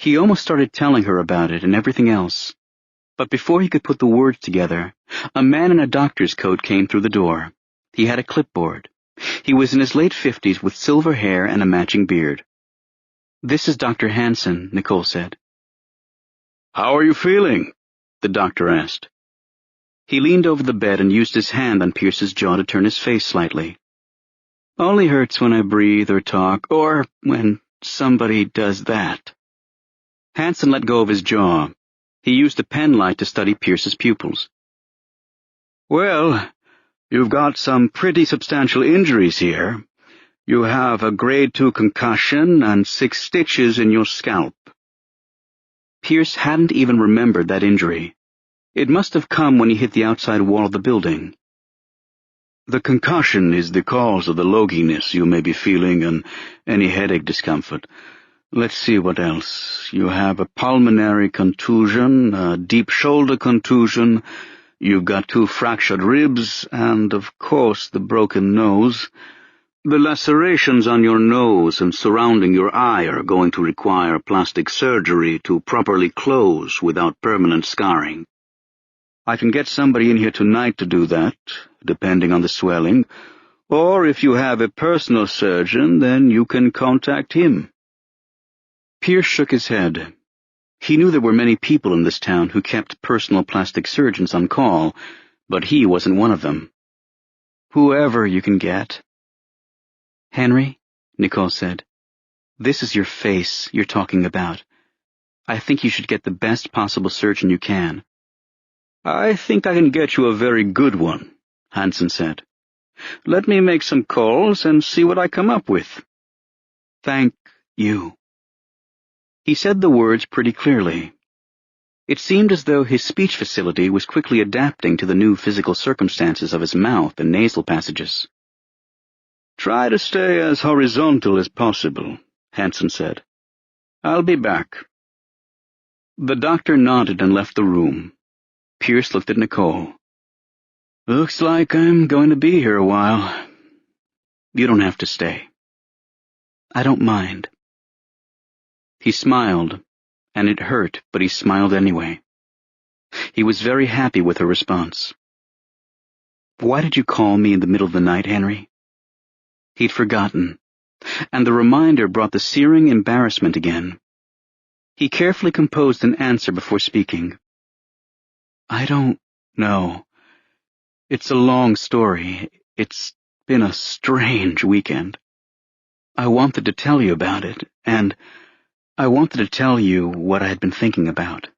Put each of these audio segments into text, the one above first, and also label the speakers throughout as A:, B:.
A: He almost started telling her about it and everything else, but before he could put the words together, a man in a doctor's coat came through the door. He had a clipboard. He was in his late 50s with silver hair and a matching beard. "This is Dr. Hansen," Nicole said.
B: "How are you feeling?"
A: the doctor asked. He leaned over the bed and used his hand on Pierce's jaw to turn his face slightly. "Only hurts when I breathe or talk, or when somebody does that." Hansen let go of his jaw. He used a pen light to study Pierce's pupils.
B: "Well, you've got some pretty substantial injuries here. You have a grade 2 concussion and 6 stitches in your scalp."
A: Pierce hadn't even remembered that injury. It must have come when he hit the outside wall of the building.
B: "The concussion is the cause of the loginess you may be feeling and any headache discomfort. Let's see what else. You have a pulmonary contusion, a deep shoulder contusion, you've got 2 fractured ribs, and, of course, the broken nose. The lacerations on your nose and surrounding your eye are going to require plastic surgery to properly close without permanent scarring. I can get somebody in here tonight to do that, depending on the swelling, or if you have a personal surgeon, then you can contact him."
A: Pierce shook his head. He knew there were many people in this town who kept personal plastic surgeons on call, but he wasn't one of them. "Whoever you can get." "Henry," Nicole said, "this is your face you're talking about. I think you should get the best possible surgeon you can."
B: "I think I can get you a very good one," Hansen said. "Let me make some calls and see what I come up with."
A: "Thank you." He said the words pretty clearly. It seemed as though his speech facility was quickly adapting to the new physical circumstances of his mouth and nasal passages.
B: "Try to stay as horizontal as possible," Hansen said. "I'll be back."
A: The doctor nodded and left the room. Pierce looked at Nicole. "Looks like I'm going to be here a while. You don't have to stay." "I don't mind." He smiled, and it hurt, but he smiled anyway. He was very happy with her response. "Why did you call me in the middle of the night, Henry?" He'd forgotten, and the reminder brought the searing embarrassment again. He carefully composed an answer before speaking. "I don't know. It's a long story. It's been a strange weekend. I wanted to tell you about it, and I wanted to tell you what I had been thinking about."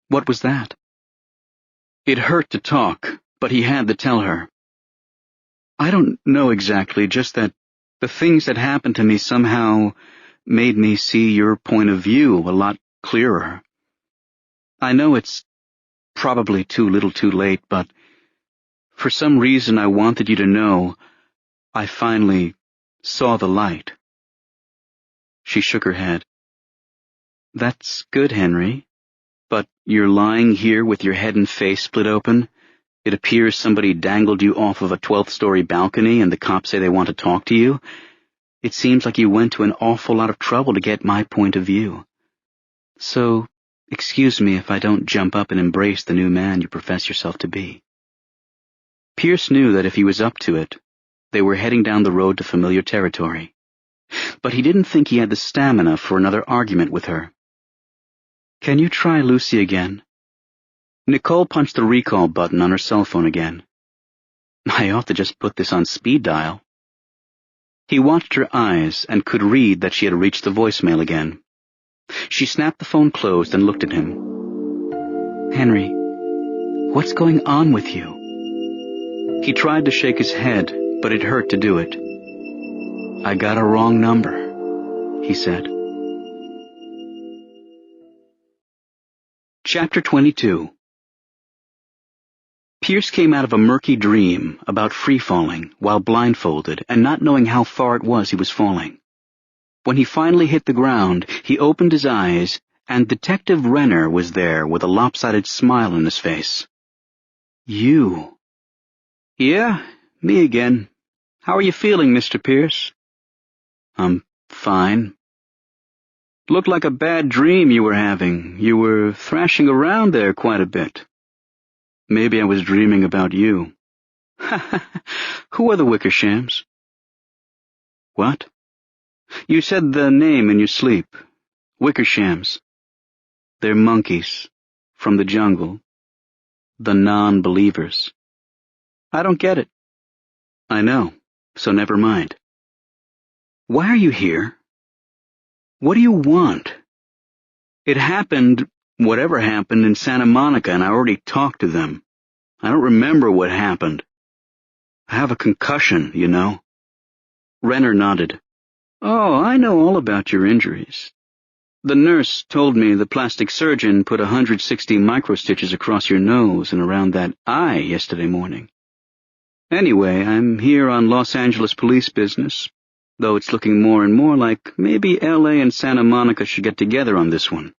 A: "What was that?" It hurt to talk, but he had to tell her. "I don't know exactly, just that the things that happened to me somehow made me see your point of view a lot clearer. I know it's probably too little too late, but for some reason I wanted you to know I finally saw the light." She shook her head. "That's good, Henry. But you're lying here with your head and face split open. It appears somebody dangled you off of a 12th-story balcony and the cops say they want to talk to you. It seems like you went to an awful lot of trouble to get my point of view. So, excuse me if I don't jump up and embrace the new man you profess yourself to be." Pierce knew that if he was up to it, they were heading down the road to familiar territory. But he didn't think he had the stamina for another argument with her. "Can you try Lucy again?" Nicole punched the recall button on her cell phone again. "I ought to just put this on speed dial." He watched her eyes and could read that she had reached the voicemail again. She snapped the phone closed and looked at him. "Henry, what's going on with you?" He tried to shake his head, but it hurt to do it. "I got a wrong number," he said. Chapter 22. Pierce came out of a murky dream about free-falling while blindfolded and not knowing how far it was he was falling. When he finally hit the ground, he opened his eyes, and Detective Renner was there with a lopsided smile on his face. "You?" "Yeah, me again. How are you feeling, Mr. Pierce?" "I'm fine." Looked like a bad dream you were having. You were thrashing around there quite a bit. Maybe I was dreaming about you. Who are the Wickershams? What? You said the name in your sleep. Wickershams. They're monkeys. From the jungle. The non-believers. I don't get it. I know, so never mind. Why are you here? What do you want? It happened, whatever happened, in Santa Monica, and I already talked to them. I don't remember what happened. I have a concussion, you know. Renner nodded. Oh, I know all about your injuries. The nurse told me the plastic surgeon put 160 microstitches across your nose and around that eye yesterday morning. Anyway, I'm here on Los Angeles police business, though it's looking more and more like maybe L.A. and Santa Monica should get together on this one.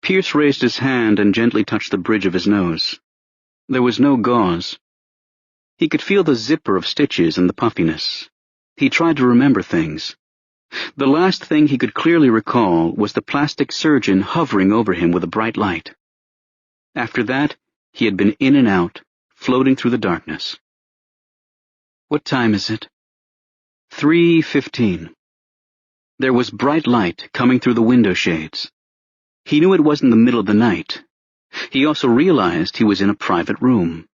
A: Pierce raised his hand and gently touched the bridge of his nose. There was no gauze. He could feel the zipper of stitches and the puffiness. He tried to remember things. The last thing he could clearly recall was the plastic surgeon hovering over him with a bright light. After that, he had been in and out, floating through the darkness. What time is it? 3:15. There was bright light coming through the window shades. He knew it wasn't the middle of the night. He also realized he was in a private room.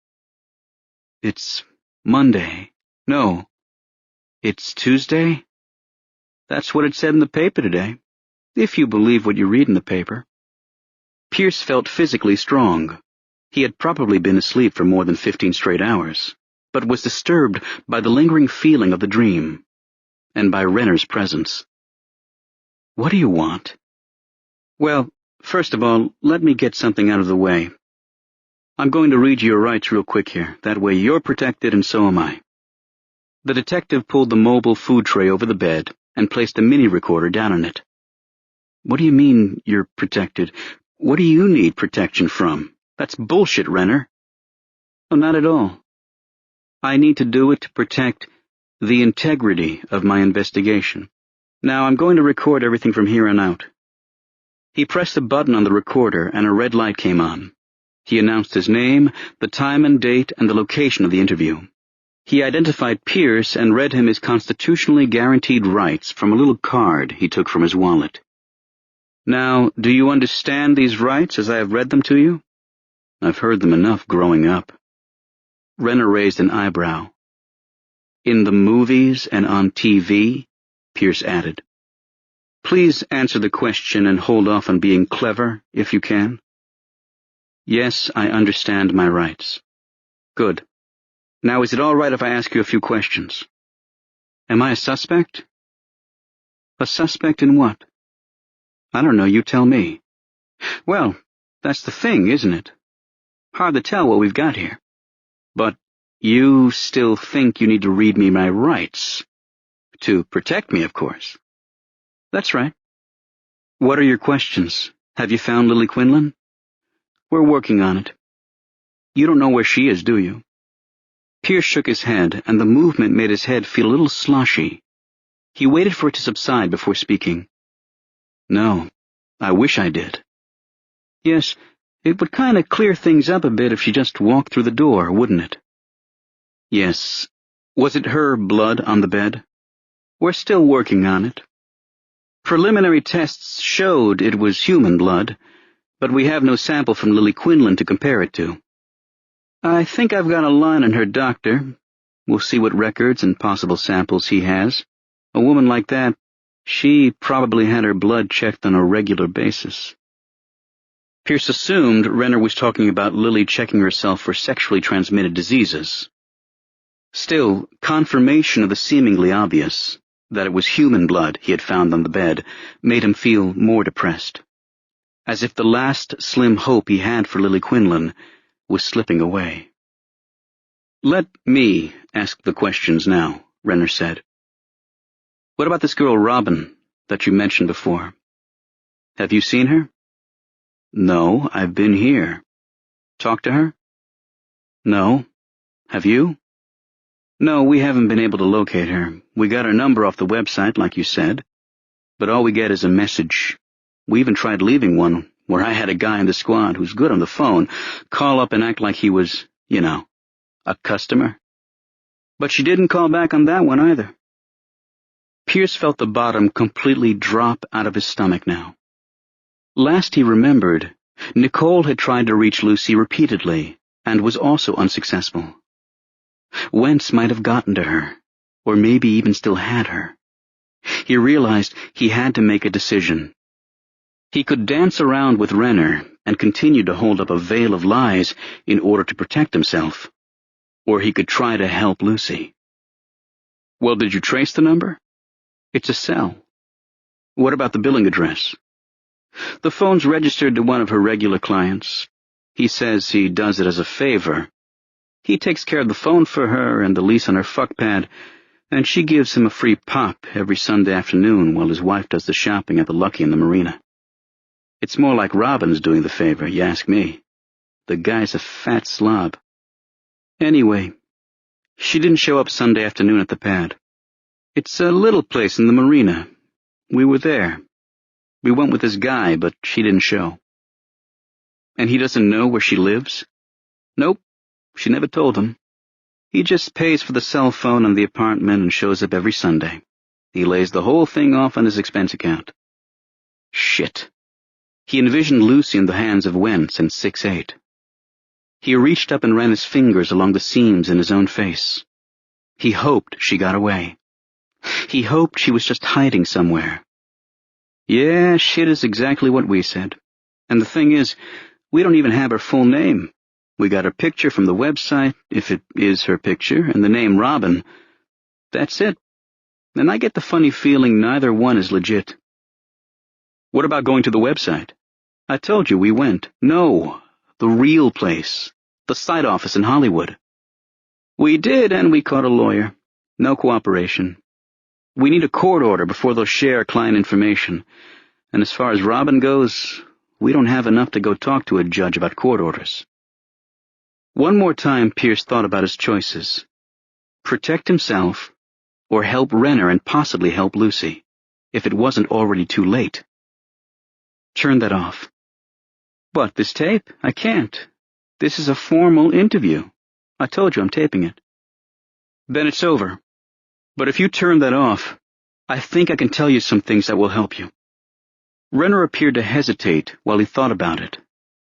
A: It's Monday. No. It's Tuesday? That's what it said in the paper today, if you believe what you read in the paper. Pierce felt physically strong. He had probably been asleep for more than 15 straight hours, but was disturbed by the lingering feeling of the dream, and by Renner's presence. What do you want? Well, first of all, let me get something out of the way. I'm going to read you your rights real quick here. That way you're protected and so am I. The detective pulled the mobile food tray over the bed and placed a mini-recorder down on it. What do you mean you're protected? What do you need protection from? That's bullshit, Renner. Oh, not at all. I need to do it to protect the integrity of my investigation. Now I'm going to record everything from here on out. He pressed a button on the recorder and a red light came on. He announced his name, the time and date, and the location of the interview. He identified Pierce and read him his constitutionally guaranteed rights from a little card he took from his wallet. Now, do you understand these rights as I have read them to you? I've heard them enough growing up. Renner raised an eyebrow. In the movies and on TV? Pierce added. Please answer the question and hold off on being clever, if you can. Yes, I understand my rights. Good. Now, is it all right if I ask you a few questions? Am I a suspect? A suspect in what? I don't know, you tell me. Well, that's the thing, isn't it? Hard to tell what we've got here. But you still think you need to read me my rights. To protect me, of course. That's right. What are your questions? Have you found Lily Quinlan? We're working on it. You don't know where she is, do you? Pierce shook his head, and the movement made his head feel a little sloshy. He waited for it to subside before speaking. No, I wish I did. Yes, it would kind of clear things up a bit if she just walked through the door, wouldn't it? Yes. Was it her blood on the bed? We're still working on it. Preliminary tests showed it was human blood, but we have no sample from Lily Quinlan to compare it to. I think I've got a line on her doctor. We'll see what records and possible samples he has. A woman like that, she probably had her blood checked on a regular basis. Pierce assumed Renner was talking about Lily checking herself for sexually transmitted diseases. Still, confirmation of the seemingly obvious, that it was human blood he had found on the bed, made him feel more depressed. As if the last slim hope he had for Lily Quinlan was slipping away. Let me ask the questions now, Renner said. What about this girl Robin that you mentioned before? Have you seen her? No, I've been here. Talked to her? No. Have you? No, we haven't been able to locate her. We got her number off the website, like you said. but all we get is a message. We even tried leaving one where I had a guy in the squad who's good on the phone call up and act like he was, a customer. But she didn't call back on that one either. Pierce felt the bottom completely drop out of his stomach now. Last he remembered, Nicole had tried to reach Lucy repeatedly and was also unsuccessful. Wentz might have gotten to her, or maybe even still had her. He realized he had to make a decision. He could dance around with Renner and continue to hold up a veil of lies in order to protect himself, or he could try to help Lucy. Well, did you trace the number? It's a cell. What about the billing address? The phone's registered to one of her regular clients. He says he does it as a favor. He takes care of the phone for her and the lease on her fuckpad, and she gives him a free pop every Sunday afternoon while his wife does the shopping at the Lucky in the marina. It's more like Robin's doing the favor, you ask me. The guy's a fat slob. Anyway, she didn't show up Sunday afternoon at the pad. It's a little place in the marina. We were there. We went with this guy, but she didn't show. And he doesn't know where she lives? Nope, she never told him. He just pays for the cell phone and the apartment and shows up every Sunday. He lays the whole thing off on his expense account. Shit. He envisioned Lucy in the hands of Wentz and 6'8". He reached up and ran his fingers along the seams in his own face. He hoped she got away. He hoped she was just hiding somewhere. Yeah, shit is exactly what we said. And the thing is, we don't even have her full name. We got her picture from the website, if it is her picture, and the name Robin. That's it. And I get the funny feeling neither one is legit. What about going to the website? I told you we went. No, the real place. The site office in Hollywood. We did, and we caught a lawyer. No cooperation. We need a court order before they'll share client information. And as far as Robin goes, we don't have enough to go talk to a judge about court orders. One more time Pierce thought about his choices. Protect himself, or help Renner and possibly help Lucy, if it wasn't already too late. Turn that off. But this tape? I can't. This is a formal interview. I told you I'm taping it. Then it's over. But if you turn that off, I think I can tell you some things that will help you. Renner appeared to hesitate while he thought about it,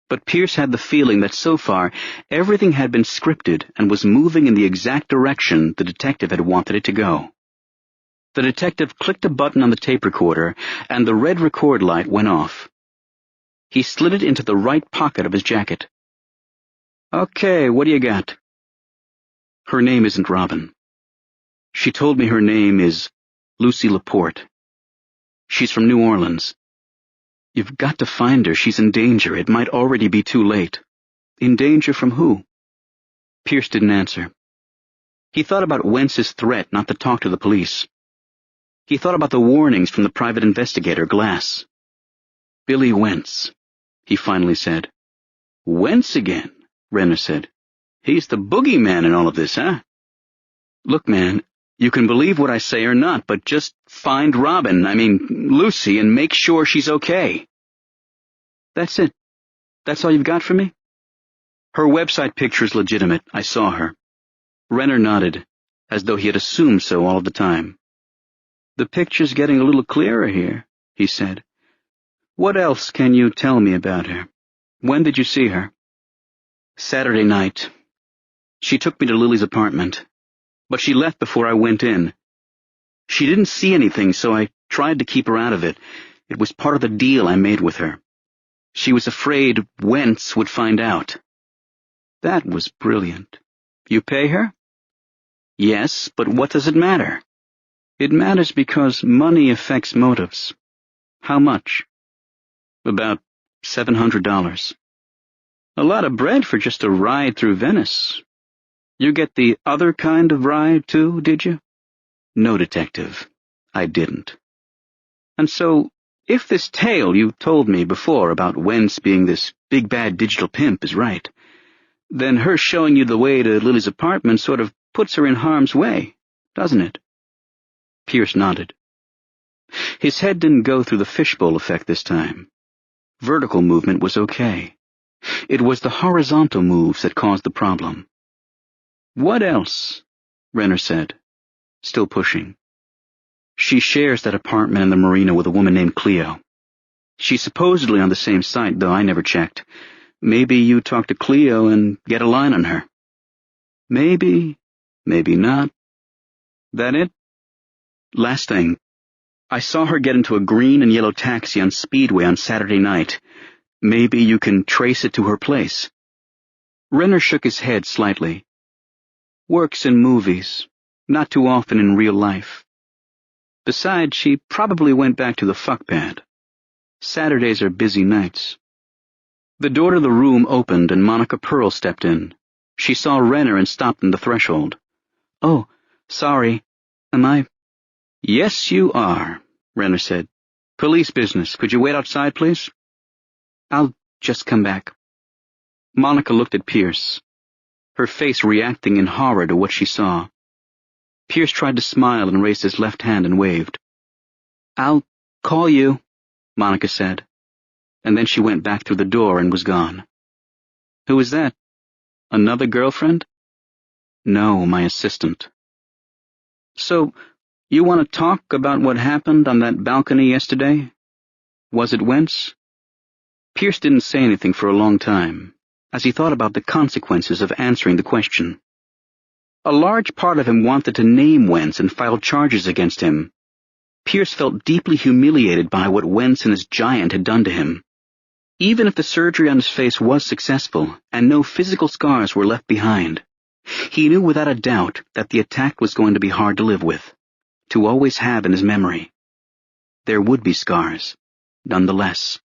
A: but Pierce had the feeling that so far everything had been scripted and was moving in the exact direction the detective had wanted it to go. The detective clicked a button on the tape recorder, and the red record light went off. He slid it into the right pocket of his jacket. Okay, what do you got? Her name isn't Robin. She told me her name is Lucy Laporte. She's from New Orleans. You've got to find her. She's in danger. It might already be too late. In danger from who? Pierce didn't answer. He thought about Wentz's threat not to talk to the police. He thought about the warnings from the private investigator, Glass. Billy Wentz, he finally said. Wentz again, Renner said. He's the boogeyman in all of this, huh? Look, man, you can believe what I say or not, but just find Lucy, and make sure she's okay. That's it. That's all you've got for me? Her website picture's legitimate. I saw her. Renner nodded, as though he had assumed so all the time. The picture's getting a little clearer here, he said. What else can you tell me about her? When did you see her? Saturday night. She took me to Lily's apartment, but she left before I went in. She didn't see anything, so I tried to keep her out of it. It was part of the deal I made with her. She was afraid Wentz would find out. That was brilliant. You pay her? Yes, but what does it matter? It matters because money affects motives. How much? About $700. A lot of bread for just a ride through Venice. You get the other kind of ride, too, did you? No, detective, I didn't. And so, if this tale you told me before about Wentz being this big bad digital pimp is right, then her showing you the way to Lily's apartment sort of puts her in harm's way, doesn't it? Pierce nodded. His head didn't go through the fishbowl effect this time. Vertical movement was okay. It was the horizontal moves that caused the problem. "What else?" Renner said, still pushing. "She shares that apartment in the marina with a woman named Cleo. She's supposedly on the same site, though I never checked. Maybe you talk to Cleo and get a line on her." "Maybe, maybe not." "That it?" "Last thing. I saw her get into a green and yellow taxi on Speedway on Saturday night. Maybe you can trace it to her place." Renner shook his head slightly. "Works in movies, not too often in real life. Besides, she probably went back to the fuck pad. Saturdays are busy nights." The door to the room opened and Monica Pearl stepped in. She saw Renner and stopped on the threshold. "Oh, sorry. Am I—" "Yes, you are," Renner said. "Police business. Could you wait outside, please?" "I'll just come back." Monica looked at Pierce, her face reacting in horror to what she saw. Pierce tried to smile and raised his left hand and waved. "I'll call you," Monica said, and then she went back through the door and was gone. "Who is that? Another girlfriend?" "No, my assistant." "So, you want to talk about what happened on that balcony yesterday? Was it Wentz?" Pierce didn't say anything for a long time, as he thought about the consequences of answering the question. A large part of him wanted to name Wentz and file charges against him. Pierce felt deeply humiliated by what Wentz and his giant had done to him. Even if the surgery on his face was successful and no physical scars were left behind, he knew without a doubt that the attack was going to be hard to live with, to always have in his memory. There would be scars, nonetheless.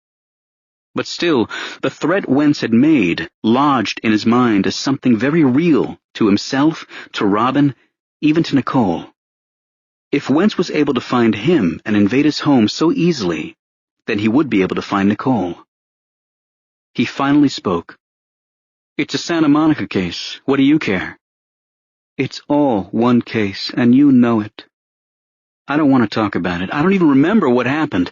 A: But still, the threat Wentz had made lodged in his mind as something very real to himself, to Robin, even to Nicole. If Wentz was able to find him and invade his home so easily, then he would be able to find Nicole. He finally spoke. "It's a Santa Monica case. What do you care?" "It's all one case, and you know it." "I don't want to talk about it. I don't even remember what happened.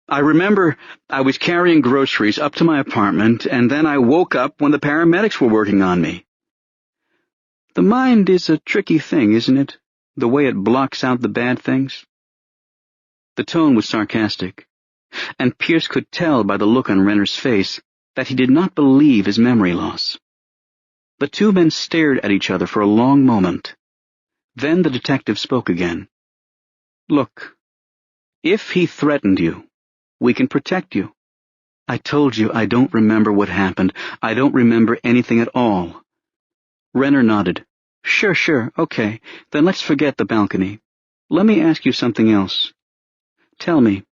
A: I remember I was carrying groceries up to my apartment, and then I woke up when the paramedics were working on me." The mind is a tricky thing, isn't it? The way it blocks out the bad things. The tone was sarcastic, and Pierce could tell by the look on Renner's face that he did not believe his memory loss. The two men stared at each other for a long moment. Then the detective spoke again. "Look, if he threatened you, we can protect you. I told you I don't remember what happened. I don't remember anything at all." Renner nodded. Sure, okay. Then let's forget the balcony. Let me ask you something else. Tell me,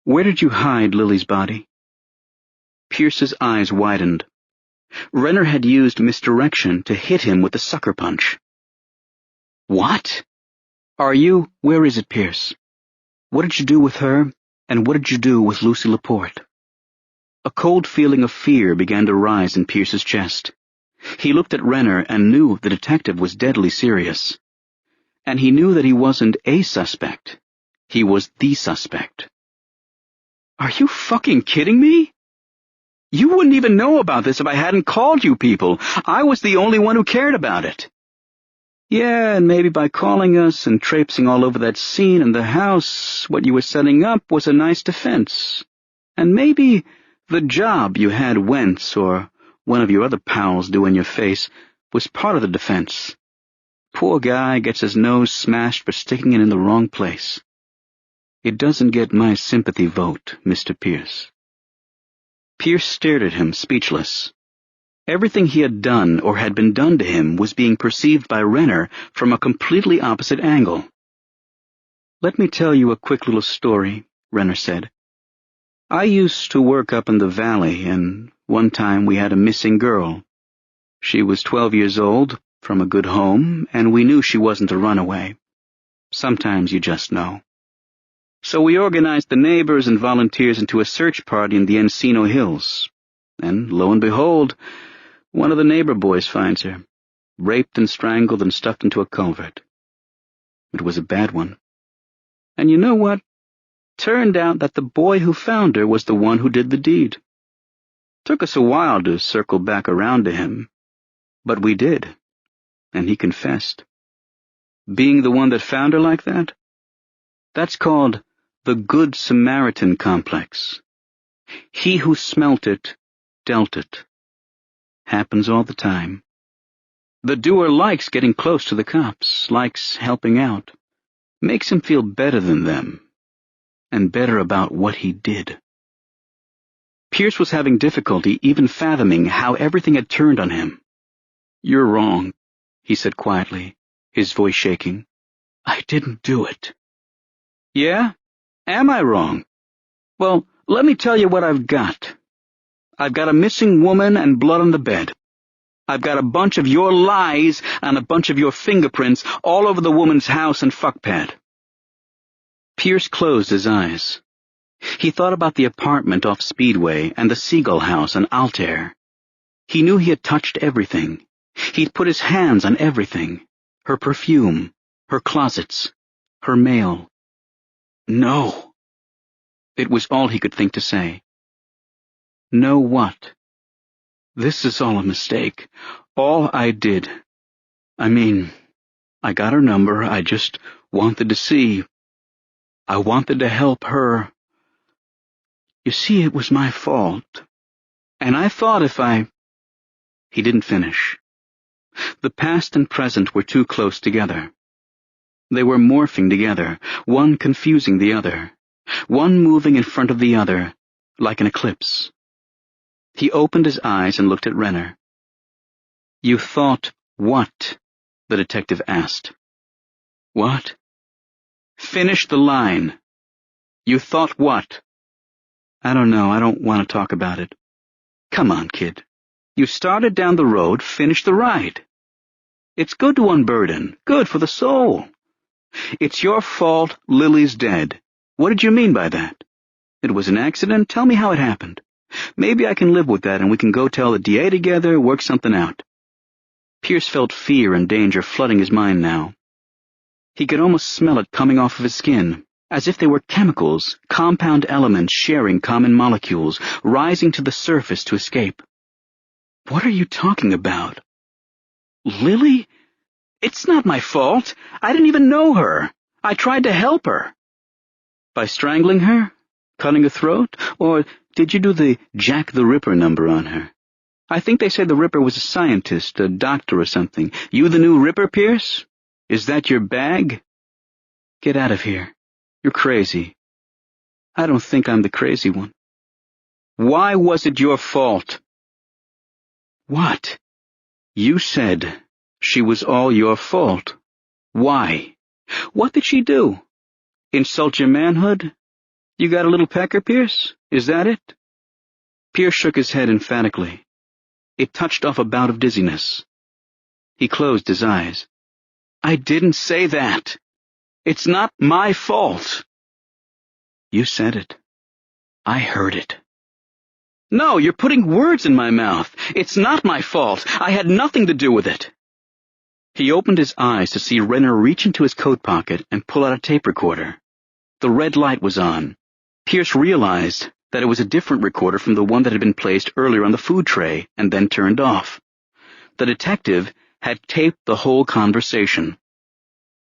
A: where did you hide Lily's body?" Pierce's eyes widened. Renner had used misdirection to hit him with the sucker punch. "What? Where is it, Pierce? What did you do with her, and what did you do with Lucy Laporte?" A cold feeling of fear began to rise in Pierce's chest. He looked at Renner and knew the detective was deadly serious. And he knew that he wasn't a suspect. He was the suspect. "Are you fucking kidding me? You wouldn't even know about this if I hadn't called you people. I was the only one who cared about it." "Yeah, and maybe by calling us and traipsing all over that scene in the house, what you were setting up was a nice defense. And maybe the job you had Wentz or one of your other pals do in your face was part of the defense. Poor guy gets his nose smashed for sticking it in the wrong place. It doesn't get my sympathy vote, Mr. Pierce." Pierce stared at him, speechless. Everything he had done or had been done to him was being perceived by Renner from a completely opposite angle. "Let me tell you a quick little story," Renner said. "I used to work up in the valley, and one time we had a missing girl. She was 12 years old, from a good home, and we knew she wasn't a runaway. Sometimes you just know. So we organized the neighbors and volunteers into a search party in the Encino Hills. And lo and behold, one of the neighbor boys finds her, raped and strangled and stuffed into a culvert. It was a bad one. And you know what? Turned out that the boy who found her was the one who did the deed. Took us a while to circle back around to him, but we did, and he confessed. Being the one that found her like that? That's called the Good Samaritan complex. He who smelt it, dealt it. Happens all the time. The doer likes getting close to the cops, likes helping out. Makes him feel better than them, and better about what he did. Pierce was having difficulty even fathoming how everything had turned on him. "You're wrong," he said quietly, his voice shaking. "I didn't do it." "Yeah? Am I wrong? Well, let me tell you what I've got. I've got a missing woman and blood on the bed. I've got a bunch of your lies and a bunch of your fingerprints all over the woman's house and fuckpad." Pierce closed his eyes. He thought about the apartment off Speedway and the Seagull House on Altair. He knew he had touched everything. He'd put his hands on everything. Her perfume, her closets, her mail. No. It was all he could think to say. No what? This is all a mistake. All I did. I mean, I got her number. I just wanted to see. I wanted to help her. You see, it was my fault. And I thought if I... He didn't finish. The past and present were too close together. They were morphing together, one confusing the other, one moving in front of the other, like an eclipse. He opened his eyes and looked at Renner. "You thought what?" the detective asked. "What?" "Finish the line. You thought what?" "I don't know. I don't want to talk about it." "Come on, kid. You started down the road, finish the ride. It's good to unburden, good for the soul. It's your fault Lily's dead. What did you mean by that? It was an accident? Tell me how it happened. Maybe I can live with that and we can go tell the DA together, work something out." Pierce felt fear and danger flooding his mind now. He could almost smell it coming off of his skin, as if they were chemicals, compound elements sharing common molecules, rising to the surface to escape. "What are you talking about?" "Lily? It's not my fault. I didn't even know her. I tried to help her." "By strangling her? Cutting her throat? Or did you do the Jack the Ripper number on her? I think they said the Ripper was a scientist, a doctor or something. You the new Ripper, Pierce? Is that your bag?" "Get out of here. You're crazy." "I don't think I'm the crazy one." "Why was it your fault?" "What?" "You said she was all your fault. Why? What did she do? Insult your manhood? You got a little pecker, Pierce? Is that it?" Pierce shook his head emphatically. It touched off a bout of dizziness. He closed his eyes. "I didn't say that. It's not my fault." "You said it. I heard it." "No, you're putting words in my mouth. It's not my fault. I had nothing to do with it." He opened his eyes to see Renner reach into his coat pocket and pull out a tape recorder. The red light was on. Pierce realized that it was a different recorder from the one that had been placed earlier on the food tray and then turned off. The detective had taped the whole conversation.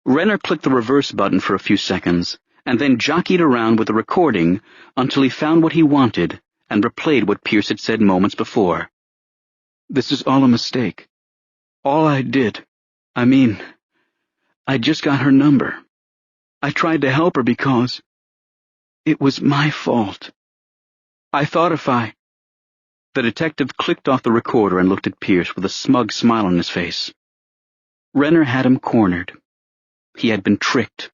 A: Renner clicked the reverse button for a few seconds and then jockeyed around with the recording until he found what he wanted and replayed what Pierce had said moments before. "This is all a mistake. All I did. I mean, I just got her number. I tried to help her because it was my fault. I thought if I—" The detective clicked off the recorder and looked at Pierce with a smug smile on his face. Renner had him cornered. He had been tricked.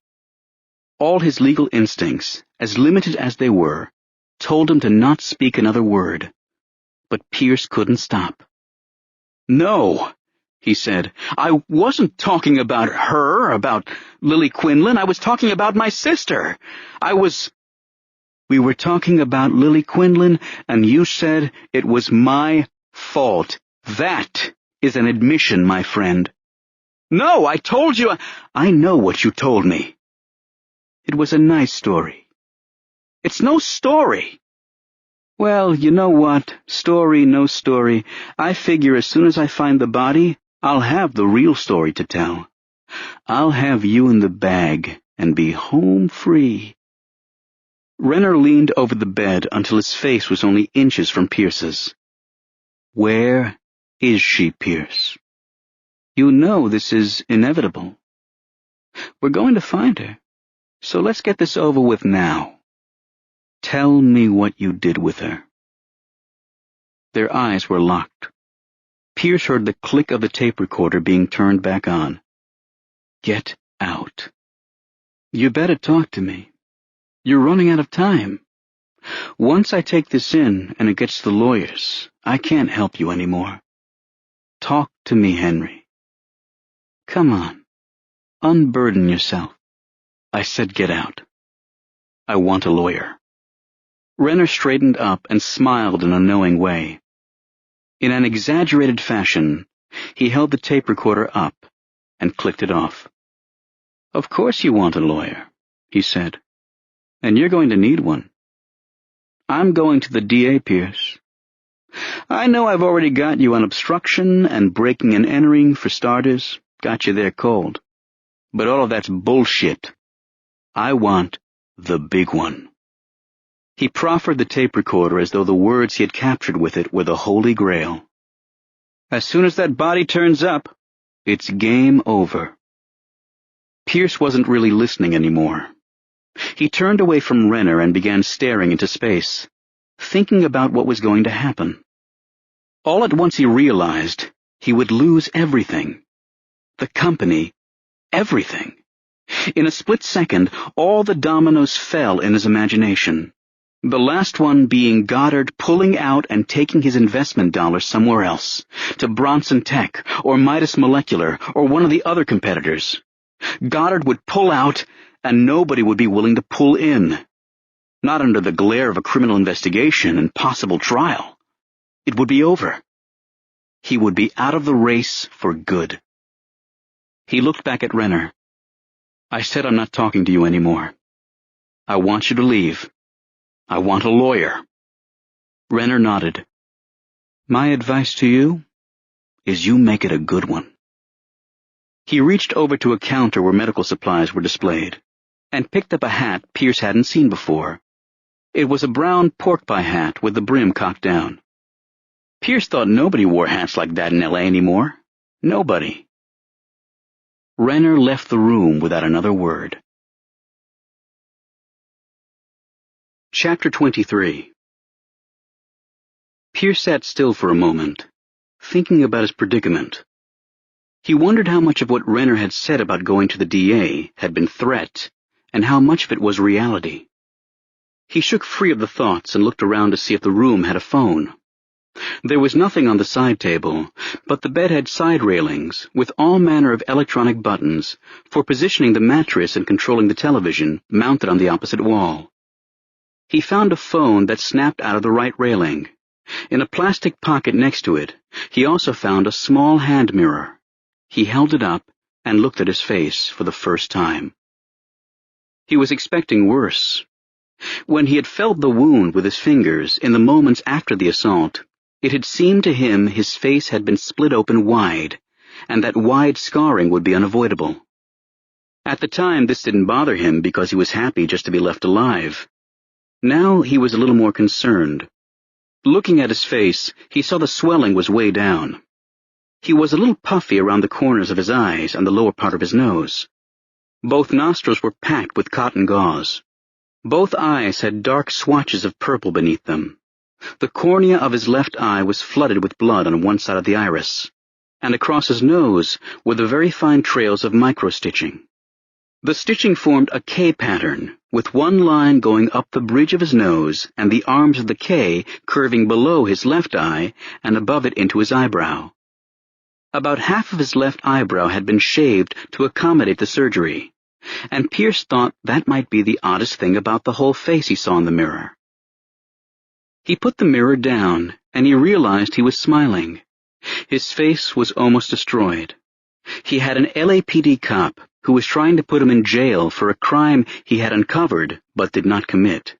A: All his legal instincts, as limited as they were, told him to not speak another word. But Pierce couldn't stop. "No," he said. "I wasn't talking about her, about Lily Quinlan. I was talking about my sister. We were talking about Lily Quinlan, and you said it was my fault. That is an admission, my friend." "No, I told you—" "I know what you told me. It was a nice story. It's no story. Well, you know what? Story, no story. I figure as soon as I find the body, I'll have the real story to tell. I'll have you in the bag and be home free. Renner leaned over the bed until his face was only inches from Pierce's. Where is she, Pierce? You know this is inevitable. We're going to find her, so let's get this over with now. Tell me what you did with her. Their eyes were locked. Pierce heard the click of the tape recorder being turned back on. Get out. You better talk to me. You're running out of time. Once I take this in and it gets to the lawyers, I can't help you anymore. Talk to me, Henry. Come on. Unburden yourself. I said get out. I want a lawyer. Renner straightened up and smiled in a knowing way. In an exaggerated fashion, he held the tape recorder up and clicked it off. Of course you want a lawyer, he said, and you're going to need one. I'm going to the DA, Pierce. I know I've already got you on obstruction and breaking and entering, for starters, got you there cold. But all of that's bullshit. I want the big one. He proffered the tape recorder as though the words he had captured with it were the Holy Grail. As soon as that body turns up, it's game over. Pierce wasn't really listening anymore. He turned away from Renner and began staring into space, thinking about what was going to happen. All at once he realized he would lose everything. The company, everything. In a split second, all the dominoes fell in his imagination. The last one being Goddard pulling out and taking his investment dollars somewhere else, to Bronson Tech, or Midas Molecular, or one of the other competitors. Goddard would pull out, and nobody would be willing to pull in. Not under the glare of a criminal investigation and possible trial. It would be over. He would be out of the race for good. He looked back at Renner. I said I'm not talking to you anymore. I want you to leave. I want a lawyer. Renner nodded. My advice to you is you make it a good one. He reached over to a counter where medical supplies were displayed and picked up a hat Pierce hadn't seen before. It was a brown pork pie hat with the brim cocked down. Pierce thought nobody wore hats like that in L.A. anymore. Nobody. Renner left the room without another word. Chapter 23. Pierce sat still for a moment, thinking about his predicament. He wondered how much of what Renner had said about going to the DA had been threat, and how much of it was reality. He shook free of the thoughts and looked around to see if the room had a phone. There was nothing on the side table, but the bed had side railings with all manner of electronic buttons for positioning the mattress and controlling the television mounted on the opposite wall. He found a phone that snapped out of the right railing. In a plastic pocket next to it, he also found a small hand mirror. He held it up and looked at his face for the first time. He was expecting worse. When he had felt the wound with his fingers in the moments after the assault, it had seemed to him his face had been split open wide, and that wide scarring would be unavoidable. At the time, this didn't bother him because he was happy just to be left alive. Now he was a little more concerned. Looking at his face, he saw the swelling was way down. He was a little puffy around the corners of his eyes and the lower part of his nose. Both nostrils were packed with cotton gauze. Both eyes had dark swatches of purple beneath them. The cornea of his left eye was flooded with blood on one side of the iris, and across his nose were the very fine trails of microstitching. The stitching formed a K pattern, with one line going up the bridge of his nose and the arms of the K curving below his left eye and above it into his eyebrow. About half of his left eyebrow had been shaved to accommodate the surgery, and Pierce thought that might be the oddest thing about the whole face he saw in the mirror. He put the mirror down, and he realized he was smiling. His face was almost destroyed. He had an LAPD cop who was trying to put him in jail for a crime he had uncovered but did not commit.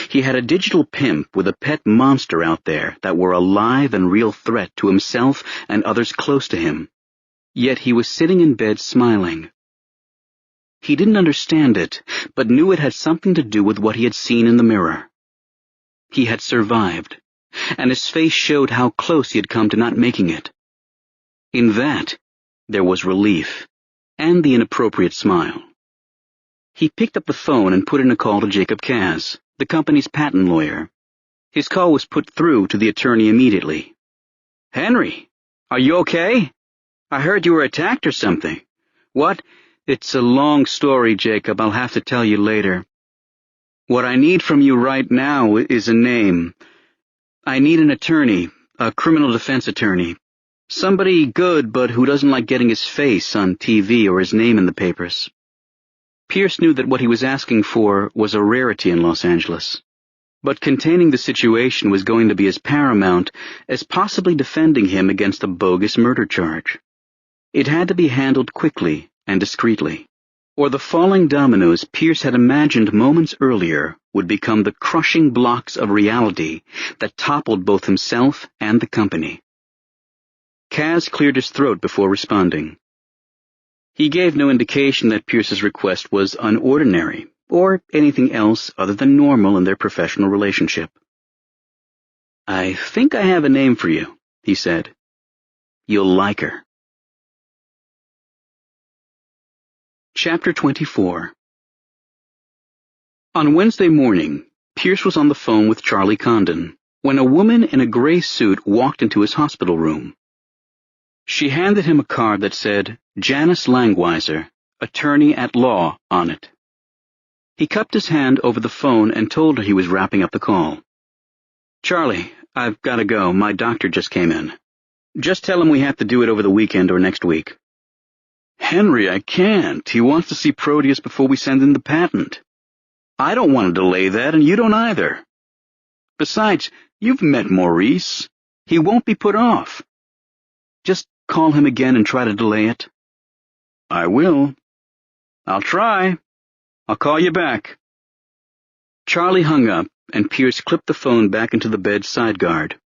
A: He had a digital pimp with a pet monster out there that were a live and real threat to himself and others close to him. Yet he was sitting in bed smiling. He didn't understand it, but knew it had something to do with what he had seen in the mirror. He had survived, and his face showed how close he had come to not making it. In that, there was relief, and the inappropriate smile. He picked up the phone and put in a call to Jacob Kaz, the company's patent lawyer. His call was put through to the attorney immediately. "Henry, are you okay? I heard you were attacked or something." "What? It's a long story, Jacob. I'll have to tell you later. What I need from you right now is a name. I need an attorney, a criminal defense attorney. Somebody good, but who doesn't like getting his face on TV or his name in the papers." Pierce knew that what he was asking for was a rarity in Los Angeles, but containing the situation was going to be as paramount as possibly defending him against a bogus murder charge. It had to be handled quickly and discreetly, or the falling dominoes Pierce had imagined moments earlier would become the crushing blocks of reality that toppled both himself and the company. Kaz cleared his throat before responding. He gave no indication that Pierce's request was unordinary, or anything else other than normal in their professional relationship. "I think I have a name for you," he said. "You'll like her." Chapter 24. On Wednesday morning, Pierce was on the phone with Charlie Condon when a woman in a gray suit walked into his hospital room. She handed him a card that said, "Janice Langweiser, Attorney at Law," on it. He cupped his hand over the phone and told her he was wrapping up the call. "Charlie, I've got to go. My doctor just came in. Just tell him we have to do it over the weekend or next week." "Henry, I can't. He wants to see Proteus before we send in the patent." "I don't want to delay that, and you don't either. Besides, you've met Maurice. He won't be put off. Just call him again and try to delay it." "I will. I'll try. I'll call you back." Charlie hung up, and Pierce clipped the phone back into the bed's sideguard.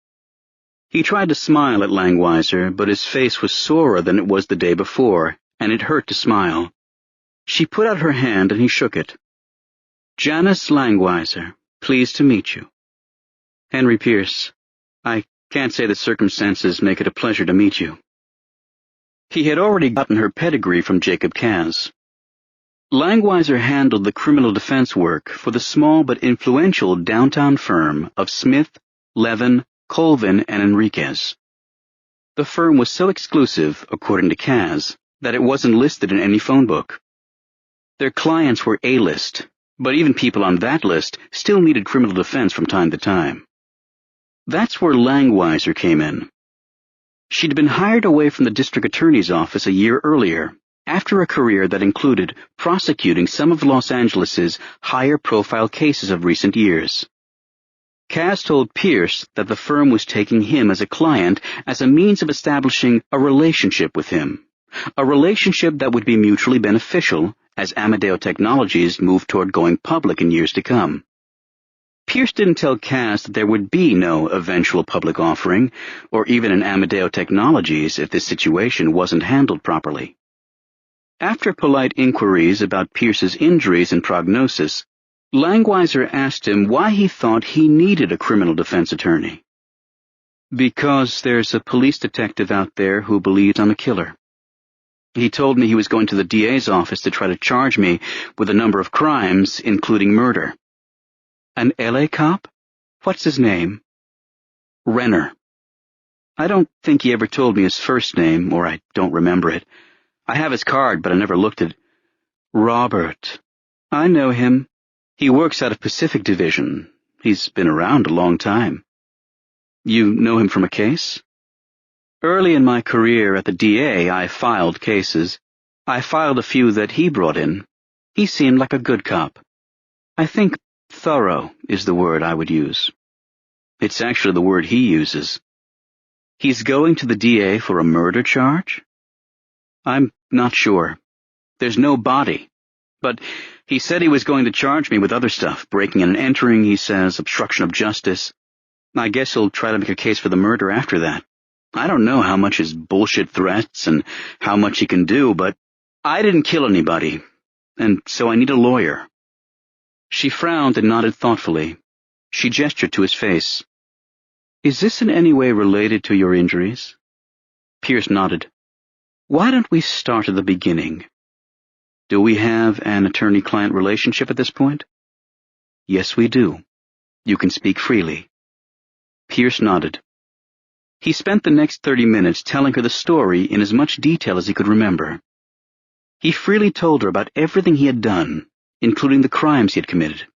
A: He tried to smile at Langweiser, but his face was sorer than it was the day before, and it hurt to smile. She put out her hand, and he shook it. "Janice Langweiser, pleased to meet you." "Henry Pierce, I can't say the circumstances make it a pleasure to meet you." He had already gotten her pedigree from Jacob Kaz. Langweiser handled the criminal defense work for the small but influential downtown firm of Smith, Levin, Colvin, and Enriquez. The firm was so exclusive, according to Kaz, that it wasn't listed in any phone book. Their clients were A-list, but even people on that list still needed criminal defense from time to time. That's where Langweiser came in. She'd been hired away from the district attorney's office a year earlier, after a career that included prosecuting some of Los Angeles's higher-profile cases of recent years. Kaz told Pierce that the firm was taking him as a client as a means of establishing a relationship with him, a relationship that would be mutually beneficial as Amadeo Technologies moved toward going public in years to come. Pierce didn't tell Kaz that there would be no eventual public offering, or even an Amadeo Technologies if this situation wasn't handled properly. After polite inquiries about Pierce's injuries and prognosis, Langweiser asked him why he thought he needed a criminal defense attorney. "Because there's a police detective out there who believes I'm a killer. He told me he was going to the DA's office to try to charge me with a number of crimes, including murder." "An LA cop? What's his name?" "Renner. I don't think he ever told me his first name, or I don't remember it. I have his card, but I never looked at it." "Robert. I know him. He works out of Pacific Division. He's been around a long time." "You know him from a case?" "Early in my career at the DA, I filed cases. I filed a few that he brought in. He seemed like a good cop. I think thorough is the word I would use." "It's actually the word he uses." "He's going to the DA for a murder charge?" "I'm not sure. There's no body, but He said he was going to charge me with other stuff, breaking and entering, he says, obstruction of justice. I guess he'll try to make a case for the murder after that. I don't know how much his bullshit threats and how much he can do, but I didn't kill anybody, and so I need a lawyer. She frowned and nodded thoughtfully. She gestured to his face. Is this in any way related to your injuries? Pierce nodded. Why don't we start at the beginning? Do we have an attorney-client relationship at this point? Yes, we do. You can speak freely. Pierce nodded. He spent the next 30 minutes telling her the story in as much detail as he could remember. He freely told her about everything he had done, including the crimes he had committed.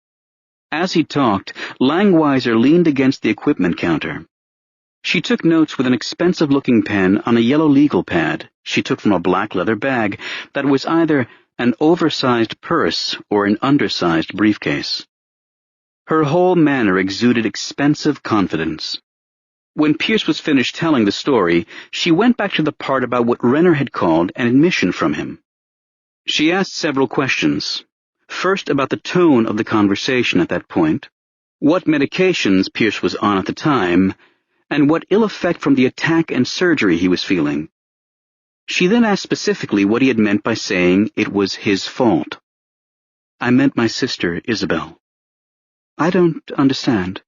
A: As he talked, Langweiser leaned against the equipment counter. She took notes with an expensive-looking pen on a yellow legal pad she took from a black leather bag that was either an oversized purse or an undersized briefcase. Her whole manner exuded expensive confidence. When Pierce was finished telling the story, she went back to the part about what Renner had called an admission from him. She asked several questions. First, about the tone of the conversation at that point, what medications Pierce was on at the time, and what ill effect from the attack and surgery he was feeling. She then asked specifically what he had meant by saying it was his fault. I meant my sister, Isabel. I don't understand.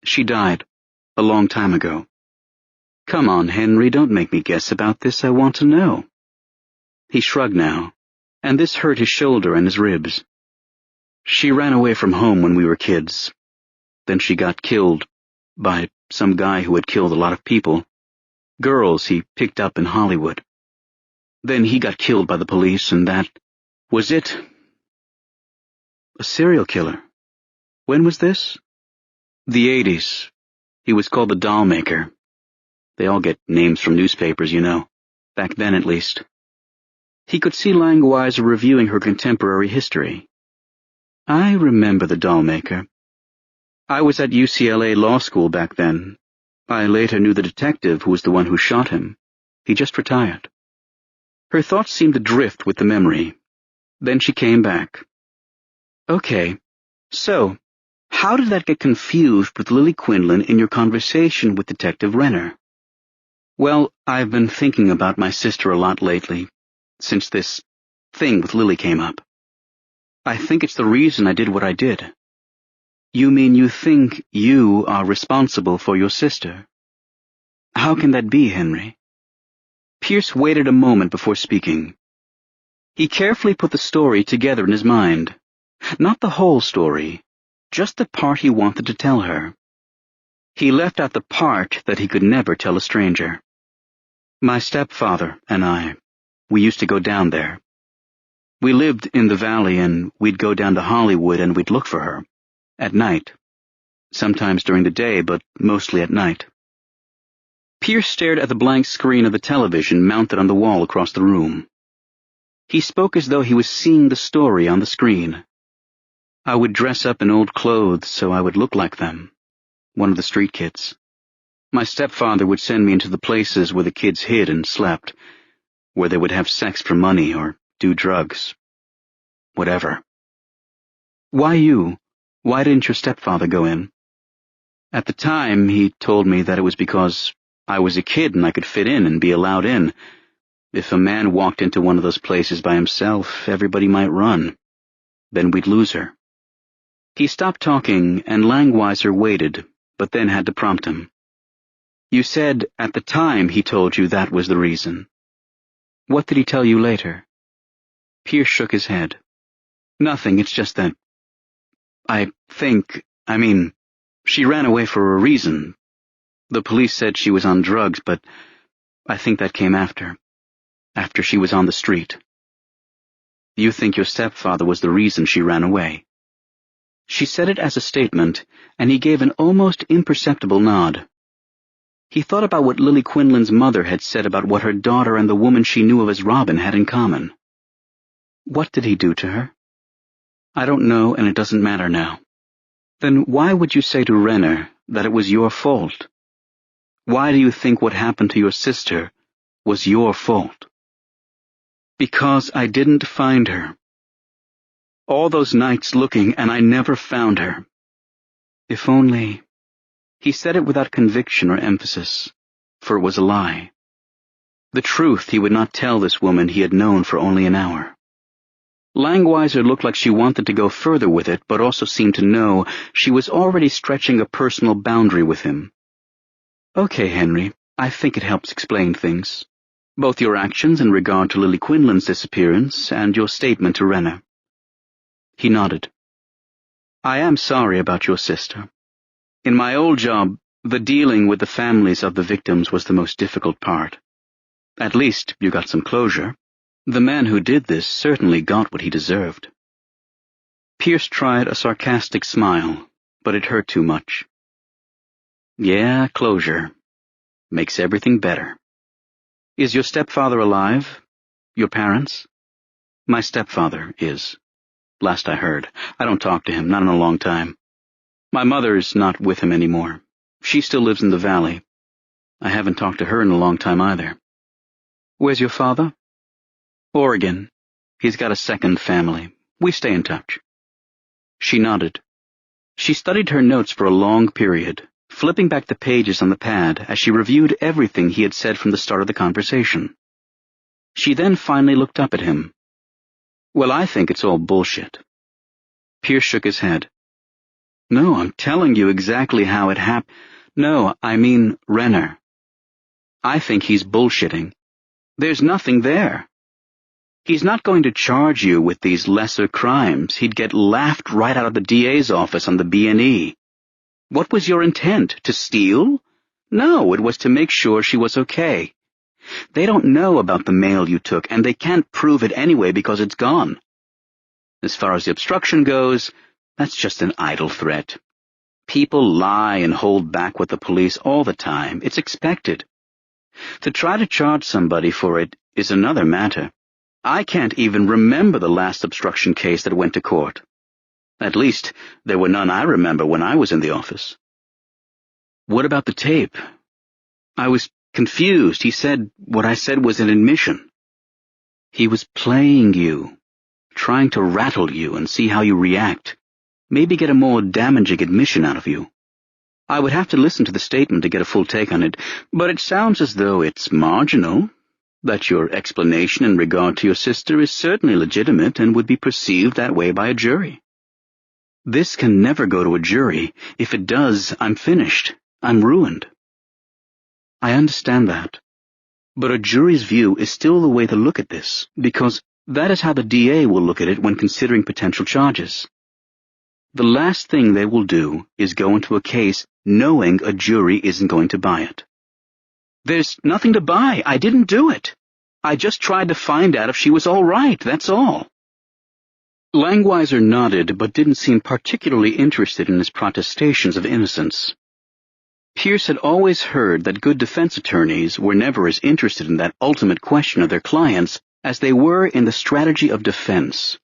A: She died a long time ago. Come on, Henry, don't make me guess about this. I want to know. He shrugged now, and this hurt his shoulder and his ribs. She ran away from home when we were kids. Then she got killed by some guy who had killed a lot of people. Girls he picked up in Hollywood. Then he got killed by the police, and that was it. A serial killer. When was this? The 80s. He was called the Doll Maker. They all get names from newspapers, you know. Back then, at least. He could see Langweiser reviewing her contemporary history. I remember the Doll Maker. I was at UCLA Law School back then. I later knew the detective who was the one who shot him. He just retired. Her thoughts seemed to drift with the memory. Then she came back. Okay, so, how did that get confused with Lily Quinlan in your conversation with Detective Renner? Well, I've been thinking about my sister a lot lately, since this thing with Lily came up. I think it's the reason I did what I did. You mean you think you are responsible for your sister? How can that be, Henry? Pierce waited a moment before speaking. He carefully put the story together in his mind. Not the whole story, just the part he wanted to tell her. He left out the part that he could never tell a stranger. My stepfather and we used to go down there. We lived in the valley, and we'd go down to Hollywood and we'd look for her. At night. Sometimes during the day, but mostly at night. Pierce stared at the blank screen of the television mounted on the wall across the room. He spoke as though he was seeing the story on the screen. I would dress up in old clothes so I would look like them. One of the street kids. My stepfather would send me into the places where the kids hid and slept, where they would have sex for money or do drugs. Whatever. Why you? Why didn't your stepfather go in? At the time, he told me that it was because I was a kid and I could fit in and be allowed in. If a man walked into one of those places by himself, everybody might run. Then we'd lose her. He stopped talking, and Langweiser waited, but then had to prompt him. You said at the time he told you that was the reason. What did he tell you later? Pierce shook his head. Nothing, it's just that she ran away for a reason. The police said she was on drugs, but I think that came after she was on the street. You think your stepfather was the reason she ran away? She said it as a statement, and he gave an almost imperceptible nod. He thought about what Lily Quinlan's mother had said about what her daughter and the woman she knew of as Robin had in common. What did he do to her? I don't know, and it doesn't matter now. Then why would you say to Renner that it was your fault? Why do you think what happened to your sister was your fault? Because I didn't find her. All those nights looking, and I never found her. If only— He said it without conviction or emphasis, for it was a lie. The truth he would not tell this woman he had known for only an hour. Langweiser looked like she wanted to go further with it, but also seemed to know she was already stretching a personal boundary with him. Okay, Henry, I think it helps explain things. Both your actions in regard to Lily Quinlan's disappearance and your statement to Renner. He nodded. I am sorry about your sister. In my old job, the dealing with the families of the victims was the most difficult part. At least you got some closure. The man who did this certainly got what he deserved. Pierce tried a sarcastic smile, but it hurt too much. Yeah, closure. Makes everything better. Is your stepfather alive? Your parents? My stepfather is. Last I heard. I don't talk to him, not in a long time. My mother's not with him anymore. She still lives in the valley. I haven't talked to her in a long time either. Where's your father? Oregon. He's got a second family. We stay in touch. She nodded. She studied her notes for a long period, flipping back the pages on the pad as she reviewed everything he had said from the start of the conversation. She then finally looked up at him. Well, I think it's all bullshit. Pierce shook his head. No, I'm telling you exactly how it happened. No, I mean Renner. I think he's bullshitting. There's nothing there. He's not going to charge you with these lesser crimes. He'd get laughed right out of the DA's office on the B&E. What was your intent? To steal? No, it was to make sure she was okay. They don't know about the mail you took, and they can't prove it anyway because it's gone. As far as the obstruction goes, that's just an idle threat. People lie and hold back with the police all the time. It's expected. To try to charge somebody for it is another matter. I can't even remember the last obstruction case that went to court. At least, there were none I remember when I was in the office. What about the tape? I was confused. He said what I said was an admission. He was playing you, trying to rattle you and see how you react, maybe get a more damaging admission out of you. I would have to listen to the statement to get a full take on it, but it sounds as though it's marginal, that your explanation in regard to your sister is certainly legitimate and would be perceived that way by a jury. This can never go to a jury. If it does, I'm finished. I'm ruined. I understand that. But a jury's view is still the way to look at this, because that is how the DA will look at it when considering potential charges. The last thing they will do is go into a case knowing a jury isn't going to buy it. There's nothing to buy. I didn't do it. I just tried to find out if she was all right, that's all. Langweiser nodded, but didn't seem particularly interested in his protestations of innocence. Pierce had always heard that good defense attorneys were never as interested in that ultimate question of their clients as they were in the strategy of defense.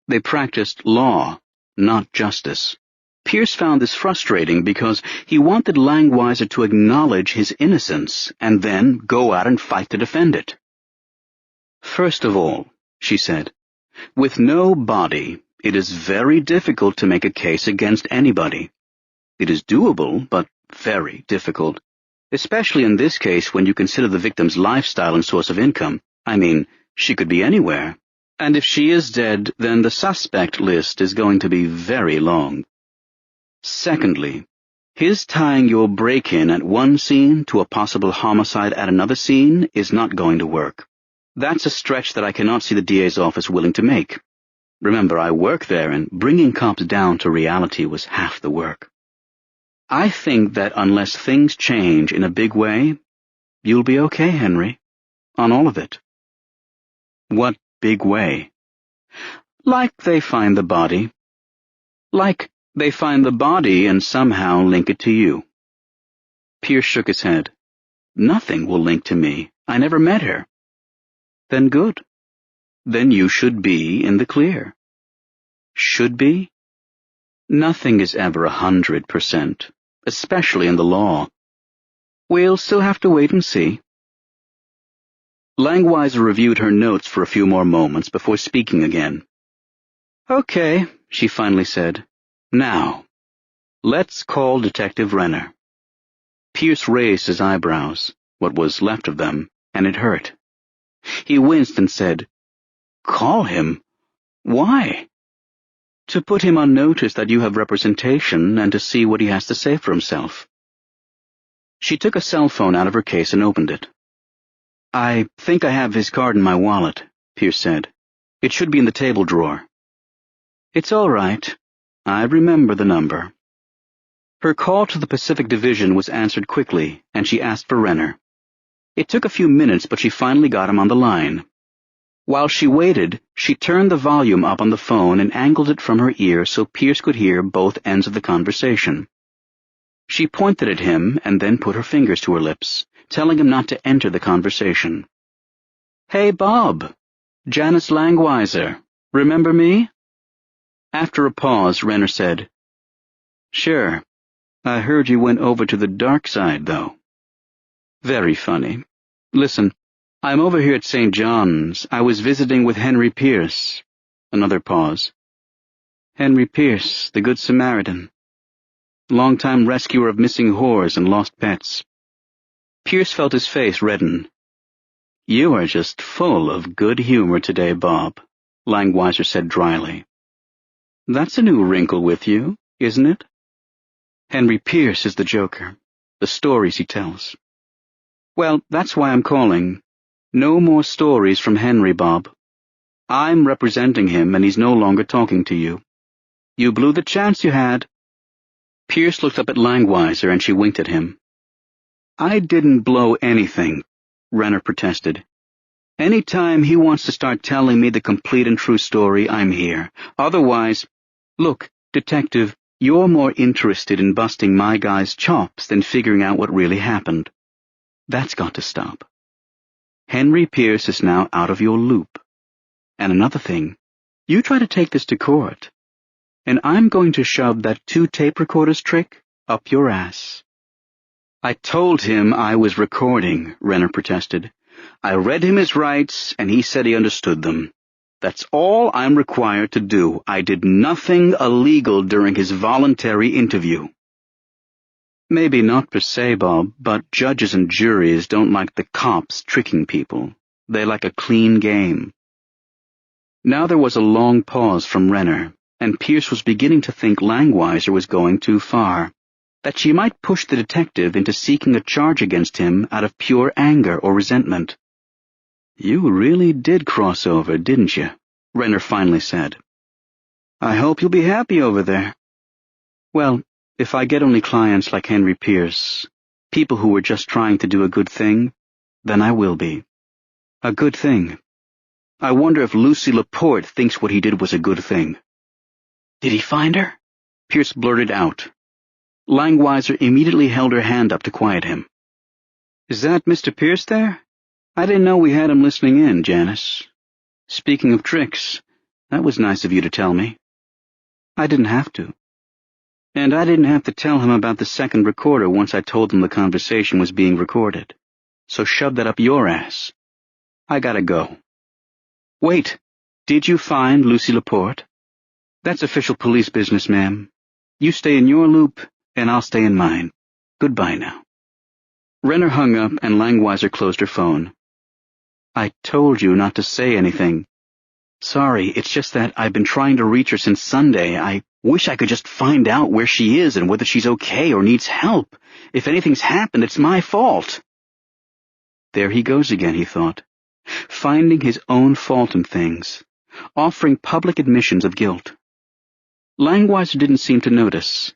A: They practiced law, not justice. Pierce found this frustrating because he wanted Langweiser to acknowledge his innocence and then go out and fight to defend it. First of all, she said, with no body, it is very difficult to make a case against anybody. It is doable, but very difficult, especially in this case when you consider the victim's lifestyle and source of income. I mean, she could be anywhere. And if she is dead, then the suspect list is going to be very long. Secondly, his tying your break-in at one scene to a possible homicide at another scene is not going to work. That's a stretch that I cannot see the DA's office willing to make. Remember, I work there, and bringing cops down to reality was half the work. I think that unless things change in a big way, you'll be okay, Henry, on all of it. What big way? Like they find the body. Like they find the body and somehow link it to you. Pierce shook his head. Nothing will link to me. I never met her. Then good. Then you should be in the clear. Should be? Nothing is ever 100%, especially in the law. We'll still have to wait and see. Langweiser reviewed her notes for a few more moments before speaking again. "Okay," she finally said. "Now, let's call Detective Renner." Pierce raised his eyebrows, what was left of them, and it hurt. He winced and said, "Call him? Why?" "To put him on notice that you have representation and to see what he has to say for himself." She took a cell phone out of her case and opened it. "I think I have his card in my wallet," Pierce said. "It should be in the table drawer." "It's all right. I remember the number." Her call to the Pacific Division was answered quickly, and she asked for Renner. It took a few minutes, but she finally got him on the line. While she waited, she turned the volume up on the phone and angled it from her ear so Pierce could hear both ends of the conversation. She pointed at him and then put her fingers to her lips, telling him not to enter the conversation. "Hey, Bob. Janice Langweiser. Remember me?" After a pause, Renner said, "Sure. I heard you went over to the dark side, though." "Very funny. Listen, I'm over here at St. John's. I was visiting with Henry Pierce." Another pause. "Henry Pierce, the Good Samaritan. Longtime rescuer of missing whores and lost pets." Pierce felt his face redden. "You are just full of good humor today, Bob," Langweiser said dryly. "That's a new wrinkle with you, isn't it?" "Henry Pierce is the joker. The stories he tells." "Well, that's why I'm calling. No more stories from Henry, Bob. I'm representing him, and he's no longer talking to you. You blew the chance you had." Pierce looked up at Langweiser, and she winked at him. "I didn't blow anything," Renner protested. "Any time he wants to start telling me the complete and true story, I'm here. Otherwise, look, Detective, you're more interested in busting my guy's chops than figuring out what really happened. That's got to stop. Henry Pierce is now out of your loop. And another thing, you try to take this to court, and I'm going to shove that 2 tape recorders trick up your ass." "I told him I was recording," Renner protested. "I read him his rights, and he said he understood them. That's all I'm required to do. I did nothing illegal during his voluntary interview." "Maybe not per se, Bob, but judges and juries don't like the cops tricking people. They like a clean game." Now there was a long pause from Renner, and Pierce was beginning to think Langweiser was going too far, that she might push the detective into seeking a charge against him out of pure anger or resentment. "You really did cross over, didn't you?" Renner finally said. "I hope you'll be happy over there." "Well, if I get only clients like Henry Pierce, people who were just trying to do a good thing, then I will be. A good thing. I wonder if Lucy Laporte thinks what he did was a good thing." "Did he find her?" Pierce blurted out. Langweiser immediately held her hand up to quiet him. "Is that Mr. Pierce there? I didn't know we had him listening in, Janice. Speaking of tricks, that was nice of you to tell me." "I didn't have to. And I didn't have to tell him about the second recorder once I told him the conversation was being recorded. So shove that up your ass. I gotta go." "Wait, did you find Lucy Laporte?" "That's official police business, ma'am. You stay in your loop, and I'll stay in mine. Goodbye now." Renner hung up, and Langweiser closed her phone. "I told you not to say anything. Sorry, it's just that I've been trying to reach her since Sunday. I wish I could just find out where she is and whether she's okay or needs help. If anything's happened, it's my fault." There he goes again, he thought, finding his own fault in things, offering public admissions of guilt. Langweiser didn't seem to notice.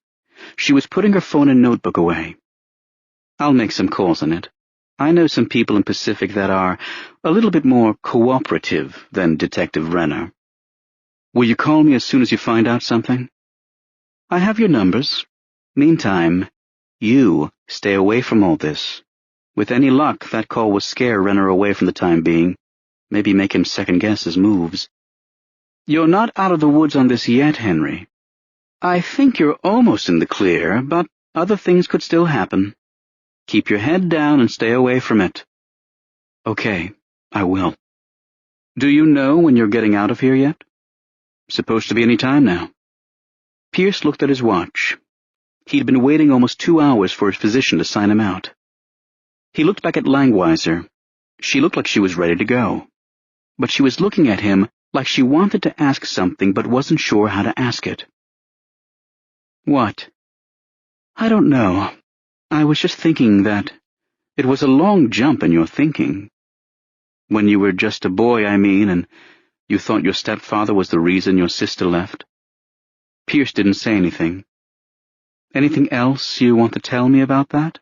A: She was putting her phone and notebook away. "I'll make some calls on it. I know some people in Pacific that are a little bit more cooperative than Detective Renner. Will you call me as soon as you find out something? I have your numbers. Meantime, you stay away from all this. With any luck, that call will scare Renner away from the time being, maybe make him second-guess his moves. You're not out of the woods on this yet, Henry. I think you're almost in the clear, but other things could still happen. Keep your head down and stay away from it." "Okay, I will." "Do you know when you're getting out of here yet?" Supposed to be any time now. Pierce looked at his watch. He'd been waiting almost 2 hours for his physician to sign him out. He looked back at Langweiser. She looked like she was ready to go. But she was looking at him like she wanted to ask something but wasn't sure how to ask it. What? I don't know. I was just thinking that it was a long jump in your thinking. When you were just a boy, I mean, and you thought your stepfather was the reason your sister left. Pierce didn't say anything. Anything else you want to tell me about that?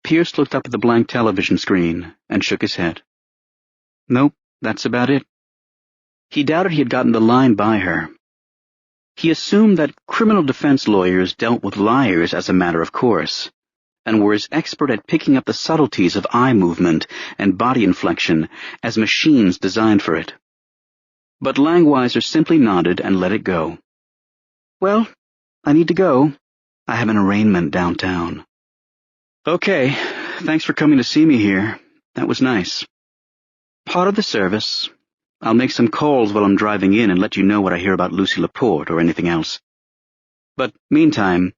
A: Pierce looked up at the blank television screen and shook his head. Nope, that's about it. He doubted he had gotten the line by her. He assumed that criminal defense lawyers dealt with liars as a matter of course, and were as expert at picking up the subtleties of eye movement and body inflection as machines designed for it. But Langweiser simply nodded and let it go. Well, I need to go. I have an arraignment downtown. Okay, thanks for coming to see me here. That was nice. Part of the service. I'll make some calls while I'm driving in and let you know what I hear about Lucy Laporte or anything else. But meantime,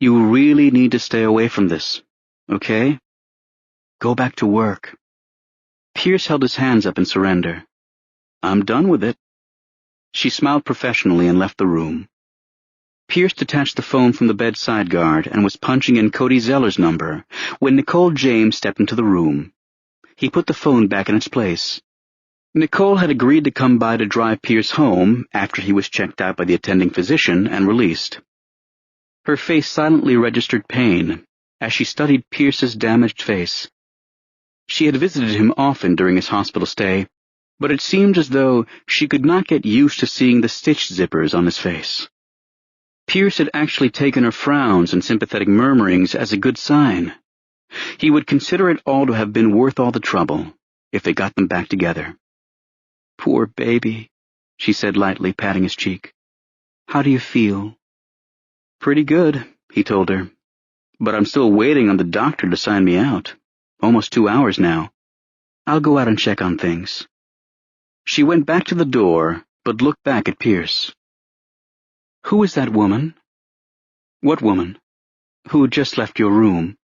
A: you really need to stay away from this, okay? Go back to work. Pierce held his hands up in surrender. I'm done with it. She smiled professionally and left the room. Pierce detached the phone from the bedside guard and was punching in Cody Zeller's number when Nicole James stepped into the room. He put the phone back in its place. Nicole had agreed to come by to drive Pierce home after he was checked out by the attending physician and released. Her face silently registered pain as she studied Pierce's damaged face. She had visited him often during his hospital stay, but it seemed as though she could not get used to seeing the stitch zippers on his face. Pierce had actually taken her frowns and sympathetic murmurings as a good sign. He would consider it all to have been worth all the trouble if they got them back together. Poor baby, she said lightly, patting his cheek. How do you feel? Pretty good, he told her. But I'm still waiting on the doctor to sign me out. Almost 2 hours now. I'll go out and check on things. She went back to the door, but looked back at Pierce. Who is that woman? What woman? Who just left your room?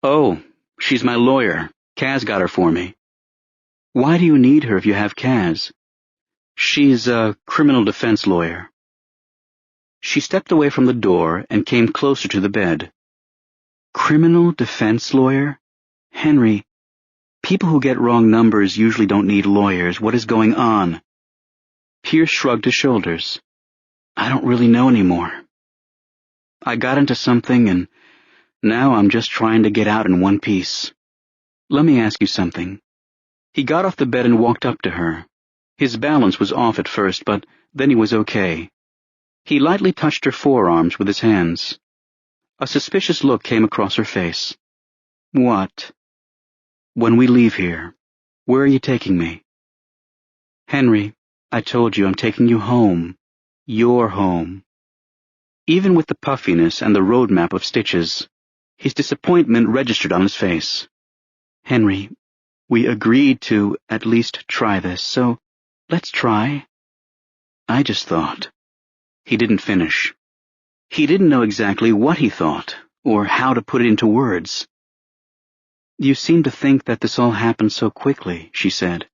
A: Oh, she's my lawyer. Kaz got her for me. Why do you need her if you have Kaz? She's a criminal defense lawyer. She stepped away from the door and came closer to the bed. Criminal defense lawyer? Henry, people who get wrong numbers usually don't need lawyers. What is going on? Pierce shrugged his shoulders. I don't really know anymore. I got into something and now I'm just trying to get out in one piece. Let me ask you something. He got off the bed and walked up to her. His balance was off at first, but then he was okay. He lightly touched her forearms with his hands. A suspicious look came across her face. What? When we leave here, where are you taking me? Henry, I told you I'm taking you home. Your home. Even with the puffiness and the roadmap of stitches, his disappointment registered on his face. Henry, we agreed to at least try this, so let's try. I just thought. He didn't finish. He didn't know exactly what he thought, or how to put it into words. You seem to think that this all happened so quickly, she said,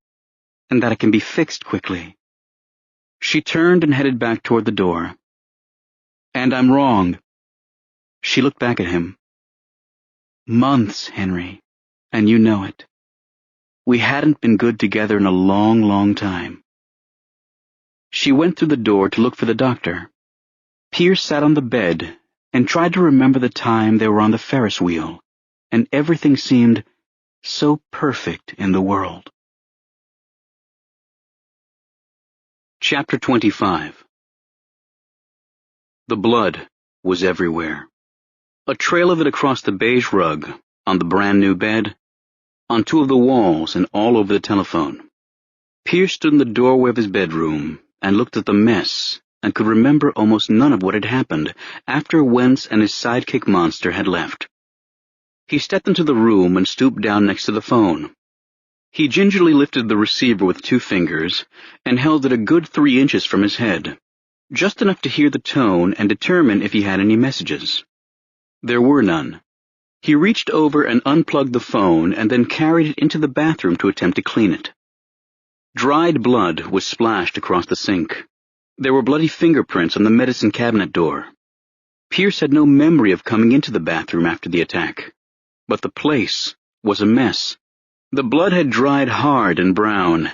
A: and that it can be fixed quickly. She turned and headed back toward the door. And I'm wrong. She looked back at him. Months, Henry, and you know it. We hadn't been good together in a long, long time. She went through the door to look for the doctor. Pierce sat on the bed and tried to remember the time they were on the Ferris wheel, and everything seemed so perfect in the world. Chapter 25. The blood was everywhere. A trail of it across the beige rug, on the brand-new bed, on 2 of the walls, and all over the telephone. Pierce stood in the doorway of his bedroom and looked at the mess and could remember almost none of what had happened after Wentz and his sidekick monster had left. He stepped into the room and stooped down next to the phone. He gingerly lifted the receiver with 2 fingers and held it a good 3 inches from his head, just enough to hear the tone and determine if he had any messages. There were none. He reached over and unplugged the phone and then carried it into the bathroom to attempt to clean it. Dried blood was splashed across the sink. There were bloody fingerprints on the medicine cabinet door. Pierce had no memory of coming into the bathroom after the attack, but the place was a mess. The blood had dried hard and brown,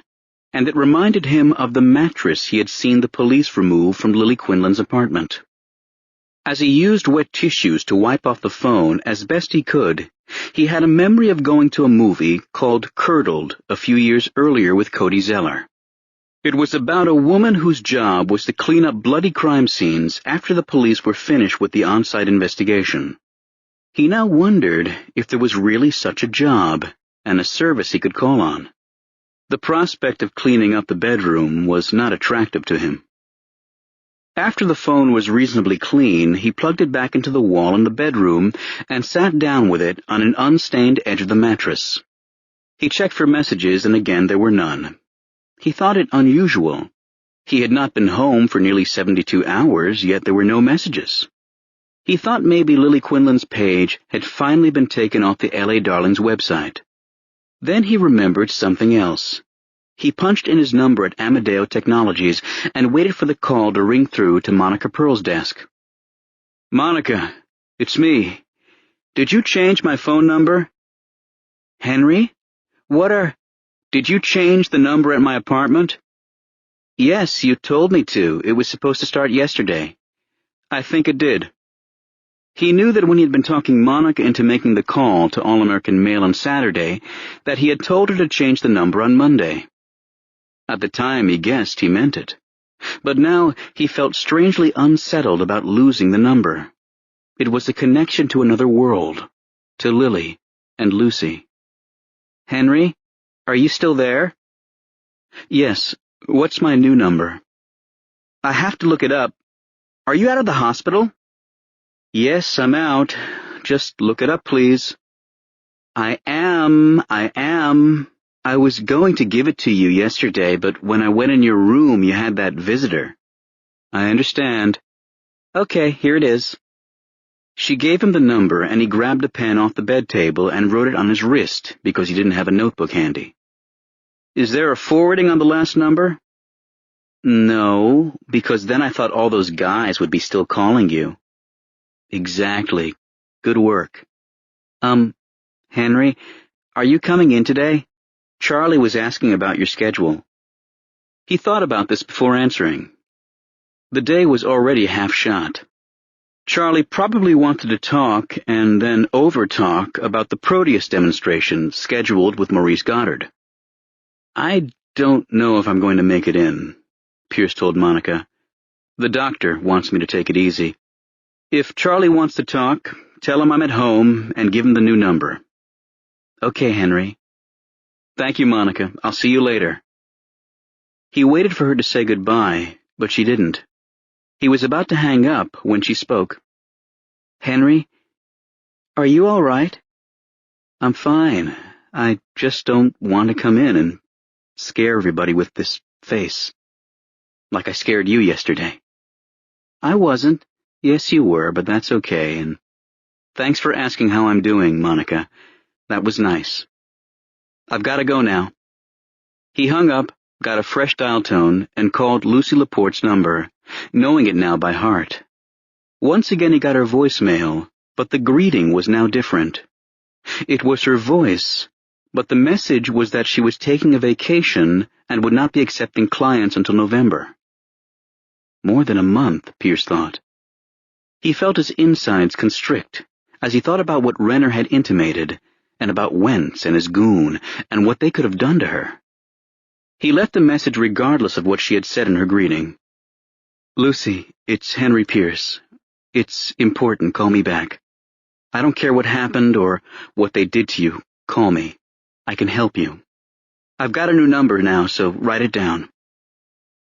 A: and it reminded him of the mattress he had seen the police remove from Lily Quinlan's apartment. As he used wet tissues to wipe off the phone as best he could, he had a memory of going to a movie called Curdled a few years earlier with Cody Zeller. It was about a woman whose job was to clean up bloody crime scenes after the police were finished with the on-site investigation. He now wondered if there was really such a job and a service he could call on. The prospect of cleaning up the bedroom was not attractive to him. After the phone was reasonably clean, he plugged it back into the wall in the bedroom and sat down with it on an unstained edge of the mattress. He checked for messages, and again there were none. He thought it unusual. He had not been home for nearly 72 hours, yet there were no messages. He thought maybe Lily Quinlan's page had finally been taken off the LA Darlings website. Then he remembered something else. He punched in his number at Amadeo Technologies and waited for the call to ring through to Monica Pearl's desk. "Monica, it's me. Did you change my phone number?" "Henry? Did you change the number at my apartment?" "Yes, you told me to. It was supposed to start yesterday." "I think it did." He knew that when he had been talking Monica into making the call to All-American Mail on Saturday, that he had told her to change the number on Monday. At the time, he guessed he meant it. But now he felt strangely unsettled about losing the number. It was a connection to another world, to Lily and Lucy. "Henry, are you still there?" "Yes. What's my new number?" "I have to look it up. Are you out of the hospital?" "Yes, I'm out. Just look it up, please." I am. I was going to give it to you yesterday, but when I went in your room, you had that visitor." "I understand." "Okay, here it is." She gave him the number, and he grabbed a pen off the bed table and wrote it on his wrist because he didn't have a notebook handy. "Is there a forwarding on the last number?" "No, because then I thought all those guys would be still calling you." "Exactly. Good work. Henry, are you coming in today? Charlie was asking about your schedule." He thought about this before answering. The day was already half shot. Charlie probably wanted to talk and then over-talk about the Proteus demonstration scheduled with Maurice Goddard. "I don't know if I'm going to make it in," Pierce told Monica. "The doctor wants me to take it easy. If Charlie wants to talk, tell him I'm at home and give him the new number." "Okay, Henry." "Thank you, Monica. I'll see you later." He waited for her to say goodbye, but she didn't. He was about to hang up when she spoke. "Henry, are you all right?" "I'm fine. I just don't want to come in and scare everybody with this face. Like I scared you yesterday." "I wasn't. Yes, you were, but that's okay, and thanks for asking how I'm doing, Monica. That was nice. I've got to go now." He hung up, got a fresh dial tone, and called Lucy Laporte's number, knowing it now by heart. Once again he got her voicemail, but the greeting was now different. It was her voice, but the message was that she was taking a vacation and would not be accepting clients until November. More than a month, Pierce thought. He felt his insides constrict as he thought about what Renner had intimated, and about Wentz and his goon, and what they could have done to her. He left the message regardless of what she had said in her greeting. "Lucy, it's Henry Pierce. It's important. Call me back. I don't care what happened or what they did to you. Call me. I can help you. I've got a new number now, so write it down."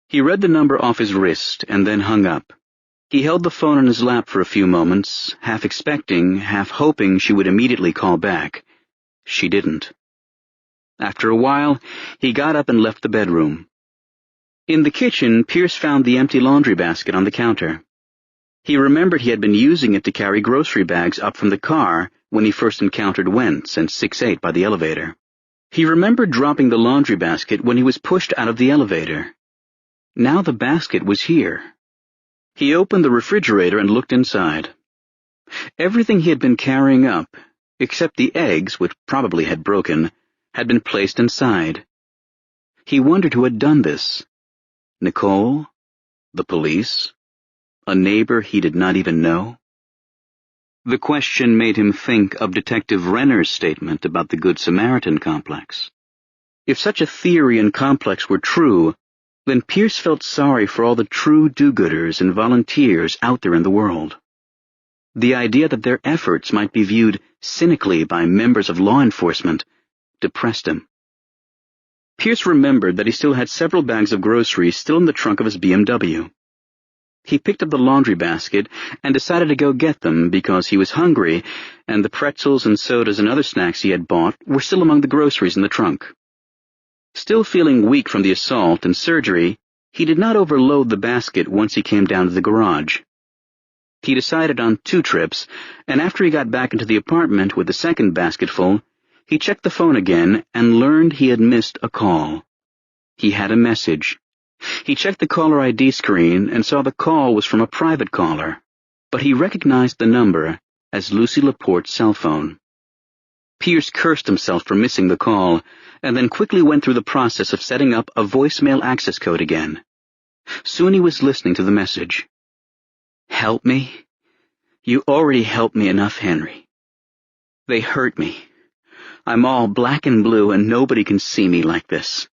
A: He read the number off his wrist and then hung up. He held the phone in his lap for a few moments, half expecting, half hoping she would immediately call back. She didn't. After a while, he got up and left the bedroom. In the kitchen, Pierce found the empty laundry basket on the counter. He remembered he had been using it to carry grocery bags up from the car when he first encountered Wentz and 6-8 by the elevator. He remembered dropping the laundry basket when he was pushed out of the elevator. Now the basket was here. He opened the refrigerator and looked inside. Everything he had been carrying up, except the eggs, which probably had broken, had been placed inside. He wondered who had done this. Nicole? The police? A neighbor he did not even know? The question made him think of Detective Renner's statement about the Good Samaritan complex. If such a theory and complex were true, then Pierce felt sorry for all the true do-gooders and volunteers out there in the world. The idea that their efforts might be viewed cynically by members of law enforcement depressed him. Pierce remembered that he still had several bags of groceries still in the trunk of his BMW. He picked up the laundry basket and decided to go get them because he was hungry, and the pretzels and sodas and other snacks he had bought were still among the groceries in the trunk. Still feeling weak from the assault and surgery, he did not overload the basket once he came down to the garage. He decided on 2 trips, and after he got back into the apartment with the second basketful, he checked the phone again and learned he had missed a call. He had a message. He checked the caller ID screen and saw the call was from a private caller, but he recognized the number as Lucy Laporte's cell phone. Pierce cursed himself for missing the call, and then quickly went through the process of setting up a voicemail access code again. Soon he was listening to the message. "Help me? You already helped me enough, Henry. They hurt me. I'm all black and blue and nobody can see me like this.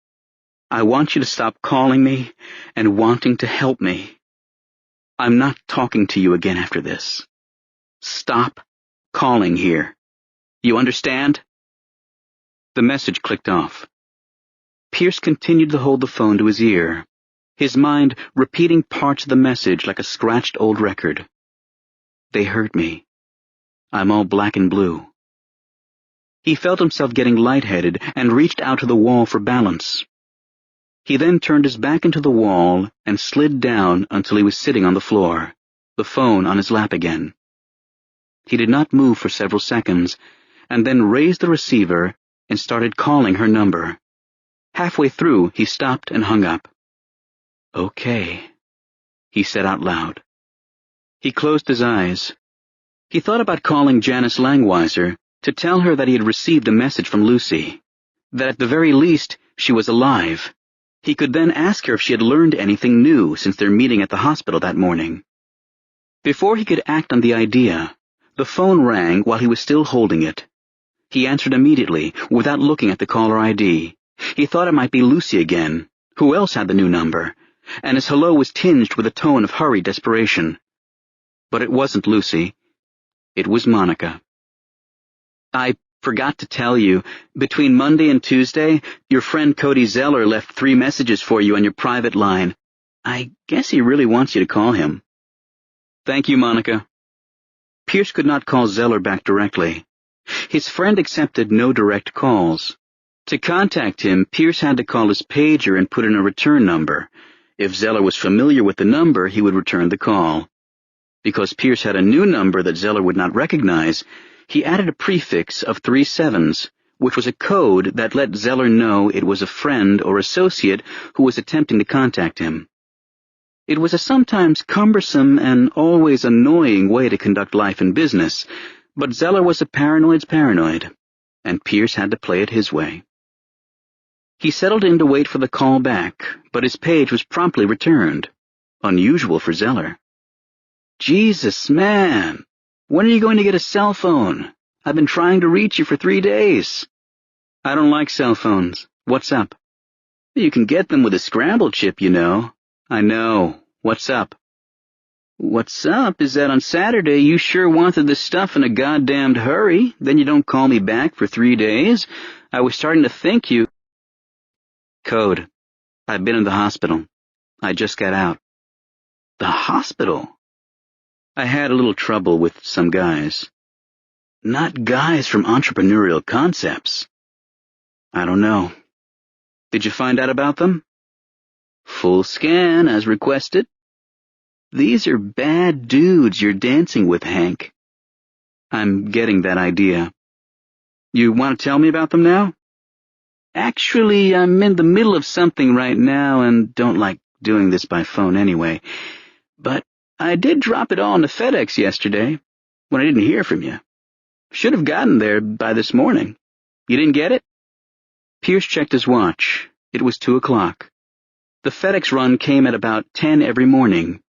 A: I want you to stop calling me and wanting to help me. I'm not talking to you again after this. Stop calling here. You understand?" The message clicked off. Pierce continued to hold the phone to his ear, his mind repeating parts of the message like a scratched old record. They hurt me. I'm all black and blue. He felt himself getting lightheaded and reached out to the wall for balance. He then turned his back into the wall and slid down until he was sitting on the floor, the phone on his lap again. He did not move for several seconds, and then raised the receiver and started calling her number. Halfway through, he stopped and hung up. "Okay," he said out loud. He closed his eyes. He thought about calling Janice Langweiser to tell her that he had received a message from Lucy, that at the very least she was alive. He could then ask her if she had learned anything new since their meeting at the hospital that morning. Before he could act on the idea, the phone rang while he was still holding it. He answered immediately, without looking at the caller ID. He thought it might be Lucy again. Who else had the new number? And his hello was tinged with a tone of hurried desperation. But it wasn't Lucy. It was Monica. "I forgot to tell you, between Monday and Tuesday, your friend Cody Zeller left 3 messages for you on your private line. I guess he really wants you to call him." "Thank you, Monica." Pierce could not call Zeller back directly. His friend accepted no direct calls. To contact him, Pierce had to call his pager and put in a return number. If Zeller was familiar with the number, he would return the call. Because Pierce had a new number that Zeller would not recognize, he added a prefix of 3 sevens, which was a code that let Zeller know it was a friend or associate who was attempting to contact him. It was a sometimes cumbersome and always annoying way to conduct life and business, but Zeller was a paranoid's paranoid, and Pierce had to play it his way. He settled in to wait for the call back, but his page was promptly returned. Unusual for Zeller. "Jesus, man! When are you going to get a cell phone? I've been trying to reach you for 3 days. "I don't like cell phones. What's up?" "You can get them with a scramble chip, you know." "I know. What's up?" "What's up is that on Saturday you sure wanted this stuff in a goddamned hurry, then you don't call me back for 3 days. I was starting to think you—" "Code. I've been in the hospital. I just got out." "The hospital?" "I had a little trouble with some guys." "Not guys from Entrepreneurial Concepts." "I don't know. Did you find out about them?" Full scan, as requested. These are bad dudes you're dancing with, Hank. I'm getting that idea. You want to tell me about them now? Actually, I'm in the middle of something right now and don't like doing this by phone anyway. But I did drop it all into FedEx yesterday, when I didn't hear from you. Should have gotten there by this morning. You didn't get it? Pierce checked his watch. It was 2 o'clock. The FedEx run came at about 10 every morning.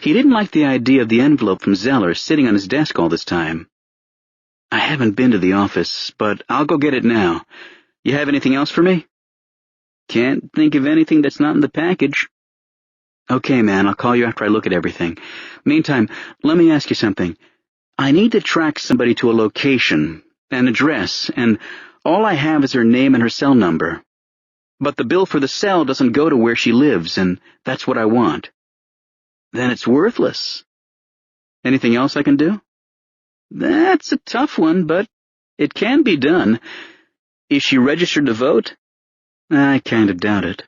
A: He didn't like the idea of the envelope from Zeller sitting on his desk all this time. I haven't been to the office, but I'll go get it now. You have anything else for me? Can't think of anything that's not in the package. Okay, man, I'll call you after I look at everything. Meantime, let me ask you something. I need to track somebody to a location, an address, and all I have is her name and her cell number. But the bill for the cell doesn't go to where she lives, and that's what I want. Then it's worthless. Anything else I can do? That's a tough one, but it can be done. Is she registered to vote? I kind of doubt it.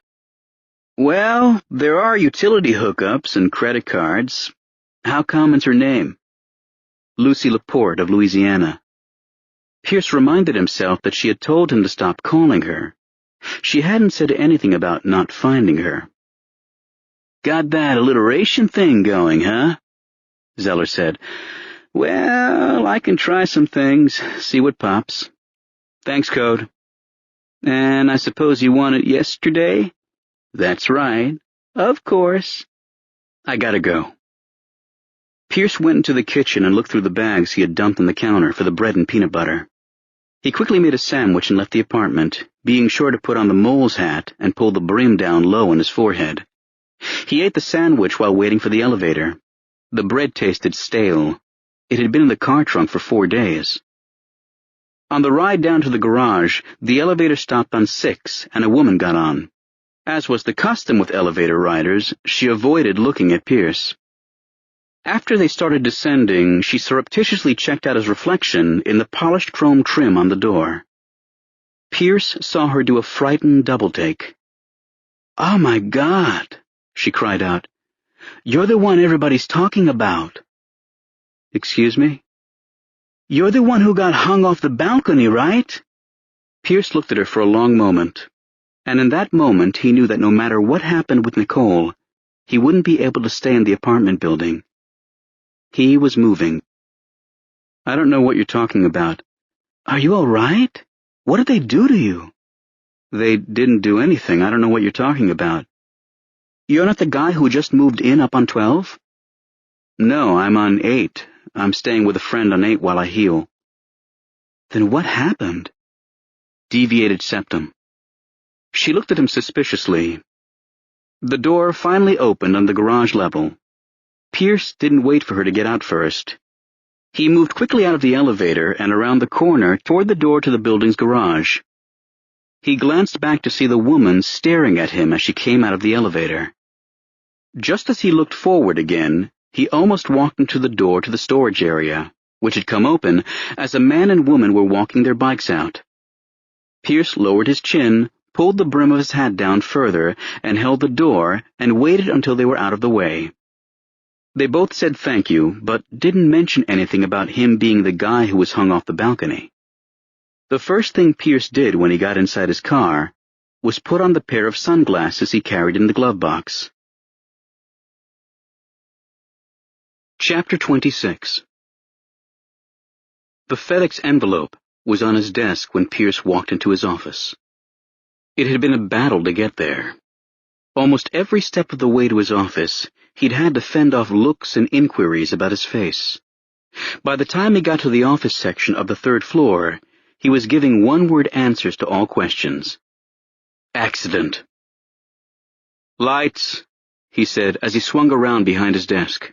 A: Well, there are utility hookups and credit cards. How common's her name? Lucy Laporte of Louisiana. Pierce reminded himself that she had told him to stop calling her. She hadn't said anything about not finding her. Got that alliteration thing going, huh? Zeller said. Well, I can try some things, see what pops. Thanks, Code. And I suppose you want it yesterday? That's right. Of course. I gotta go. Pierce went into the kitchen and looked through the bags he had dumped on the counter for the bread and peanut butter. He quickly made a sandwich and left the apartment, being sure to put on the mole's hat and pull the brim down low on his forehead. He ate the sandwich while waiting for the elevator. The bread tasted stale. It had been in the car trunk for 4 days. On the ride down to the garage, the elevator stopped on 6, and a woman got on. As was the custom with elevator riders, she avoided looking at Pierce. After they started descending, she surreptitiously checked out his reflection in the polished chrome trim on the door. Pierce saw her do a frightened double-take. "Oh, my God," she cried out. "You're the one everybody's talking about." "Excuse me?" "You're the one who got hung off the balcony, right?" Pierce looked at her for a long moment, and in that moment he knew that no matter what happened with Nicole, he wouldn't be able to stay in the apartment building. He was moving. "I don't know what you're talking about." "Are you all right? What did they do to you?" "They didn't do anything. I don't know what you're talking about." "You're not the guy who just moved in up on 12? "No, I'm on 8. I'm staying with a friend on 8 while I heal." "Then what happened?" "Deviated septum." She looked at him suspiciously. The door finally opened on the garage level. Pierce didn't wait for her to get out first. He moved quickly out of the elevator and around the corner toward the door to the building's garage. He glanced back to see the woman staring at him as she came out of the elevator. Just as he looked forward again, he almost walked into the door to the storage area, which had come open as a man and woman were walking their bikes out. Pierce lowered his chin, pulled the brim of his hat down further, and held the door and waited until they were out of the way. They both said thank you, but didn't mention anything about him being the guy who was hung off the balcony. The first thing Pierce did when he got inside his car was put on the pair of sunglasses he carried in the glove box. Chapter 26. The FedEx envelope was on his desk when Pierce walked into his office. It had been a battle to get there. Almost every step of the way to his office, he'd had to fend off looks and inquiries about his face. By the time he got to the office section of the 3rd floor, he was giving one-word answers to all questions. Accident. "Lights," he said as he swung around behind his desk.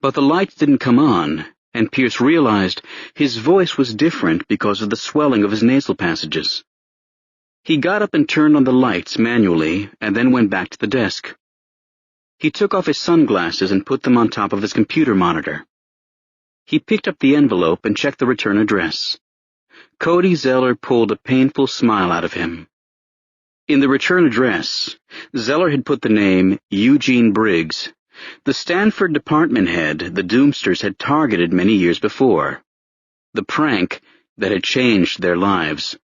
A: But the lights didn't come on, and Pierce realized his voice was different because of the swelling of his nasal passages. He got up and turned on the lights manually and then went back to the desk. He took off his sunglasses and put them on top of his computer monitor. He picked up the envelope and checked the return address. Cody Zeller pulled a painful smile out of him. In the return address, Zeller had put the name Eugene Briggs, the Stanford department head the Doomsters had targeted many years before, the prank that had changed their lives.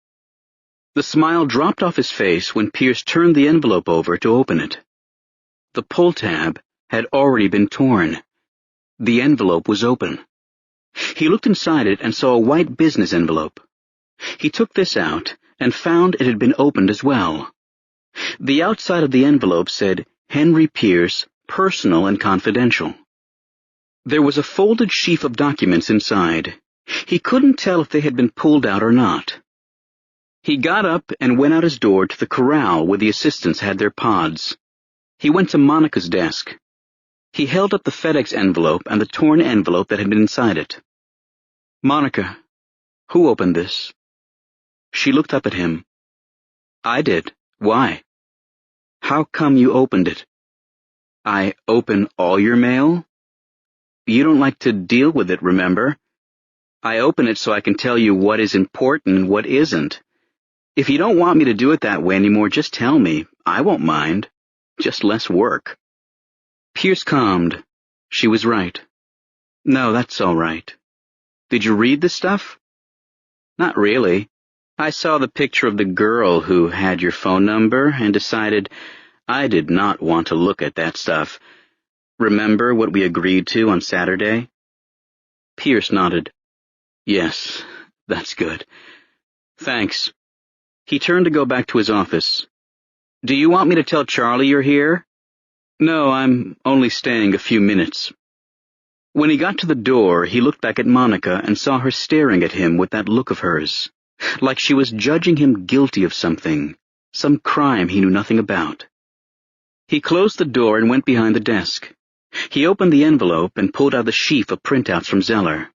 A: The smile dropped off his face when Pierce turned the envelope over to open it. The pull tab had already been torn. The envelope was open. He looked inside it and saw a white business envelope. He took this out and found it had been opened as well. The outside of the envelope said, Henry Pierce, Personal and Confidential. There was a folded sheaf of documents inside. He couldn't tell if they had been pulled out or not. He got up and went out his door to the corral where the assistants had their pods. He went to Monica's desk. He held up the FedEx envelope and the torn envelope that had been inside it. Monica, who opened this? She looked up at him. I did. Why? How come you opened it? I open all your mail? You don't like to deal with it, remember? I open it so I can tell you what is important and what isn't. If you don't want me to do it that way anymore, just tell me. I won't mind. Just less work. Pierce calmed. She was right. No, that's all right. Did you read the stuff? Not really. I saw the picture of the girl who had your phone number and decided I did not want to look at that stuff. Remember what we agreed to on Saturday? Pierce nodded. Yes, that's good. Thanks. He turned to go back to his office. Do you want me to tell Charlie you're here? No, I'm only staying a few minutes. When he got to the door, he looked back at Monica and saw her staring at him with that look of hers, like she was judging him guilty of something, some crime he knew nothing about. He closed the door and went behind the desk. He opened the envelope and pulled out the sheaf of printouts from Zeller.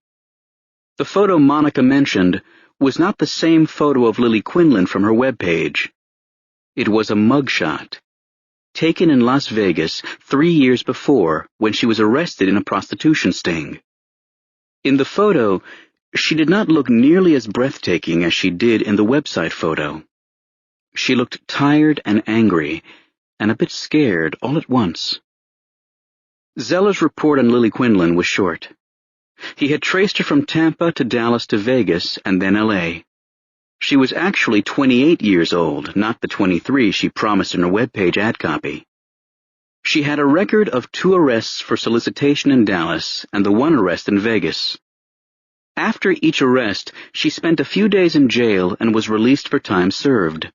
A: The photo Monica mentioned was not the same photo of Lily Quinlan from her webpage. It was a mugshot, taken in Las Vegas 3 years before when she was arrested in a prostitution sting. In the photo, she did not look nearly as breathtaking as she did in the website photo. She looked tired and angry, and a bit scared all at once. Zeller's report on Lily Quinlan was short. He had traced her from Tampa to Dallas to Vegas and then L.A. She was actually 28 years old, not the 23 she promised in her webpage ad copy. She had a record of 2 arrests for solicitation in Dallas and the 1 arrest in Vegas. After each arrest, she spent a few days in jail and was released for time served.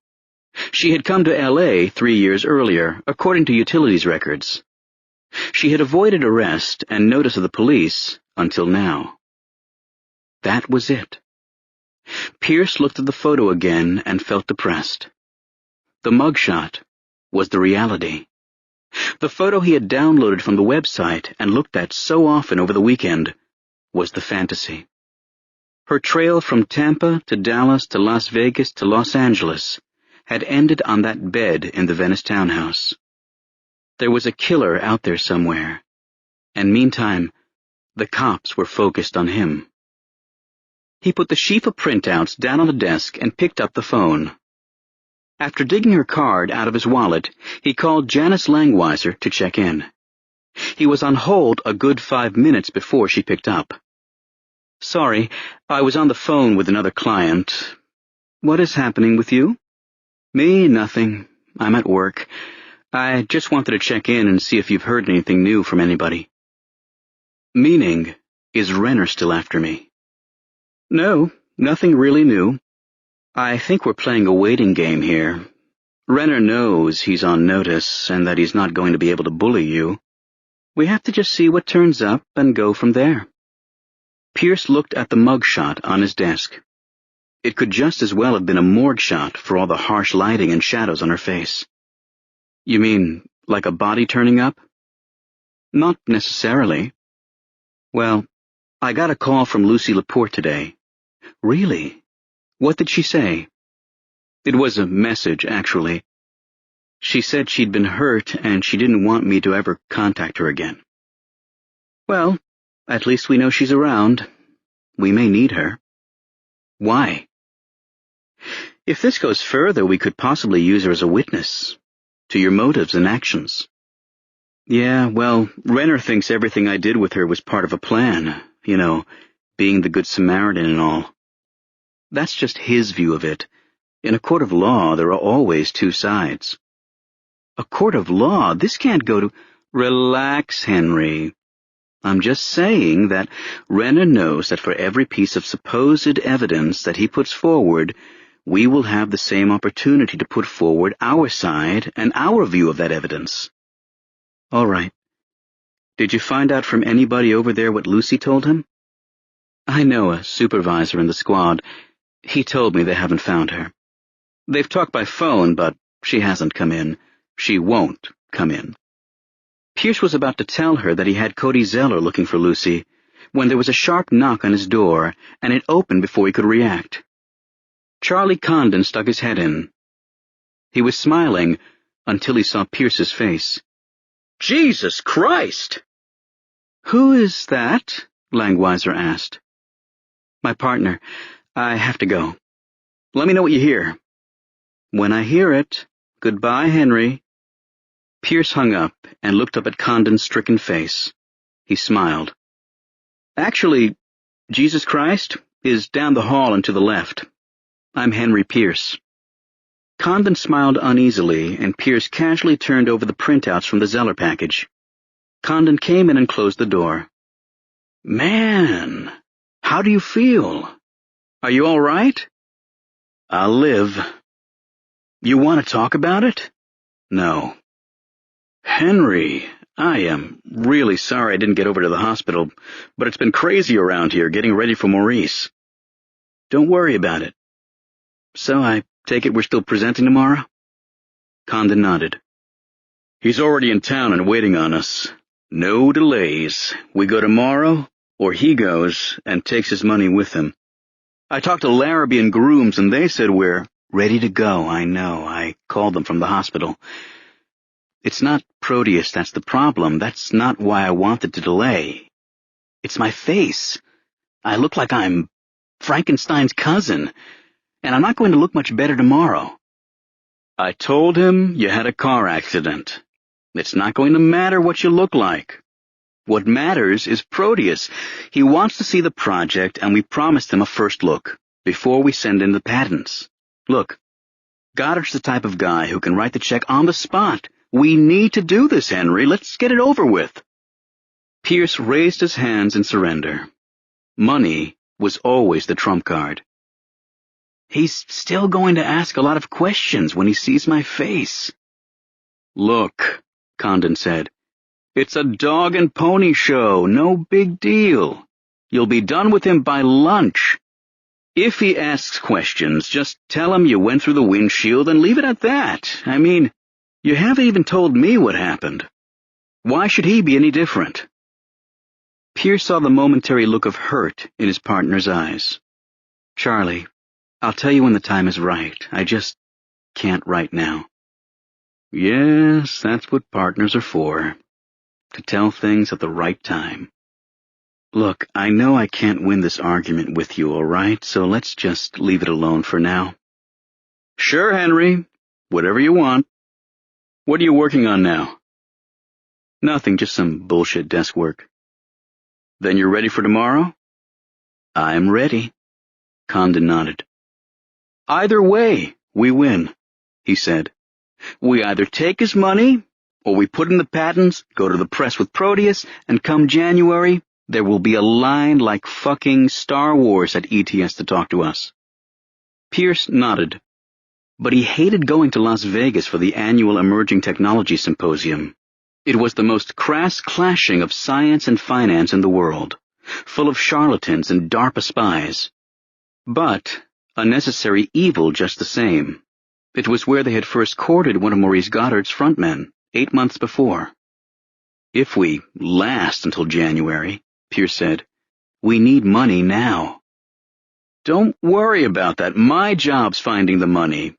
A: She had come to L.A. 3 years earlier, according to utilities records. She had avoided arrest and notice of the police until now. That was it. Pierce looked at the photo again and felt depressed. The mugshot was the reality. The photo he had downloaded from the website and looked at so often over the weekend was the fantasy. Her trail from Tampa to Dallas to Las Vegas to Los Angeles had ended on that bed in the Venice townhouse. There was a killer out there somewhere, and meantime, the cops were focused on him. He put the sheaf of printouts down on the desk and picked up the phone. After digging her card out of his wallet, he called Janice Langweiser to check in. He was on hold a good 5 minutes before she picked up. Sorry, I was on the phone with another client. What is happening with you? Me, nothing. I'm at work. I just wanted to check in and see if you've heard anything new from anybody. Meaning, is Renner still after me? No, nothing really new. I think we're playing a waiting game here. Renner knows he's on notice and that he's not going to be able to bully you. We have to just see what turns up and go from there. Pierce looked at the mugshot on his desk. It could just as well have been a morgue shot for all the harsh lighting and shadows on her face. You mean, like a body turning up? Not necessarily. Well, I got a call from Lucy Laporte today. Really? What did she say? It was a message, actually. She said she'd been hurt and she didn't want me to ever contact her again. Well, at least we know she's around. We may need her. Why? If this goes further, we could possibly use her as a witness to your motives and actions. Yeah, well, Renner thinks everything I did with her was part of a plan, being the Good Samaritan and all. That's just his view of it. In a court of law, there are always two sides. A court of law? This can't go to— Relax, Henry. I'm just saying that Renner knows that for every piece of supposed evidence that he puts forward, we will have the same opportunity to put forward our side and our view of that evidence. All right. Did you find out from anybody over there what Lucy told him? I know a supervisor in the squad. He told me they haven't found her. They've talked by phone, but she hasn't come in. She won't come in. Pierce was about to tell her that he had Cody Zeller looking for Lucy when there was a sharp knock on his door, and it opened before he could react. Charlie Condon stuck his head in. He was smiling until he saw Pierce's face. Jesus Christ! Who is that? Langweiser asked. My partner. I have to go. Let me know what you hear. When I hear it. Goodbye, Henry. Pierce hung up and looked up at Condon's stricken face. He smiled. Actually, Jesus Christ is down the hall and to the left. I'm Henry Pierce. Condon smiled uneasily, and Pierce casually turned over the printouts from the Zeller package. Condon came in and closed the door. Man, how do you feel? Are you all right? I'll live. You want to talk about it? No. Henry, I am really sorry I didn't get over to the hospital, but it's been crazy around here getting ready for Maurice. Don't worry about it. So I take it we're still presenting tomorrow? Condon nodded. He's already in town and waiting on us. No delays. We go tomorrow, or he goes and takes his money with him. I talked to Larrabee and Grooms, and they said we're ready to go. I know. I called them from the hospital. It's not Proteus that's the problem. That's not why I wanted to delay. It's my face. I look like I'm Frankenstein's cousin, and I'm not going to look much better tomorrow. I told him you had a car accident. It's not going to matter what you look like. What matters is Proteus. He wants to see the project, and we promised him a first look before we send in the patents. Look, Goddard's the type of guy who can write the check on the spot. We need to do this, Henry. Let's get it over with. Pierce raised his hands in surrender. Money was always the trump card. He's still going to ask a lot of questions when he sees my face. Look, Condon said, it's a dog and pony show, no big deal. You'll be done with him by lunch. If he asks questions, just tell him you went through the windshield and leave it at that. I mean, you haven't even told me what happened. Why should he be any different? Pierce saw the momentary look of hurt in his partner's eyes. Charlie, I'll tell you when the time is right. I just can't right now. Yes, that's what partners are for. To tell things at the right time. Look, I know I can't win this argument with you, all right? So let's just leave it alone for now. Sure, Henry. Whatever you want. What are you working on now? Nothing, just some bullshit desk work. Then you're ready for tomorrow? I'm ready. Condon nodded. Either way, we win, he said. We either take his money, or we put in the patents, go to the press with Proteus, and come January, there will be a line like fucking Star Wars at ETS to talk to us. Pierce nodded, but he hated going to Las Vegas for the annual Emerging Technology Symposium. It was the most crass clashing of science and finance in the world, full of charlatans and DARPA spies. But a necessary evil just the same. It was where they had first courted one of Maurice Goddard's frontmen, 8 months before. If we last until January, Pierce said, we need money now. Don't worry about that. My job's finding the money.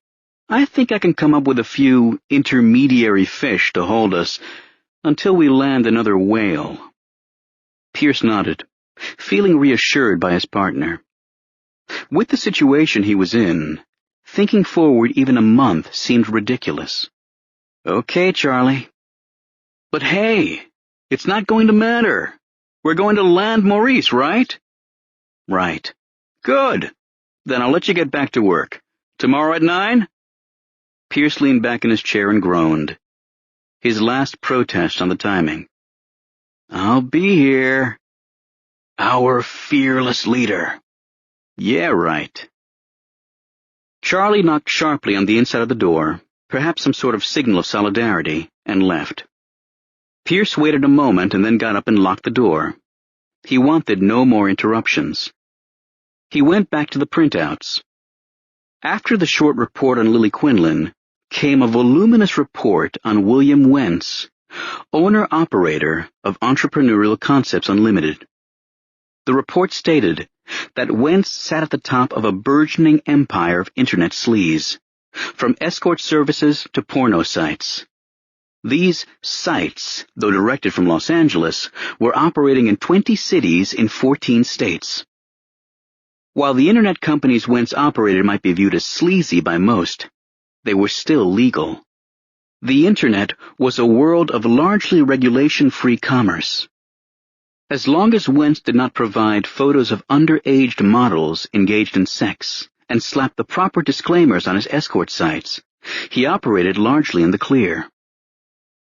A: I think I can come up with a few intermediary fish to hold us until we land another whale. Pierce nodded, feeling reassured by his partner. With the situation he was in, Thinking forward even a month seemed ridiculous. "Okay, Charlie." "But hey, it's not going to matter. We're going to land Maurice, right?" "Right." "Good. Then I'll let you get back to work. Tomorrow at 9? Pierce leaned back in his chair and groaned. His last protest on the timing. "I'll be here." "Our fearless leader." "Yeah, right." Charlie knocked sharply on the inside of the door, perhaps some sort of signal of solidarity, and left. Pierce waited a moment and then got up and locked the door. He wanted no more interruptions. He went back to the printouts. After the short report on Lily Quinlan came a voluminous report on William Wentz, owner-operator of Entrepreneurial Concepts Unlimited. The report stated that Wentz sat at the top of a burgeoning empire of Internet sleaze, from escort services to porno sites. These sites, though directed from Los Angeles, were operating in 20 cities in 14 states. While the Internet companies Wentz operated might be viewed as sleazy by most, they were still legal. The Internet was a world of largely regulation-free commerce. As long as Wentz did not provide photos of underaged models engaged in sex and slap the proper disclaimers on his escort sites, he operated largely in the clear.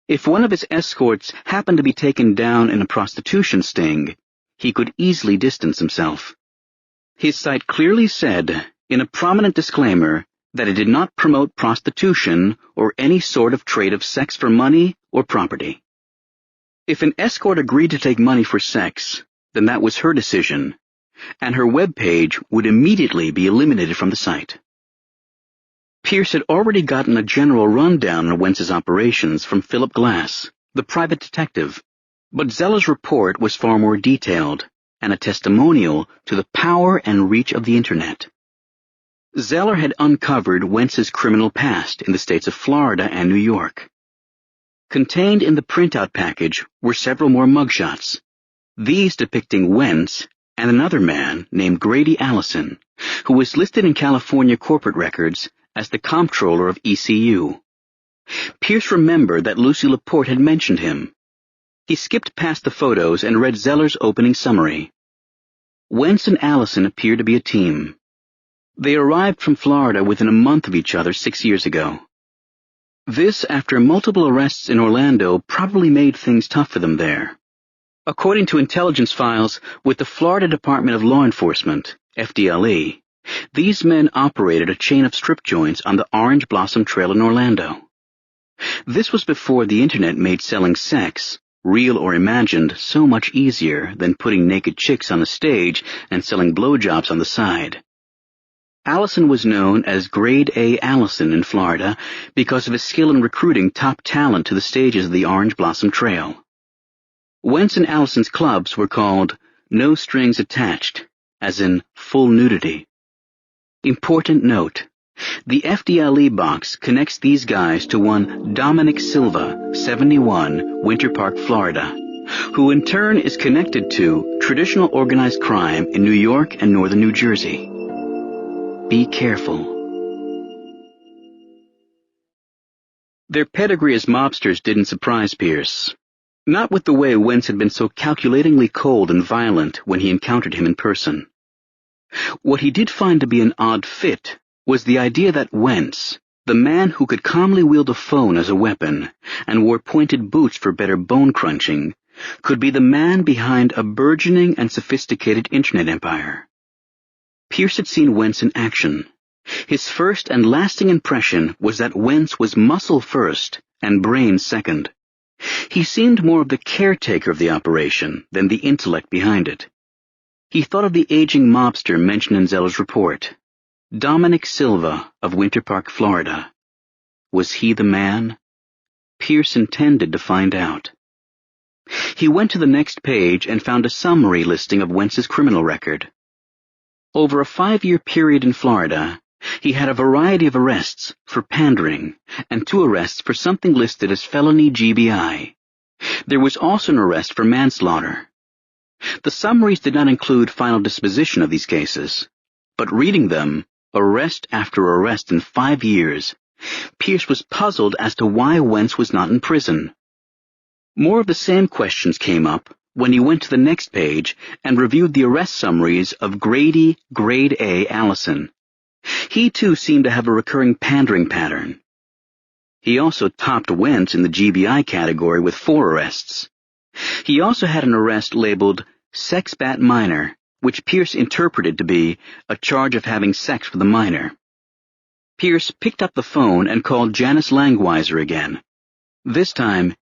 A: If one of his escorts happened to be taken down in a prostitution sting, he could easily distance himself. His site clearly said, in a prominent disclaimer, that it did not promote prostitution or any sort of trade of sex for money or property. If an escort agreed to take money for sex, then that was her decision, and her web page would immediately be eliminated from the site. Pierce had already gotten a general rundown on Wentz's operations from Philip Glass, the private detective, but Zeller's report was far more detailed and a testimonial to the power and reach of the Internet. Zeller had uncovered Wentz's criminal past in the states of Florida and New York. Contained in the printout package were several more mugshots, these depicting Wentz and another man named Grady Allison, who was listed in California corporate records as the comptroller of ECU. Pierce remembered that Lucy Laporte had mentioned him. He skipped past the photos and read Zeller's opening summary. Wentz and Allison appeared to be a team. They arrived from Florida within a month of each other 6 years ago. This after multiple arrests in Orlando probably made things tough for them there. According to intelligence files with the Florida Department of Law Enforcement, FDLE, these men operated a chain of strip joints on the Orange Blossom Trail in Orlando. This was before the Internet made selling sex, real or imagined, so much easier than putting naked chicks on a stage and selling blowjobs on the side. Allison was known as Grade A Allison in Florida because of his skill in recruiting top talent to the stages of the Orange Blossom Trail. Wentz and Allison's clubs were called No Strings Attached, as in full nudity. Important note, the FDLE box connects these guys to one Dominic Silva, 71, Winter Park, Florida, who in turn is connected to traditional organized crime in New York and northern New Jersey. Be careful. Their pedigree as mobsters didn't surprise Pierce. Not with the way Wentz had been so calculatingly cold and violent when he encountered him in person. What he did find to be an odd fit was the idea that Wentz, the man who could calmly wield a phone as a weapon and wore pointed boots for better bone crunching, could be the man behind a burgeoning and sophisticated Internet empire. Pierce had seen Wentz in action. His first and lasting impression was that Wentz was muscle first and brain second. He seemed more of the caretaker of the operation than the intellect behind it. He thought of the aging mobster mentioned in Zeller's report, Dominic Silva of Winter Park, Florida. Was he the man? Pierce intended to find out. He went to the next page and found a summary listing of Wentz's criminal record. Over a 5-year period in Florida, he had a variety of arrests for pandering and 2 arrests for something listed as felony GBI. There was also an arrest for manslaughter. The summaries did not include final disposition of these cases, but reading them, Arrest after arrest in 5 years. Pierce was puzzled as to why Wentz was not in prison. More of the same questions came up when he went to the next page and reviewed the arrest summaries of Grady Grade A Allison. He too seemed to have a recurring pandering pattern. He also topped Wentz in the GBI category with 4 arrests. He also had an arrest labeled Sex Bat Minor, which Pierce interpreted to be a charge of having sex with a minor. Pierce picked up the phone and called Janice Langweiser again. This time,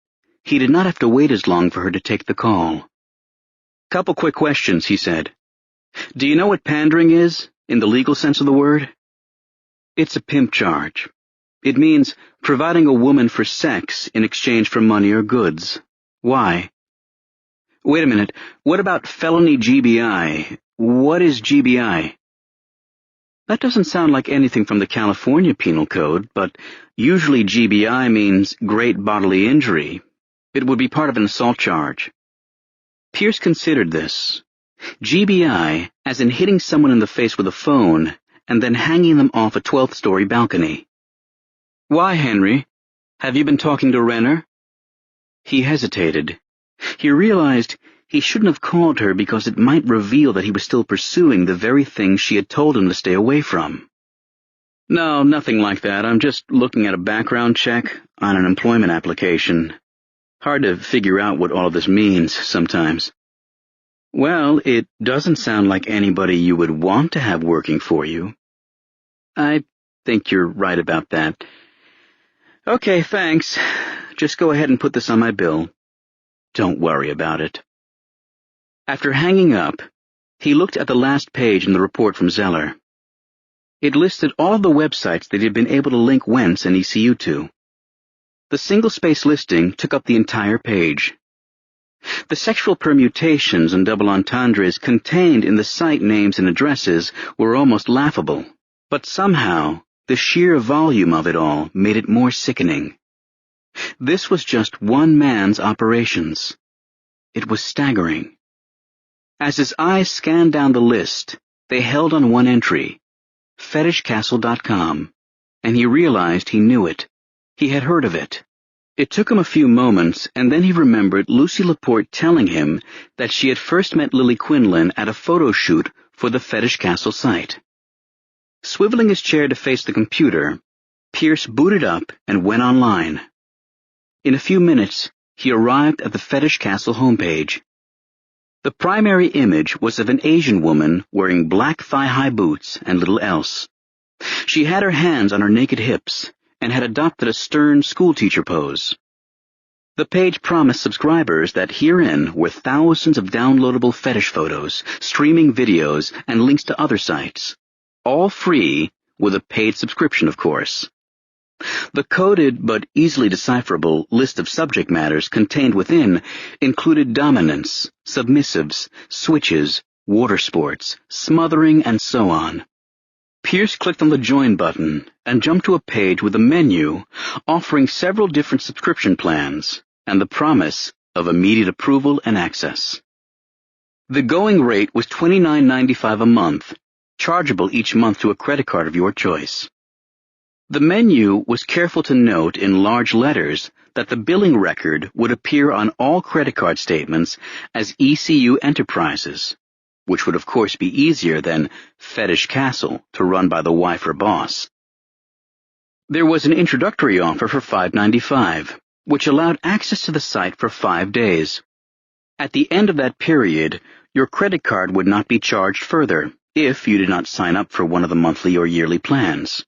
A: he did not have to wait as long for her to take the call. "Couple quick questions," he said. "Do you know what pandering is, in the legal sense of the word?" "It's a pimp charge. It means providing a woman for sex in exchange for money or goods. Why?" "Wait a minute. What about felony GBI? What is GBI?" "That doesn't sound like anything from the California Penal Code, but usually GBI means great bodily injury. It would be part of an assault charge." Pierce considered this. GBI, as in hitting someone in the face with a phone and then hanging them off a 12th-story balcony. "Why, Henry? Have you been talking to Renner?" He hesitated. He realized he shouldn't have called her because it might reveal that he was still pursuing the very thing she had told him to stay away from. "No, nothing like that. I'm just looking at a background check on an employment application. Hard to figure out what all of this means sometimes." "Well, it doesn't sound like anybody you would want to have working for you." "I think you're right about that. Okay, thanks. Just go ahead and put this on my bill. Don't worry about it." After hanging up, he looked at the last page in the report from Zeller. It listed all of the websites that he had been able to link Wentz and ECU to. The single-space listing took up the entire page. The sexual permutations and double entendres contained in the site names and addresses were almost laughable, but somehow the sheer volume of it all made it more sickening. This was just one man's operations. It was staggering. As his eyes scanned down the list, they held on one entry, fetishcastle.com, and he realized he knew it. He had heard of it. It took him a few moments, and then he remembered Lucy Laporte telling him that she had first met Lily Quinlan at a photo shoot for the Fetish Castle site. Swiveling his chair to face the computer, Pierce booted up and went online. In a few minutes, he arrived at the Fetish Castle homepage. The primary image was of an Asian woman wearing black thigh-high boots and little else. She had her hands on her naked hips and had adopted a stern schoolteacher pose. The page promised subscribers that herein were thousands of downloadable fetish photos, streaming videos, and links to other sites. All free, with a paid subscription, of course. The coded but easily decipherable list of subject matters contained within included dominance, submissives, switches, water sports, smothering, and so on. Pierce clicked on the Join button and jumped to a page with a menu offering several different subscription plans and the promise of immediate approval and access. The going rate was $29.95 a month, chargeable each month to a credit card of your choice. The menu was careful to note in large letters that the billing record would appear on all credit card statements as ECU Enterprises, which would of course be easier than Fetish Castle to run by the wife or boss. There was an introductory offer for $5.95, which allowed access to the site for 5 days. At the end of that period, your credit card would not be charged further if you did not sign up for one of the monthly or yearly plans.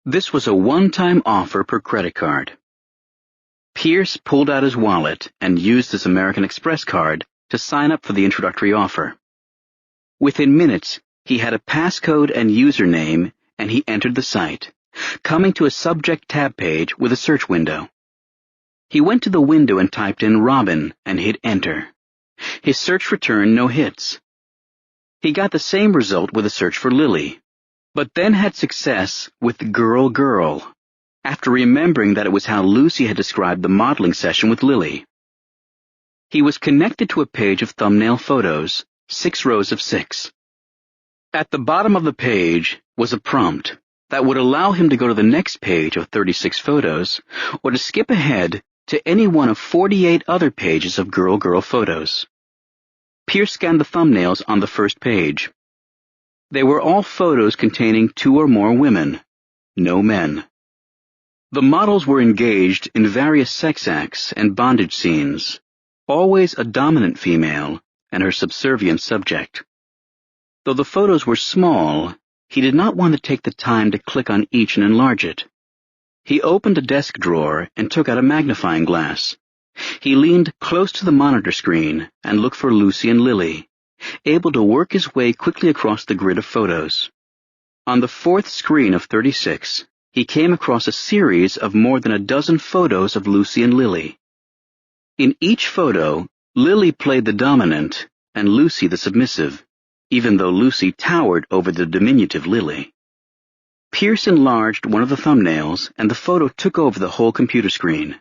A: This was a one-time offer per credit card. Pierce pulled out his wallet and used his American Express card to sign up for the introductory offer. Within minutes, he had a passcode and username, and he entered the site, coming to a subject tab page with a search window. He went to the window and typed in Robin and hit Enter. His search returned no hits. He got the same result with a search for Lily, but then had success with Girl, after remembering that it was how Lucy had described the modeling session with Lily. He was connected to a page of thumbnail photos, 6 rows of 6. At the bottom of the page, was a prompt that would allow him to go to the next page of 36 photos, or to skip ahead to any one of 48 other pages of girl-girl photos. Pierce scanned the thumbnails on the first page. They were all photos containing 2 or more women, no men. The models were engaged in various sex acts and bondage scenes, always a dominant female and her subservient subject. Though the photos were small, he did not want to take the time to click on each and enlarge it. He opened a desk drawer and took out a magnifying glass. He leaned close to the monitor screen and looked for Lucy and Lily, able to work his way quickly across the grid of photos. On the 4th screen of 36, he came across a series of more than a dozen photos of Lucy and Lily. In each photo, Lily played the dominant and Lucy the submissive, even though Lucy towered over the diminutive Lily. Pierce enlarged one of the thumbnails, and the photo took over the whole computer screen.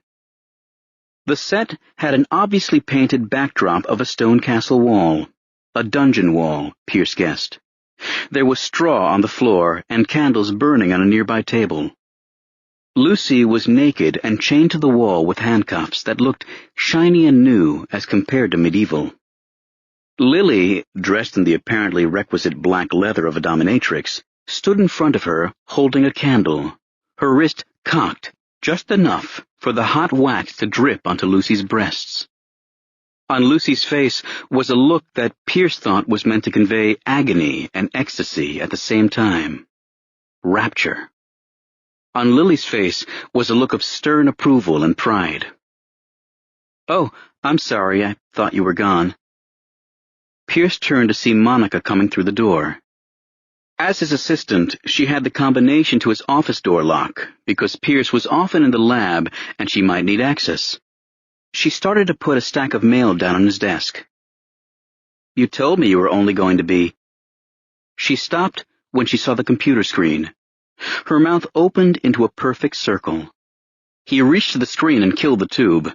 A: The set had an obviously painted backdrop of a stone castle wall, a dungeon wall, Pierce guessed. There was straw on the floor and candles burning on a nearby table. Lucy was naked and chained to the wall with handcuffs that looked shiny and new as compared to medieval. Lily, dressed in the apparently requisite black leather of a dominatrix, stood in front of her holding a candle, her wrist cocked just enough for the hot wax to drip onto Lucy's breasts. On Lucy's face was a look that Pierce thought was meant to convey agony and ecstasy at the same time. Rapture. On Lily's face was a look of stern approval and pride. "Oh, I'm sorry, I thought you were gone." Pierce turned to see Monica coming through the door. As his assistant, she had the combination to his office door lock, because Pierce was often in the lab and she might need access. She started to put a stack of mail down on his desk. "You told me you were only going to be—" She stopped when she saw the computer screen. Her mouth opened into a perfect circle. He reached to the screen and killed the tube.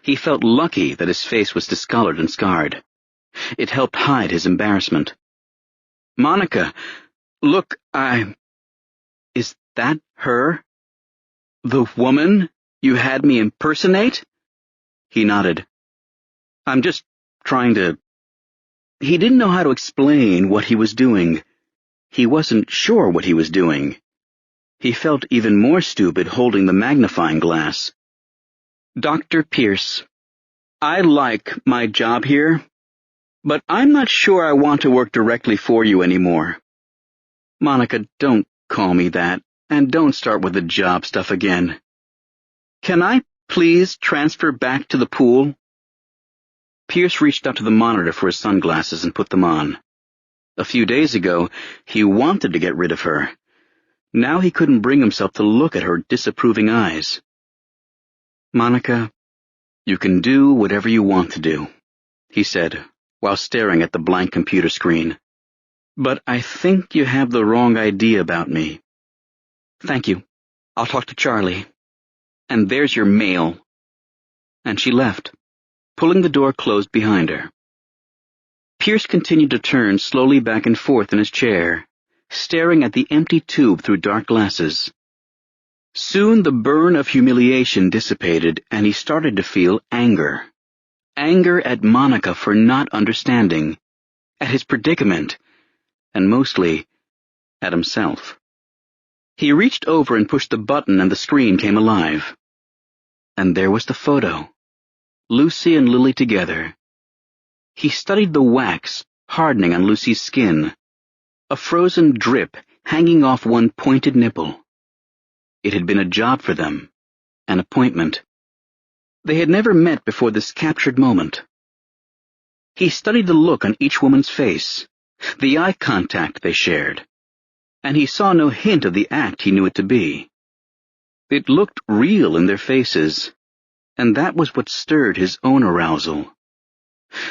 A: He felt lucky that his face was discolored and scarred. It helped hide his embarrassment. "Monica, look, Is that her? The woman you had me impersonate?" He nodded. "I'm just trying to—" He didn't know how to explain what he was doing. He wasn't sure what he was doing. He felt even more stupid holding the magnifying glass. "Dr. Pierce, I like my job here, but I'm not sure I want to work directly for you anymore. Monica, don't call me that, and don't start with the job stuff again. Can I please transfer back to the pool?" Pierce reached up to the monitor for his sunglasses and put them on. A few days ago, he wanted to get rid of her. Now he couldn't bring himself to look at her disapproving eyes. "Monica, you can do whatever you want to do," he said, while staring at the blank computer screen. "But I think you have the wrong idea about me. Thank you. I'll talk to Charlie. And there's your mail." And she left, pulling the door closed behind her. Pierce continued to turn slowly back and forth in his chair, staring at the empty tube through dark glasses. Soon the burn of humiliation dissipated, and he started to feel anger. Anger at Monica for not understanding, at his predicament, and mostly at himself. He reached over and pushed the button, and the screen came alive. And there was the photo. Lucy and Lily together. He studied the wax hardening on Lucy's skin, a frozen drip hanging off one pointed nipple. It had been a job for them, an appointment. They had never met before this captured moment. He studied the look on each woman's face, the eye contact they shared, and he saw no hint of the act he knew it to be. It looked real in their faces, and that was what stirred his own arousal.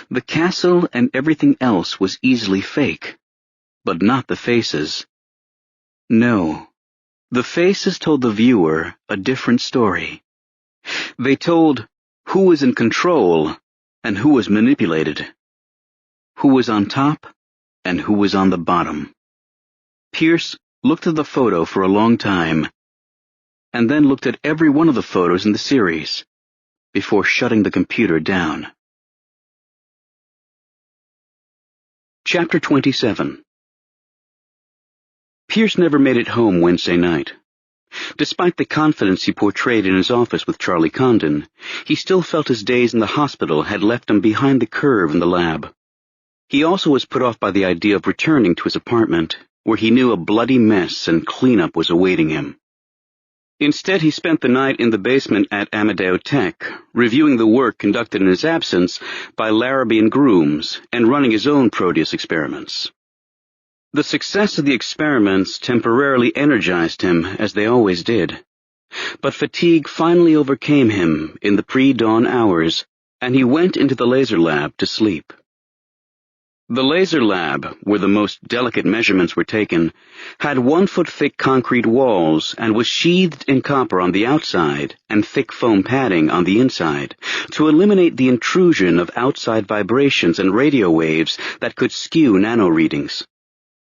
A: The castle and everything else was easily fake, but not the faces. No, the faces told the viewer a different story. They told who was in control and who was manipulated, who was on top and who was on the bottom. Pierce looked at the photo for a long time, and then looked at every one of the photos in the series, before shutting the computer down. Chapter 27. Pierce never made it home Wednesday night. Despite the confidence he portrayed in his office with Charlie Condon, he still felt his days in the hospital had left him behind the curve in the lab. He also was put off by the idea of returning to his apartment, where he knew a bloody mess and cleanup was awaiting him. Instead, he spent the night in the basement at Amadeo Tech, reviewing the work conducted in his absence by Larrabee and Grooms, and running his own Proteus experiments. The success of the experiments temporarily energized him, as they always did. But fatigue finally overcame him in the pre-dawn hours, and he went into the laser lab to sleep. The laser lab, where the most delicate measurements were taken, had 1-foot-thick concrete walls and was sheathed in copper on the outside and thick foam padding on the inside to eliminate the intrusion of outside vibrations and radio waves that could skew nano-readings.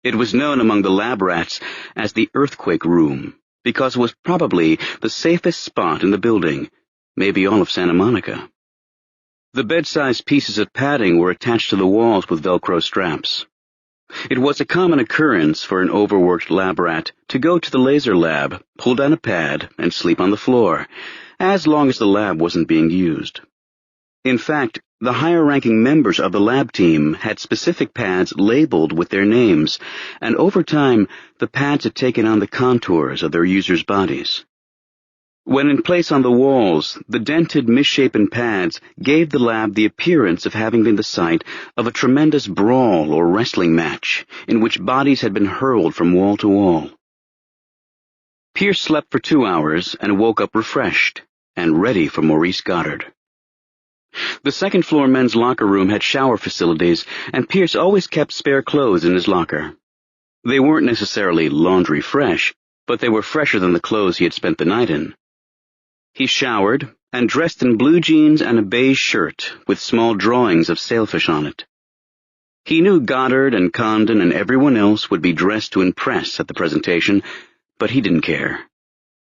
A: It was known among the lab rats as the earthquake room because it was probably the safest spot in the building, maybe all of Santa Monica. The bed-sized pieces of padding were attached to the walls with Velcro straps. It was a common occurrence for an overworked lab rat to go to the laser lab, pull down a pad, and sleep on the floor, as long as the lab wasn't being used. In fact, the higher-ranking members of the lab team had specific pads labeled with their names, and over time, the pads had taken on the contours of their users' bodies. When in place on the walls, the dented, misshapen pads gave the lab the appearance of having been the site of a tremendous brawl or wrestling match in which bodies had been hurled from wall to wall. Pierce slept for 2 hours and woke up refreshed and ready for Maurice Goddard. The second-floor men's locker room had shower facilities, and Pierce always kept spare clothes in his locker. They weren't necessarily laundry fresh, but they were fresher than the clothes he had spent the night in. He showered and dressed in blue jeans and a beige shirt with small drawings of sailfish on it. He knew Goddard and Condon and everyone else would be dressed to impress at the presentation, but he didn't care.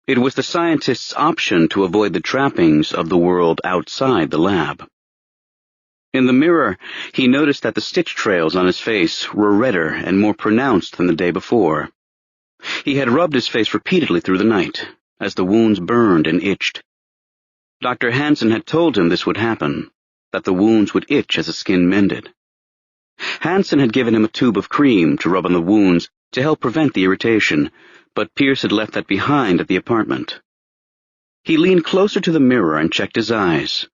A: It was the scientist's option to avoid the trappings of the world outside the lab. In the mirror, he noticed that the stitch trails on his face were redder and more pronounced than the day before. He had rubbed his face repeatedly through the night, as the wounds burned and itched. Dr. Hansen had told him this would happen, that the wounds would itch as the skin mended. Hansen had given him a tube of cream to rub on the wounds to help prevent the irritation, but Pierce had left that behind at the apartment. He leaned closer to the mirror and checked his eyes.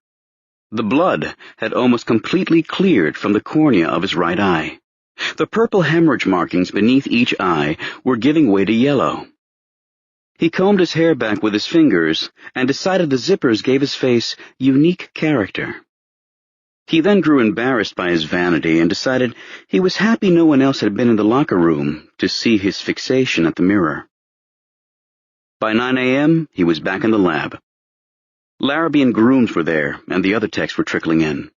A: The blood had almost completely cleared from the cornea of his right eye. The purple hemorrhage markings beneath each eye were giving way to yellow. He combed his hair back with his fingers and decided the zippers gave his face unique character. He then grew embarrassed by his vanity and decided he was happy no one else had been in the locker room to see his fixation at the mirror. By 9 a.m., he was back in the lab. Larrabee and Grooms were there, and the other techs were trickling in.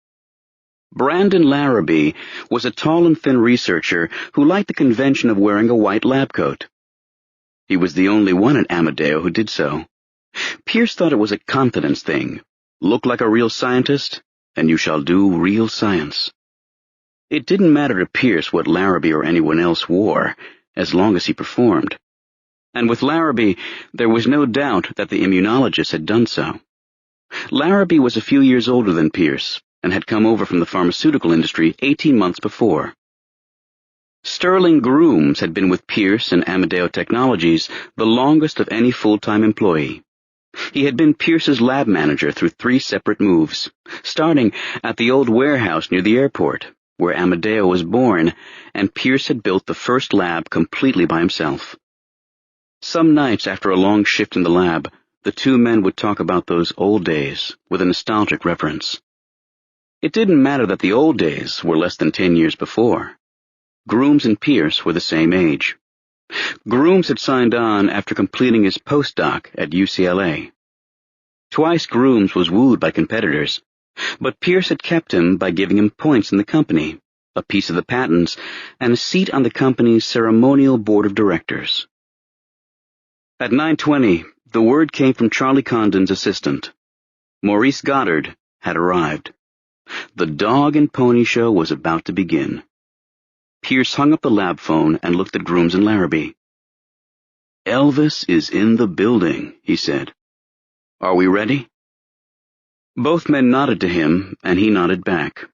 A: Brandon Larrabee was a tall and thin researcher who liked the convention of wearing a white lab coat. He was the only one at Amadeo who did so. Pierce thought it was a confidence thing. Look like a real scientist, and you shall do real science. It didn't matter to Pierce what Larrabee or anyone else wore, as long as he performed. And with Larrabee, there was no doubt that the immunologist had done so. Larrabee was a few years older than Pierce, and had come over from the pharmaceutical industry 18 months before. Sterling Grooms had been with Pierce and Amadeo Technologies the longest of any full-time employee. He had been Pierce's lab manager through 3 separate moves, starting at the old warehouse near the airport, where Amadeo was born, and Pierce had built the first lab completely by himself. Some nights after a long shift in the lab, the 2 men would talk about those old days with a nostalgic reverence. It didn't matter that the old days were less than 10 years before. Grooms and Pierce were the same age. Grooms had signed on after completing his postdoc at UCLA. Twice Grooms was wooed by competitors, but Pierce had kept him by giving him points in the company, a piece of the patents, and a seat on the company's ceremonial board of directors. At 9:20, the word came from Charlie Condon's assistant. Maurice Goddard had arrived. The dog and pony show was about to begin. Pierce hung up the lab phone and looked at Grooms and Larrabee. "Elvis is in the building," he said. "Are we ready?" Both men nodded to him, and he nodded back.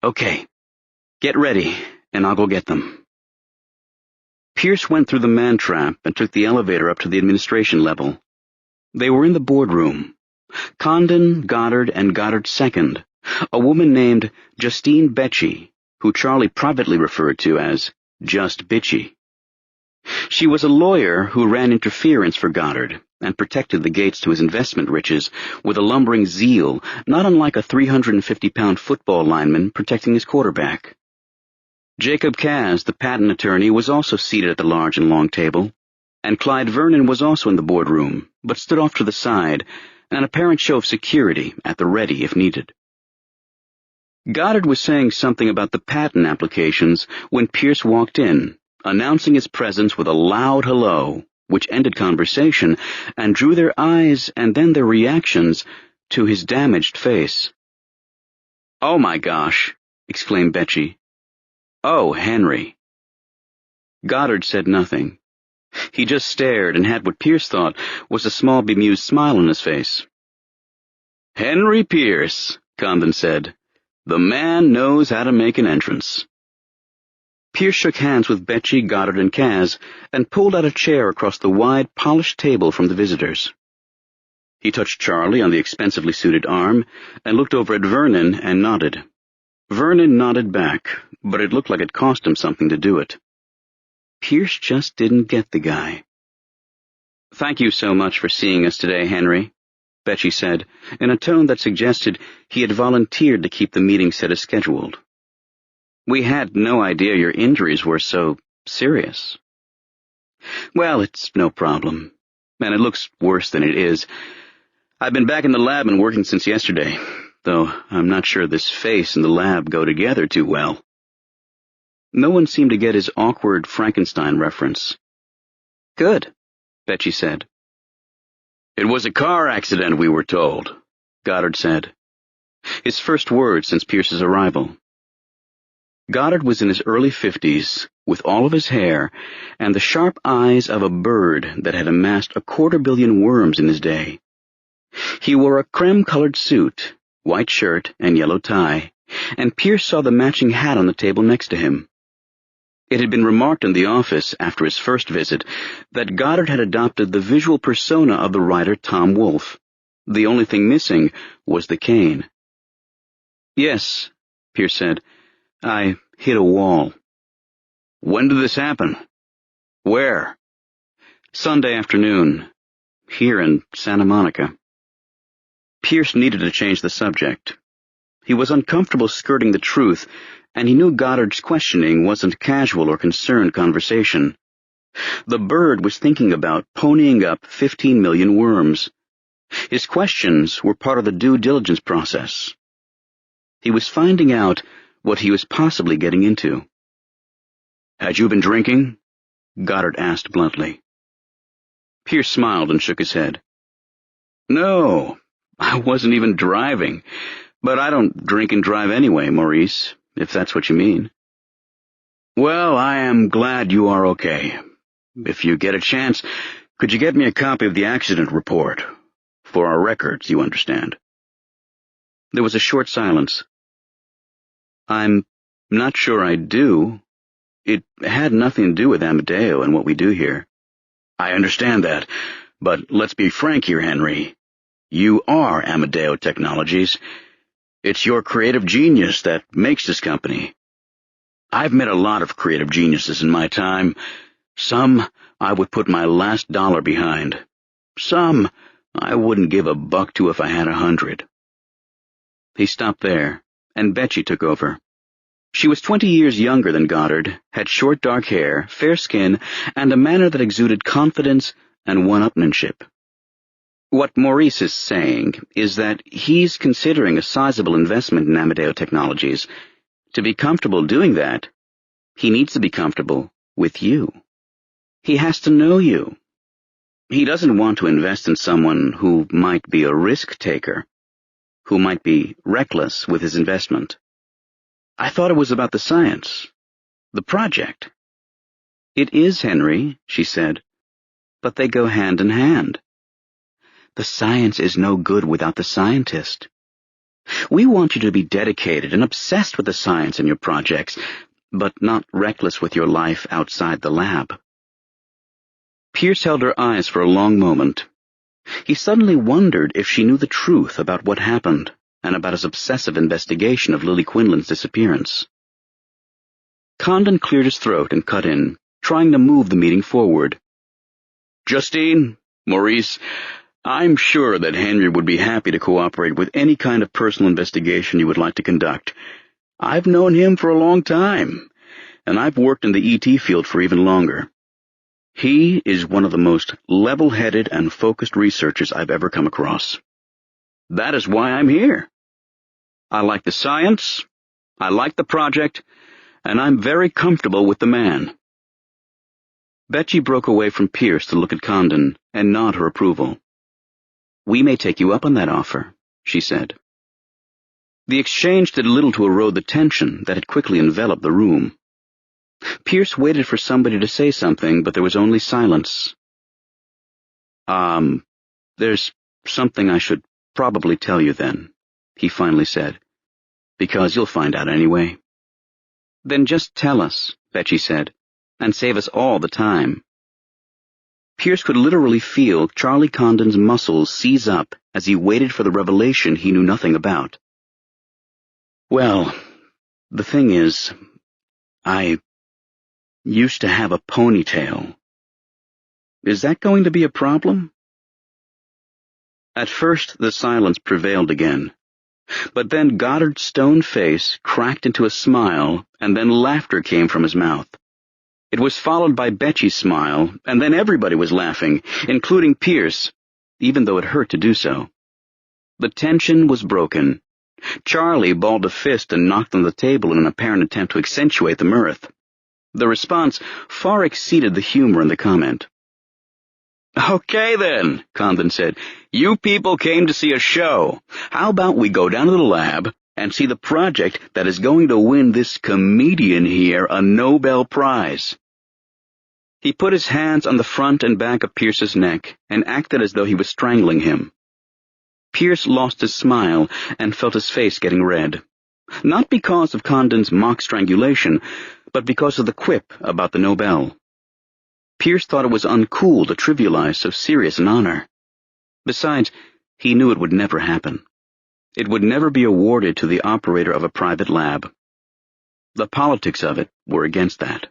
A: "Okay, get ready, and I'll go get them." Pierce went through the man-trap and took the elevator up to the administration level. They were in the boardroom. Condon, Goddard, and Goddard's second, a woman named Justine Betchy, who Charlie privately referred to as Just Bitchy. She was a lawyer who ran interference for Goddard and protected the gates to his investment riches with a lumbering zeal not unlike a 350-pound football lineman protecting his quarterback. Jacob Kaz, the patent attorney, was also seated at the large and long table, and Clyde Vernon was also in the boardroom, but stood off to the side, an apparent show of security at the ready if needed. Goddard was saying something about the patent applications when Pierce walked in, announcing his presence with a loud hello, which ended conversation and drew their eyes and then their reactions to his damaged face. "Oh, my gosh," exclaimed Betchy. "Oh, Henry." Goddard said nothing. He just stared and had what Pierce thought was a small bemused smile on his face. "Henry Pierce," Condon said. "The man knows how to make an entrance." Pierce shook hands with Betchy, Goddard, and Kaz, and pulled out a chair across the wide, polished table from the visitors. He touched Charlie on the expensively suited arm, and looked over at Vernon and nodded. Vernon nodded back, but it looked like it cost him something to do it. Pierce just didn't get the guy. "Thank you so much for seeing us today, Henry," Betchy said, in a tone that suggested he had volunteered to keep the meeting set as scheduled. "We had no idea your injuries were so serious." "Well, it's no problem, and it looks worse than it is. I've been back in the lab and working since yesterday, though I'm not sure this face and the lab go together too well." No one seemed to get his awkward Frankenstein reference. "Good," Betchy said. "It was a car accident, we were told," Goddard said. His first word since Pierce's arrival. Goddard was in his early 50s, with all of his hair, and the sharp eyes of a bird that had amassed 250 million worms in his day. He wore a creme-colored suit, white shirt, and yellow tie, and Pierce saw the matching hat on the table next to him. It had been remarked in the office after his first visit that Goddard had adopted the visual persona of the writer Tom Wolfe. The only thing missing was the cane. "Yes," Pierce said. "I hit a wall." "When did this happen? Where?" "Sunday afternoon, here in Santa Monica." Pierce needed to change the subject. He was uncomfortable skirting the truth, and he knew Goddard's questioning wasn't casual or concerned conversation. The bird was thinking about ponying up 15 million worms. His questions were part of the due diligence process. He was finding out what he was possibly getting into. "Had you been drinking?" Goddard asked bluntly. Pierce smiled and shook his head. "No, I wasn't even driving, but I don't drink and drive anyway, Maurice, if that's what you mean." "Well, I am glad you are okay. If you get a chance, could you get me a copy of the accident report? For our records, you understand." There was a short silence. "I'm not sure I do. It had nothing to do with Amadeo and what we do here." "I understand that, but let's be frank here, Henry. You are Amadeo Technologies. It's your creative genius that makes this company. I've met a lot of creative geniuses in my time. Some I would put my last dollar behind. Some I wouldn't give a buck to if I had 100. He stopped there, and Betchy took over. She was 20 years younger than Goddard, had short dark hair, fair skin, and a manner that exuded confidence and one-upmanship. "What Maurice is saying is that he's considering a sizable investment in Amadeo Technologies. To be comfortable doing that, he needs to be comfortable with you. He has to know you. He doesn't want to invest in someone who might be a risk-taker, who might be reckless with his investment. I thought it was about the science, the project. It is, Henry, she said, but they go hand in hand. The science is no good without the scientist. We want you to be dedicated and obsessed with the science in your projects, but not reckless with your life outside the lab. Pierce held her eyes for a long moment. He suddenly wondered if she knew the truth about what happened and about his obsessive investigation of Lily Quinlan's disappearance. Condon cleared his throat and cut in, trying to move the meeting forward. Justine, Maurice, I'm sure that Henry would be happy to cooperate with any kind of personal investigation you would like to conduct. I've known him for a long time, and I've worked in the ET field for even longer. He is one of the most level-headed and focused researchers I've ever come across. That is why I'm here. I like the science, I like the project, and I'm very comfortable with the man. Betchy broke away from Pierce to look at Condon and nod her approval. We may take you up on that offer, she said. The exchange did little to erode the tension that had quickly enveloped the room. Pierce waited for somebody to say something, but there was only silence. There's something I should probably tell you then, he finally said, because you'll find out anyway. Then just tell us, Betchy said, and save us all the time. Pierce could literally feel Charlie Condon's muscles seize up as he waited for the revelation he knew nothing about. Well, the thing is, I used to have a ponytail. Is that going to be a problem? At first, the silence prevailed again, but then Goddard's stone face cracked into a smile, and then laughter came from his mouth. It was followed by Betchy's smile, and then everybody was laughing, including Pierce, even though it hurt to do so. The tension was broken. Charlie balled a fist and knocked on the table in an apparent attempt to accentuate the mirth. The response far exceeded the humor in the comment. Okay then, Condon said. You people came to see a show. How about we go down to the lab and see the project that is going to win this comedian here a Nobel Prize? He put his hands on the front and back of Pierce's neck and acted as though he was strangling him. Pierce lost his smile and felt his face getting red. Not because of Condon's mock strangulation, but because of the quip about the Nobel. Pierce thought it was uncool to trivialize so serious an honor. Besides, he knew it would never happen. It would never be awarded to the operator of a private lab. The politics of it were against that.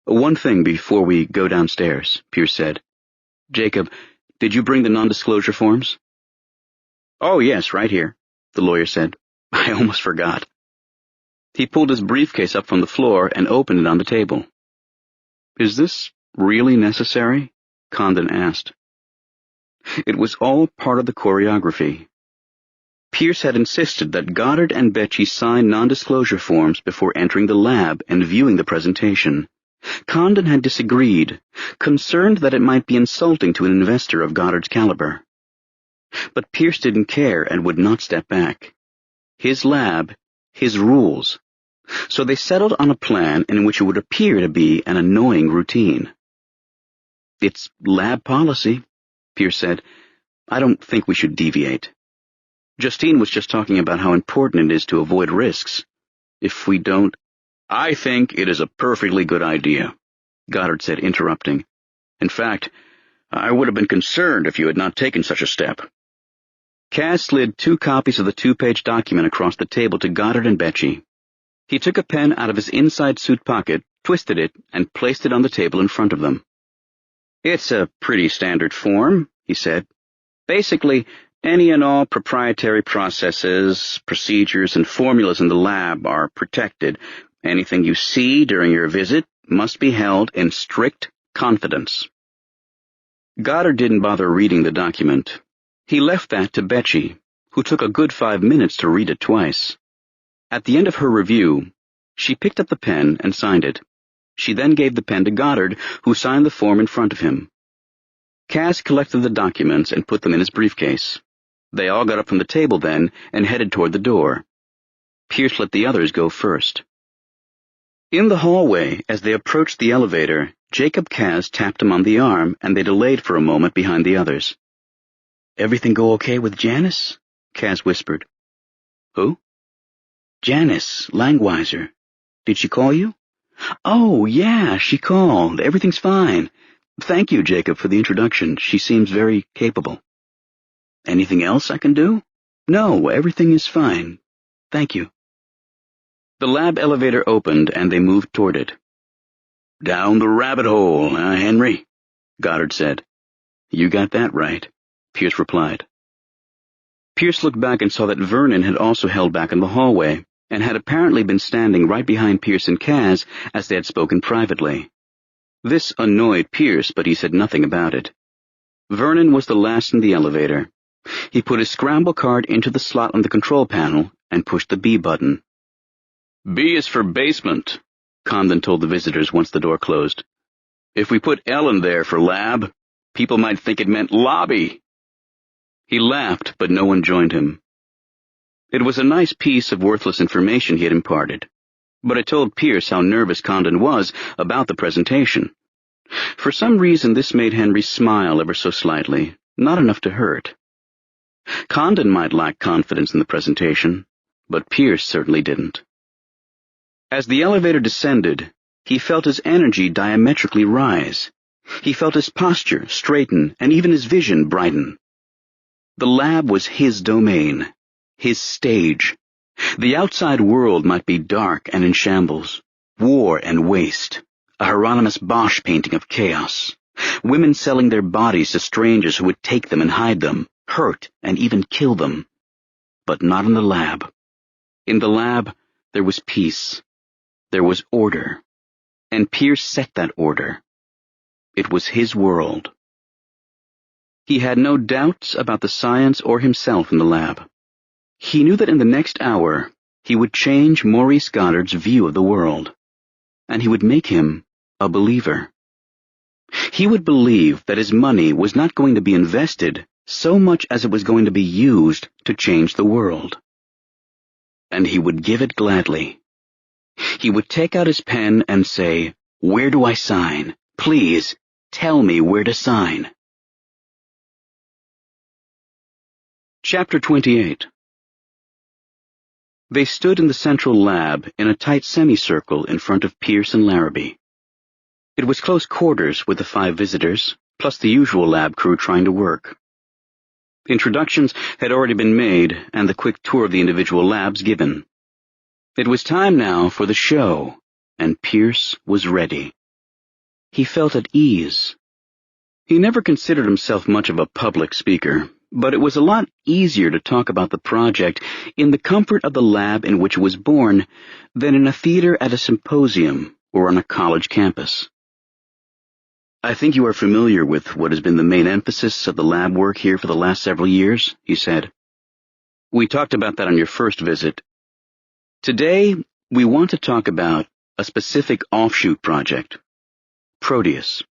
A: One thing before we go downstairs, Pierce said. Jacob, did you bring the non-disclosure forms? Oh, yes, right here, the lawyer said. I almost forgot. He pulled his briefcase up from the floor and opened it on the table. Is this really necessary? Condon asked. It was all part of the choreography. Pierce had insisted that Goddard and Betchy sign non-disclosure forms before entering the lab and viewing the presentation. Condon had disagreed, concerned that it might be insulting to an investor of Goddard's caliber. But Pierce didn't care and would not step back. His lab, his rules. So they settled on a plan in which it would appear to be an annoying routine. It's lab policy, Pierce said. I don't think we should deviate. Justine was just talking about how important it is to avoid risks. If we don't... I think it is a perfectly good idea, Goddard said, interrupting. In fact, I would have been concerned if you had not taken such a step. Cass slid 2 copies of the 2-page document across the table to Goddard and Betchy. He took a pen out of his inside suit pocket, twisted it, and placed it on the table in front of them. It's a pretty standard form, he said. Basically, any and all proprietary processes, procedures, and formulas in the lab are protected. Anything you see during your visit must be held in strict confidence. Goddard didn't bother reading the document. He left that to Betchy, who took a good 5 minutes to read it twice. At the end of her review, she picked up the pen and signed it. She then gave the pen to Goddard, who signed the form in front of him. Cass collected the documents and put them in his briefcase. They all got up from the table then and headed toward the door. Pierce let the others go first. In the hallway, as they approached the elevator, Jacob Cass tapped him on the arm, and they delayed for a moment behind the others. "Everything go okay with Janice?" Cass whispered. "Who?" "Janice Langweiser. Did she call you?" "Oh, yeah, she called. Everything's fine. Thank you, Jacob, for the introduction. She seems very capable." "Anything else I can do?" "No, everything is fine. Thank you." The lab elevator opened, and they moved toward it. "Down the rabbit hole, huh, Henry?" Goddard said. "You got that right," Pierce replied. Pierce looked back and saw that Vernon had also held back in the hallway, and had apparently been standing right behind Pierce and Kaz as they had spoken privately. This annoyed Pierce, but he said nothing about it. Vernon was the last in the elevator. He put his scramble card into the slot on the control panel and pushed the B button. "B is for basement," Condon told the visitors once the door closed. "If we put L in there for lab, people might think it meant lobby." He laughed, but no one joined him. It was a nice piece of worthless information he had imparted, but it told Pierce how nervous Condon was about the presentation. For some reason this made Henry smile ever so slightly, not enough to hurt. Condon might lack confidence in the presentation, but Pierce certainly didn't. As the elevator descended, he felt his energy diametrically rise. He felt his posture straighten and even his vision brighten. The lab was his domain, his stage. The outside world might be dark and in shambles, war and waste, a Hieronymus Bosch painting of chaos, women selling their bodies to strangers who would take them and hide them, hurt and even kill them. But not in the lab. In the lab, there was peace. There was order. And Pierce set that order. It was his world. He had no doubts about the science or himself in the lab. He knew that in the next hour, he would change Maurice Goddard's view of the world, and he would make him a believer. He would believe that his money was not going to be invested so much as it was going to be used to change the world. And he would give it gladly. He would take out his pen and say, "Where do I sign? Please, tell me where to sign." Chapter 28. They stood in the central lab in a tight semicircle in front of Pierce and Larrabee. It was close quarters with the 5 visitors, plus the usual lab crew trying to work. Introductions had already been made and the quick tour of the individual labs given. It was time now for the show, and Pierce was ready. He felt at ease. He never considered himself much of a public speaker, but it was a lot easier to talk about the project in the comfort of the lab in which it was born than in a theater at a symposium or on a college campus. "I think you are familiar with what has been the main emphasis of the lab work here for the last several years," he said. "We talked about that on your first visit. Today, we want to talk about a specific offshoot project, Proteus.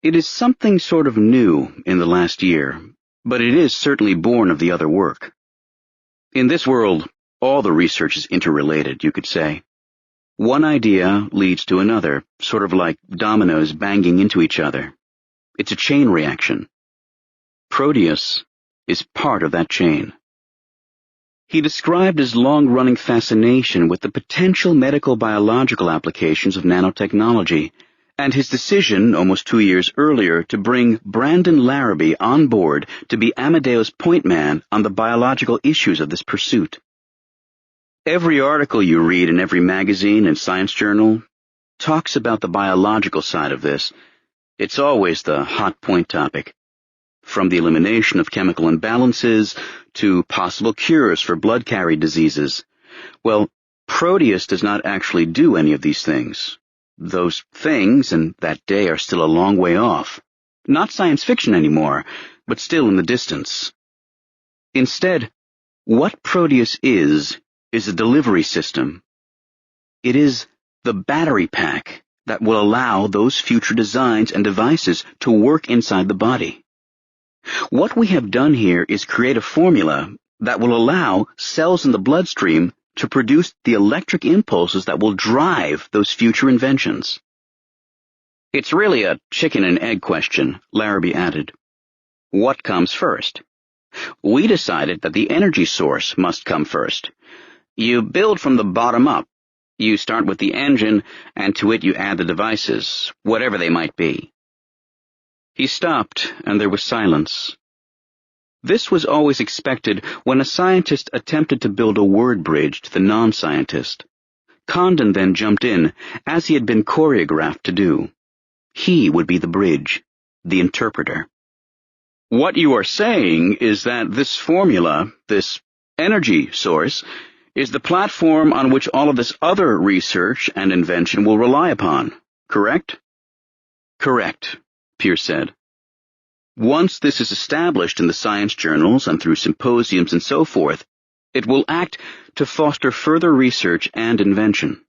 A: It is something sort of new in the last year, but it is certainly born of the other work. In this world, all the research is interrelated, you could say. One idea leads to another, sort of like dominoes banging into each other. It's a chain reaction. Proteus is part of that chain." He described his long-running fascination with the potential medical-biological applications of nanotechnology, and his decision, almost 2 years earlier, to bring Brandon Larrabee on board to be Amadeo's point man on the biological issues of this pursuit. Every article you read in every magazine and science journal talks about the biological side of this. It's always the hot point topic. From the elimination of chemical imbalances to possible cures for blood-carried diseases. Well, Proteus does not actually do any of these things. Those things and that day are still a long way off. Not science fiction anymore, but still in the distance. Instead, what Proteus is is a delivery system. It is the battery pack that will allow those future designs and devices to work inside the body. What we have done here is create a formula that will allow cells in the bloodstream to produce the electric impulses that will drive those future inventions. It's really a chicken and egg question, Larrabee added. What comes first? We decided that the energy source must come first. You build from the bottom up. You start with the engine, and to it you add the devices, whatever they might be. He stopped, and there was silence. This was always expected when a scientist attempted to build a word bridge to the non-scientist. Condon then jumped in, as he had been choreographed to do. He would be the bridge, the interpreter. What you are saying is that this formula, this energy source, is the platform on which all of this other research and invention will rely upon, correct? Correct, Pierce said. Once this is established in the science journals and through symposiums and so forth, it will act to foster further research and invention.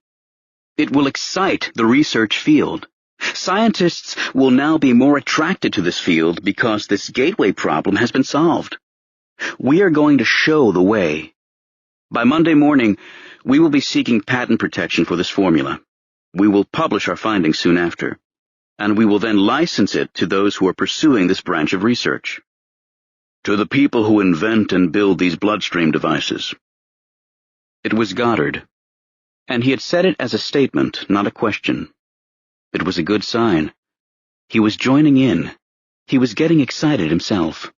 A: It will excite the research field. Scientists will now be more attracted to this field because this gateway problem has been solved. We are going to show the way. By Monday morning, we will be seeking patent protection for this formula. We will publish our findings soon after, and we will then license it to those who are pursuing this branch of research. To the people who invent and build these bloodstream devices. It was Goddard, and he had said it as a statement, not a question. It was a good sign. He was joining in. He was getting excited himself.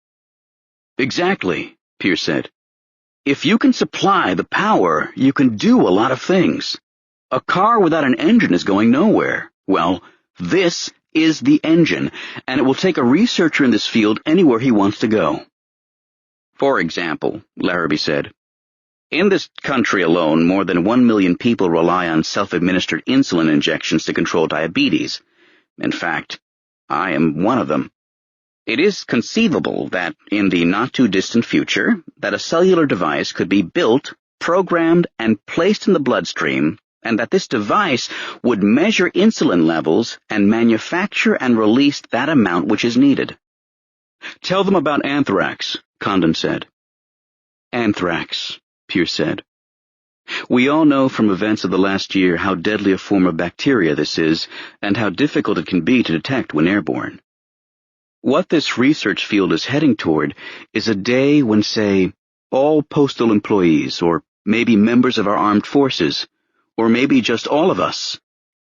A: Exactly, Pierce said. If you can supply the power, you can do a lot of things. A car without an engine is going nowhere. Well, this is the engine, and it will take a researcher in this field anywhere he wants to go. For example, Larrabee said, in this country alone, more than 1 million people rely on self-administered insulin injections to control diabetes. In fact, I am one of them. It is conceivable that in the not-too-distant future, that a cellular device could be built, programmed, and placed in the bloodstream, and that this device would measure insulin levels and manufacture and release that amount which is needed. Tell them about anthrax, Condon said. Anthrax, Pierce said. We all know from events of the last year how deadly a form of bacteria this is, and how difficult it can be to detect when airborne. What this research field is heading toward is a day when, say, all postal employees, or maybe members of our armed forces, or maybe just all of us,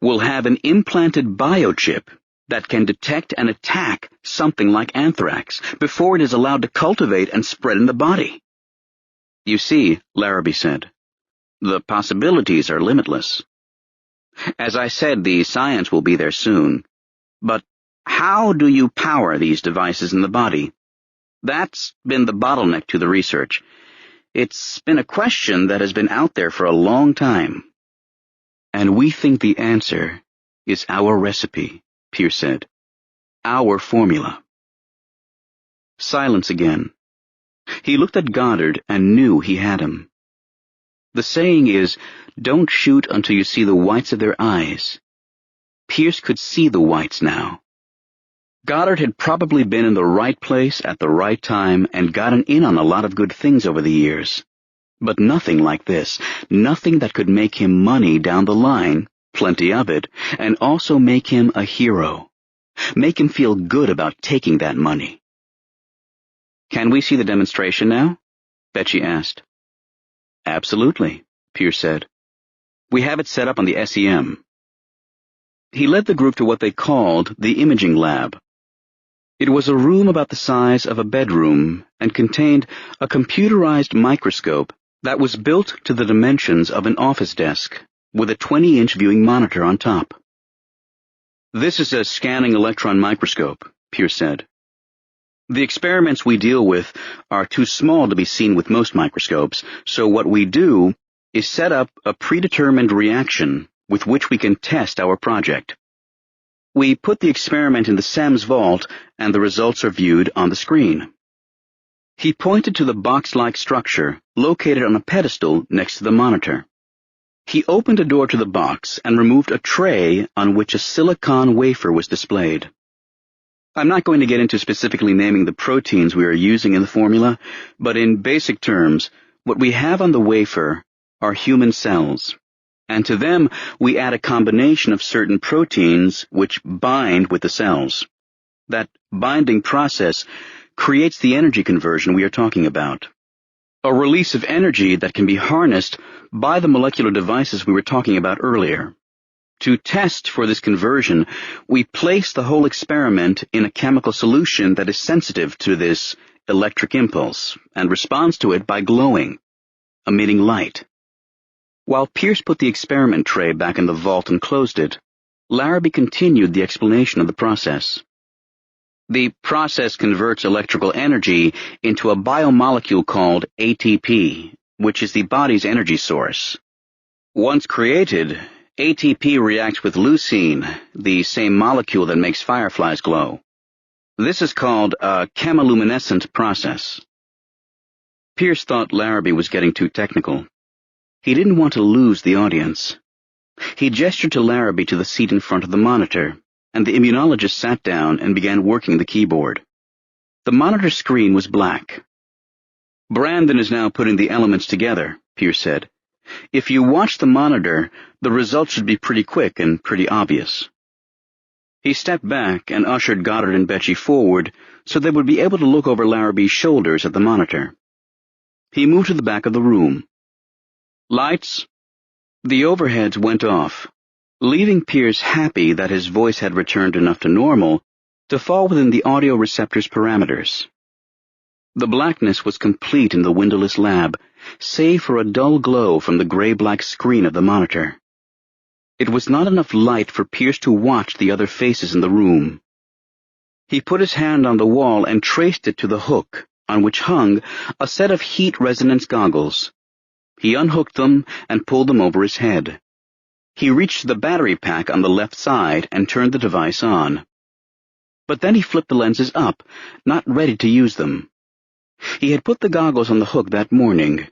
A: will have an implanted biochip that can detect and attack something like anthrax before it is allowed to cultivate and spread in the body. You see, Larrabee said, the possibilities are limitless. As I said, the science will be there soon. But how do you power these devices in the body? That's been the bottleneck to the research. It's been a question that has been out there for a long time. And we think the answer is our recipe, Pierce said. Our formula. Silence again. He looked at Goddard and knew he had him. The saying is, don't shoot until you see the whites of their eyes. Pierce could see the whites now. Goddard had probably been in the right place at the right time and gotten in on a lot of good things over the years. But nothing like this, nothing that could make him money down the line, plenty of it, and also make him a hero. Make him feel good about taking that money. Can we see the demonstration now? Betsy asked. Absolutely, Pierce said. We have it set up on the SEM. He led the group to what they called the imaging lab. It was a room about the size of a bedroom and contained a computerized microscope that was built to the dimensions of an office desk, with a 20-inch viewing monitor on top. This is a scanning electron microscope, Pierce said. The experiments we deal with are too small to be seen with most microscopes, so what we do is set up a predetermined reaction with which we can test our project. We put the experiment in the SEM's vault, and the results are viewed on the screen. He pointed to the box-like structure located on a pedestal next to the monitor. He opened a door to the box and removed a tray on which a silicon wafer was displayed. I'm not going to get into specifically naming the proteins we are using in the formula, but in basic terms, what we have on the wafer are human cells, and to them we add a combination of certain proteins which bind with the cells. That binding process creates the energy conversion we are talking about. A release of energy that can be harnessed by the molecular devices we were talking about earlier. To test for this conversion, we place the whole experiment in a chemical solution that is sensitive to this electric impulse and responds to it by glowing, emitting light. While Pierce put the experiment tray back in the vault and closed it, Larrabee continued the explanation of the process. The process converts electrical energy into a biomolecule called ATP, which is the body's energy source. Once created, ATP reacts with leucine, the same molecule that makes fireflies glow. This is called a chemiluminescent process. Pierce thought Larrabee was getting too technical. He didn't want to lose the audience. He gestured to Larrabee to the seat in front of the monitor, and the immunologist sat down and began working the keyboard. The monitor screen was black. Brandon is now putting the elements together, Pierce said. If you watch the monitor, the results should be pretty quick and pretty obvious. He stepped back and ushered Goddard and Betchy forward so they would be able to look over Larrabee's shoulders at the monitor. He moved to the back of the room. Lights? The overheads went off, leaving Pierce happy that his voice had returned enough to normal to fall within the audio receptor's parameters. The blackness was complete in the windowless lab, save for a dull glow from the gray-black screen of the monitor. It was not enough light for Pierce to watch the other faces in the room. He put his hand on the wall and traced it to the hook, on which hung a set of heat resonance goggles. He unhooked them and pulled them over his head. He reached the battery pack on the left side and turned the device on. But then he flipped the lenses up, not ready to use them. He had put the goggles on the hook that morning.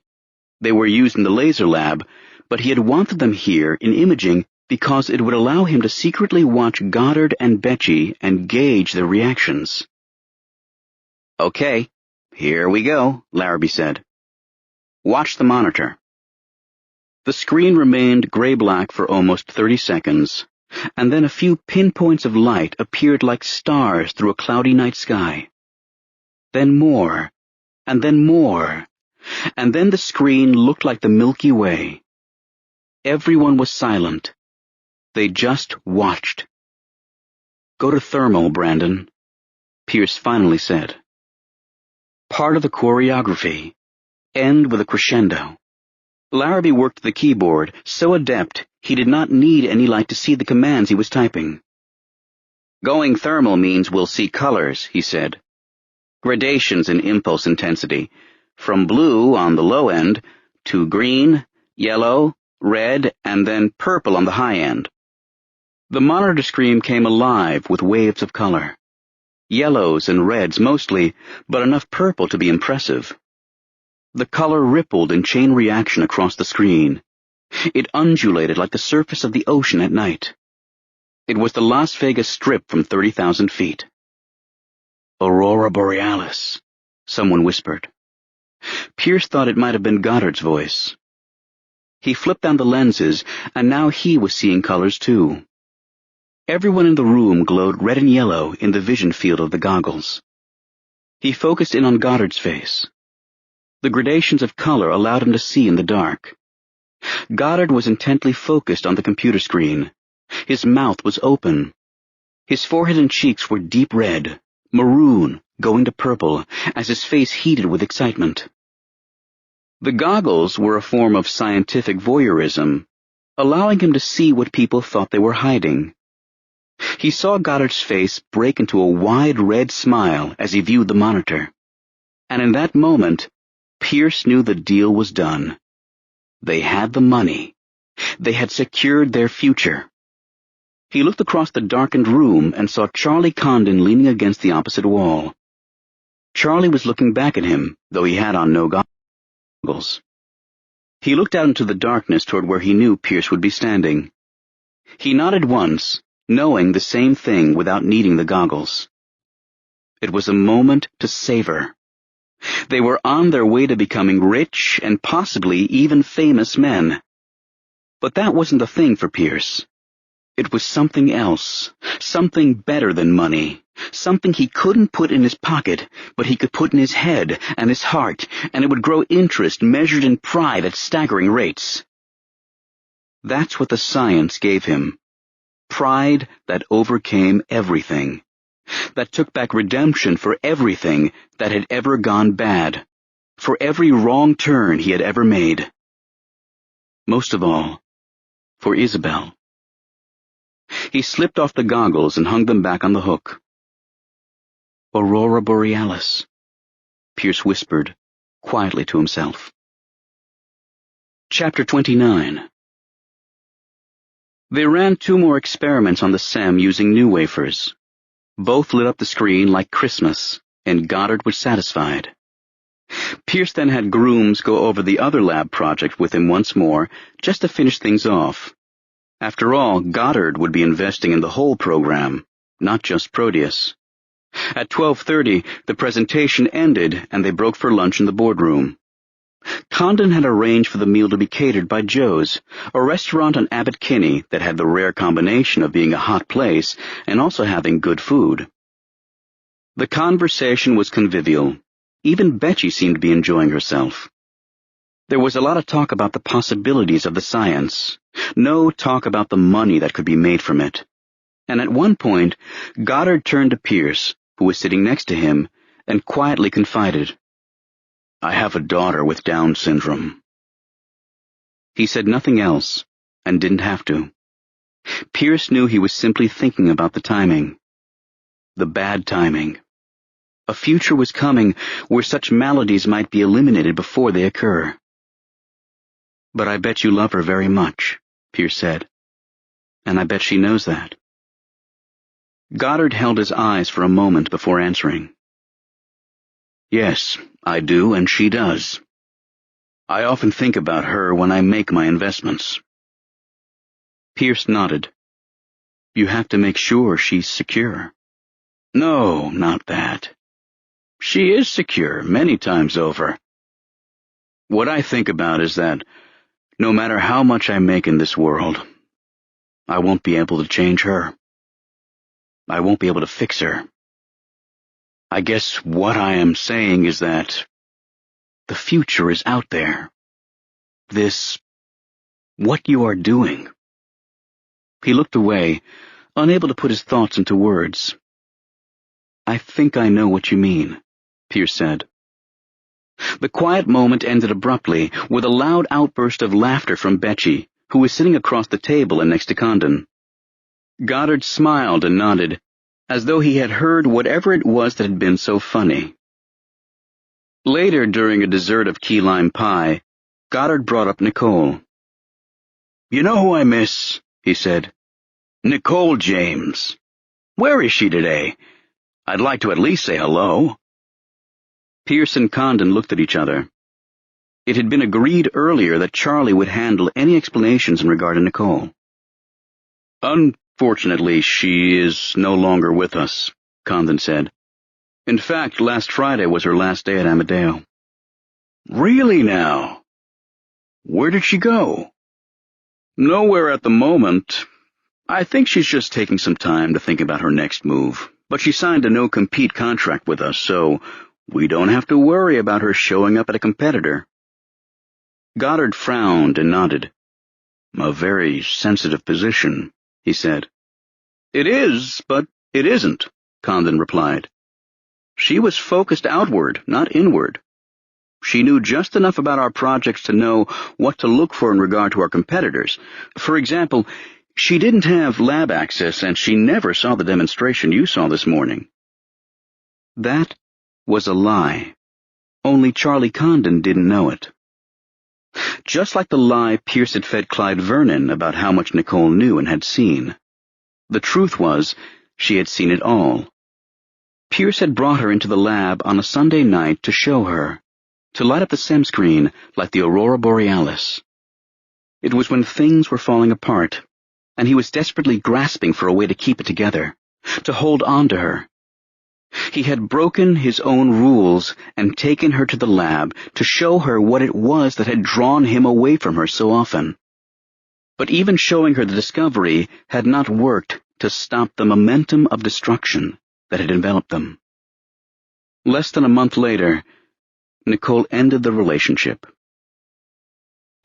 A: They were used in the laser lab, but he had wanted them here in imaging because it would allow him to secretly watch Goddard and Betchy and gauge their reactions. Okay, here we go, Larrabee said. Watch the monitor. The screen remained gray-black for almost 30 seconds, and then a few pinpoints of light appeared like stars through a cloudy night sky. Then more, and then more, and then the screen looked like the Milky Way. Everyone was silent. They just watched. Go to thermal, Brandon, Pierce finally said. Part of the choreography. End with a crescendo. Larrabee worked the keyboard, so adept he did not need any light to see the commands he was typing. Going thermal means we'll see colors, he said. Gradations in impulse intensity, from blue on the low end to green, yellow, red, and then purple on the high end. The monitor screen came alive with waves of color. Yellows and reds mostly, but enough purple to be impressive. The color rippled in chain reaction across the screen. It undulated like the surface of the ocean at night. It was the Las Vegas Strip from 30,000 feet. Aurora Borealis, someone whispered. Pierce thought it might have been Goddard's voice. He flipped down the lenses, and now he was seeing colors too. Everyone in the room glowed red and yellow in the vision field of the goggles. He focused in on Goddard's face. The gradations of color allowed him to see in the dark. Goddard was intently focused on the computer screen. His mouth was open. His forehead and cheeks were deep red, maroon, going to purple, as his face heated with excitement. The goggles were a form of scientific voyeurism, allowing him to see what people thought they were hiding. He saw Goddard's face break into a wide red smile as he viewed the monitor. And in that moment, Pierce knew the deal was done. They had the money. They had secured their future. He looked across the darkened room and saw Charlie Condon leaning against the opposite wall. Charlie was looking back at him, though he had on no goggles. He looked out into the darkness toward where he knew Pierce would be standing. He nodded once, knowing the same thing without needing the goggles. It was a moment to savor. They were on their way to becoming rich and possibly even famous men. But that wasn't the thing for Pierce. It was something else, something better than money, something he couldn't put in his pocket, but he could put in his head and his heart, and it would grow interest measured in pride at staggering rates. That's what the science gave him. Pride that overcame everything. That took back redemption for everything that had ever gone bad, for every wrong turn he had ever made. Most of all, for Isabel. He slipped off the goggles and hung them back on the hook. Aurora Borealis, Pierce whispered, quietly to himself. Chapter 29. They ran 2 more experiments on the SEM using new wafers. Both lit up the screen like Christmas, and Goddard was satisfied. Pierce then had grooms go over the other lab project with him once more, just to finish things off. After all, Goddard would be investing in the whole program, not just Proteus. At 12:30, the presentation ended and they broke for lunch in the boardroom. Condon had arranged for the meal to be catered by Joe's, a restaurant on Abbot Kinney that had the rare combination of being a hot place and also having good food. The conversation was convivial. Even Betsy seemed to be enjoying herself. There was a lot of talk about the possibilities of the science, no talk about the money that could be made from it. And at one point, Goddard turned to Pierce, who was sitting next to him, and quietly confided, "I have a daughter with Down syndrome." He said nothing else, and didn't have to. Pierce knew he was simply thinking about the timing. The bad timing. A future was coming where such maladies might be eliminated before they occur. "But I bet you love her very much," Pierce said. "And I bet she knows that." Goddard held his eyes for a moment before answering. "Yes, I do, and she does. I often think about her when I make my investments." Pierce nodded. "You have to make sure she's secure." "No, not that. She is secure many times over. What I think about is that no matter how much I make in this world, I won't be able to change her. I won't be able to fix her. I guess what I am saying is that the future is out there. What you are doing." He looked away, unable to put his thoughts into words. "I think I know what you mean," Pierce said. The quiet moment ended abruptly with a loud outburst of laughter from Betsy, who was sitting across the table and next to Condon. Goddard smiled and nodded, as though he had heard whatever it was that had been so funny. Later, during a dessert of key lime pie, Goddard brought up Nicole. "You know who I miss?" he said. "Nicole James. Where is she today? I'd like to at least say hello." Pierce and Condon looked at each other. It had been agreed earlier that Charlie would handle any explanations in regard to Nicole. "Unfortunately, she is no longer with us," Condon said. "In fact, last Friday was her last day at Amadeo." "Really now? Where did she go?" "Nowhere at the moment. I think she's just taking some time to think about her next move, but she signed a no-compete contract with us, so we don't have to worry about her showing up at a competitor." Goddard frowned and nodded. "A very sensitive position," he said. "It is, but it isn't," Condon replied. "She was focused outward, not inward. She knew just enough about our projects to know what to look for in regard to our competitors. For example, she didn't have lab access, and she never saw the demonstration you saw this morning." That was a lie. Only Charlie Condon didn't know it. Just like the lie Pierce had fed Clyde Vernon about how much Nicole knew and had seen. The truth was, she had seen it all. Pierce had brought her into the lab on a Sunday night to show her, to light up the SEM screen like the aurora borealis. It was when things were falling apart, and he was desperately grasping for a way to keep it together, to hold on to her. He had broken his own rules and taken her to the lab to show her what it was that had drawn him away from her so often. But even showing her the discovery had not worked to stop the momentum of destruction that had enveloped them. Less than a month later, Nicole ended the relationship.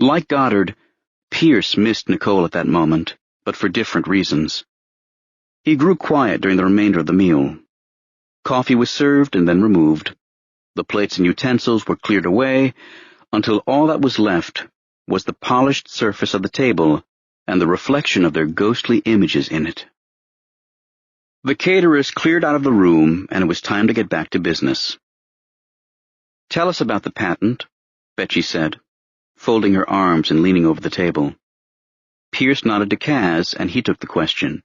A: Like Goddard, Pierce missed Nicole at that moment, but for different reasons. He grew quiet during the remainder of the meal. Coffee was served and then removed. The plates and utensils were cleared away until all that was left was the polished surface of the table and the reflection of their ghostly images in it. The caterers cleared out of the room, and it was time to get back to business. "Tell us about the patent," Betsy said, folding her arms and leaning over the table. Pierce nodded to Kaz, and he took the question.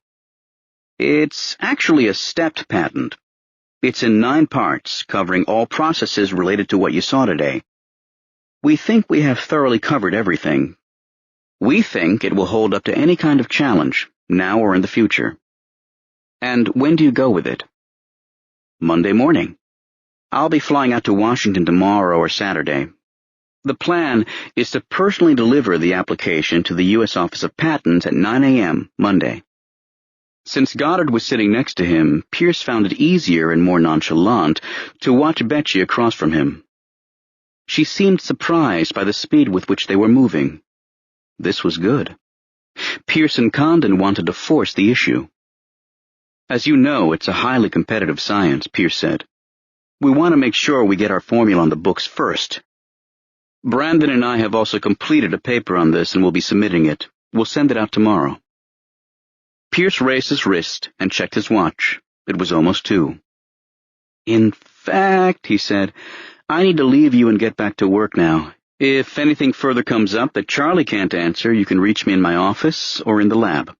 A: "It's actually a stepped patent. It's in 9 parts, covering all processes related to what you saw today. We think we have thoroughly covered everything. We think it will hold up to any kind of challenge, now or in the future." "And when do you go with it?" "Monday morning. I'll be flying out to Washington tomorrow or Saturday. The plan is to personally deliver the application to the U.S. Office of Patents at 9 a.m. Monday." Since Goddard was sitting next to him, Pierce found it easier and more nonchalant to watch Betsy across from him. She seemed surprised by the speed with which they were moving. This was good. Pierce and Condon wanted to force the issue. "As you know, it's a highly competitive science," Pierce said. "We want to make sure we get our formula on the books first. Brandon and I have also completed a paper on this and will be submitting it. We'll send it out tomorrow." Pierce raised his wrist and checked his watch. It was almost 2. "In fact," he said, "I need to leave you and get back to work now. If anything further comes up that Charlie can't answer, you can reach me in my office or in the lab.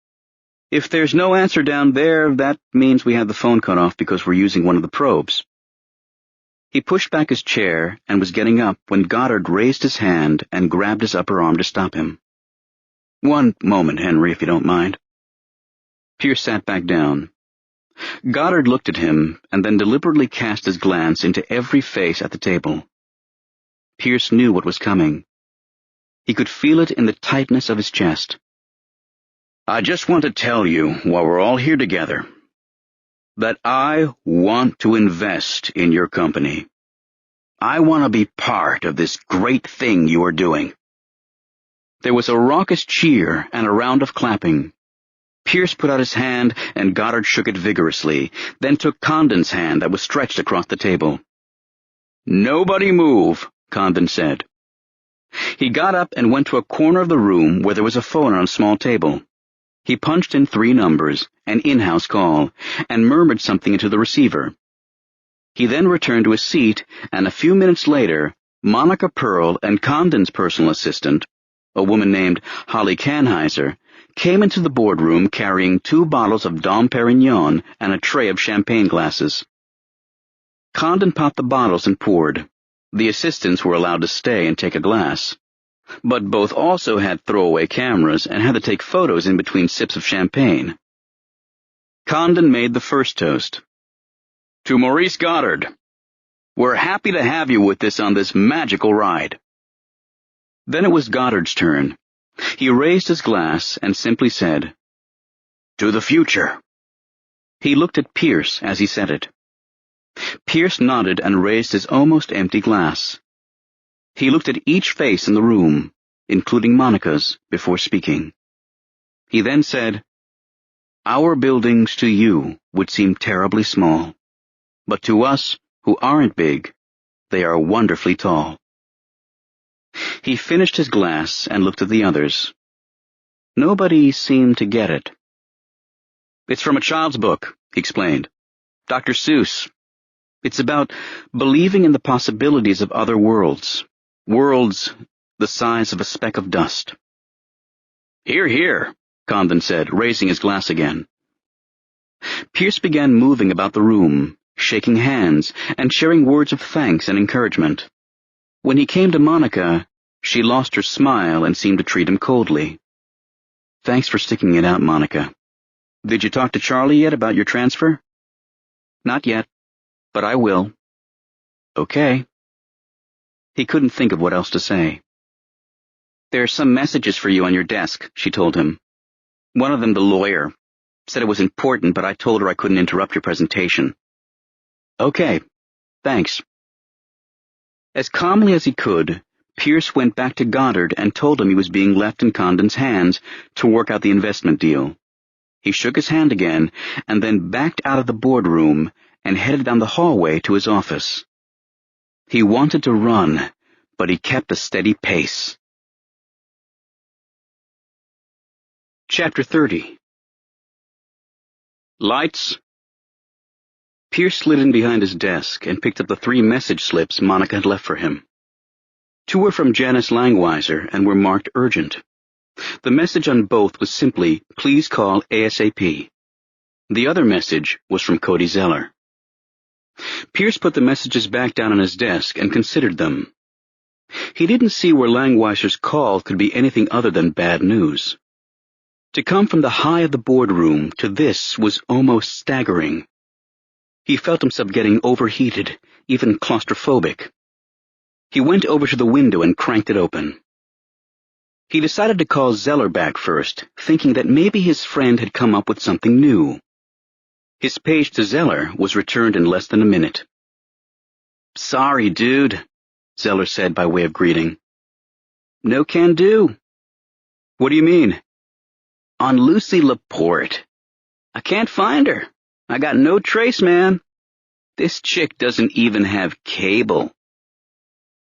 A: If there's no answer down there, that means we had the phone cut off because we're using one of the probes." He pushed back his chair and was getting up when Goddard raised his hand and grabbed his upper arm to stop him. "One moment, Henry, if you don't mind." Pierce sat back down. Goddard looked at him and then deliberately cast his glance into every face at the table. Pierce knew what was coming. He could feel it in the tightness of his chest. "I just want to tell you, while we're all here together, that I want to invest in your company. I want to be part of this great thing you are doing." There was a raucous cheer and a round of clapping. Pierce put out his hand, and Goddard shook it vigorously, then took Condon's hand that was stretched across the table. "Nobody move," Condon said. He got up and went to a corner of the room where there was a phone on a small table. He punched in 3 numbers, an in-house call, and murmured something into the receiver. He then returned to his seat, and a few minutes later, Monica Pearl and Condon's personal assistant, a woman named Holly Kanheiser, came into the boardroom carrying 2 bottles of Dom Perignon and a tray of champagne glasses. Condon popped the bottles and poured. The assistants were allowed to stay and take a glass, but both also had throwaway cameras and had to take photos in between sips of champagne. Condon made the first toast. "To Maurice Goddard. We're happy to have you with us on this magical ride." Then it was Goddard's turn. He raised his glass and simply said, "To the future." He looked at Pierce as he said it. Pierce nodded and raised his almost empty glass. He looked at each face in the room, including Monica's, before speaking. He then said, "Our buildings to you would seem terribly small, but to us who aren't big, they are wonderfully tall." He finished his glass and looked at the others. Nobody seemed to get it. "It's from a child's book," he explained. "Dr. Seuss. It's about believing in the possibilities of other worlds. Worlds the size of a speck of dust." "Hear, hear," Condon said, raising his glass again. Pierce began moving about the room, shaking hands and sharing words of thanks and encouragement. When he came to Monica, she lost her smile and seemed to treat him coldly. "Thanks for sticking it out, Monica. Did you talk to Charlie yet about your transfer?" "Not yet, but I will." "Okay." He couldn't think of what else to say. "There are some messages for you on your desk," she told him. "One of them the lawyer. Said it was important, but I told her I couldn't interrupt your presentation." "Okay, thanks." As calmly as he could, Pierce went back to Goddard and told him he was being left in Condon's hands to work out the investment deal. He shook his hand again and then backed out of the boardroom and headed down the hallway to his office. He wanted to run, but he kept a steady pace. Chapter 30. Lights. Pierce slid in behind his desk and picked up the 3 message slips Monica had left for him. 2 were from Janice Langweiser and were marked urgent. The message on both was simply, "Please call ASAP." The other message was from Cody Zeller. Pierce put the messages back down on his desk and considered them. He didn't see where Langweiser's call could be anything other than bad news. To come from the high of the boardroom to this was almost staggering. He felt himself getting overheated, even claustrophobic. He went over to the window and cranked it open. He decided to call Zeller back first, thinking that maybe his friend had come up with something new. His page to Zeller was returned in less than a minute. "Sorry, dude," Zeller said by way of greeting. "No can do." "What do you mean?" "On Lucy Laporte. I can't find her. I got no trace, man. This chick doesn't even have cable."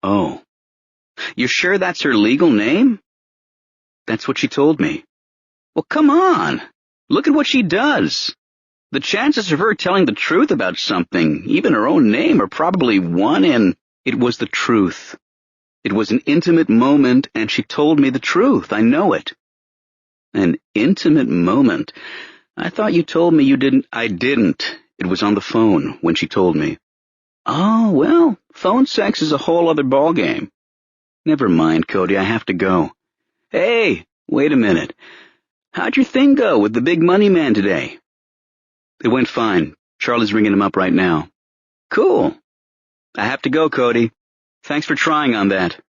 A: "Oh. You're sure that's her legal name?" "That's what she told me." "Well, come on. Look at what she does. The chances of her telling the truth about something, even her own name, are probably 1 in... It was the truth. It was an intimate moment, and she told me the truth. I know it." "An intimate moment? I thought you told me you didn't—" "I didn't. It was on the phone when she told me." "Oh, well, phone sex is a whole other ballgame." "Never mind, Cody, I have to go." "Hey, wait a minute. How'd your thing go with the big money man today?" "It went fine. Charlie's ringing him up right now." "Cool. I have to go, Cody. Thanks for trying on that."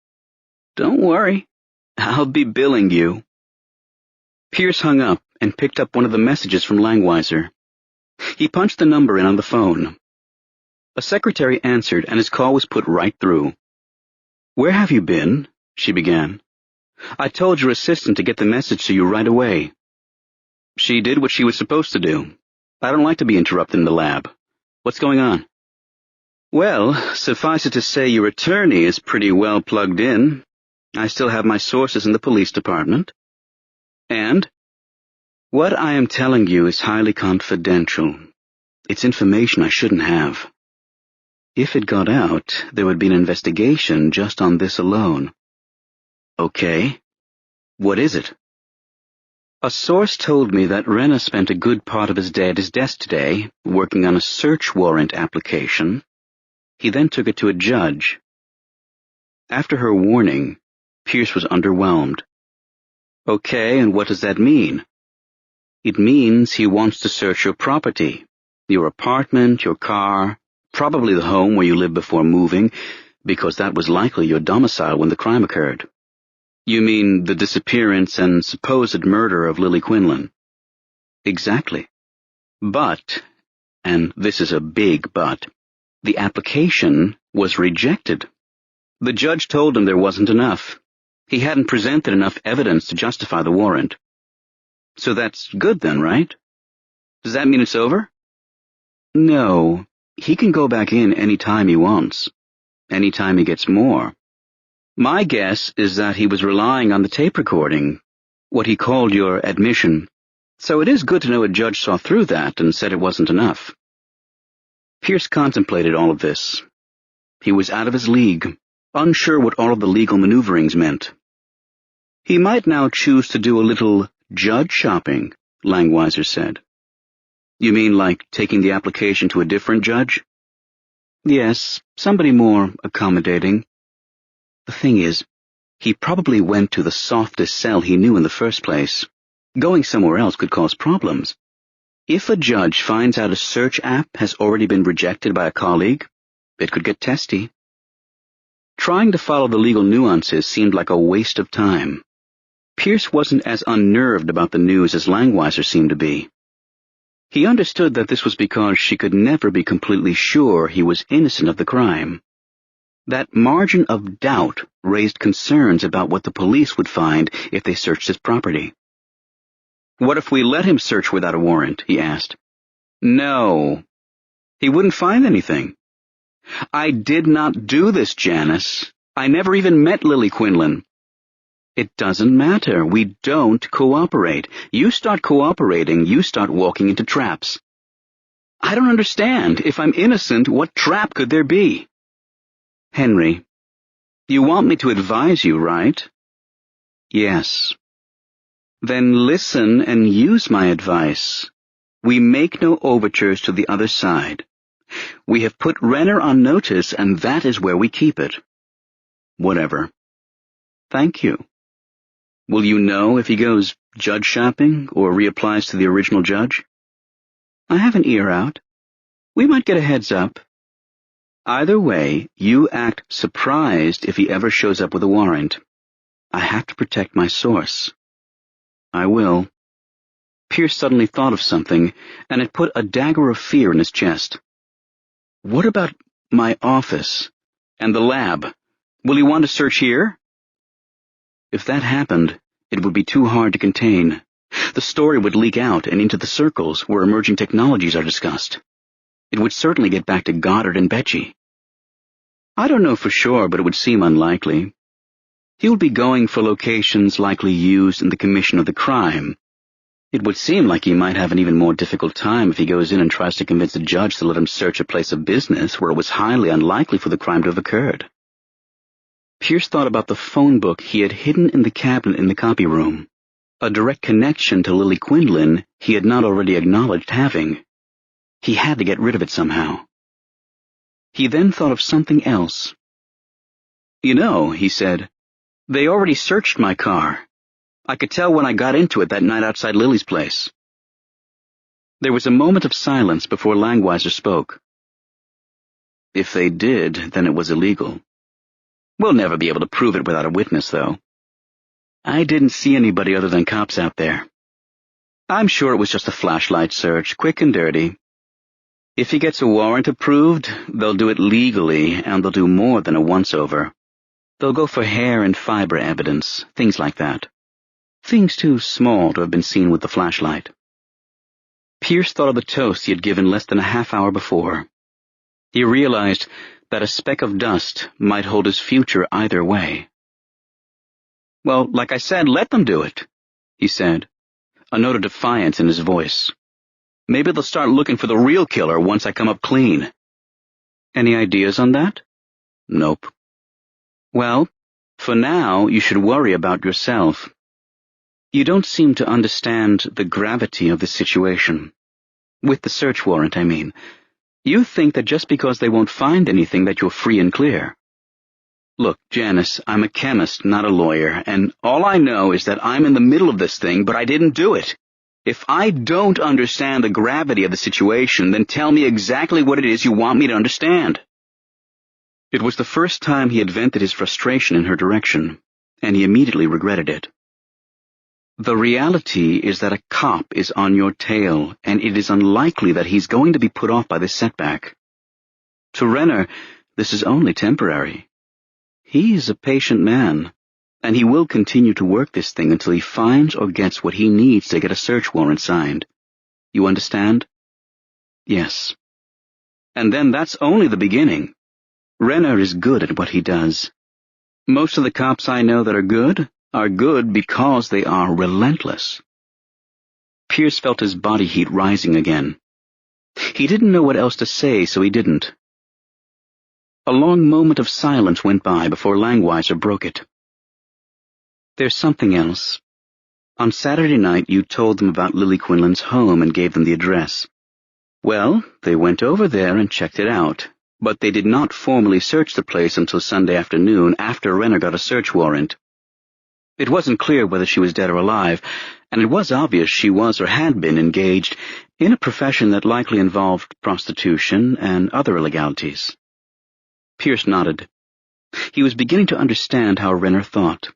A: "Don't worry. I'll be billing you." Pierce hung up and picked up one of the messages from Langweiser. He punched the number in on the phone. A secretary answered, and his call was put right through. "Where have you been?" she began. "I told your assistant to get the message to you right away." "She did what she was supposed to do. I don't like to be interrupted in the lab. What's going on?" "Well, suffice it to say your attorney is pretty well plugged in. I still have my sources in the police department." "And?" "What I am telling you is highly confidential. It's information I shouldn't have. If it got out, there would be an investigation just on this alone." "Okay. What is it?" "A source told me that Renna spent a good part of his day at his desk today, working on a search warrant application. He then took it to a judge." After her warning, Pierce was underwhelmed. "Okay, and what does that mean?" "It means he wants to search your property, your apartment, your car, probably the home where you lived before moving, because that was likely your domicile when the crime occurred." "You mean the disappearance and supposed murder of Lily Quinlan?" "Exactly. But, and this is a big but, the application was rejected. The judge told him there wasn't enough. He hadn't presented enough evidence to justify the warrant." "So that's good then, right? Does that mean it's over?" "No. He can go back in any time he wants. Any time he gets more. My guess is that he was relying on the tape recording, what he called your admission. So it is good to know a judge saw through that and said it wasn't enough." Pierce contemplated all of this. He was out of his league, unsure what all of the legal maneuverings meant. He might now choose to do a little judge shopping, Langweiser said. You mean like taking the application to a different judge? Yes, somebody more accommodating. The thing is, he probably went to the softest cell he knew in the first place. Going somewhere else could cause problems. If a judge finds out a search app has already been rejected by a colleague, it could get testy. Trying to follow the legal nuances seemed like a waste of time. Pierce wasn't as unnerved about the news as Langweiser seemed to be. He understood that this was because she could never be completely sure he was innocent of the crime. That margin of doubt raised concerns about what the police would find if they searched his property. What if we let him search without a warrant? He asked. No. He wouldn't find anything. I did not do this, Janice. I never even met Lily Quinlan. It doesn't matter. We don't cooperate. You start cooperating, you start walking into traps. I don't understand. If I'm innocent, what trap could there be? Henry, you want me to advise you, right? Yes. Then listen and use my advice. We make no overtures to the other side. We have put Renner on notice, and that is where we keep it. Whatever. Thank you. Will you know if he goes judge shopping or reapplies to the original judge? I have an ear out. We might get a heads up. Either way, you act surprised if he ever shows up with a warrant. I have to protect my source. I will. Pierce suddenly thought of something, and it put a dagger of fear in his chest. What about my office and the lab? Will he want to search here? If that happened, it would be too hard to contain. The story would leak out and into the circles where emerging technologies are discussed. It would certainly get back to Goddard and Becci. I don't know for sure, but it would seem unlikely. He would be going for locations likely used in the commission of the crime. It would seem like he might have an even more difficult time if he goes in and tries to convince a judge to let him search a place of business where it was highly unlikely for the crime to have occurred. Pierce thought about the phone book he had hidden in the cabinet in the copy room, a direct connection to Lily Quinlan he had not already acknowledged having. He had to get rid of it somehow. He then thought of something else. You know, he said, they already searched my car. I could tell when I got into it that night outside Lily's place. There was a moment of silence before Langweiser spoke. If they did, then it was illegal. We'll never be able to prove it without a witness, though. I didn't see anybody other than cops out there. I'm sure it was just a flashlight search, quick and dirty. If he gets a warrant approved, they'll do it legally, and they'll do more than a once-over. They'll go for hair and fiber evidence, things like that. Things too small to have been seen with the flashlight. Pierce thought of the toast he had given less than a half-hour before. He realized that a speck of dust might hold his future either way. Well, like I said, let them do it, he said, a note of defiance in his voice. Maybe they'll start looking for the real killer once I come up clean. Any ideas on that? Nope. Well, for now, you should worry about yourself. You don't seem to understand the gravity of the situation. With the search warrant, I mean. You think that just because they won't find anything that you're free and clear. Look, Janice, I'm a chemist, not a lawyer, and all I know is that I'm in the middle of this thing, but I didn't do it. If I don't understand the gravity of the situation, then tell me exactly what it is you want me to understand. It was the first time he had vented his frustration in her direction, and he immediately regretted it. The reality is that a cop is on your tail, and it is unlikely that he's going to be put off by this setback. To Renner, this is only temporary. He is a patient man, and he will continue to work this thing until he finds or gets what he needs to get a search warrant signed. You understand? Yes. And then that's only the beginning. Renner is good at what he does. Most of the cops I know that are good because they are relentless. Pierce felt his body heat rising again. He didn't know what else to say, so he didn't. A long moment of silence went by before Langweiser broke it. There's something else. On Saturday night, you told them about Lily Quinlan's home and gave them the address. Well, they went over there and checked it out, but they did not formally search the place until Sunday afternoon after Renner got a search warrant. It wasn't clear whether she was dead or alive, and it was obvious she was or had been engaged in a profession that likely involved prostitution and other illegalities. Pierce nodded. He was beginning to understand how Renner thought.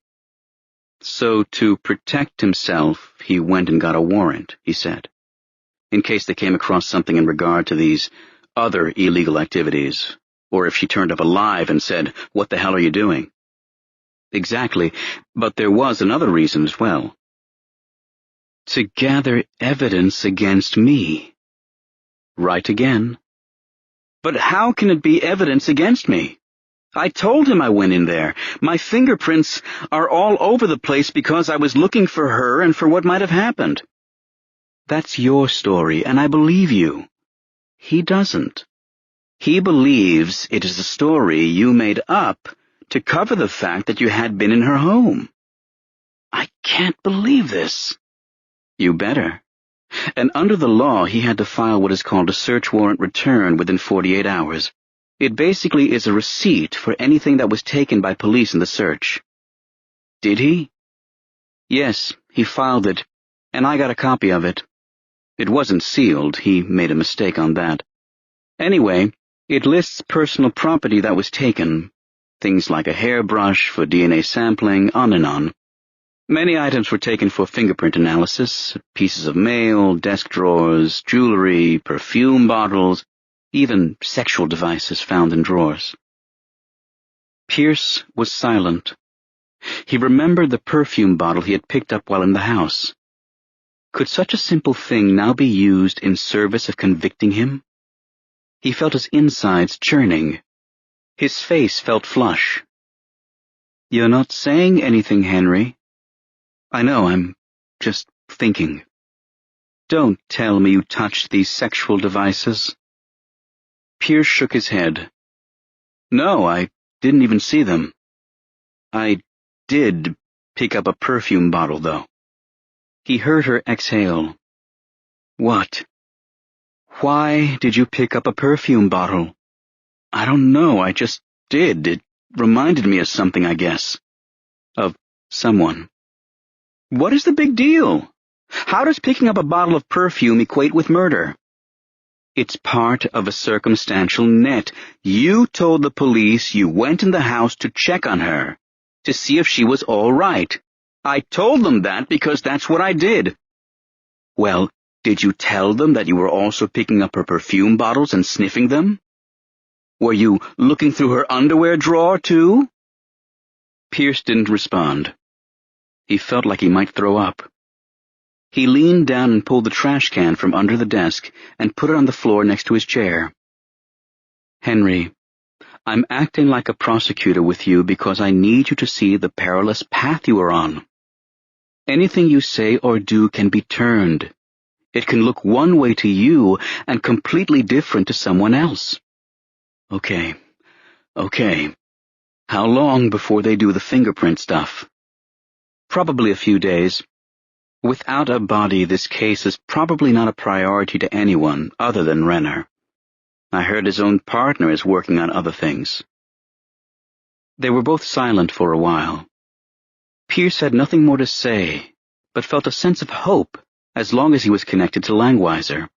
A: So to protect himself, he went and got a warrant, he said, in case they came across something in regard to these other illegal activities, or if she turned up alive and said, "What the hell are you doing?" Exactly, but there was another reason as well. To gather evidence against me. Right again. But how can it be evidence against me? I told him I went in there. My fingerprints are all over the place because I was looking for her and for what might have happened. That's your story, and I believe you. He doesn't. He believes it is a story you made up to cover the fact that you had been in her home. I can't believe this. You better. And under the law, he had to file what is called a search warrant return within 48 hours. It basically is a receipt for anything that was taken by police in the search. Did he? Yes, he filed it, and I got a copy of it. It wasn't sealed. He made a mistake on that. Anyway, it lists personal property that was taken, things like a hairbrush for DNA sampling, on and on. Many items were taken for fingerprint analysis, pieces of mail, desk drawers, jewelry, perfume bottles, even sexual devices found in drawers. Pierce was silent. He remembered the perfume bottle he had picked up while in the house. Could such a simple thing now be used in service of convicting him? He felt his insides churning. His face felt flush. "You're not saying anything, Henry." "I know, I'm just thinking." "Don't tell me you touched these sexual devices." Pierce shook his head. "No, I didn't even see them. I did pick up a perfume bottle, though." He heard her exhale. "What? Why did you pick up a perfume bottle?" "I don't know, I just did. It reminded me of something, I guess. Of someone." "What is the big deal? How does picking up a bottle of perfume equate with murder?" "It's part of a circumstantial net. You told the police you went in the house to check on her, to see if she was all right. I told them that because that's what I did." "Well, did you tell them that you were also picking up her perfume bottles and sniffing them? Were you looking through her underwear drawer, too?" Pierce didn't respond. He felt like he might throw up. He leaned down and pulled the trash can from under the desk and put it on the floor next to his chair. "Henry, I'm acting like a prosecutor with you because I need you to see the perilous path you are on. Anything you say or do can be turned. It can look one way to you and completely different to someone else." Okay. How long before they do the fingerprint stuff?" "Probably a few days. Without a body, this case is probably not a priority to anyone other than Renner. I heard his own partner is working on other things." They were both silent for a while. Pierce had nothing more to say, but felt a sense of hope as long as he was connected to Langweiser.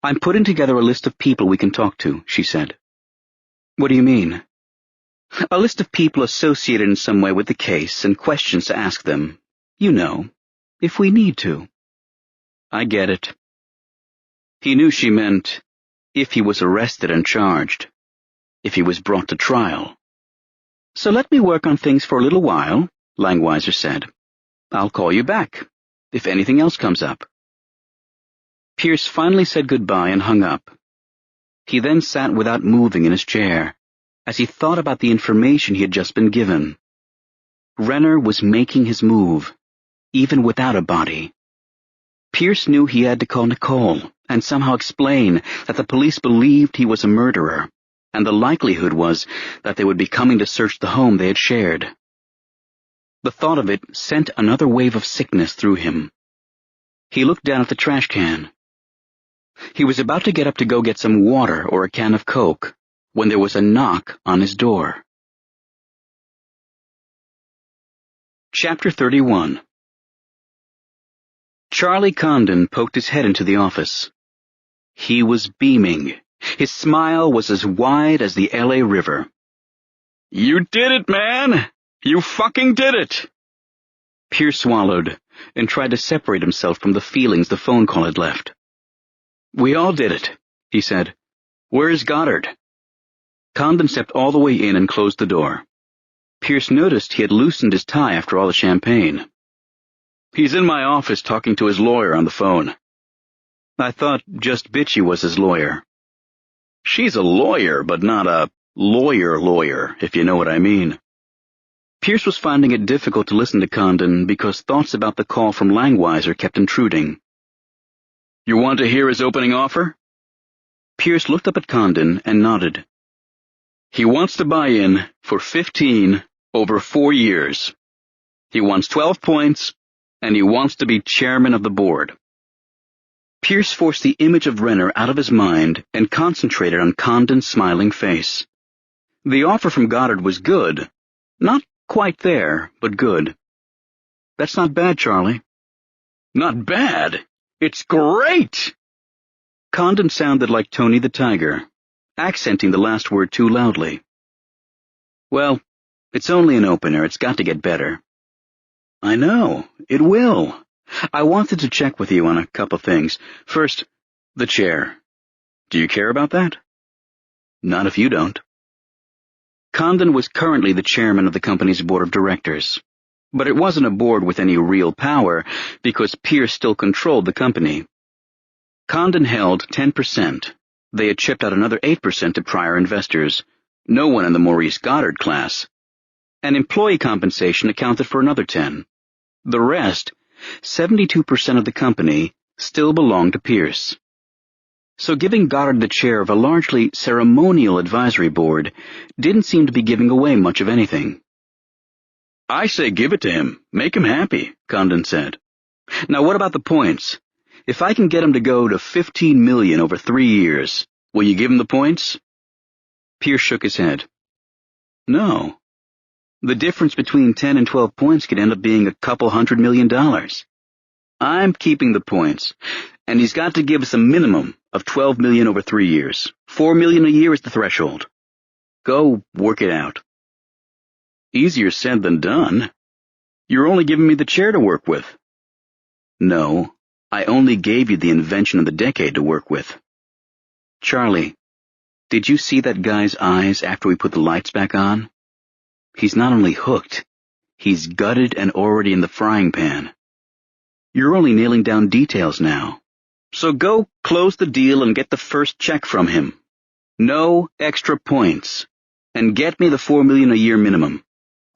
A: "I'm putting together a list of people we can talk to," she said. "What do you mean?" "A list of people associated in some way with the case and questions to ask them. You know, if we need to." "I get it." He knew she meant if he was arrested and charged, if he was brought to trial. "So let me work on things for a little while," Langweiser said. "I'll call you back, if anything else comes up." Pierce finally said goodbye and hung up. He then sat without moving in his chair, as he thought about the information he had just been given. Renner was making his move, even without a body. Pierce knew he had to call Nicole and somehow explain that the police believed he was a murderer, and the likelihood was that they would be coming to search the home they had shared. The thought of it sent another wave of sickness through him. He looked down at the trash can. He was about to get up to go get some water or a can of Coke when there was a knock on his door. Chapter 31. Charlie Condon poked his head into the office. He was beaming. His smile was as wide as the L.A. River. "You did it, man! You fucking did it!" Pierce swallowed and tried to separate himself from the feelings the phone call had left. "We all did it," he said. "Where's Goddard?" Condon stepped all the way in and closed the door. Pierce noticed he had loosened his tie after all the champagne. "He's in my office talking to his lawyer on the phone." "I thought Just Bitchy was his lawyer." "She's a lawyer, but not a lawyer, if you know what I mean." Pierce was finding it difficult to listen to Condon because thoughts about the call from Langweiser kept intruding. "You want to hear his opening offer?" Pierce looked up at Condon and nodded. "He wants to buy in for 15 over 4 years. He wants 12 points, and he wants to be chairman of the board." Pierce forced the image of Renner out of his mind and concentrated on Condon's smiling face. The offer from Goddard was good. Not quite there, but good. "That's not bad, Charlie." "Not bad? It's great!" Condon sounded like Tony the Tiger, accenting the last word too loudly. "Well, it's only an opener. It's got to get better." "I know. It will. I wanted to check with you on a couple things. First, the chair. Do you care about that?" "Not if you don't." Condon was currently the chairman of the company's board of directors, but it wasn't a board with any real power because Pierce still controlled the company. Condon held 10%. They had chipped out another 8% to prior investors, no one in the Maurice Goddard class, and employee compensation accounted for another 10. The rest, 72% of the company, still belonged to Pierce. So giving Goddard the chair of a largely ceremonial advisory board didn't seem to be giving away much of anything. "I say give it to him. Make him happy," Condon said. "Now what about the points? If I can get him to go to 15 million over 3 years, will you give him the points?" Pierce shook his head. "No. The difference between 10 and 12 points could end up being a couple $100 million. I'm keeping the points, and he's got to give us a minimum of 12 million over 3 years. 4 million a year is the threshold. Go work it out." "Easier said than done. You're only giving me the chair to work with." "No, I only gave you the invention of the decade to work with." "Charlie, did you see that guy's eyes after we put the lights back on? He's not only hooked, he's gutted and already in the frying pan. You're only nailing down details now. So go close the deal and get the first check from him. No extra points. And get me the 4 million a year minimum.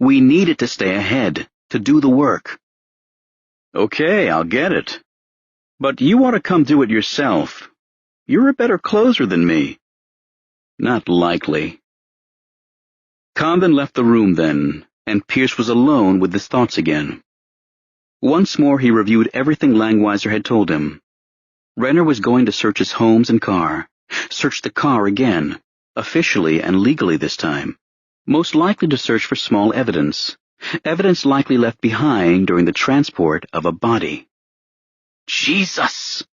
A: We need it to stay ahead, to do the work." "Okay, I'll get it. But you want to come do it yourself. You're a better closer than me." "Not likely." Condon left the room then, and Pierce was alone with his thoughts again. Once more he reviewed everything Langweiser had told him. Renner was going to search his homes and car, search the car again, officially and legally this time, most likely to search for small evidence likely left behind during the transport of a body. "Jesus!"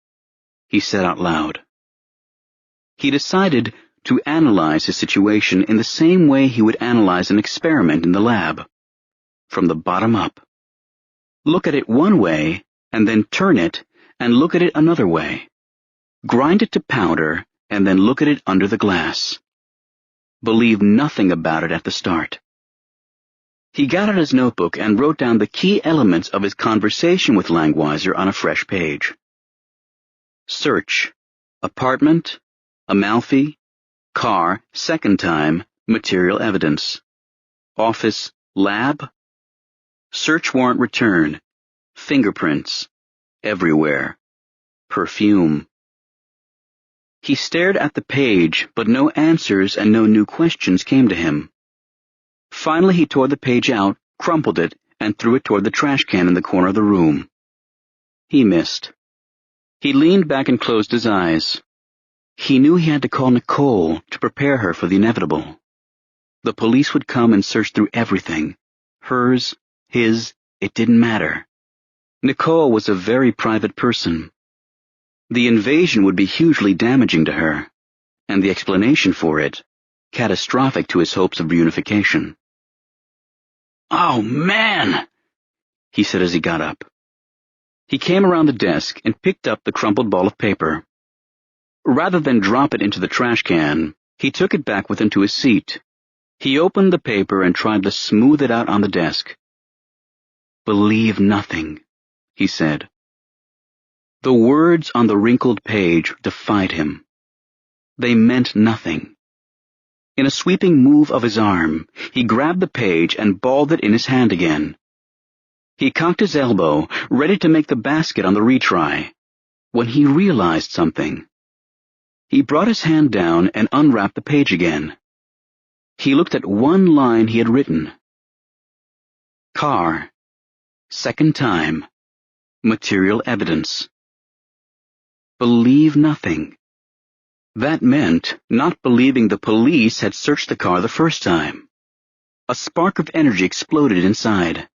A: he said out loud. He decided to analyze his situation in the same way he would analyze an experiment in the lab, from the bottom up. Look at it one way, and then turn it and look at it another way. Grind it to powder, and then look at it under the glass. Believe nothing about it at the start. He got out his notebook and wrote down the key elements of his conversation with Langweiser on a fresh page. Search. Apartment. Amalfi. Car. Second time. Material evidence. Office. Lab. Search warrant return. Fingerprints. Everywhere. Perfume. He stared at the page, but no answers and no new questions came to him. Finally he tore the page out, crumpled it, and threw it toward the trash can in the corner of the room. He missed. He leaned back and closed his eyes. He knew he had to call Nicole to prepare her for the inevitable. The police would come and search through everything. Hers, his, it didn't matter. Nicole was a very private person. The invasion would be hugely damaging to her, and the explanation for it, catastrophic to his hopes of reunification. "Oh, man!" he said as he got up. He came around the desk and picked up the crumpled ball of paper. Rather than drop it into the trash can, he took it back with him to his seat. He opened the paper and tried to smooth it out on the desk. "Believe nothing," he said. The words on the wrinkled page defied him. They meant nothing. In a sweeping move of his arm, he grabbed the page and balled it in his hand again. He cocked his elbow, ready to make the basket on the retry, when he realized something. He brought his hand down and unwrapped the page again. He looked at one line he had written. "Car. Second time. Material evidence." Believe nothing. That meant not believing the police had searched the car the first time. A spark of energy exploded inside.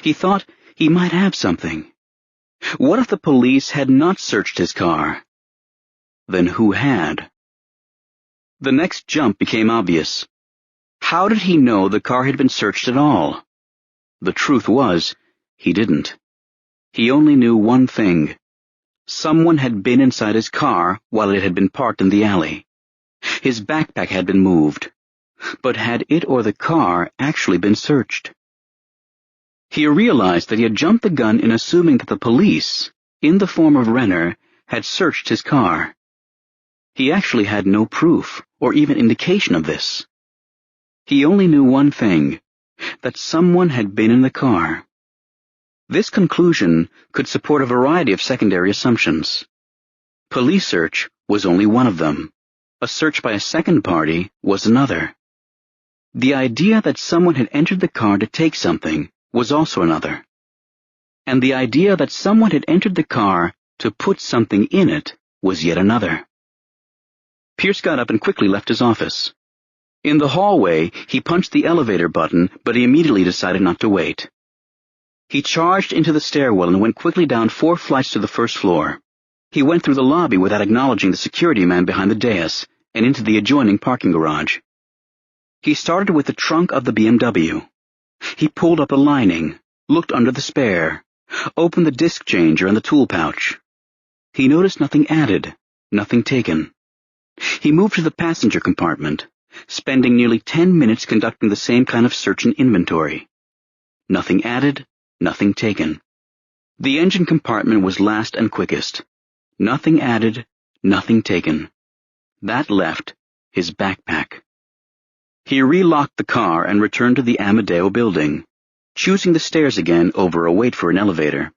A: He thought he might have something. What if the police had not searched his car? Then who had? The next jump became obvious. How did he know the car had been searched at all? The truth was, he didn't. He only knew one thing. Someone had been inside his car while it had been parked in the alley. His backpack had been moved. But had it or the car actually been searched? He realized that he had jumped the gun in assuming that the police, in the form of Renner, had searched his car. He actually had no proof or even indication of this. He only knew one thing, that someone had been in the car. This conclusion could support a variety of secondary assumptions. Police search was only one of them. A search by a second party was another. The idea that someone had entered the car to take something was also another. And the idea that someone had entered the car to put something in it was yet another. Pierce got up and quickly left his office. In the hallway, he punched the elevator button, but he immediately decided not to wait. He charged into the stairwell and went quickly down 4 flights to the first floor. He went through the lobby without acknowledging the security man behind the dais and into the adjoining parking garage. He started with the trunk of the BMW. He pulled up the lining, looked under the spare, opened the disc changer and the tool pouch. He noticed nothing added, nothing taken. He moved to the passenger compartment, spending nearly 10 minutes conducting the same kind of search and inventory. Nothing added, nothing taken. The engine compartment was last and quickest. Nothing added, nothing taken. That left his backpack. He relocked the car and returned to the Amadeo building, choosing the stairs again over a wait for an elevator.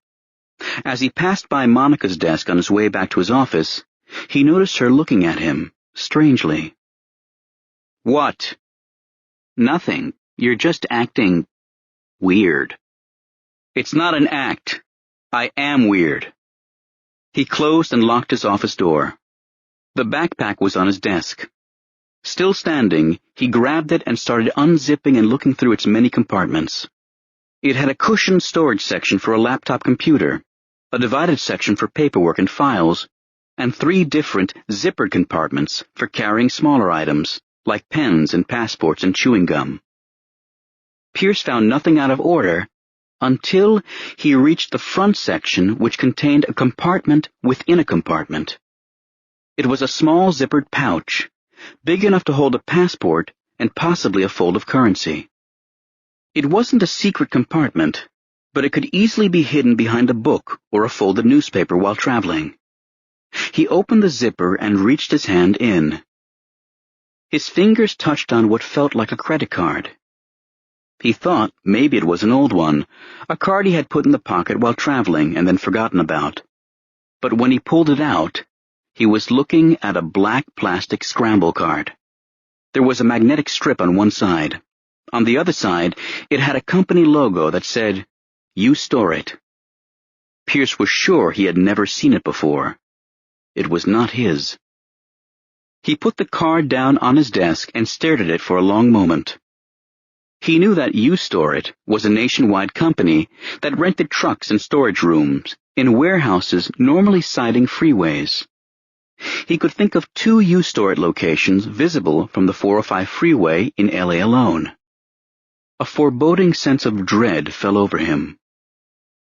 A: As he passed by Monica's desk on his way back to his office, he noticed her looking at him, strangely. "What?" "Nothing. You're just acting weird." "It's not an act. I am weird." He closed and locked his office door. The backpack was on his desk. Still standing, he grabbed it and started unzipping and looking through its many compartments. It had a cushioned storage section for a laptop computer, a divided section for paperwork and files, and 3 different zippered compartments for carrying smaller items, like pens and passports and chewing gum. Pierce found nothing out of order until he reached the front section, which contained a compartment within a compartment. It was a small zippered pouch, big enough to hold a passport and possibly a fold of currency. It wasn't a secret compartment, but it could easily be hidden behind a book or a folded newspaper while traveling. He opened the zipper and reached his hand in. His fingers touched on what felt like a credit card. He thought maybe it was an old one, a card he had put in the pocket while traveling and then forgotten about. But when he pulled it out, he was looking at a black plastic scramble card. There was a magnetic strip on one side. On the other side, it had a company logo that said, "You store it." Pierce was sure he had never seen it before. It was not his. He put the card down on his desk and stared at it for a long moment. He knew that U-Store-It was a nationwide company that rented trucks and storage rooms in warehouses normally siding freeways. He could think of 2 U-Store-It locations visible from the 405 freeway in LA alone. A foreboding sense of dread fell over him.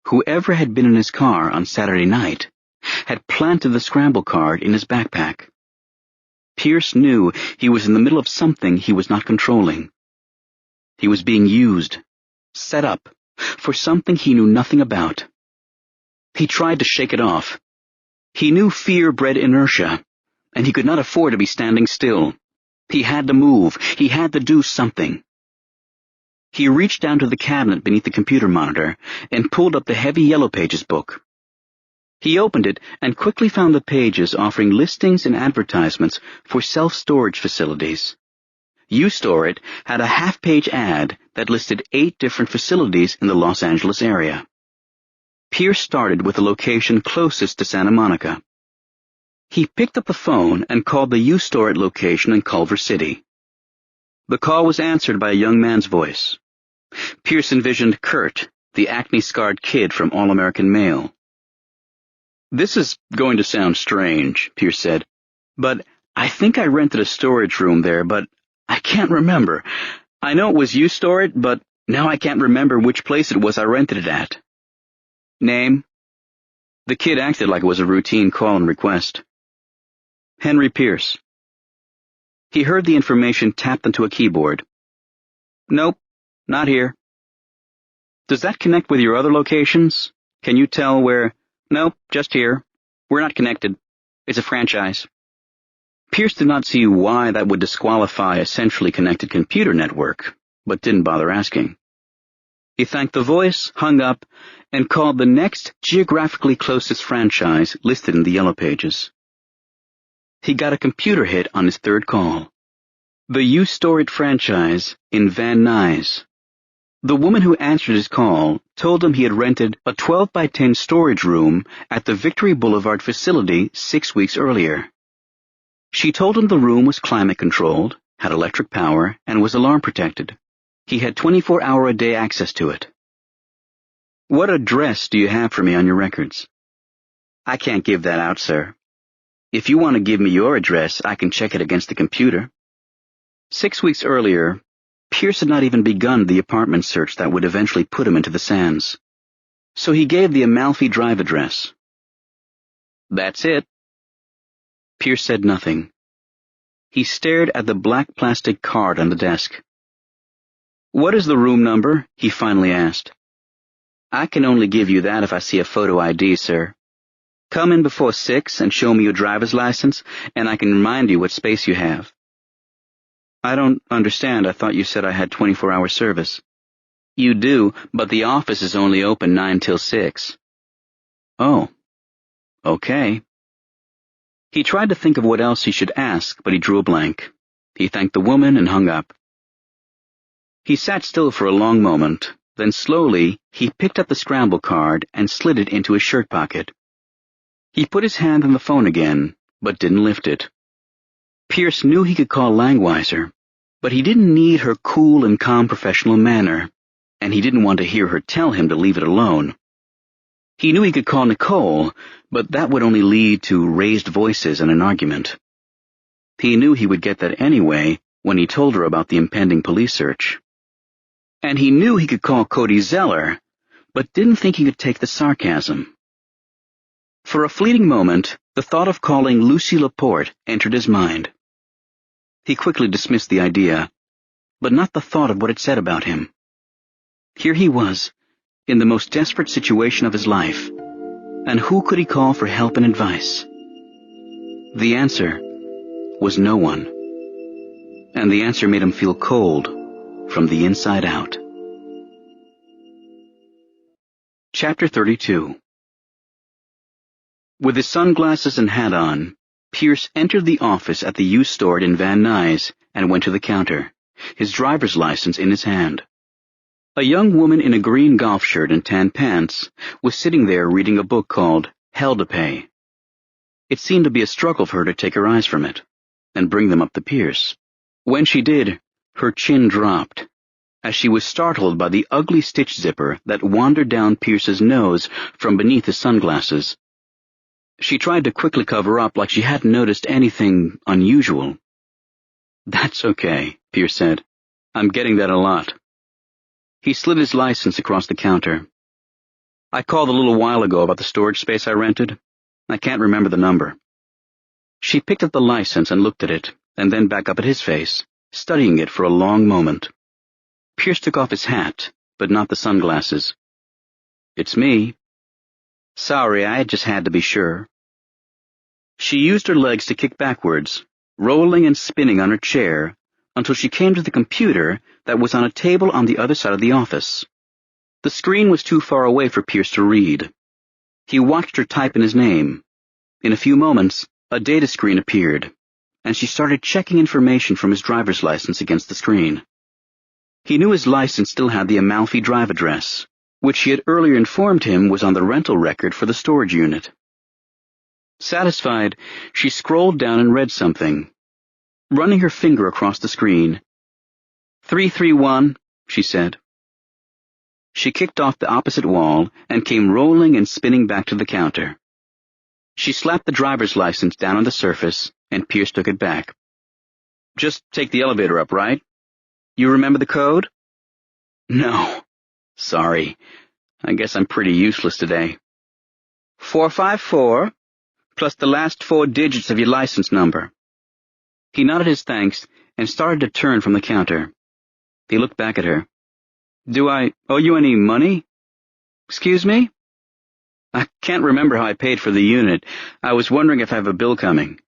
A: Whoever had been in his car on Saturday night had planted the scramble card in his backpack. Pierce knew he was in the middle of something he was not controlling. He was being used, set up, for something he knew nothing about. He tried to shake it off. He knew fear bred inertia, and he could not afford to be standing still. He had to move. He had to do something. He reached down to the cabinet beneath the computer monitor and pulled up the heavy Yellow Pages book. He opened it and quickly found the pages offering listings and advertisements for self-storage facilities. U-Store-It had a half-page ad that listed 8 different facilities in the Los Angeles area. Pierce started with the location closest to Santa Monica. He picked up the phone and called the U-Store-It location in Culver City. The call was answered by a young man's voice. Pierce envisioned Kurt, the acne-scarred kid from All-American Mail. "This is going to sound strange," Pierce said, "but I think I rented a storage room there, but I can't remember. I know it was U-Store-It, but now I can't remember which place it was I rented it at." "Name?" The kid acted like it was a routine call and request. "Henry Pierce." He heard the information tapped into a keyboard. "Nope, not here." "Does that connect with your other locations? Can you tell where—" "Nope, just here. We're not connected. It's a franchise." Pierce did not see why that would disqualify a centrally connected computer network, but didn't bother asking. He thanked the voice, hung up, and called the next geographically closest franchise listed in the Yellow Pages. He got a computer hit on his third call. The U-Store-It franchise in Van Nuys. The woman who answered his call told him he had rented a 12-by-10 storage room at the Victory Boulevard facility 6 weeks earlier. She told him the room was climate-controlled, had electric power, and was alarm-protected. He had 24-hour-a-day access to it. "What address do you have for me on your records?" "I can't give that out, sir. If you want to give me your address, I can check it against the computer." 6 weeks earlier, Pierce had not even begun the apartment search that would eventually put him into the sands. So he gave the Amalfi Drive address. "That's it." Pierce said nothing. He stared at the black plastic card on the desk. "What is the room number?" he finally asked. "I can only give you that if I see a photo ID, sir. Come in before 6 and show me your driver's license, and I can remind you what space you have." "I don't understand. I thought you said I had 24-hour service." "You do, but the office is only open 9 till 6. "Oh, okay." He tried to think of what else he should ask, but he drew a blank. He thanked the woman and hung up. He sat still for a long moment, then slowly he picked up the scramble card and slid it into his shirt pocket. He put his hand on the phone again, but didn't lift it. Pierce knew he could call Langweiser, but he didn't need her cool and calm professional manner, and he didn't want to hear her tell him to leave it alone. He knew he could call Nicole, but that would only lead to raised voices and an argument. He knew he would get that anyway when he told her about the impending police search. And he knew he could call Cody Zeller, but didn't think he could take the sarcasm. For a fleeting moment, the thought of calling Lucy Laporte entered his mind. He quickly dismissed the idea, but not the thought of what it said about him. Here he was, in the most desperate situation of his life, and who could he call for help and advice? The answer was no one, and the answer made him feel cold from the inside out. Chapter 32. With his sunglasses and hat on, Pierce entered the office at the U-Store-It in Van Nuys and went to the counter, his driver's license in his hand. A young woman in a green golf shirt and tan pants was sitting there reading a book called Hell to Pay. It seemed to be a struggle for her to take her eyes from it and bring them up to Pierce. When she did, her chin dropped, as she was startled by the ugly stitch zipper that wandered down Pierce's nose from beneath his sunglasses. She tried to quickly cover up like she hadn't noticed anything unusual. "That's okay," Pierce said. "I'm getting that a lot." He slid his license across the counter. "I called a little while ago about the storage space I rented. I can't remember the number." She picked up the license and looked at it, and then back up at his face, studying it for a long moment. Pierce took off his hat, but not the sunglasses. "It's me." "Sorry, I just had to be sure." She used her legs to kick backwards, rolling and spinning on her chair, until she came to the computer that was on a table on the other side of the office. The screen was too far away for Pierce to read. He watched her type in his name. In a few moments, a data screen appeared, and she started checking information from his driver's license against the screen. He knew his license still had the Amalfi Drive address, which she had earlier informed him was on the rental record for the storage unit. Satisfied, she scrolled down and read something, running her finger across the screen. 331, she said. She kicked off the opposite wall and came rolling and spinning back to the counter. She slapped the driver's license down on the surface, and Pierce took it back. "Just take the elevator up, right? You remember the code?" "No. Sorry. I guess I'm pretty useless today." 454, plus the last 4 digits of your license number." He nodded his thanks and started to turn from the counter. He looked back at her. "Do I owe you any money?" "Excuse me?" "I can't remember how I paid for the unit. I was wondering if I have a bill coming."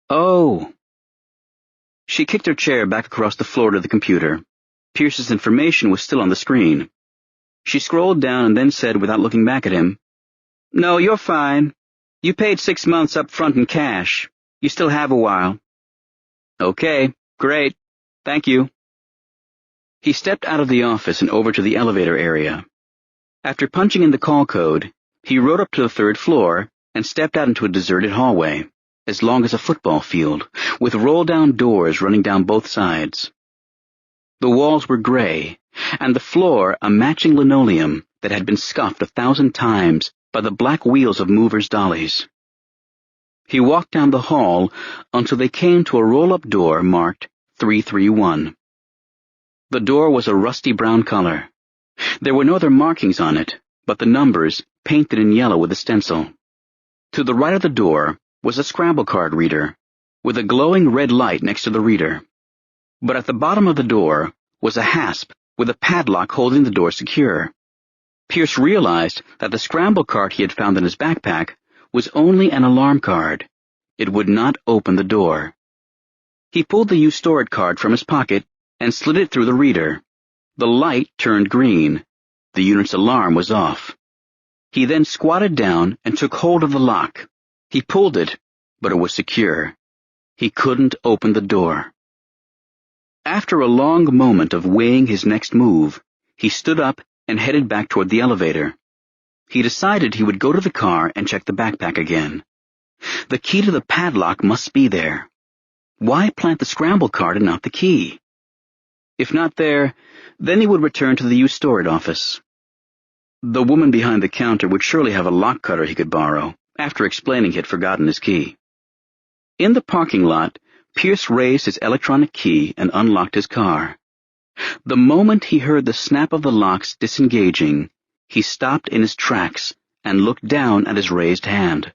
A: "Oh." She kicked her chair back across the floor to the computer. Pierce's information was still on the screen. She scrolled down and then said without looking back at him, "No, you're fine. You paid 6 months up front in cash. You still have a while." "Okay, great. Thank you." He stepped out of the office and over to the elevator area. After punching in the call code, he rode up to the 3rd floor and stepped out into a deserted hallway, as long as a football field, with roll-down doors running down both sides. The walls were gray, and the floor a matching linoleum that had been scuffed 1,000 times by the black wheels of movers' dollies. He walked down the hall until they came to a roll-up door marked 331. The door was a rusty brown color. There were no other markings on it, but the numbers painted in yellow with a stencil. To the right of the door was a scramble card reader, with a glowing red light next to the reader. But at the bottom of the door was a hasp with a padlock holding the door secure. Pierce realized that the scramble card he had found in his backpack was only an alarm card. It would not open the door. He pulled the "You Store It" card from his pocket and slid it through the reader. The light turned green. The unit's alarm was off. He then squatted down and took hold of the lock. He pulled it, but it was secure. He couldn't open the door. After a long moment of weighing his next move, he stood up and headed back toward the elevator. He decided he would go to the car and check the backpack again. The key to the padlock must be there. Why plant the scramble card and not the key? If not there, then he would return to the "You Store It" office. The woman behind the counter would surely have a lock cutter he could borrow, after explaining he had forgotten his key. In the parking lot, Pierce raised his electronic key and unlocked his car. The moment he heard the snap of the locks disengaging, he stopped in his tracks and looked down at his raised hand.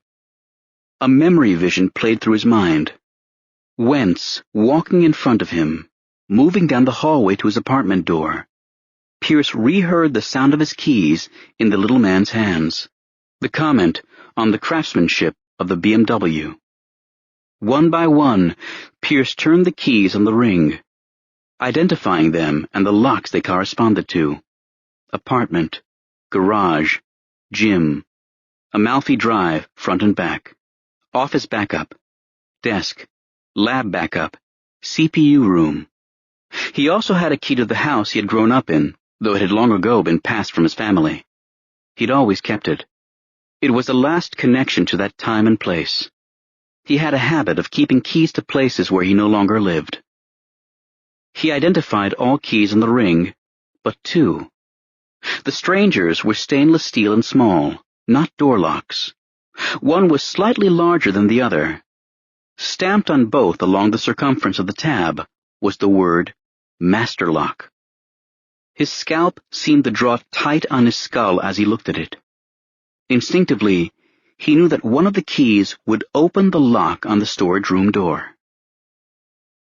A: A memory vision played through his mind. Wentz, walking in front of him, moving down the hallway to his apartment door. Pierce reheard the sound of his keys in the little man's hands. The comment on the craftsmanship of the BMW. One by one, Pierce turned the keys on the ring, identifying them and the locks they corresponded to. Apartment, garage, gym, Amalfi Drive, front and back, office backup, desk, lab backup, CPU room. He also had a key to the house he had grown up in, though it had long ago been passed from his family. He'd always kept it. It was the last connection to that time and place. He had a habit of keeping keys to places where he no longer lived. He identified all keys in the ring, but 2. The strangers were stainless steel and small, not door locks. One was slightly larger than the other. Stamped on both along the circumference of the tab was the word Master Lock. His scalp seemed to draw tight on his skull as he looked at it. Instinctively, he knew that one of the keys would open the lock on the storage room door.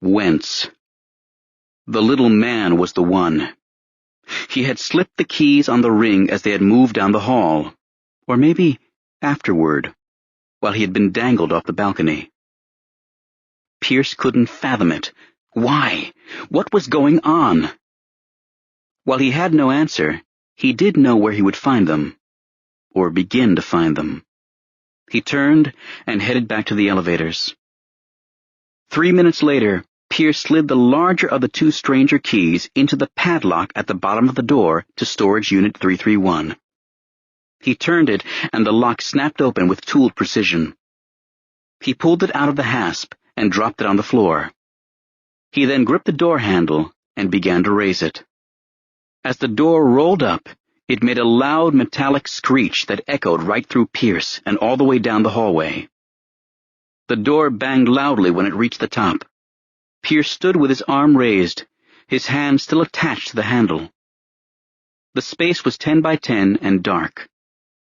A: Wentz. The little man was the one. He had slipped the keys on the ring as they had moved down the hall, or maybe afterward, while he had been dangled off the balcony. Pierce couldn't fathom it. Why? What was going on? While he had no answer, he did know where he would find them, or begin to find them. He turned and headed back to the elevators. 3 minutes later, Pierce slid the larger of the 2 stranger keys into the padlock at the bottom of the door to storage unit 331. He turned it, and the lock snapped open with tooled precision. He pulled it out of the hasp and dropped it on the floor. He then gripped the door handle and began to raise it. As the door rolled up, it made a loud metallic screech that echoed right through Pierce and all the way down the hallway. The door banged loudly when it reached the top. Pierce stood with his arm raised, his hand still attached to the handle. The space was 10 by 10 and dark,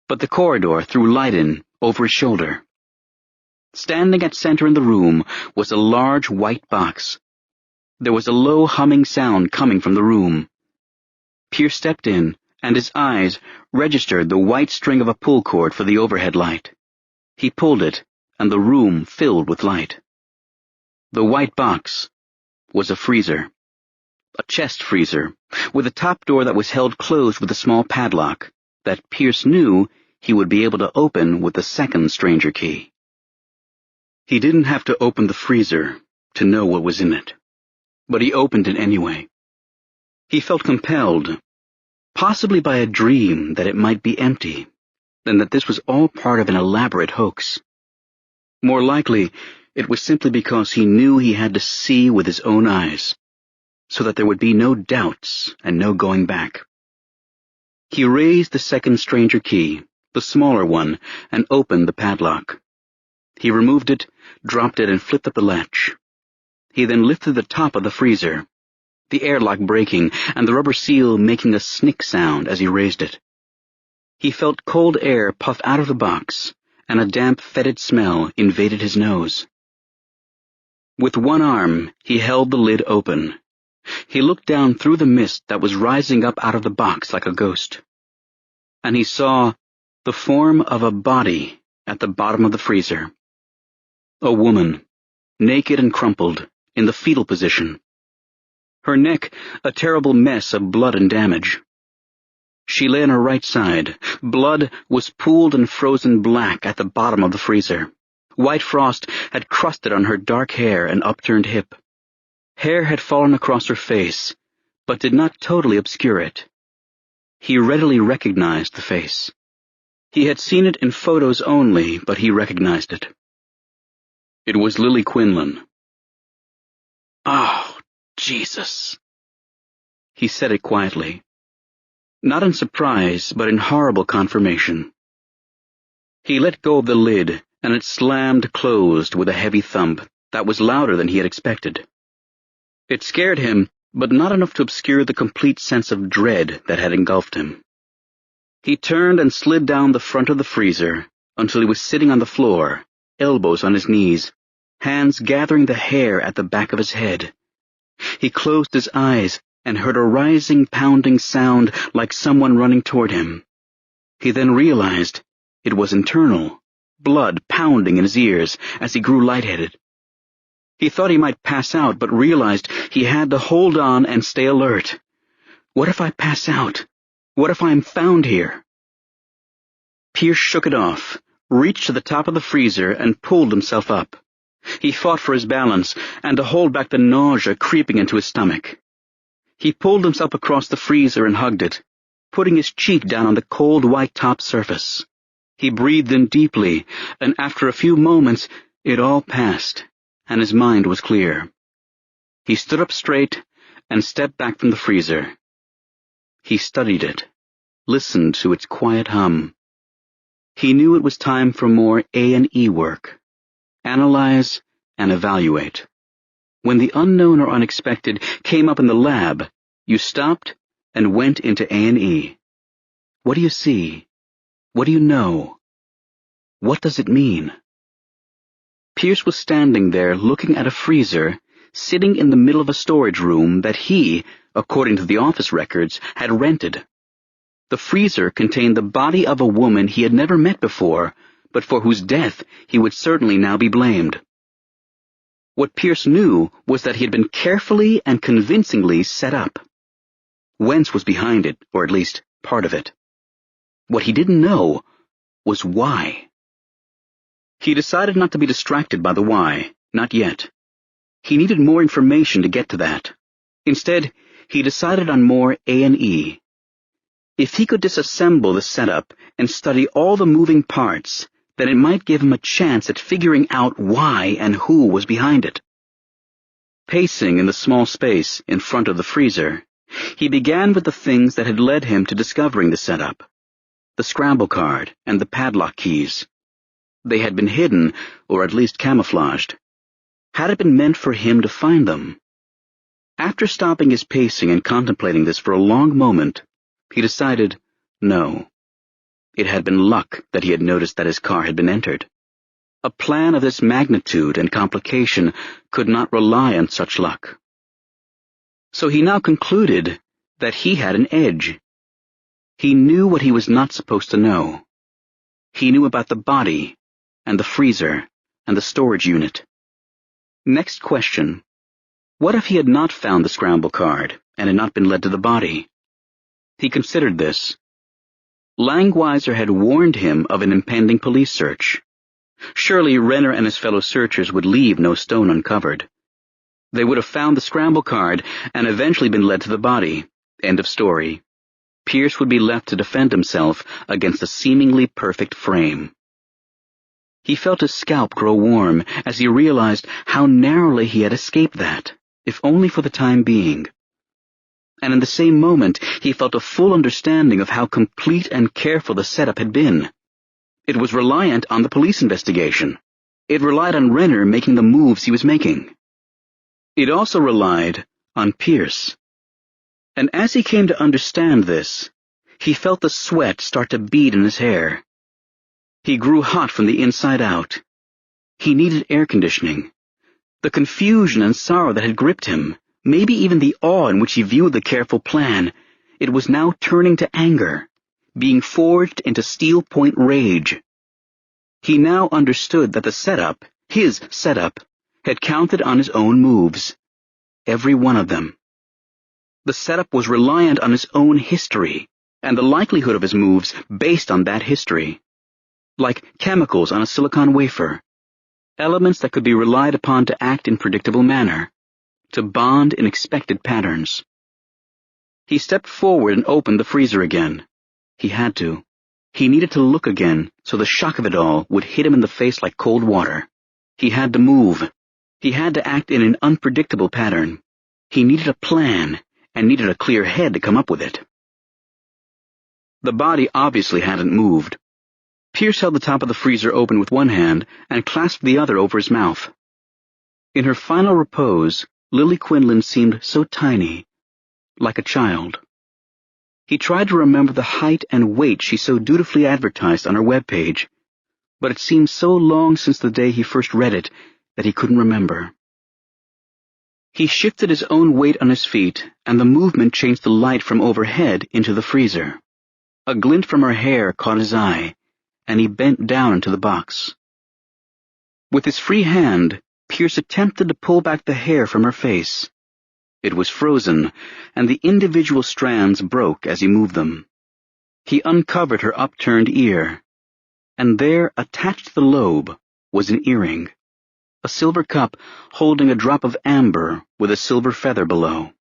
A: but the corridor threw light in over his shoulder. Standing at center in the room was a large white box. There was a low humming sound coming from the room. Pierce stepped in, and his eyes registered the white string of a pull cord for the overhead light. He pulled it, and the room filled with light. The white box was a freezer. A chest freezer, with a top door that was held closed with a small padlock that Pierce knew he would be able to open with the second stranger key. He didn't have to open the freezer to know what was in it, but he opened it anyway. He felt compelled, possibly by a dream that it might be empty, and that this was all part of an elaborate hoax. More likely, it was simply because he knew he had to see with his own eyes, so that there would be no doubts and no going back. He raised the second stranger key, the smaller one, and opened the padlock. He removed it, dropped it, and flipped up the latch. He then lifted the top of the freezer, the airlock breaking and the rubber seal making a snick sound as he raised it. He felt cold air puff out of the box, and a damp, fetid smell invaded his nose. With one arm, he held the lid open. He looked down through the mist that was rising up out of the box like a ghost, and he saw the form of a body at the bottom of the freezer. A woman, naked and crumpled, in the fetal position. Her neck a terrible mess of blood and damage. She lay on her right side. Blood was pooled and frozen black at the bottom of the freezer. White frost had crusted on her dark hair and upturned hip. Hair had fallen across her face, but did not totally obscure it. He readily recognized the face. He had seen it in photos only, but he recognized it. It was Lily Quinlan. "Oh, Jesus," he said it quietly, not in surprise, but in horrible confirmation. He let go of the lid, and it slammed closed with a heavy thump that was louder than he had expected. It scared him, but not enough to obscure the complete sense of dread that had engulfed him. He turned and slid down the front of the freezer until he was sitting on the floor, elbows on his knees, hands gathering the hair at the back of his head. He closed his eyes and heard a rising, pounding sound like someone running toward him. He then realized it was internal, blood pounding in his ears as he grew lightheaded. He thought he might pass out, but realized he had to hold on and stay alert. What if I pass out? What if I'm found here? Pierce shook it off, reached to the top of the freezer, and pulled himself up. He fought for his balance and to hold back the nausea creeping into his stomach. He pulled himself across the freezer and hugged it, putting his cheek down on the cold white top surface. He breathed in deeply, and after a few moments, it all passed, and his mind was clear. He stood up straight and stepped back from the freezer. He studied it, listened to its quiet hum. He knew it was time for more A&E work. Analyze and evaluate. When the unknown or unexpected came up in the lab, you stopped and went into A&E. What do you see? What do you know? What does it mean? Pierce was standing there looking at a freezer, sitting in the middle of a storage room that he, according to the office records, had rented. The freezer contained the body of a woman he had never met before, but for whose death he would certainly now be blamed. What Pierce knew was that he had been carefully and convincingly set up. Wentz was behind it, or at least part of it. What he didn't know was why. He decided not to be distracted by the why, not yet. He needed more information to get to that. Instead, he decided on more A&E. If he could disassemble the setup and study all the moving parts, then it might give him a chance at figuring out why and who was behind it. Pacing in the small space in front of the freezer, he began with the things that had led him to discovering the setup. The scramble card and the padlock keys. They had been hidden, or at least camouflaged. Had it been meant for him to find them? After stopping his pacing and contemplating this for a long moment, he decided, no. It had been luck that he had noticed that his car had been entered. A plan of this magnitude and complication could not rely on such luck. So he now concluded that he had an edge. He knew what he was not supposed to know. He knew about the body, and the freezer, and the storage unit. Next question. What if he had not found the scramble card, and had not been led to the body? He considered this. Langweiser had warned him of an impending police search. Surely Renner and his fellow searchers would leave no stone uncovered. They would have found the scramble card and eventually been led to the body. End of story. Pierce would be left to defend himself against a seemingly perfect frame. He felt his scalp grow warm as he realized how narrowly he had escaped that, if only for the time being. And in the same moment, he felt a full understanding of how complete and careful the setup had been. It was reliant on the police investigation. It relied on Renner making the moves he was making. It also relied on Pierce. And as he came to understand this, he felt the sweat start to bead in his hair. He grew hot from the inside out. He needed air conditioning. The confusion and sorrow that had gripped him, maybe even the awe in which he viewed the careful plan, it was now turning to anger, being forged into steel-point rage. He now understood that the setup, his setup, had counted on his own moves. Every one of them. The setup was reliant on his own history, and the likelihood of his moves based on that history. Like chemicals on a silicon wafer. Elements that could be relied upon to act in predictable manner, to bond in expected patterns. He stepped forward and opened the freezer again. He had to. He needed to look again, so the shock of it all would hit him in the face like cold water. He had to move. He had to act in an unpredictable pattern. He needed a plan, and needed a clear head to come up with it. The body obviously hadn't moved. Pierce held the top of the freezer open with one hand and clasped the other over his mouth. In her final repose, Lily Quinlan seemed so tiny, like a child. He tried to remember the height and weight she so dutifully advertised on her webpage, but it seemed so long since the day he first read it that he couldn't remember. He shifted his own weight on his feet, and the movement changed the light from overhead into the freezer. A glint from her hair caught his eye, and he bent down into the box. With his free hand, Pierce attempted to pull back the hair from her face. It was frozen, and the individual strands broke as he moved them. He uncovered her upturned ear, and there, attached to the lobe, was an earring. A silver cup holding a drop of amber with a silver feather below.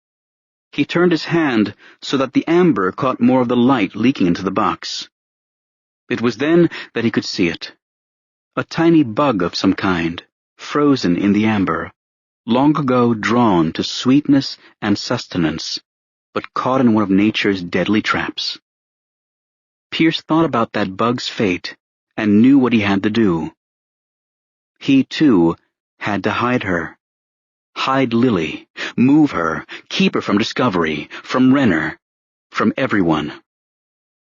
A: He turned his hand so that the amber caught more of the light leaking into the box. It was then that he could see it. A tiny bug of some kind, frozen in the amber, long ago drawn to sweetness and sustenance, but caught in one of nature's deadly traps. Pierce thought about that bug's fate and knew what he had to do. He, too, had to hide her. Hide Lily, move her, keep her from discovery, from Renner, from everyone.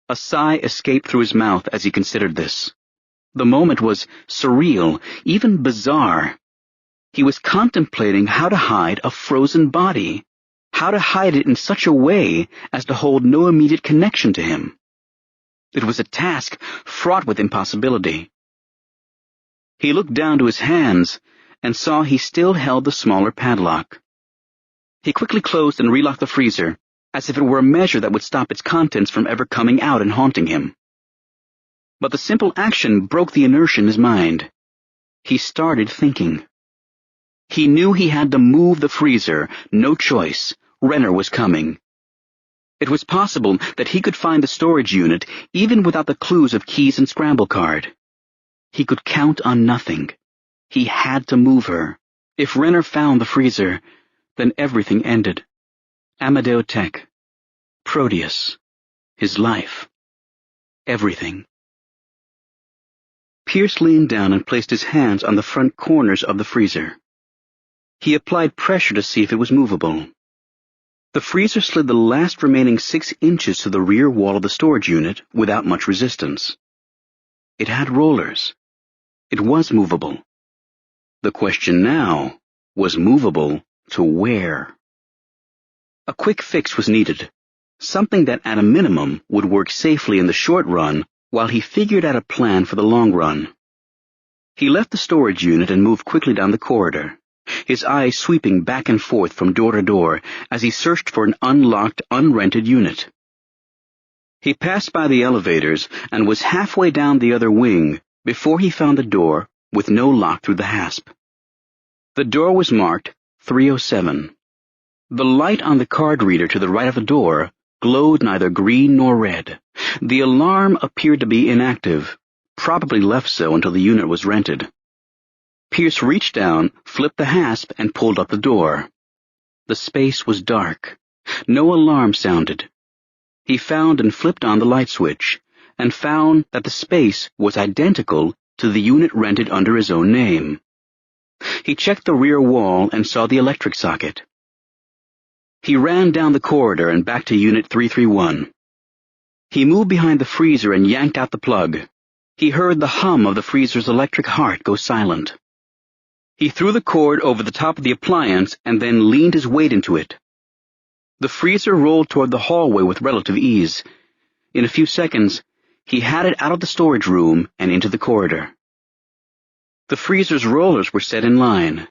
A: A sigh escaped through his mouth as he considered this. The moment was surreal, even bizarre. He was contemplating how to hide a frozen body, how to hide it in such a way as to hold no immediate connection to him. It was a task fraught with impossibility. He looked down to his hands and saw he still held the smaller padlock. He quickly closed and relocked the freezer, as if it were a measure that would stop its contents from ever coming out and haunting him. But the simple action broke the inertia in his mind. He started thinking. He knew he had to move the freezer, no choice. Renner was coming. It was possible that he could find the storage unit even without the clues of keys and scramble card. He could count on nothing. He had to move her. If Renner found the freezer, then everything ended. Amadeo Tech, Proteus, his life, everything. Pierce leaned down and placed his hands on the front corners of the freezer. He applied pressure to see if it was movable. The freezer slid the last remaining 6 inches to the rear wall of the storage unit without much resistance. It had rollers. It was movable. The question now was movable to where? A quick fix was needed, something that at a minimum would work safely in the short run while he figured out a plan for the long run. He left the storage unit and moved quickly down the corridor, his eyes sweeping back and forth from door to door as he searched for an unlocked, unrented unit. He passed by the elevators and was halfway down the other wing before he found the door with no lock through the hasp. The door was marked 307. The light on the card reader to the right of the door glowed neither green nor red. The alarm appeared to be inactive, probably left so until the unit was rented. Pierce reached down, flipped the hasp, and pulled up the door. The space was dark. No alarm sounded. He found and flipped on the light switch, and found that the space was identical to the unit rented under his own name. He checked the rear wall and saw the electric socket. He ran down the corridor and back to Unit 331. He moved behind the freezer and yanked out the plug. He heard the hum of the freezer's electric heart go silent. He threw the cord over the top of the appliance and then leaned his weight into it. The freezer rolled toward the hallway with relative ease. In a few seconds, he had it out of the storage room and into the corridor. The freezer's rollers were set in line,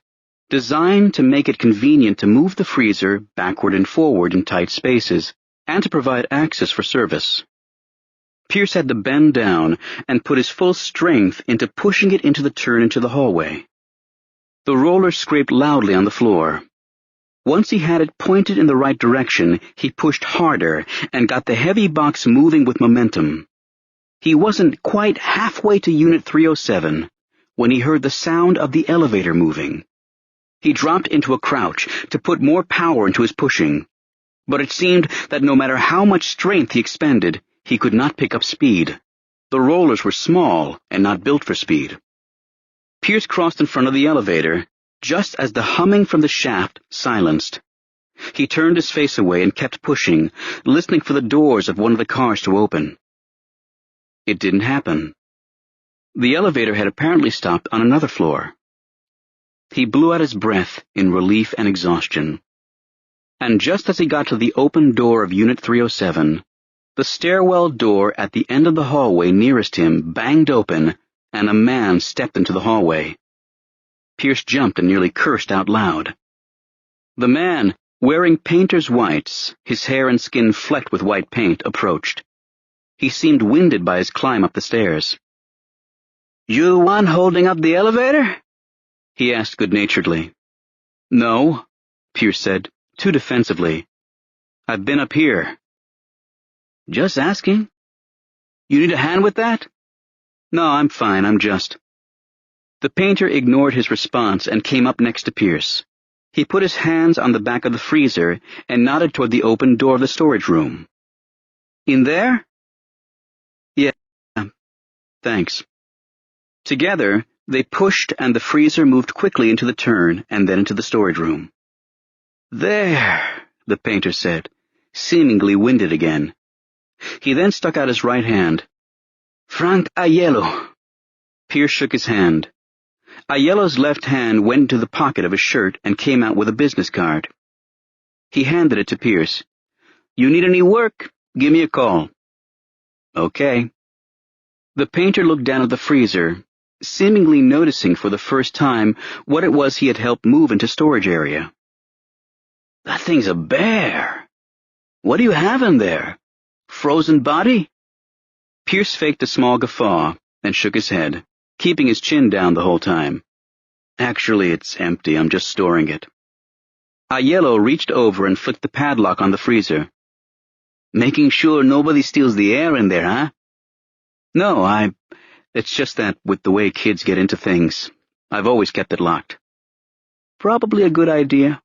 A: designed to make it convenient to move the freezer backward and forward in tight spaces, and to provide access for service. Pierce had to bend down and put his full strength into pushing it into the turn into the hallway. The rollers scraped loudly on the floor. Once he had it pointed in the right direction, he pushed harder and got the heavy box moving with momentum. He wasn't quite halfway to Unit 307 when he heard the sound of the elevator moving. He dropped into a crouch to put more power into his pushing, but it seemed that no matter how much strength he expended, he could not pick up speed. The rollers were small and not built for speed. Pierce crossed in front of the elevator, just as the humming from the shaft silenced. He turned his face away and kept pushing, listening for the doors of one of the cars to open. It didn't happen. The elevator had apparently stopped on another floor. He blew out his breath in relief and exhaustion. And just as he got to the open door of Unit 307, the stairwell door at the end of the hallway nearest him banged open, and a man stepped into the hallway. Pierce jumped and nearly cursed out loud. The man, wearing painter's whites, his hair and skin flecked with white paint, approached. He seemed winded by his climb up the stairs. "You the one holding up the elevator?" he asked good-naturedly. "No," Pierce said, too defensively. I've been up here. Just asking. You need a hand with that? No, I'm fine, I'm just... The painter ignored his response and came up next to Pierce. He put his hands on the back of the freezer and nodded toward the open door of the storage room. In there? Yeah, thanks. Together, they pushed and the freezer moved quickly into the turn and then into the storage room. There, the painter said, seemingly winded again. He then stuck out his right hand. Frank Aiello. Pierce shook his hand. Aiello's left hand went into the pocket of his shirt and came out with a business card. He handed it to Pierce. You need any work? Give me a call. Okay. The painter looked down at the freezer, seemingly noticing for the first time what it was he had helped move into storage area. That thing's a bear. What do you have in there? Frozen body? Pierce faked a small guffaw and shook his head, keeping his chin down the whole time. Actually, it's empty. I'm just storing it. Aiello reached over and flicked the padlock on the freezer. Making sure nobody steals the air in there, huh? No, it's just that with the way kids get into things, I've always kept it locked. Probably a good idea.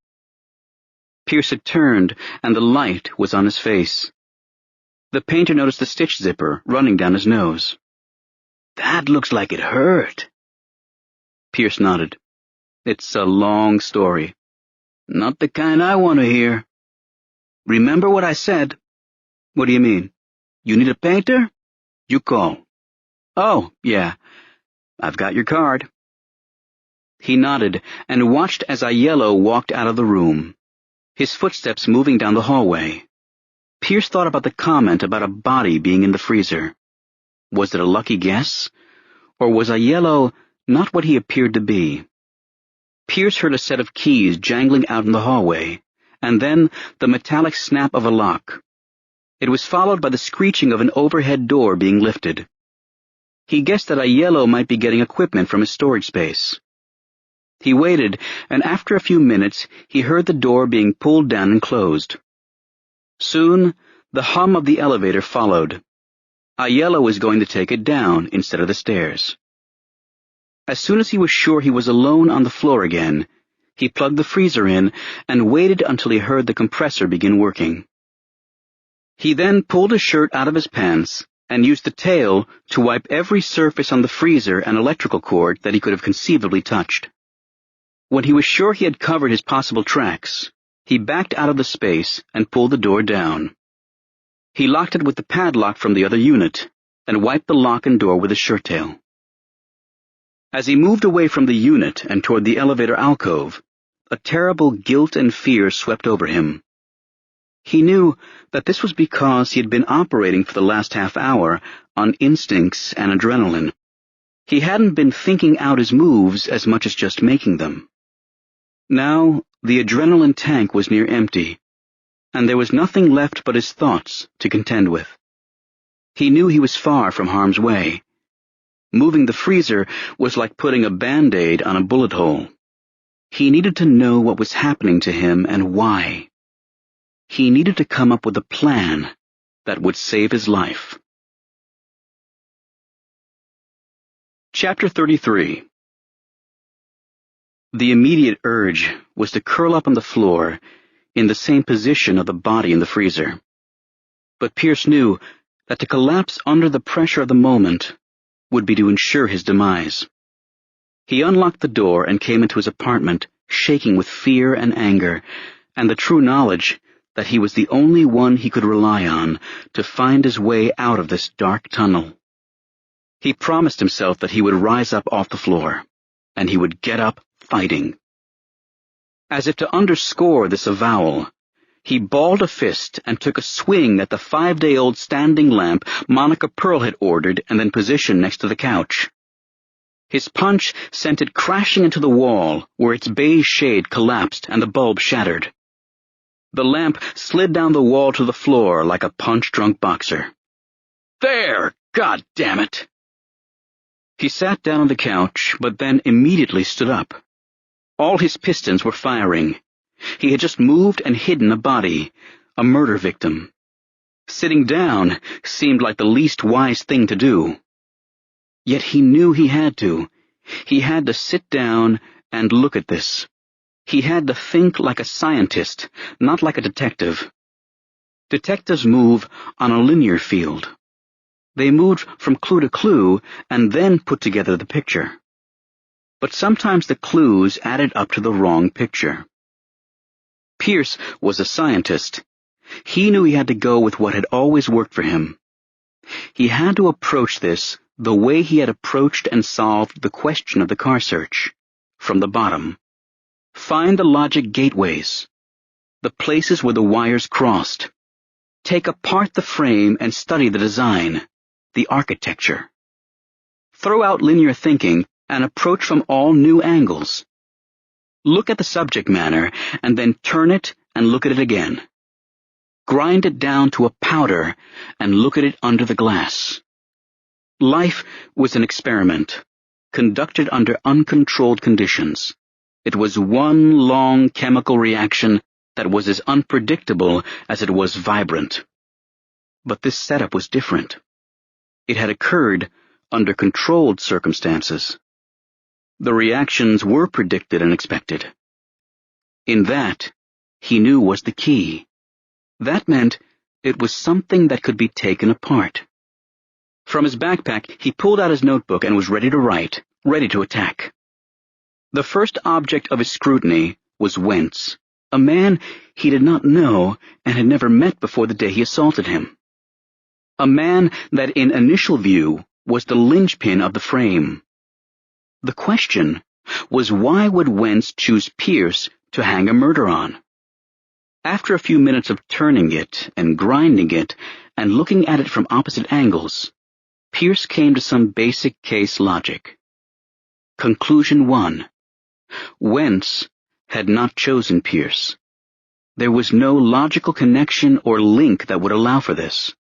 A: Pierce had turned, and the light was on his face. The painter noticed the stitch zipper running down his nose. That looks like it hurt. Pierce nodded. It's a long story. Not the kind I want to hear. Remember what I said? What do you mean? You need a painter? You call. Oh, yeah. I've got your card. He nodded and watched as Aiello walked out of the room, his footsteps moving down the hallway. Pierce thought about the comment about a body being in the freezer. Was it a lucky guess? Or was Aiello not what he appeared to be? Pierce heard a set of keys jangling out in the hallway, and then the metallic snap of a lock. It was followed by the screeching of an overhead door being lifted. He guessed that Aiello might be getting equipment from his storage space. He waited, and after a few minutes he heard the door being pulled down and closed. Soon, the hum of the elevator followed. Aiello was going to take it down instead of the stairs. As soon as he was sure he was alone on the floor again, he plugged the freezer in and waited until he heard the compressor begin working. He then pulled his shirt out of his pants and used the tail to wipe every surface on the freezer and electrical cord that he could have conceivably touched. When he was sure he had covered his possible tracks, he backed out of the space and pulled the door down. He locked it with the padlock from the other unit and wiped the lock and door with his shirt tail. As he moved away from the unit and toward the elevator alcove, a terrible guilt and fear swept over him. He knew that this was because he had been operating for the last half hour on instincts and adrenaline. He hadn't been thinking out his moves as much as just making them. Now, the adrenaline tank was near empty, and there was nothing left but his thoughts to contend with. He knew he was far from harm's way. Moving the freezer was like putting a Band-Aid on a bullet hole. He needed to know what was happening to him and why. He needed to come up with a plan that would save his life. Chapter 33. The immediate urge was to curl up on the floor in the same position of the body in the freezer. But Pierce knew that to collapse under the pressure of the moment would be to ensure his demise. He unlocked the door and came into his apartment, shaking with fear and anger, and the true knowledge that he was the only one he could rely on to find his way out of this dark tunnel. He promised himself that he would rise up off the floor, and he would get up fighting. As if to underscore this avowal, he balled a fist and took a swing at the 5-day-old standing lamp Monica Pearl had ordered and then positioned next to the couch. His punch sent it crashing into the wall, where its beige shade collapsed and the bulb shattered. The lamp slid down the wall to the floor like a punch-drunk boxer. There! God damn it! He sat down on the couch, but then immediately stood up. All his pistons were firing. He had just moved and hidden a body, a murder victim. Sitting down seemed like the least wise thing to do. Yet he knew he had to. He had to sit down and look at this. He had to think like a scientist, not like a detective. Detectives move on a linear field. They moved from clue to clue and then put together the picture. But sometimes the clues added up to the wrong picture. Pierce was a scientist. He knew he had to go with what had always worked for him. He had to approach this the way he had approached and solved the question of the car search, from the bottom. Find the logic gateways, the places where the wires crossed. Take apart the frame and study the design, the architecture. Throw out linear thinking and approach from all new angles. Look at the subject matter and then turn it and look at it again. Grind it down to a powder and look at it under the glass. Life was an experiment, conducted under uncontrolled conditions. It was one long chemical reaction that was as unpredictable as it was vibrant. But this setup was different. It had occurred under controlled circumstances. The reactions were predicted and expected. In that, he knew was the key. That meant it was something that could be taken apart. From his backpack, he pulled out his notebook and was ready to write, ready to attack. The first object of his scrutiny was Wentz, a man he did not know and had never met before the day he assaulted him. A man that in initial view was the linchpin of the frame. The question was, why would Wentz choose Pierce to hang a murder on? After a few minutes of turning it and grinding it and looking at it from opposite angles, Pierce came to some basic case logic. Conclusion 1. Wentz had not chosen Pierce. There was no logical connection or link that would allow for this.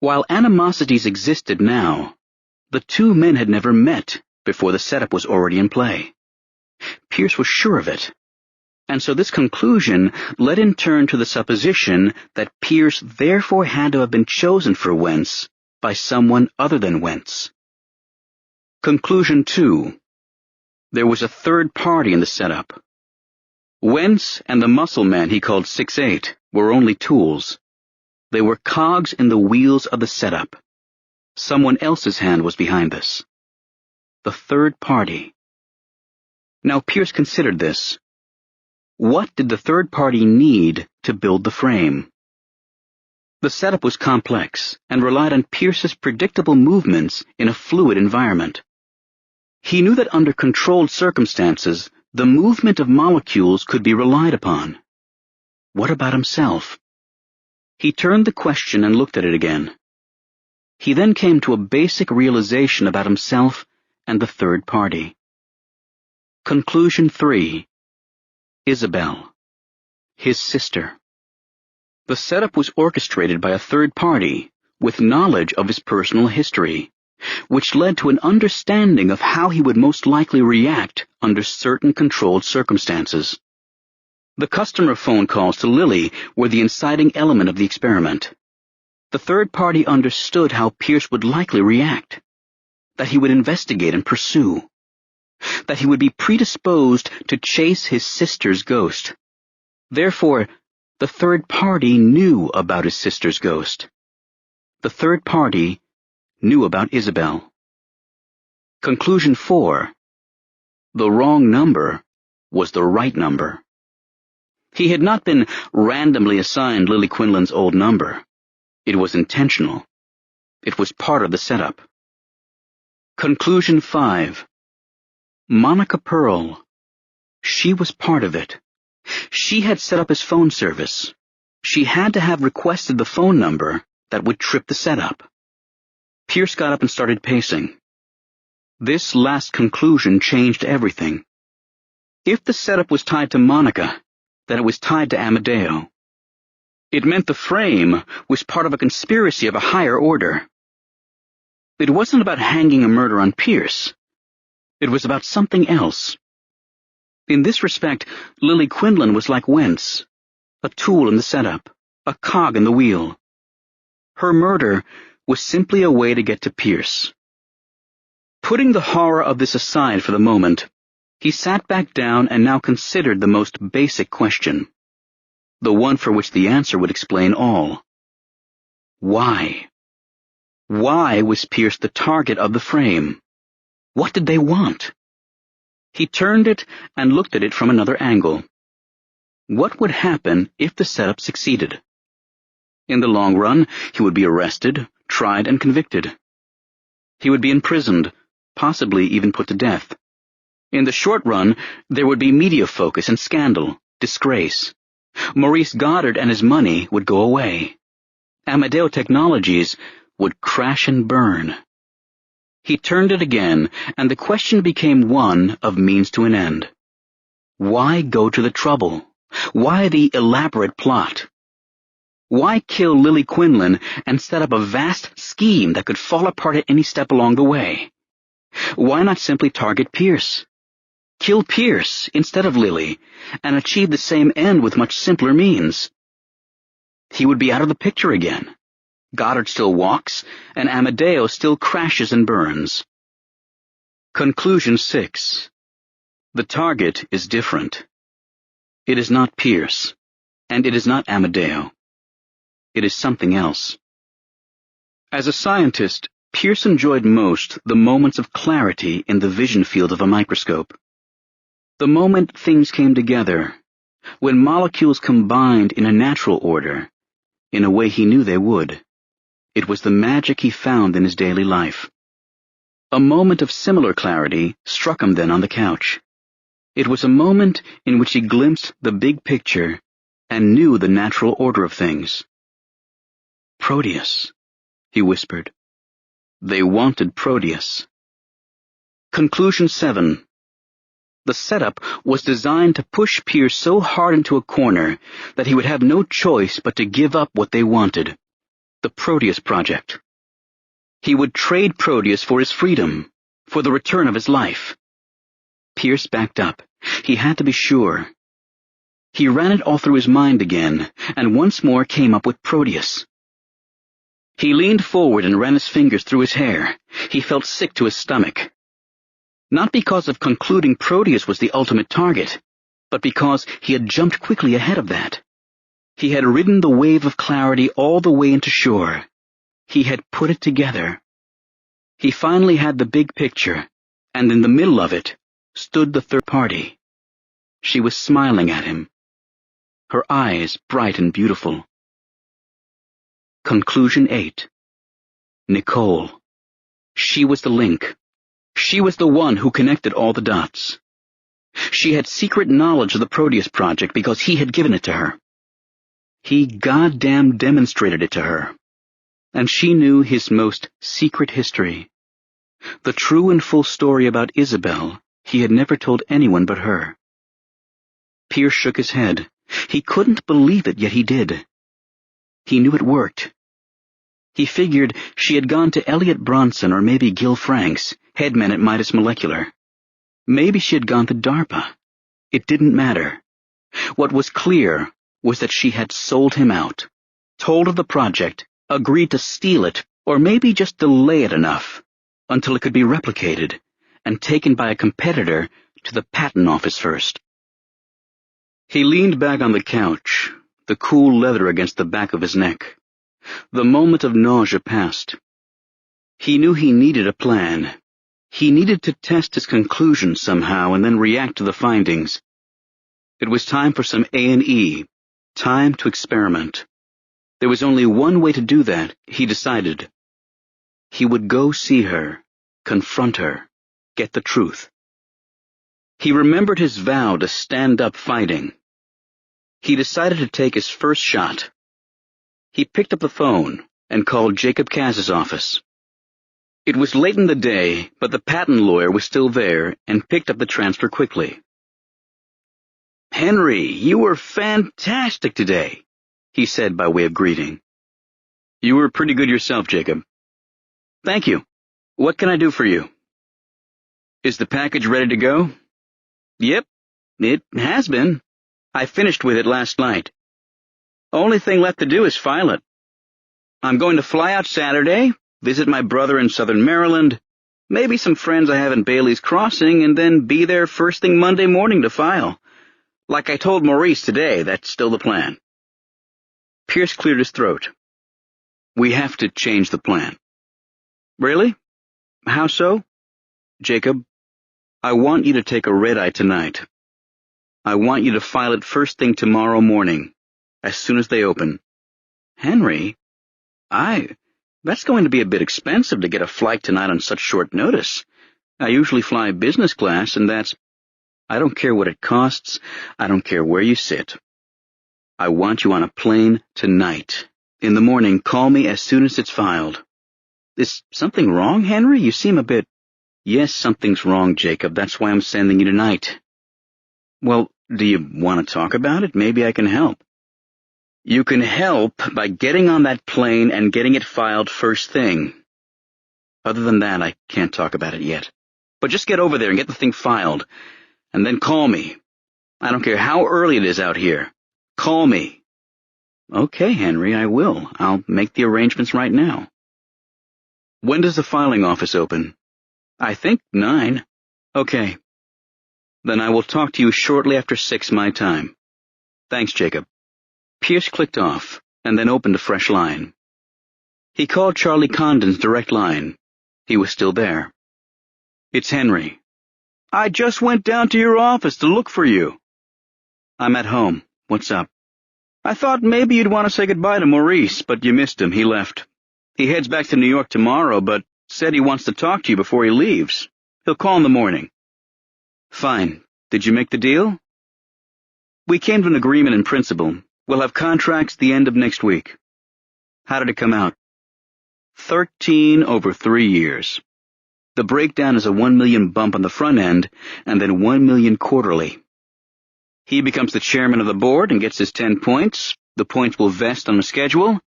A: While animosities existed now, the two men had never met before the setup was already in play. Pierce was sure of it. And so this conclusion led in turn to the supposition that Pierce therefore had to have been chosen for Wentz by someone other than Wentz. Conclusion 2. There was a third party in the setup. Wentz and the muscle man he called 6'8" were only tools. They were cogs in the wheels of the setup. Someone else's hand was behind this. The third party. Now Pierce considered this. What did the third party need to build the frame? The setup was complex and relied on Pierce's predictable movements in a fluid environment. He knew that under controlled circumstances, the movement of molecules could be relied upon. What about himself? He turned the question and looked at it again. He then came to a basic realization about himself and the third party. Conclusion 3. Isabel, his sister. The setup was orchestrated by a third party with knowledge of his personal history, which led to an understanding of how he would most likely react under certain controlled circumstances. The customer phone calls to Lily were the inciting element of the experiment. The third party understood how Pierce would likely react, that he would investigate and pursue, that he would be predisposed to chase his sister's ghost. Therefore, the third party knew about his sister's ghost. The third party knew about Isabel. Conclusion 4. The wrong number was the right number. He had not been randomly assigned Lily Quinlan's old number. It was intentional. It was part of the setup. Conclusion 5. Monica Pearl. She was part of it. She had set up his phone service. She had to have requested the phone number that would trip the setup. Pierce got up and started pacing. This last conclusion changed everything. If the setup was tied to Monica, then it was tied to Amadeo. It meant the frame was part of a conspiracy of a higher order. It wasn't about hanging a murder on Pierce. It was about something else. In this respect, Lily Quinlan was like Wentz, a tool in the setup. a cog in the wheel. Her murder was simply a way to get to Pierce. Putting the horror of this aside for the moment, he sat back down and now considered the most basic question, the one for which the answer would explain all. Why? Why was Pierce the target of the frame? What did they want? He turned it and looked at it from another angle. What would happen if the setup succeeded? In the long run, he would be arrested, tried, and convicted. He would be imprisoned, possibly even put to death. In the short run, there would be media focus and scandal, disgrace. Maurice Goddard and his money would go away. Amadeo Technologies would crash and burn. He turned it again, and the question became one of means to an end. Why go to the trouble? Why the elaborate plot? Why kill Lily Quinlan and set up a vast scheme that could fall apart at any step along the way? Why not simply target Pierce? Kill Pierce instead of Lily, and achieve the same end with much simpler means. He would be out of the picture again. Goddard still walks, and Amadeo still crashes and burns. Conclusion 6. The target is different. It is not Pierce, and it is not Amadeo. It is something else. As a scientist, Pierce enjoyed most the moments of clarity in the vision field of a microscope. The moment things came together, when molecules combined in a natural order, in a way he knew they would. It was the magic he found in his daily life. A moment of similar clarity struck him then on the couch. It was a moment in which he glimpsed the big picture and knew the natural order of things. Proteus, he whispered. They wanted Proteus. Conclusion 7. The setup was designed to push Pierce so hard into a corner that he would have no choice but to give up what they wanted, the Proteus project. He would trade Proteus for his freedom, for the return of his life. Pierce backed up. He had to be sure. He ran it all through his mind again, and once more came up with Proteus. He leaned forward and ran his fingers through his hair. He felt sick to his stomach. Not because of concluding Proteus was the ultimate target, but because he had jumped quickly ahead of that. He had ridden the wave of clarity all the way into shore. He had put it together. He finally had the big picture, and in the middle of it stood the third party. She was smiling at him, her eyes bright and beautiful. Conclusion 8. Nicole. She was the link. She was the one who connected all the dots. She had secret knowledge of the Proteus project because he had given it to her. He goddamn demonstrated it to her. And she knew his most secret history. The true and full story about Isabel he had never told anyone but her. Pierce shook his head. He couldn't believe it, yet he did. He knew it worked. He figured she had gone to Elliot Bronson or maybe Gil Franks, headman at Midas Molecular. Maybe she had gone to DARPA. It didn't matter. What was clear was that she had sold him out, told of the project, agreed to steal it, or maybe just delay it enough until it could be replicated and taken by a competitor to the patent office first. He leaned back on the couch, the cool leather against the back of his neck. The moment of nausea passed. He knew he needed a plan. He needed to test his conclusions somehow and then react to the findings. It was time for some A&E, time to experiment. There was only one way to do that, he decided. He would go see her, confront her, get the truth. He remembered his vow to stand up fighting. He decided to take his first shot. He picked up the phone and called Jacob Kaz's office. It was late in the day, but the patent lawyer was still there and picked up the transfer quickly. "Henry, you were fantastic today," he said by way of greeting. "You were pretty good yourself, Jacob." "Thank you. What can I do for you?" "Is the package ready to go?" "Yep, it has been. I finished with it last night." Only thing left to do is file it. I'm going to fly out Saturday, visit my brother in southern Maryland, maybe some friends I have in Bailey's Crossing, and then be there first thing Monday morning to file. Like I told Maurice today, that's still the plan. Pierce cleared his throat. We have to change the plan. Really? How so? Jacob, I want you to take a red-eye tonight. I want you to file it first thing tomorrow morning, as soon as they open. Henry, that's going to be a bit expensive to get a flight tonight on such short notice. I usually fly business class, and I don't care what it costs. I don't care where you sit. I want you on a plane tonight. In the morning, call me as soon as it's filed. Is something wrong, Henry? You seem a bit... Yes, something's wrong, Jacob. That's why I'm sending you tonight. Well, do you want to talk about it? Maybe I can help. You can help by getting on that plane and getting it filed first thing. Other than that, I can't talk about it yet. But just get over there and get the thing filed, and then call me. I don't care how early it is out here. Call me. Okay, Henry, I will. I'll make the arrangements right now. When does the filing office open? I think 9. Okay. Then I will talk to you shortly after 6 my time. Thanks, Jacob. Pierce clicked off, and then opened a fresh line. He called Charlie Condon's direct line. He was still there. It's Henry. I just went down to your office to look for you. I'm at home. What's up? I thought maybe you'd want to say goodbye to Maurice, but you missed him. He left. He heads back to New York tomorrow, but said he wants to talk to you before he leaves. He'll call in the morning. Fine. Did you make the deal? We came to an agreement in principle. We'll have contracts the end of next week. How did it come out? 13 over 3 years. The breakdown is a $1 million bump on the front end, and then $1 million quarterly. He becomes the chairman of the board and gets his 10 points. The points will vest on a schedule.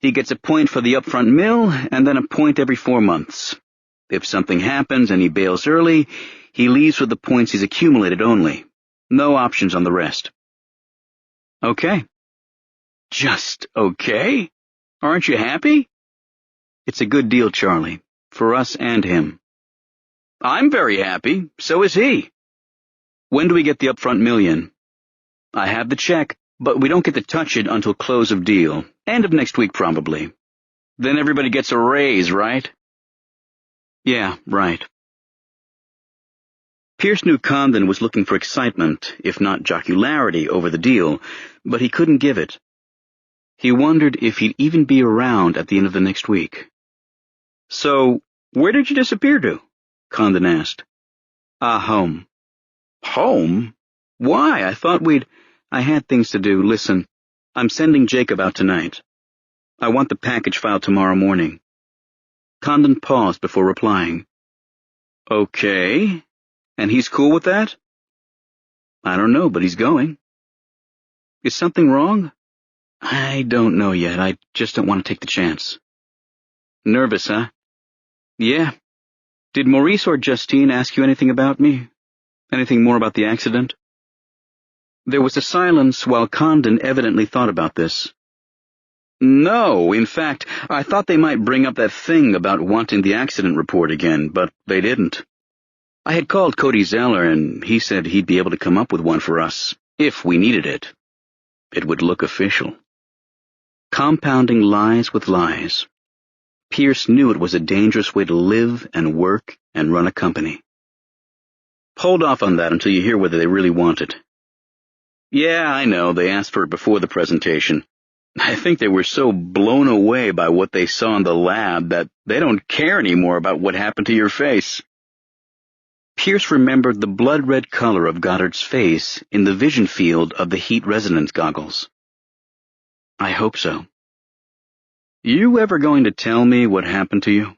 A: He gets a point for the upfront mill, and then a point every 4 months. If something happens and he bails early, he leaves with the points he's accumulated only. No options on the rest. Okay. Just okay? Aren't you happy? It's a good deal, Charlie, for us and him. I'm very happy. So is he. When do we get the upfront $1 million? I have the check, but we don't get to touch it until close of deal. End of next week, probably. Then everybody gets a raise, right? Yeah, right. Pierce knew Condon was looking for excitement, if not jocularity, over the deal, but he couldn't give it. He wondered if he'd even be around at the end of the next week. So, where did you disappear to? Condon asked. Home. Home? Why? I thought I had things to do. Listen, I'm sending Jacob out tonight. I want the package filed tomorrow morning. Condon paused before replying. Okay. And he's cool with that? I don't know, but he's going. Is something wrong? I don't know yet. I just don't want to take the chance. Nervous, huh? Yeah. Did Maurice or Justine ask you anything about me? Anything more about the accident? There was a silence while Condon evidently thought about this. No, in fact, I thought they might bring up that thing about wanting the accident report again, but they didn't. I had called Cody Zeller, and he said he'd be able to come up with one for us, if we needed it. It would look official. Compounding lies with lies. Pierce knew it was a dangerous way to live and work and run a company. Hold off on that until you hear whether they really want it. Yeah, I know, they asked for it before the presentation. I think they were so blown away by what they saw in the lab that they don't care anymore about what happened to your face. Pierce remembered the blood-red color of Goddard's face in the vision field of the heat resonance goggles. I hope so. You ever going to tell me what happened to you?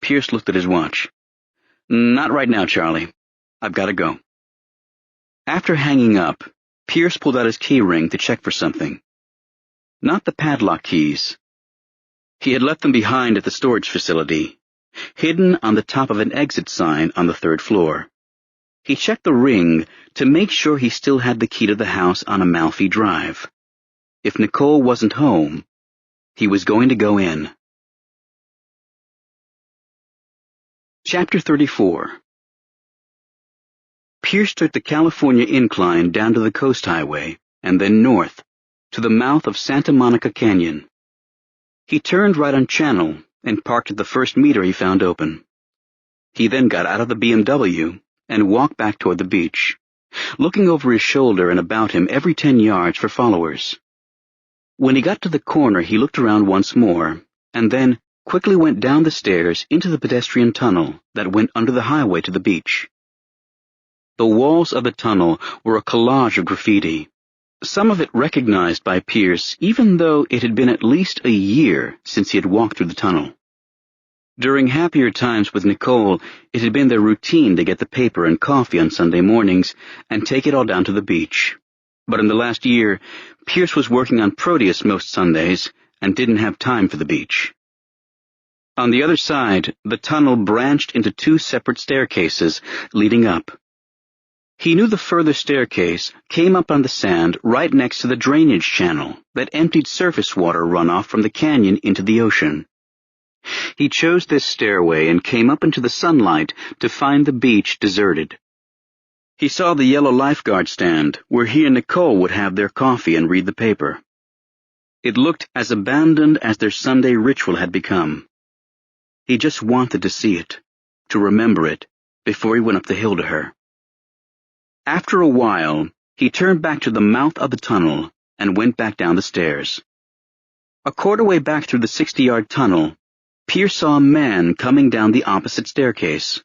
A: Pierce looked at his watch. Not right now, Charlie. I've got to go. After hanging up, Pierce pulled out his key ring to check for something. Not the padlock keys. He had left them behind at the storage facility, hidden on the top of an exit sign on the 3rd floor. He checked the ring to make sure he still had the key to the house on Amalfi Drive. If Nicole wasn't home, he was going to go in. Chapter 34. Pierce took the California incline down to the Coast Highway, and then north, to the mouth of Santa Monica Canyon. He turned right on Channel and parked at the first meter he found open. He then got out of the BMW and walked back toward the beach, looking over his shoulder and about him every 10 yards for followers. When he got to the corner, he looked around once more, and then quickly went down the stairs into the pedestrian tunnel that went under the highway to the beach. The walls of the tunnel were a collage of graffiti, some of it recognized by Pierce, even though it had been at least a year since he had walked through the tunnel. During happier times with Nicole, it had been their routine to get the paper and coffee on Sunday mornings and take it all down to the beach. But in the last year, Pierce was working on Proteus most Sundays and didn't have time for the beach. On the other side, the tunnel branched into 2 separate staircases leading up. He knew the further staircase came up on the sand right next to the drainage channel that emptied surface water runoff from the canyon into the ocean. He chose this stairway and came up into the sunlight to find the beach deserted. He saw the yellow lifeguard stand where he and Nicole would have their coffee and read the paper. It looked as abandoned as their Sunday ritual had become. He just wanted to see it, to remember it, before he went up the hill to her. After a while, he turned back to the mouth of the tunnel and went back down the stairs. A quarter way back through the 60-yard tunnel, Pierce saw a man coming down the opposite staircase.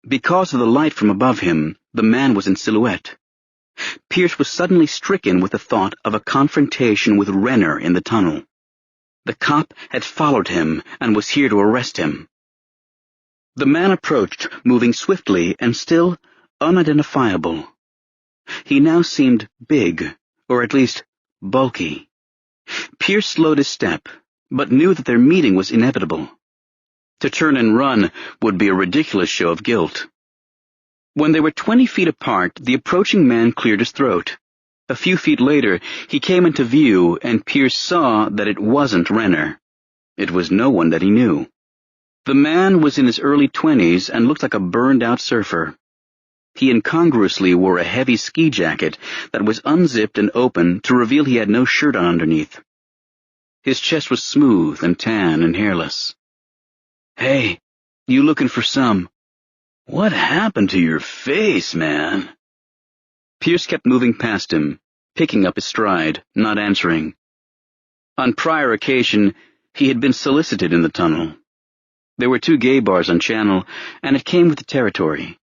A: Because of the light from above him, the man was in silhouette. Pierce was suddenly stricken with the thought of a confrontation with Renner in the tunnel. The cop had followed him and was here to arrest him. The man approached, moving swiftly and still unidentifiable. He now seemed big, or at least bulky. Pierce slowed his step, but knew that their meeting was inevitable. To turn and run would be a ridiculous show of guilt. When they were 20 feet apart, the approaching man cleared his throat. A few feet later, he came into view, and Pierce saw that it wasn't Renner. It was no one that he knew. The man was in his early 20s and looked like a burned-out surfer. He incongruously wore a heavy ski jacket that was unzipped and open to reveal he had no shirt on underneath. His chest was smooth and tan and hairless. "Hey, you looking for some?" "What happened to your face, man?" Pierce kept moving past him, picking up his stride, not answering. On prior occasion, he had been solicited in the tunnel. There were 2 gay bars on Channel, and it came with the territory.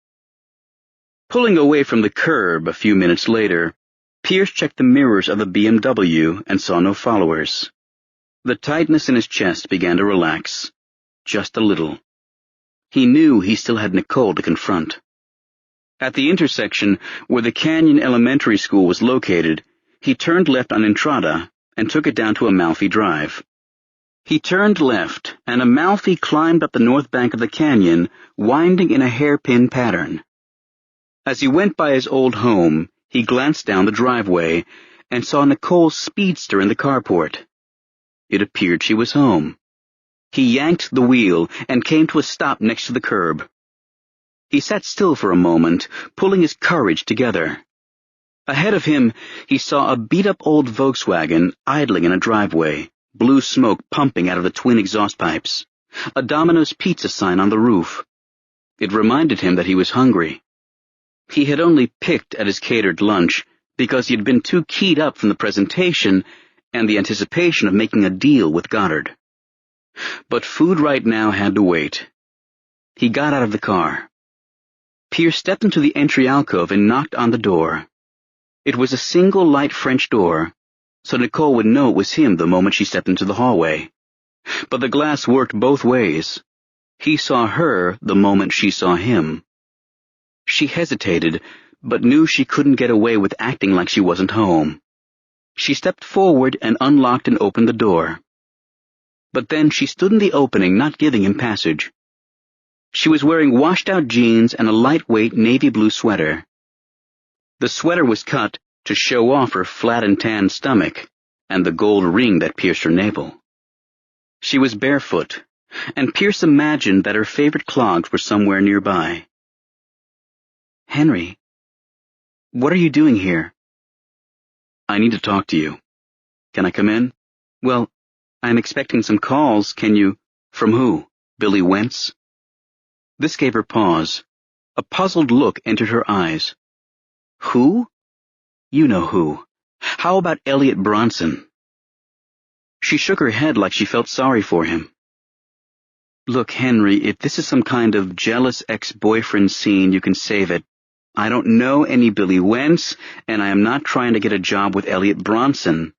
A: Pulling away from the curb a few minutes later, Pierce checked the mirrors of the BMW and saw no followers. The tightness in his chest began to relax, just a little. He knew he still had Nicole to confront. At the intersection where the Canyon Elementary School was located, he turned left on Entrada and took it down to Amalfi Drive. He turned left, and Amalfi climbed up the north bank of the canyon, winding in a hairpin pattern. As he went by his old home, he glanced down the driveway and saw Nicole's speedster in the carport. It appeared she was home. He yanked the wheel and came to a stop next to the curb. He sat still for a moment, pulling his courage together. Ahead of him, he saw a beat-up old Volkswagen idling in a driveway, blue smoke pumping out of the twin exhaust pipes, a Domino's pizza sign on the roof. It reminded him that he was hungry. He had only picked at his catered lunch because he had been too keyed up from the presentation and the anticipation of making a deal with Goddard. But food right now had to wait. He got out of the car. Pierce stepped into the entry alcove and knocked on the door. It was a single light French door, so Nicole would know it was him the moment she stepped into the hallway. But the glass worked both ways. He saw her the moment she saw him. She hesitated, but knew she couldn't get away with acting like she wasn't home. She stepped forward and unlocked and opened the door. But then she stood in the opening, not giving him passage. She was wearing washed-out jeans and a lightweight navy blue sweater. The sweater was cut to show off her flat and tan stomach, and the gold ring that pierced her navel. She was barefoot, and Pierce imagined that her favorite clogs were somewhere nearby. "Henry, what are you doing here?" "I need to talk to you. Can I come in?" "Well, I'm expecting some calls. Can you—" "From who? Billy Wentz?" This gave her pause. A puzzled look entered her eyes. "Who?" "You know who. How about Elliot Bronson?" She shook her head like she felt sorry for him. "Look, Henry, if this is some kind of jealous ex-boyfriend scene, you can save it. I don't know any Billy Wentz, and I am not trying to get a job with Elliot Bronson.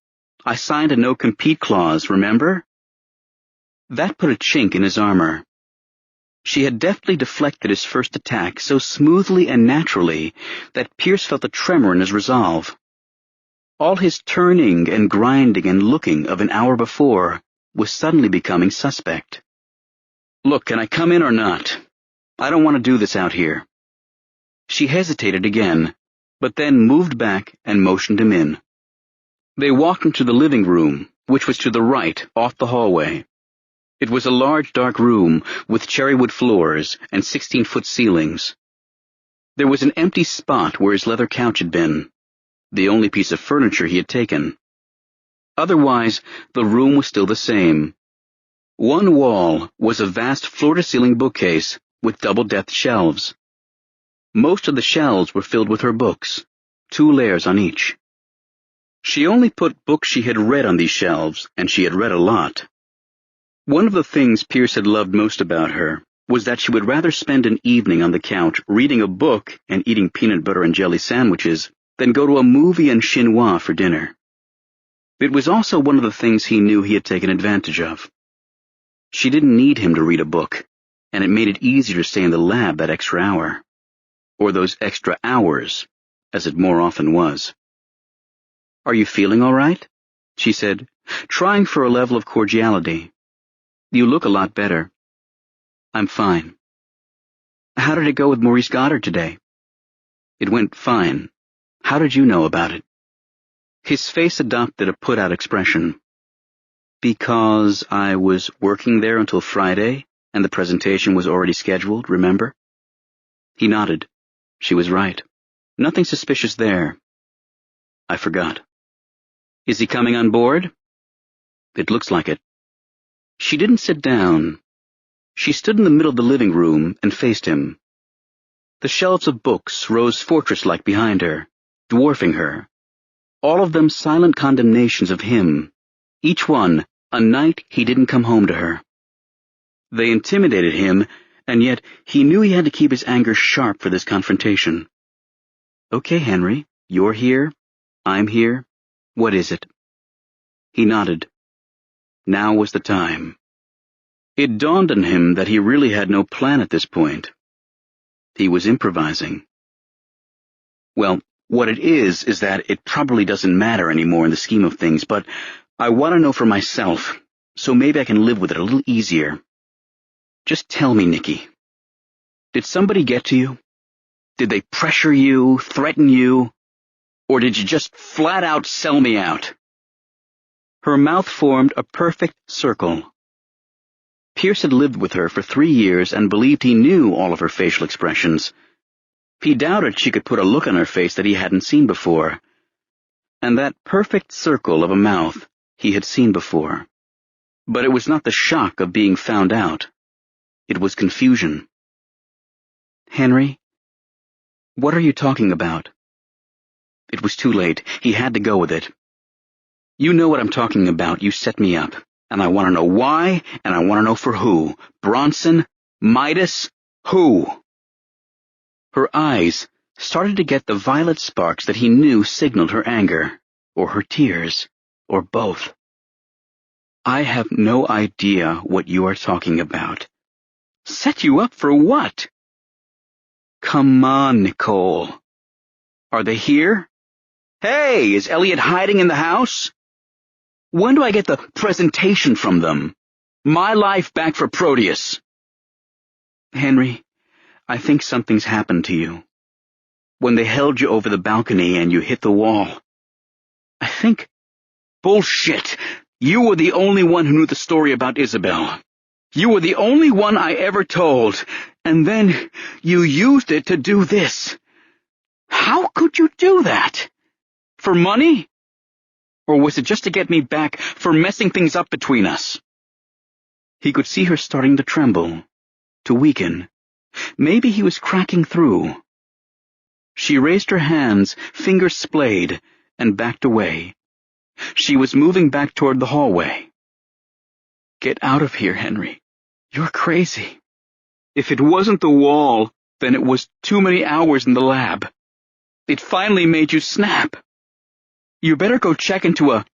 A: I signed a no-compete clause, remember?" That put a chink in his armor. She had deftly deflected his first attack so smoothly and naturally that Pierce felt a tremor in his resolve. All his turning and grinding and looking of an hour before was suddenly becoming suspect. "Look, can I come in or not? I don't want to do this out here." She hesitated again, but then moved back and motioned him in. They walked into the living room, which was to the right, off the hallway. It was a large, dark room with cherrywood floors and 16-foot ceilings. There was an empty spot where his leather couch had been, the only piece of furniture he had taken. Otherwise, the room was still the same. One wall was a vast floor-to-ceiling bookcase with double-depth shelves. Most of the shelves were filled with her books, 2 layers on each. She only put books she had read on these shelves, and she had read a lot. One of the things Pierce had loved most about her was that she would rather spend an evening on the couch reading a book and eating peanut butter and jelly sandwiches than go to a movie and chinois for dinner. It was also one of the things he knew he had taken advantage of. She didn't need him to read a book, and it made it easier to stay in the lab that extra hour. Or those extra hours, as it more often was. "Are you feeling all right?" she said, trying for a level of cordiality. "You look a lot better." "I'm fine." "How did it go with Maurice Goddard today?" "It went fine. How did you know about it?" His face adopted a put-out expression. "Because I was working there until Friday, and the presentation was already scheduled, remember?" He nodded. She was right. Nothing suspicious there. "I forgot." "Is he coming on board?" "It looks like it." She didn't sit down. She stood in the middle of the living room and faced him. The shelves of books rose fortress-like behind her, dwarfing her, all of them silent condemnations of him, each one a night he didn't come home to her. They intimidated him, and yet he knew he had to keep his anger sharp for this confrontation. "Okay, Henry, you're here. I'm here. What is it?" He nodded. Now was the time. It dawned on him that he really had no plan at this point. He was improvising. "Well, what it is that it probably doesn't matter anymore in the scheme of things, but I want to know for myself, so maybe I can live with it a little easier. Just tell me, Nikki. Did somebody get to you? Did they pressure you, threaten you? Or did you just flat out sell me out?" Her mouth formed a perfect circle. Pierce had lived with her for 3 years and believed he knew all of her facial expressions. He doubted she could put a look on her face that he hadn't seen before. And that perfect circle of a mouth he had seen before. But it was not the shock of being found out. It was confusion. "Henry, what are you talking about?" It was too late. He had to go with it. "You know what I'm talking about. You set me up. And I want to know why, and I want to know for who. Bronson? Midas? Who?" Her eyes started to get the violet sparks that he knew signaled her anger, or her tears, or both. "I have no idea what you are talking about." "Set you up for what?" "Come on, Nicole. Are they here? Hey, is Elliot hiding in the house? When do I get the presentation from them? My life back for Proteus." "Henry, I think something's happened to you. When they held you over the balcony and you hit the wall, I think Bullshit! You were the only one who knew the story about Isabel. You were the only one I ever told, and then you used it to do this. How could you do that? For money? Or was it just to get me back for messing things up between us? He could see her starting to tremble, to weaken. Maybe he was cracking through. She raised her hands, fingers splayed, and backed away. She was moving back toward the hallway. Get out of here, Henry. You're crazy. If it wasn't the wall, then it was too many hours in the lab. It finally made you snap. You better go check into a...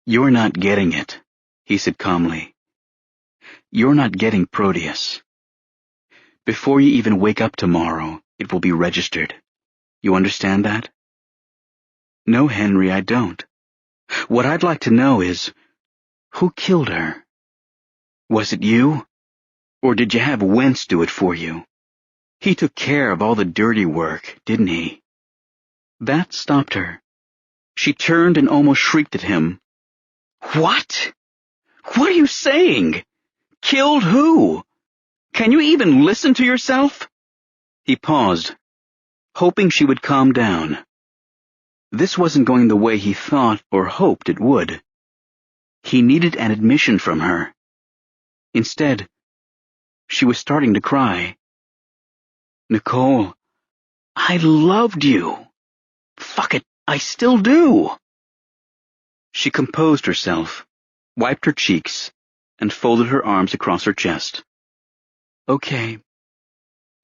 A: You're not getting it, he said calmly. You're not getting Proteus. Before you even wake up tomorrow, it will be registered. You understand that? No, Henry, I don't. What I'd like to know is, who killed her? Was it you? Or did you have Wentz do it for you? He took care of all the dirty work, didn't he? That stopped her. She turned and almost shrieked at him. What? What are you saying? Killed who? Can you even listen to yourself? He paused, hoping she would calm down. This wasn't going the way he thought or hoped it would. He needed an admission from her. Instead, she was starting to cry. Nicole, I loved you. Fuck it, I still do. She composed herself, wiped her cheeks, and folded her arms across her chest. Okay.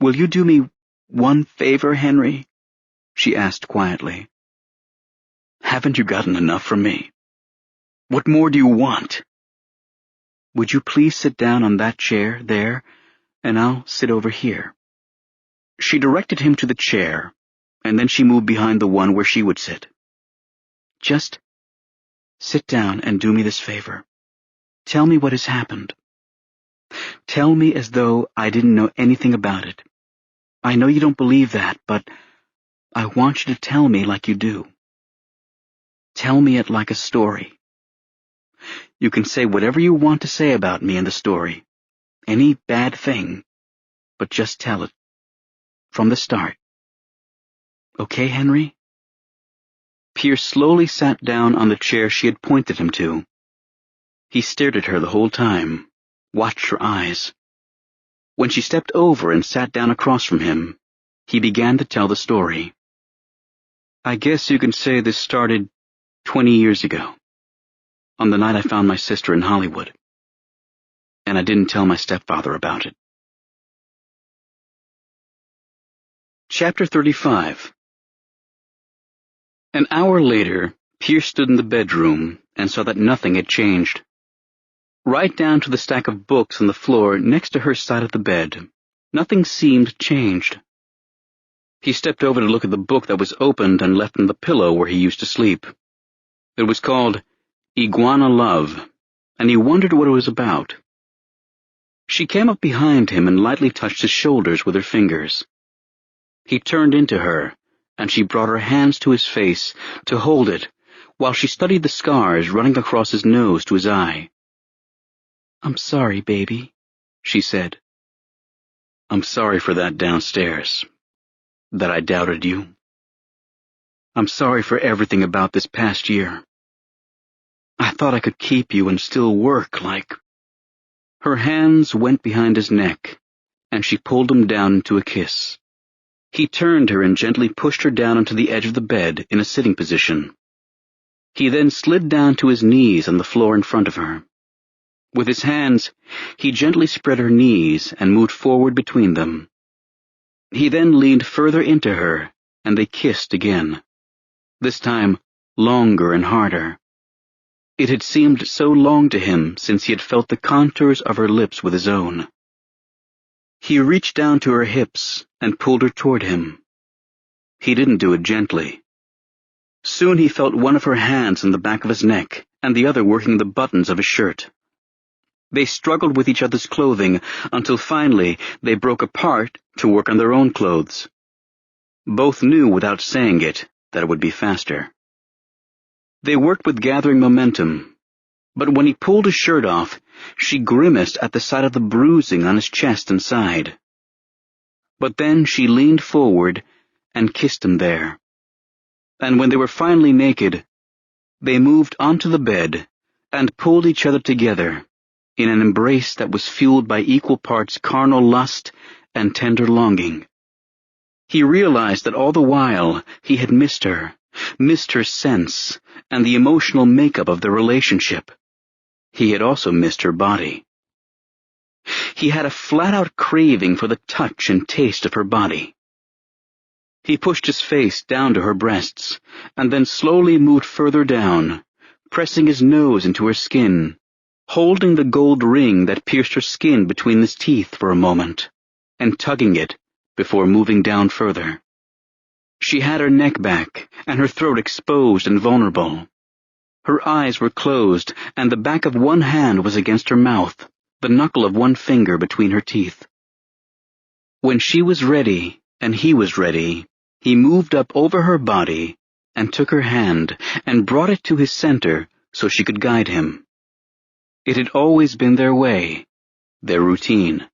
A: Will you do me one favor, Henry? She asked quietly. Haven't you gotten enough from me? What more do you want? Would you please sit down on that chair there, and I'll sit over here. She directed him to the chair, and then she moved behind the one where she would sit. Just sit down and do me this favor. Tell me what has happened. Tell me as though I didn't know anything about it. I know you don't believe that, but I want you to tell me like you do. Tell me it like a story. You can say whatever you want to say about me in the story, any bad thing, but just tell it. From the start. Okay, Henry? Pierce slowly sat down on the chair she had pointed him to. He stared at her the whole time, watched her eyes. When she stepped over and sat down across from him, he began to tell the story. I guess you can say this started 20 years ago, on the night I found my sister in Hollywood. And I didn't tell my stepfather about it. Chapter 35. An hour later, Pierce stood in the bedroom and saw that nothing had changed. Right down to the stack of books on the floor next to her side of the bed, nothing seemed changed. He stepped over to look at the book that was opened and left on the pillow where he used to sleep. It was called Iguana Love, and he wondered what it was about. She came up behind him and lightly touched his shoulders with her fingers. He turned into her, and she brought her hands to his face to hold it, while she studied the scars running across his nose to his eye. I'm sorry, baby, she said. I'm sorry for that downstairs, that I doubted you. I'm sorry for everything about this past year. I thought I could keep you and still work like... Her hands went behind his neck, and she pulled him down into a kiss. He turned her and gently pushed her down onto the edge of the bed in a sitting position. He then slid down to his knees on the floor in front of her. With his hands, he gently spread her knees and moved forward between them. He then leaned further into her, and they kissed again. This time, longer and harder. It had seemed so long to him since he had felt the contours of her lips with his own. He reached down to her hips and pulled her toward him. He didn't do it gently. Soon he felt one of her hands on the back of his neck and the other working the buttons of his shirt. They struggled with each other's clothing until finally they broke apart to work on their own clothes. Both knew without saying it that it would be faster. They worked with gathering momentum, but when he pulled his shirt off, she grimaced at the sight of the bruising on his chest and side. But then she leaned forward and kissed him there. And when they were finally naked, they moved onto the bed and pulled each other together in an embrace that was fueled by equal parts carnal lust and tender longing. He realized that all the while he had missed her sense and the emotional makeup of the relationship. He had also missed her body. He had a flat-out craving for the touch and taste of her body. He pushed his face down to her breasts, and then slowly moved further down, pressing his nose into her skin, holding the gold ring that pierced her skin between his teeth for a moment, and tugging it before moving down further. She had her neck back, and her throat exposed and vulnerable. Her eyes were closed, and the back of one hand was against her mouth, the knuckle of one finger between her teeth. When she was ready, and he was ready, he moved up over her body and took her hand and brought it to his center so she could guide him. It had always been their way, their routine.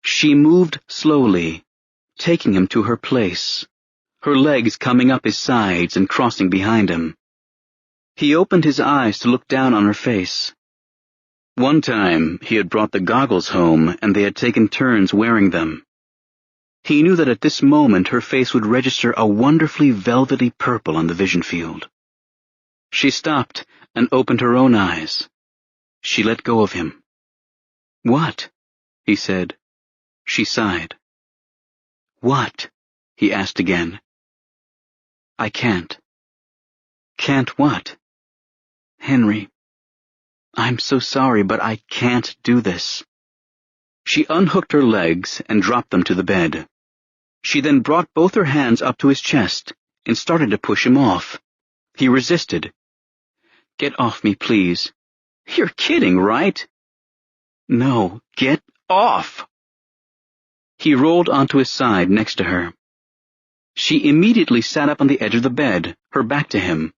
A: She moved slowly, taking him to her place, her legs coming up his sides and crossing behind him. He opened his eyes to look down on her face. One time he had brought the goggles home and they had taken turns wearing them. He knew that at this moment her face would register a wonderfully velvety purple on the vision field. She stopped and opened her own eyes. She let go of him. "What?" he said. She sighed. "What?" he asked again. "I can't." "Can't what?" "Henry, I'm so sorry, but I can't do this." She unhooked her legs and dropped them to the bed. She then brought both her hands up to his chest and started to push him off. He resisted. "Get off me, please." "You're kidding, right?" "No, get off." He rolled onto his side next to her. She immediately sat up on the edge of the bed, her back to him.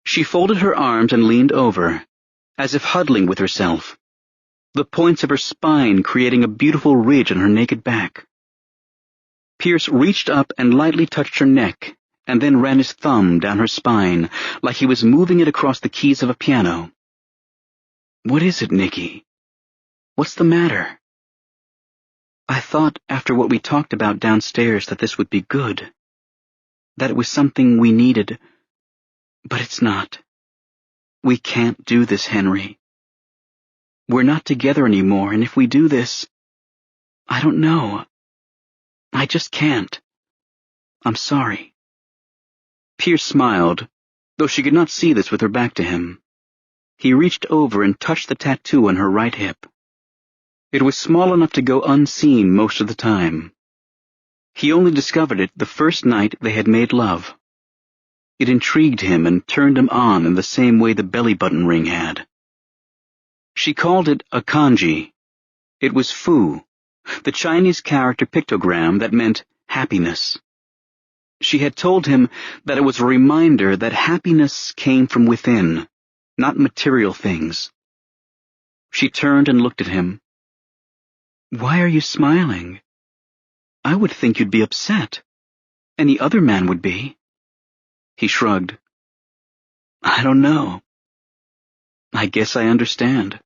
A: She folded her arms and leaned over, as if huddling with herself, the points of her spine creating a beautiful ridge on her naked back. Pierce reached up and lightly touched her neck, and then ran his thumb down her spine, like he was moving it across the keys of a piano. "What is it, Nikki? What's the matter?" "I thought after what we talked about downstairs that this would be good, that it was something we needed, but it's not. We can't do this, Henry. We're not together anymore, and if we do this, I don't know. I just can't. I'm sorry." Pierce smiled, though she could not see this with her back to him. He reached over and touched the tattoo on her right hip. It was small enough to go unseen most of the time. He only discovered it the first night they had made love. It intrigued him and turned him on in the same way the belly button ring had. She called it a kanji. It was fu, the Chinese character pictogram that meant happiness. She had told him that it was a reminder that happiness came from within, not material things. She turned and looked at him. "Why are you smiling? I would think you'd be upset. Any other man would be." He shrugged. "I don't know. I guess I understand."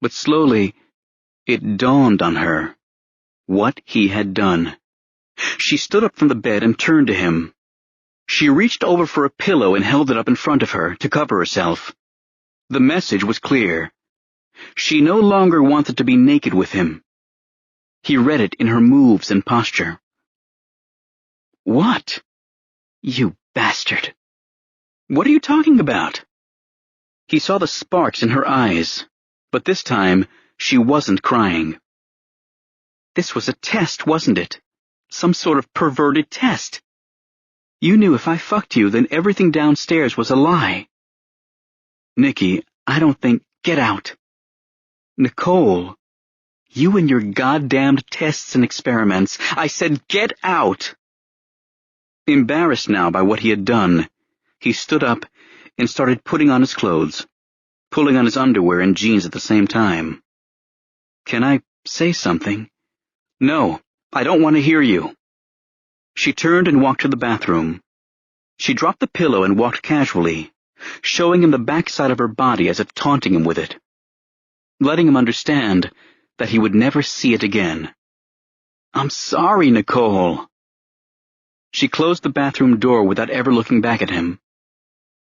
A: But slowly, it dawned on her what he had done. She stood up from the bed and turned to him. She reached over for a pillow and held it up in front of her to cover herself. The message was clear. She no longer wanted to be naked with him. He read it in her moves and posture. "What? You bastard! What are you talking about?" He saw the sparks in her eyes, but this time she wasn't crying. "This was a test, wasn't it? Some sort of perverted test. You knew if I fucked you, then everything downstairs was a lie." "Nikki, I don't think— Get out." "Nicole, you and your goddamned tests and experiments. I said get out." Embarrassed now by what he had done, He stood up and started putting on his clothes, pulling on his underwear and jeans at the same time. "Can I say something?" "No, I don't want to hear you." She turned and walked to the bathroom. She dropped the pillow and walked casually, showing him the backside of her body as if taunting him with it, letting him understand that he would never see it again. "I'm sorry, Nicole." She closed the bathroom door without ever looking back at him.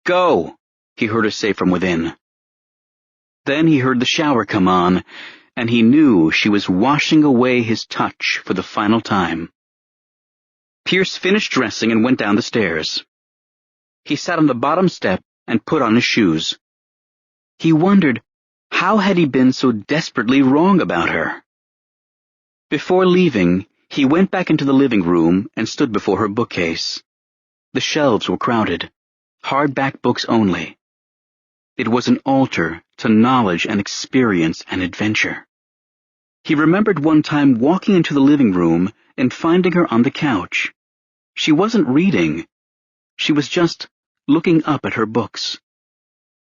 A: "Go," he heard her say from within. Then he heard the shower come on, and he knew she was washing away his touch for the final time. Pierce finished dressing and went down the stairs. He sat on the bottom step and put on his shoes. He wondered, how had he been so desperately wrong about her? Before leaving, he went back into the living room and stood before her bookcase. The shelves were crowded, hardback books only. It was an altar to knowledge and experience and adventure. He remembered one time walking into the living room and finding her on the couch. She wasn't reading. She was just looking up at her books.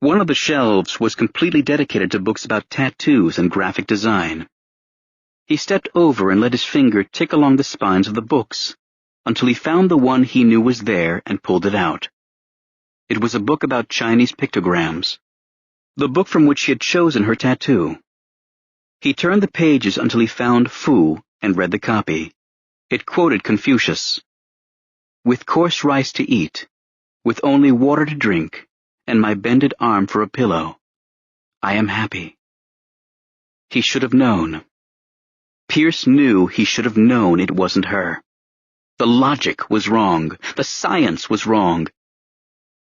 A: One of the shelves was completely dedicated to books about tattoos and graphic design. He stepped over and let his finger tick along the spines of the books until he found the one he knew was there and pulled it out. It was a book about Chinese pictograms, the book from which she had chosen her tattoo. He turned the pages until he found Fu and read the copy. It quoted Confucius. "With coarse rice to eat, with only water to drink, and my bended arm for a pillow, I am happy." He should have known. Pierce knew he should have known it wasn't her. The logic was wrong. The science was wrong.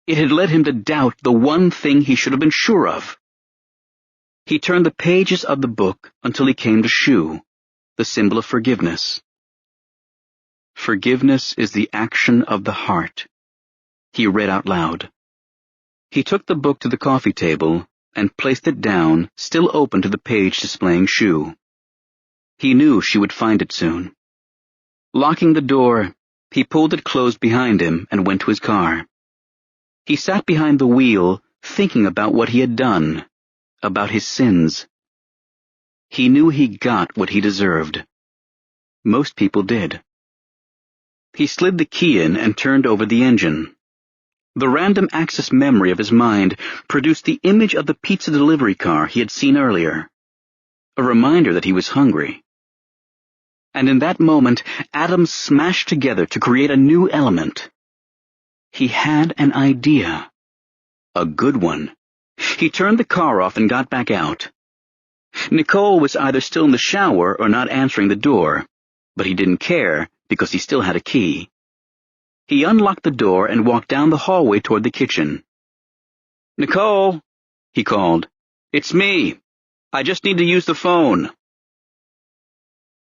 A: It had led him to doubt the one thing he should have been sure of. He turned the pages of the book until he came to Shu, the symbol of forgiveness. "Forgiveness is the action of the heart," he read out loud. He took the book to the coffee table and placed it down, still open to the page displaying Shu. He knew she would find it soon. Locking the door, he pulled it closed behind him and went to his car. He sat behind the wheel, thinking about what he had done, about his sins. He knew he got what he deserved. Most people did. He slid the key in and turned over the engine. The random access memory of his mind produced the image of the pizza delivery car he had seen earlier, a reminder that he was hungry. And in that moment, atoms smashed together to create a new element. He had an idea. A good one. He turned the car off and got back out. Nicole was either still in the shower or not answering the door, but he didn't care because he still had a key. He unlocked the door and walked down the hallway toward the kitchen. "Nicole," he called. "It's me. I just need to use the phone."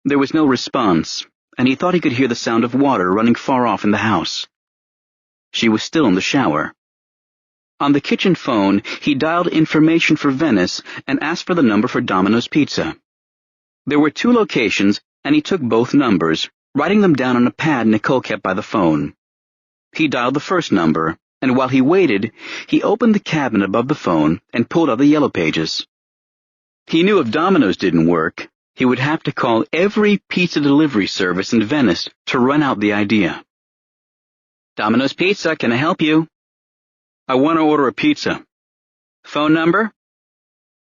A: There was no response, and he thought he could hear the sound of water running far off in the house. She was still in the shower. On the kitchen phone, he dialed information for Venice and asked for the number for Domino's Pizza. There were 2 locations, and he took both numbers, writing them down on a pad Nicole kept by the phone. He dialed the first number, and while he waited, he opened the cabinet above the phone and pulled out the yellow pages. He knew if Domino's didn't work, he would have to call every pizza delivery service in Venice to run out the idea. "Domino's Pizza, can I help you?" "I want to order a pizza." "Phone number?"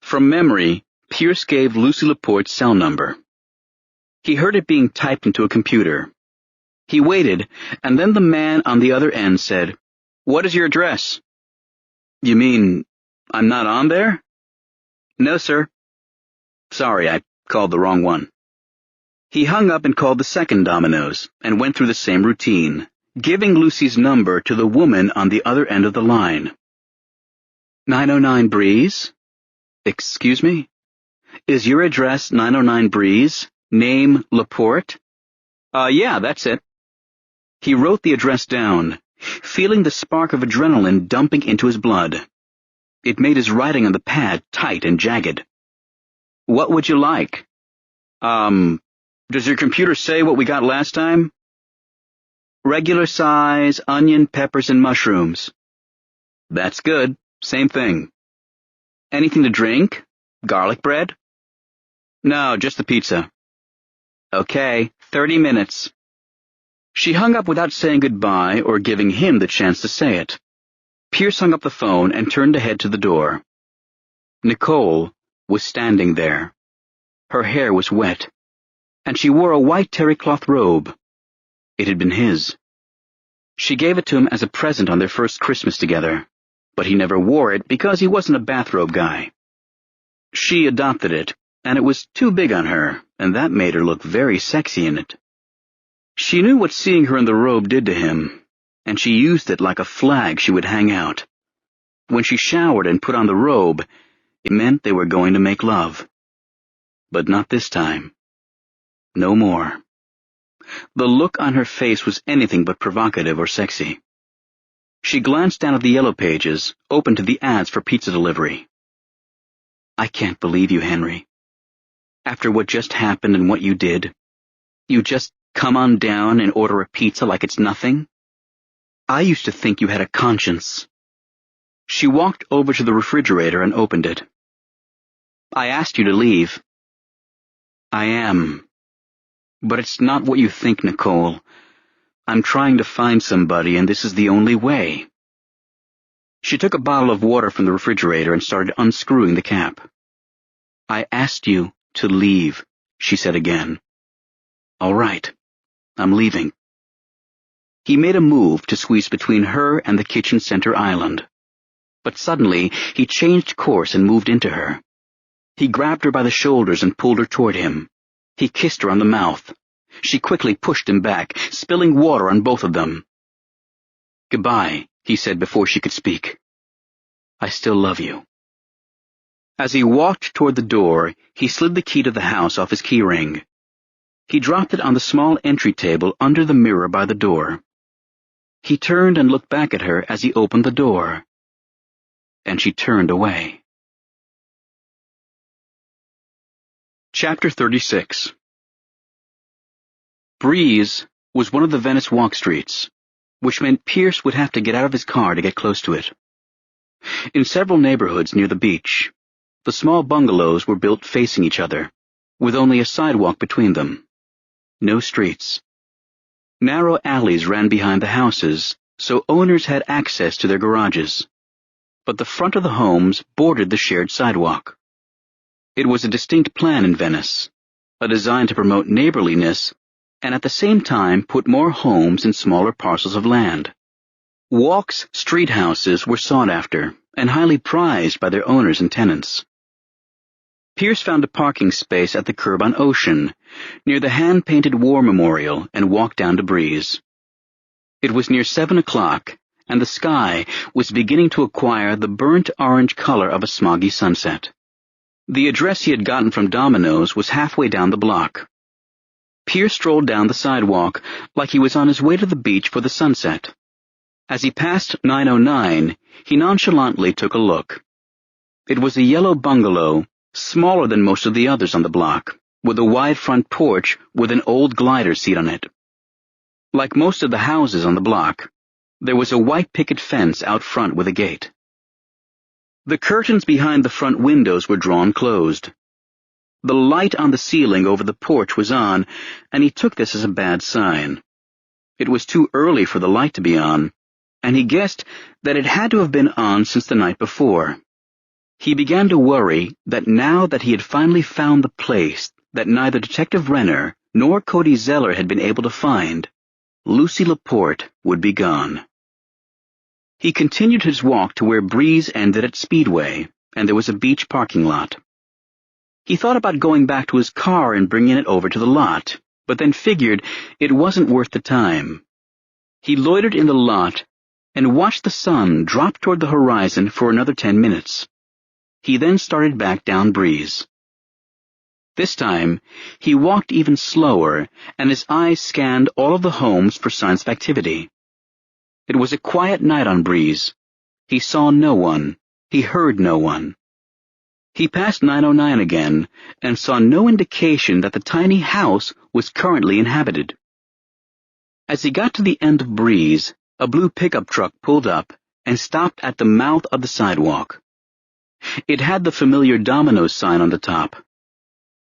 A: From memory, Pierce gave Lucy Laporte's cell number. He heard it being typed into a computer. He waited, and then the man on the other end said, "What is your address?" "You mean I'm not on there?" "No, sir." "Sorry, I called the wrong one." He hung up and called the second Domino's and went through the same routine, giving Lucy's number to the woman on the other end of the line. 909 Breeze? Excuse me? Is your address 909 Breeze? Name Laporte? Yeah, that's it." He wrote the address down, feeling the spark of adrenaline dumping into his blood. It made his writing on the pad tight and jagged. "What would you like?" Does your computer say what we got last time?" "Regular size, onion, peppers, and mushrooms." That's good. Same thing. Anything to drink? Garlic bread? No, just the pizza. Okay, 30 minutes. She hung up without saying goodbye or giving him the chance to say it. Pierce hung up the phone and turned to head to the door. Nicole was standing there. Her hair was wet, and she wore a white terry-cloth robe. It had been his. She gave it to him as a present on their first Christmas together, but he never wore it because he wasn't a bathrobe guy. She adopted it, and it was too big on her, and that made her look very sexy in it. She knew what seeing her in the robe did to him, and she used it like a flag she would hang out. When she showered and put on the robe, it meant they were going to make love. But not this time. No more. The look on her face was anything but provocative or sexy. She glanced down at the yellow pages, open to the ads for pizza delivery. I can't believe you, Henry. After what just happened and what you did, you just come on down and order a pizza like it's nothing? I used to think you had a conscience. She walked over to the refrigerator and opened it. I asked you to leave. I am. But it's not what you think, Nicole. I'm trying to find somebody, and this is the only way. She took a bottle of water from the refrigerator and started unscrewing the cap. I asked you to leave, she said again. All right, I'm leaving. He made a move to squeeze between her and the kitchen center island. But suddenly, he changed course and moved into her. He grabbed her by the shoulders and pulled her toward him. He kissed her on the mouth. She quickly pushed him back, spilling water on both of them. Goodbye, he said before she could speak. I still love you. As he walked toward the door, he slid the key to the house off his key ring. He dropped it on the small entry table under the mirror by the door. He turned and looked back at her as he opened the door. And she turned away. Chapter 36. Breeze was one of the Venice walk streets, which meant Pierce would have to get out of his car to get close to it. In several neighborhoods near the beach, the small bungalows were built facing each other, with only a sidewalk between them. No streets. Narrow alleys ran behind the houses, so owners had access to their garages. But the front of the homes bordered the shared sidewalk. It was a distinct plan in Venice, a design to promote neighborliness and at the same time put more homes in smaller parcels of land. Walk's street houses were sought after and highly prized by their owners and tenants. Pierce found a parking space at the curb on Ocean, near the hand-painted war memorial, and walked down to Breeze. It was near 7 o'clock, and the sky was beginning to acquire the burnt orange color of a smoggy sunset. The address he had gotten from Domino's was halfway down the block. Pierce strolled down the sidewalk like he was on his way to the beach for the sunset. As he passed 909, he nonchalantly took a look. It was a yellow bungalow, smaller than most of the others on the block, with a wide front porch with an old glider seat on it. Like most of the houses on the block, there was a white picket fence out front with a gate. The curtains behind the front windows were drawn closed. The light on the ceiling over the porch was on, and he took this as a bad sign. It was too early for the light to be on, and he guessed that it had to have been on since the night before. He began to worry that now that he had finally found the place that neither Detective Renner nor Cody Zeller had been able to find, Lucy Laporte would be gone. He continued his walk to where Breeze ended at Speedway, and there was a beach parking lot. He thought about going back to his car and bringing it over to the lot, but then figured it wasn't worth the time. He loitered in the lot and watched the sun drop toward the horizon for another 10 minutes. He then started back down Breeze. This time, he walked even slower, and his eyes scanned all of the homes for signs of activity. It was a quiet night on Breeze. He saw no one. He heard no one. He passed 909 again and saw no indication that the tiny house was currently inhabited. As he got to the end of Breeze, a blue pickup truck pulled up, and stopped at the mouth of the sidewalk. It had the familiar Domino's sign on the top.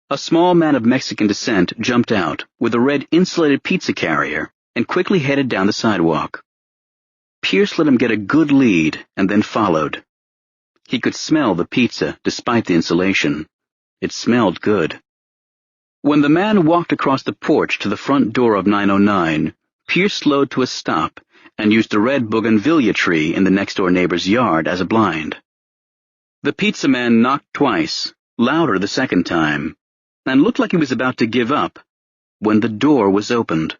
A: A small man of Mexican descent jumped out with a red insulated pizza carrier and quickly headed down the sidewalk. Pierce let him get a good lead and then followed. He could smell the pizza despite the insulation. It smelled good. When the man walked across the porch to the front door of 909, Pierce slowed to a stop and used the red bougainvillea tree in the next-door neighbor's yard as a blind. The pizza man knocked twice, louder the second time, and looked like he was about to give up when the door was opened.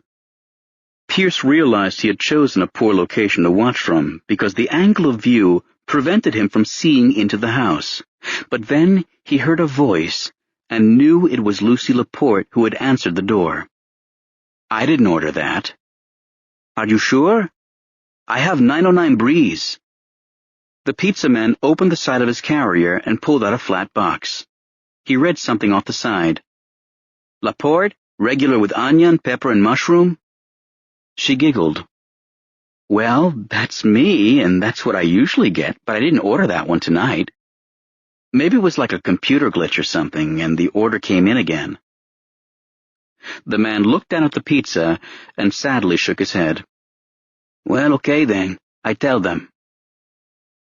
A: Pierce realized he had chosen a poor location to watch from because the angle of view prevented him from seeing into the house. But then he heard a voice and knew it was Lucy Laporte who had answered the door. "I didn't order that." "Are you sure?" "I have 909 Breeze." The pizza man opened the side of his carrier and pulled out a flat box. He read something off the side. "Laporte, regular with onion, pepper, and mushroom?" She giggled. "Well, that's me, and that's what I usually get, but I didn't order that one tonight. Maybe it was like a computer glitch or something, and the order came in again." The man looked down at the pizza and sadly shook his head. "Well, okay then. I tell them."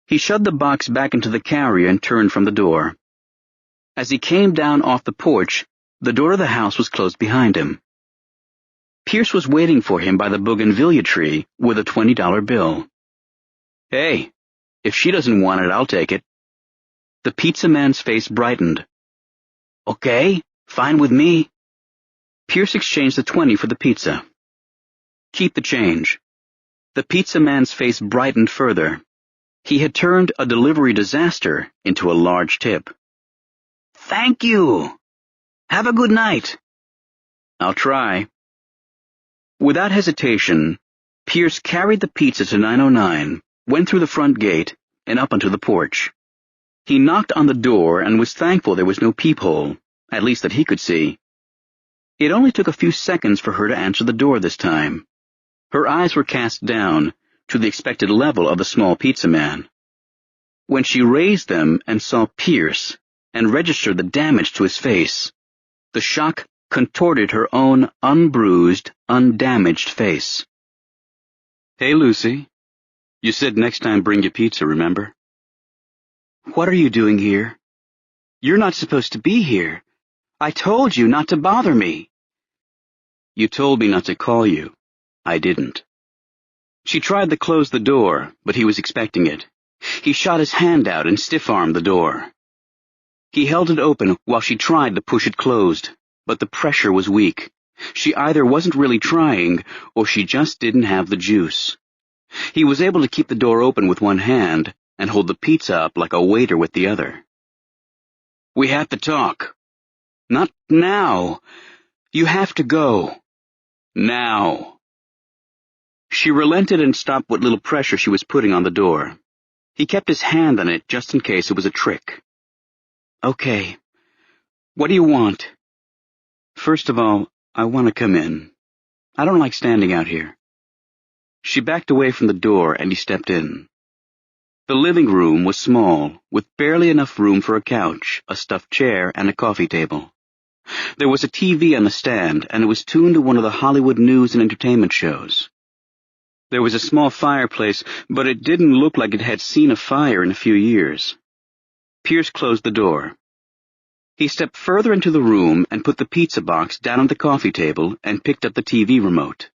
A: He shoved the box back into the carrier and turned from the door. As he came down off the porch, the door of the house was closed behind him. Pierce was waiting for him by the bougainvillea tree with a $20 bill. "Hey, if she doesn't want it, I'll take it." The pizza man's face brightened. "Okay, fine with me." Pierce exchanged the 20 for the pizza. "Keep the change." The pizza man's face brightened further. He had turned a delivery disaster into a large tip. "Thank you. Have a good night." "I'll try." Without hesitation, Pierce carried the pizza to 909, went through the front gate, and up onto the porch. He knocked on the door and was thankful there was no peephole, at least that he could see. It only took a few seconds for her to answer the door this time. Her eyes were cast down to the expected level of the small pizza man. When she raised them and saw Pierce and registered the damage to his face, the shock contorted her own unbruised, undamaged face. "Hey, Lucy. You said next time bring your pizza, remember?" "What are you doing here?" "You're not supposed to be here. I told you not to bother me." "You told me not to call you. I didn't." She tried to close the door, but he was expecting it. He shot his hand out and stiff-armed the door. He held it open while she tried to push it closed, but the pressure was weak. She either wasn't really trying, or she just didn't have the juice. He was able to keep the door open with one hand and hold the pizza up like a waiter with the other. "We have to talk." "Not now. You have to go." "Now." She relented and stopped what little pressure she was putting on the door. He kept his hand on it just in case it was a trick. "Okay. What do you want?" "First of all, I want to come in. I don't like standing out here." She backed away from the door and he stepped in. The living room was small, with barely enough room for a couch, a stuffed chair, and a coffee table. There was a TV on the stand, and it was tuned to one of the Hollywood news and entertainment shows. There was a small fireplace, but it didn't look like it had seen a fire in a few years. Pierce closed the door. He stepped further into the room and put the pizza box down on the coffee table and picked up the TV remote.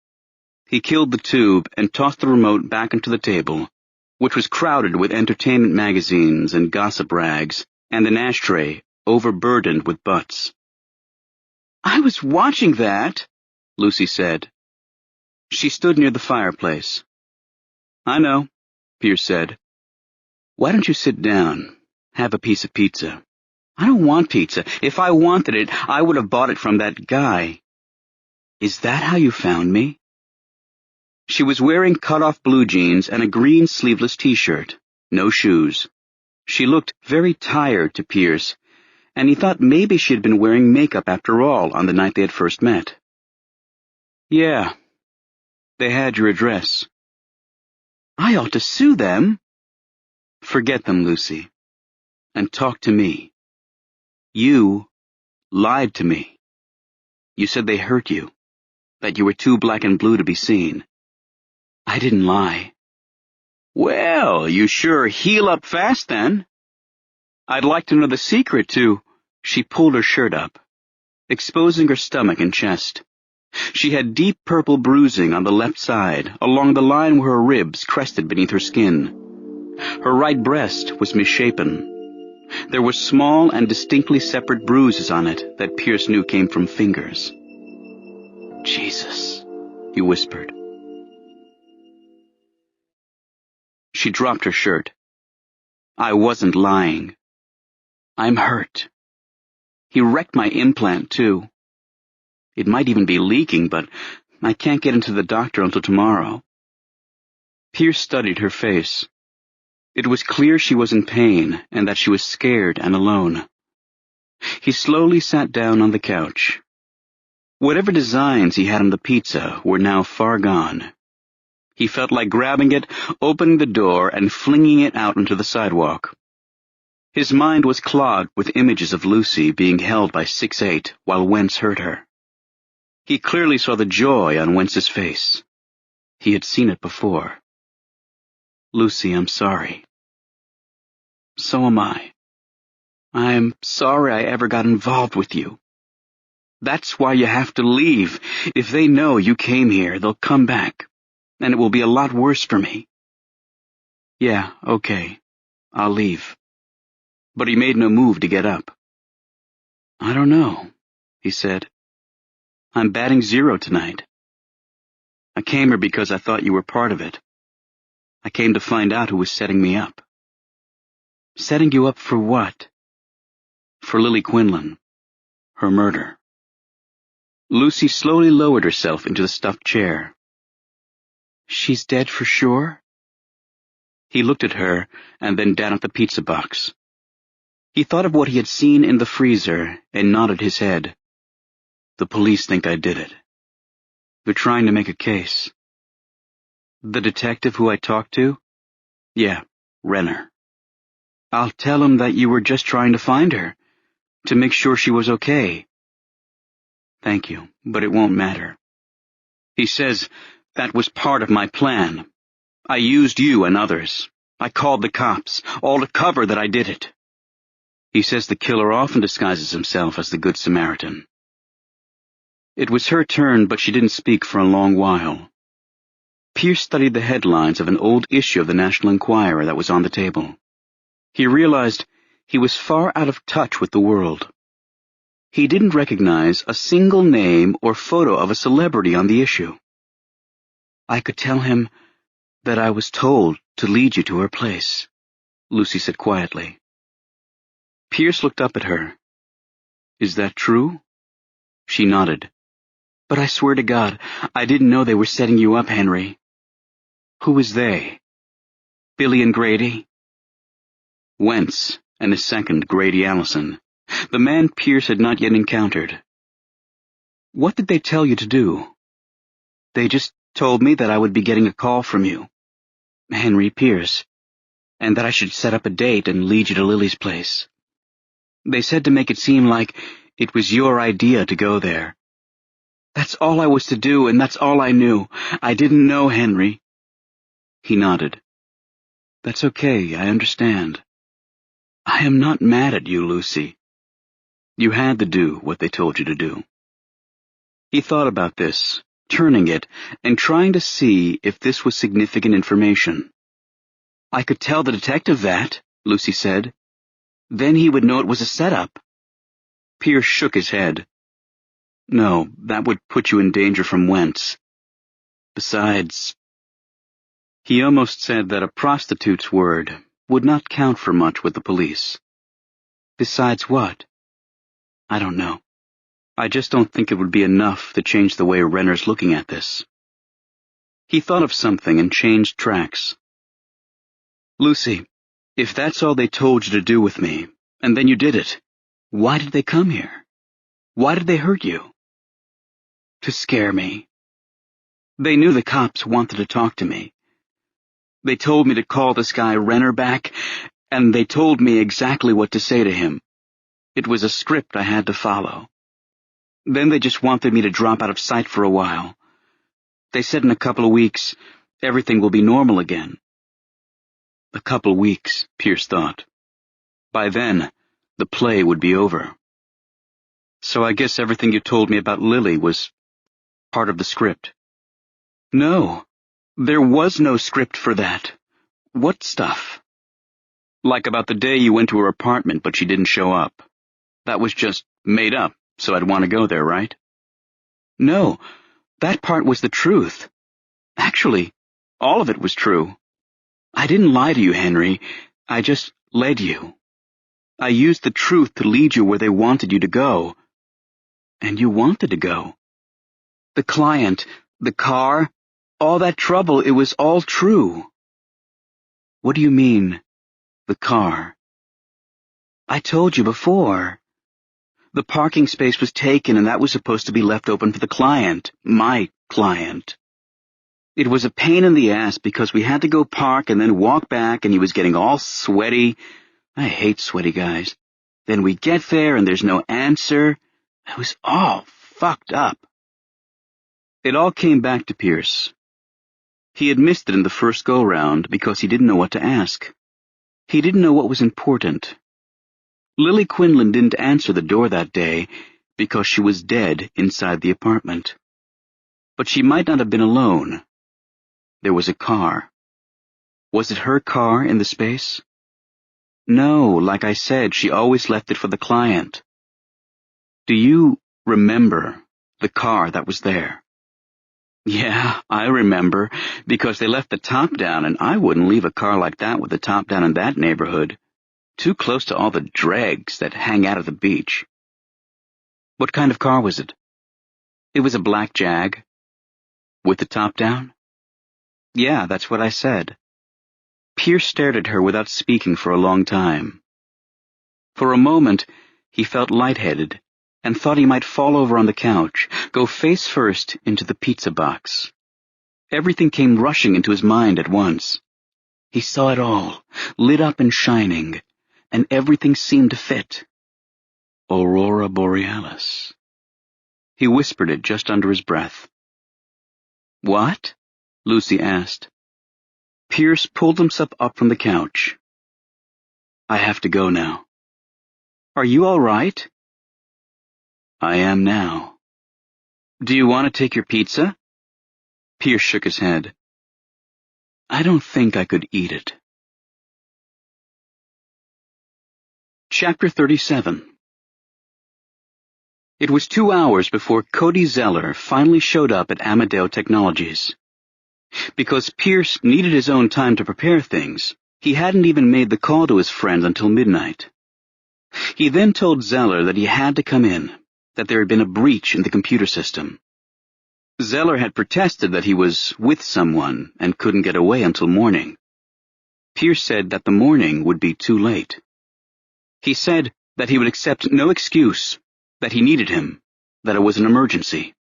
A: He killed the tube and tossed the remote back into the table, which was crowded with entertainment magazines and gossip rags, and an ashtray overburdened with butts. "I was watching that," Lucy said. She stood near the fireplace. "I know," Pierce said. "Why don't you sit down? Have a piece of pizza." "I don't want pizza. If I wanted it, I would have bought it from that guy." "Is that how you found me?" She was wearing cut-off blue jeans and a green sleeveless t-shirt, no shoes. She looked very tired to Pierce, and he thought maybe she had been wearing makeup after all on the night they had first met. "Yeah. They had your address." I ought to sue them. Forget them, Lucy, and talk to me. You lied to me. You said they hurt you, that you were too black and blue to be seen. I didn't lie. Well, you sure heal up fast then. I'd like to know the secret to... She pulled her shirt up, exposing her stomach and chest. She had deep purple bruising on the left side, along the line where her ribs crested beneath her skin. Her right breast was misshapen. There were small and distinctly separate bruises on it that Pierce knew came from fingers. Jesus, he whispered. She dropped her shirt. I wasn't lying. I'm hurt. He wrecked my implant, too. It might even be leaking, but I can't get into the doctor until tomorrow. Pierce studied her face. It was clear she was in pain and that she was scared and alone. He slowly sat down on the couch. Whatever designs he had on the pizza were now far gone. He felt like grabbing it, opening the door, and flinging it out onto the sidewalk. His mind was clogged with images of Lucy being held by 6'8" while Wentz hurt her. He clearly saw the joy on Wentz's face. He had seen it before. Lucy, I'm sorry. So am I. I'm sorry I ever got involved with you. That's why you have to leave. If they know you came here, they'll come back, and it will be a lot worse for me. Yeah, okay. I'll leave. But he made no move to get up. I don't know, he said. I'm batting 0 tonight. I came here because I thought you were part of it. I came to find out who was setting me up. Setting you up for what? For Lily Quinlan. Her murder. Lucy slowly lowered herself into the stuffed chair. She's dead for sure? He looked at her and then down at the pizza box. He thought of what he had seen in the freezer and nodded his head. The police think I did it. They're trying to make a case. The detective who I talked to? Yeah, Renner. I'll tell him that you were just trying to find her, to make sure she was okay. Thank you, but it won't matter. He says that was part of my plan. I used you and others. I called the cops, all to cover that I did it. He says the killer often disguises himself as the Good Samaritan. It was her turn, but she didn't speak for a long while. Pierce studied the headlines of an old issue of the National Enquirer that was on the table. He realized he was far out of touch with the world. He didn't recognize a single name or photo of a celebrity on the issue. I could tell him that I was told to lead you to her place, Lucy said quietly. Pierce looked up at her. Is that true? She nodded. But I swear to God, I didn't know they were setting you up, Henry. Who is they? Billy and Grady? Wentz and his second, Grady Allison, the man Pierce had not yet encountered. What did they tell you to do? They just told me that I would be getting a call from you, Henry Pierce, and that I should set up a date and lead you to Lily's place. They said to make it seem like it was your idea to go there. That's all I was to do, and that's all I knew. I didn't know, Henry. He nodded. That's okay, I understand. I am not mad at you, Lucy. You had to do what they told you to do. He thought about this, turning it, and trying to see if this was significant information. I could tell the detective that, Lucy said. Then he would know it was a setup. Pierce shook his head. No, that would put you in danger from Wentz. Besides, he almost said that a prostitute's word would not count for much with the police. Besides what? I don't know. I just don't think it would be enough to change the way Renner's looking at this. He thought of something and changed tracks. Lucy, if that's all they told you to do with me, and then you did it, why did they come here? Why did they hurt you? To scare me. They knew the cops wanted to talk to me. They told me to call this guy Renner back, and they told me exactly what to say to him. It was a script I had to follow. Then they just wanted me to drop out of sight for a while. They said in a couple of weeks, everything will be normal again. A couple weeks, Pierce thought. By then, the play would be over. So I guess everything you told me about Lily was part of the script. No, there was no script for that. What stuff? Like about the day you went to her apartment but she didn't show up. That was just made up, so I'd want to go there, right? No, that part was the truth. Actually, all of it was true. I didn't lie to you, Henry. I just led you. I used the truth to lead you where they wanted you to go. And you wanted to go. The client, the car, all that trouble, it was all true. What do you mean, the car? I told you before. The parking space was taken and that was supposed to be left open for the client, my client. It was a pain in the ass because we had to go park and then walk back and he was getting all sweaty. I hate sweaty guys. Then we get there and there's no answer. I was all fucked up. It all came back to Pierce. He had missed it in the first go-round because he didn't know what to ask. He didn't know what was important. Lily Quinlan didn't answer the door that day because she was dead inside the apartment. But she might not have been alone. There was a car. Was it her car in the space? No, like I said, she always left it for the client. Do you remember the car that was there? Yeah, I remember, because they left the top down, and I wouldn't leave a car like that with the top down in that neighborhood. Too close to all the dregs that hang out at the beach. What kind of car was it? It was a black Jag. With the top down? Yeah, that's what I said. Pierce stared at her without speaking for a long time. For a moment, he felt lightheaded and thought he might fall over on the couch, go face first into the pizza box. Everything came rushing into his mind at once. He saw it all, lit up and shining, and everything seemed to fit. Aurora Borealis. He whispered it just under his breath. What? Lucy asked. Pierce pulled himself up from the couch. I have to go now. Are you all right? I am now. Do you want to take your pizza? Pierce shook his head. I don't think I could eat it. Chapter 37. It was 2 hours before Cody Zeller finally showed up at Amadeo Technologies. Because Pierce needed his own time to prepare things, he hadn't even made the call to his friends until midnight. He then told Zeller that he had to come in, that there had been a breach in the computer system. Zeller had protested that he was with someone and couldn't get away until morning. Pierce said that the morning would be too late. He said that he would accept no excuse, that he needed him, that it was an emergency.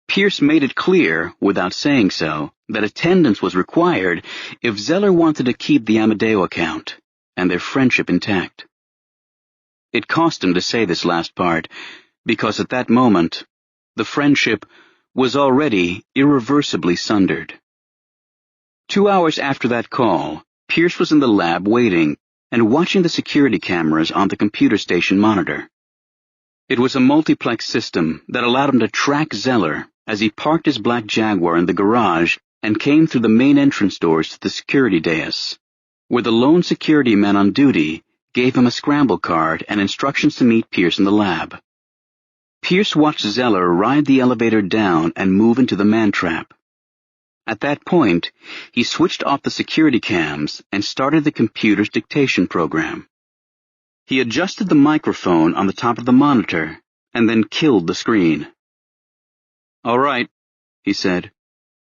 A: Pierce made it clear, without saying so, that attendance was required if Zeller wanted to keep the Amadeo account and their friendship intact. It cost him to say this last part, because at that moment, the friendship was already irreversibly sundered. 2 hours after that call, Pierce was in the lab waiting and watching the security cameras on the computer station monitor. It was a multiplex system that allowed him to track Zeller as he parked his black Jaguar in the garage and came through the main entrance doors to the security dais, where the lone security man on duty gave him a scramble card and instructions to meet Pierce in the lab. Pierce watched Zeller ride the elevator down and move into the man-trap. At that point, he switched off the security cams and started the computer's dictation program. He adjusted the microphone on the top of the monitor and then killed the screen. All right, he said.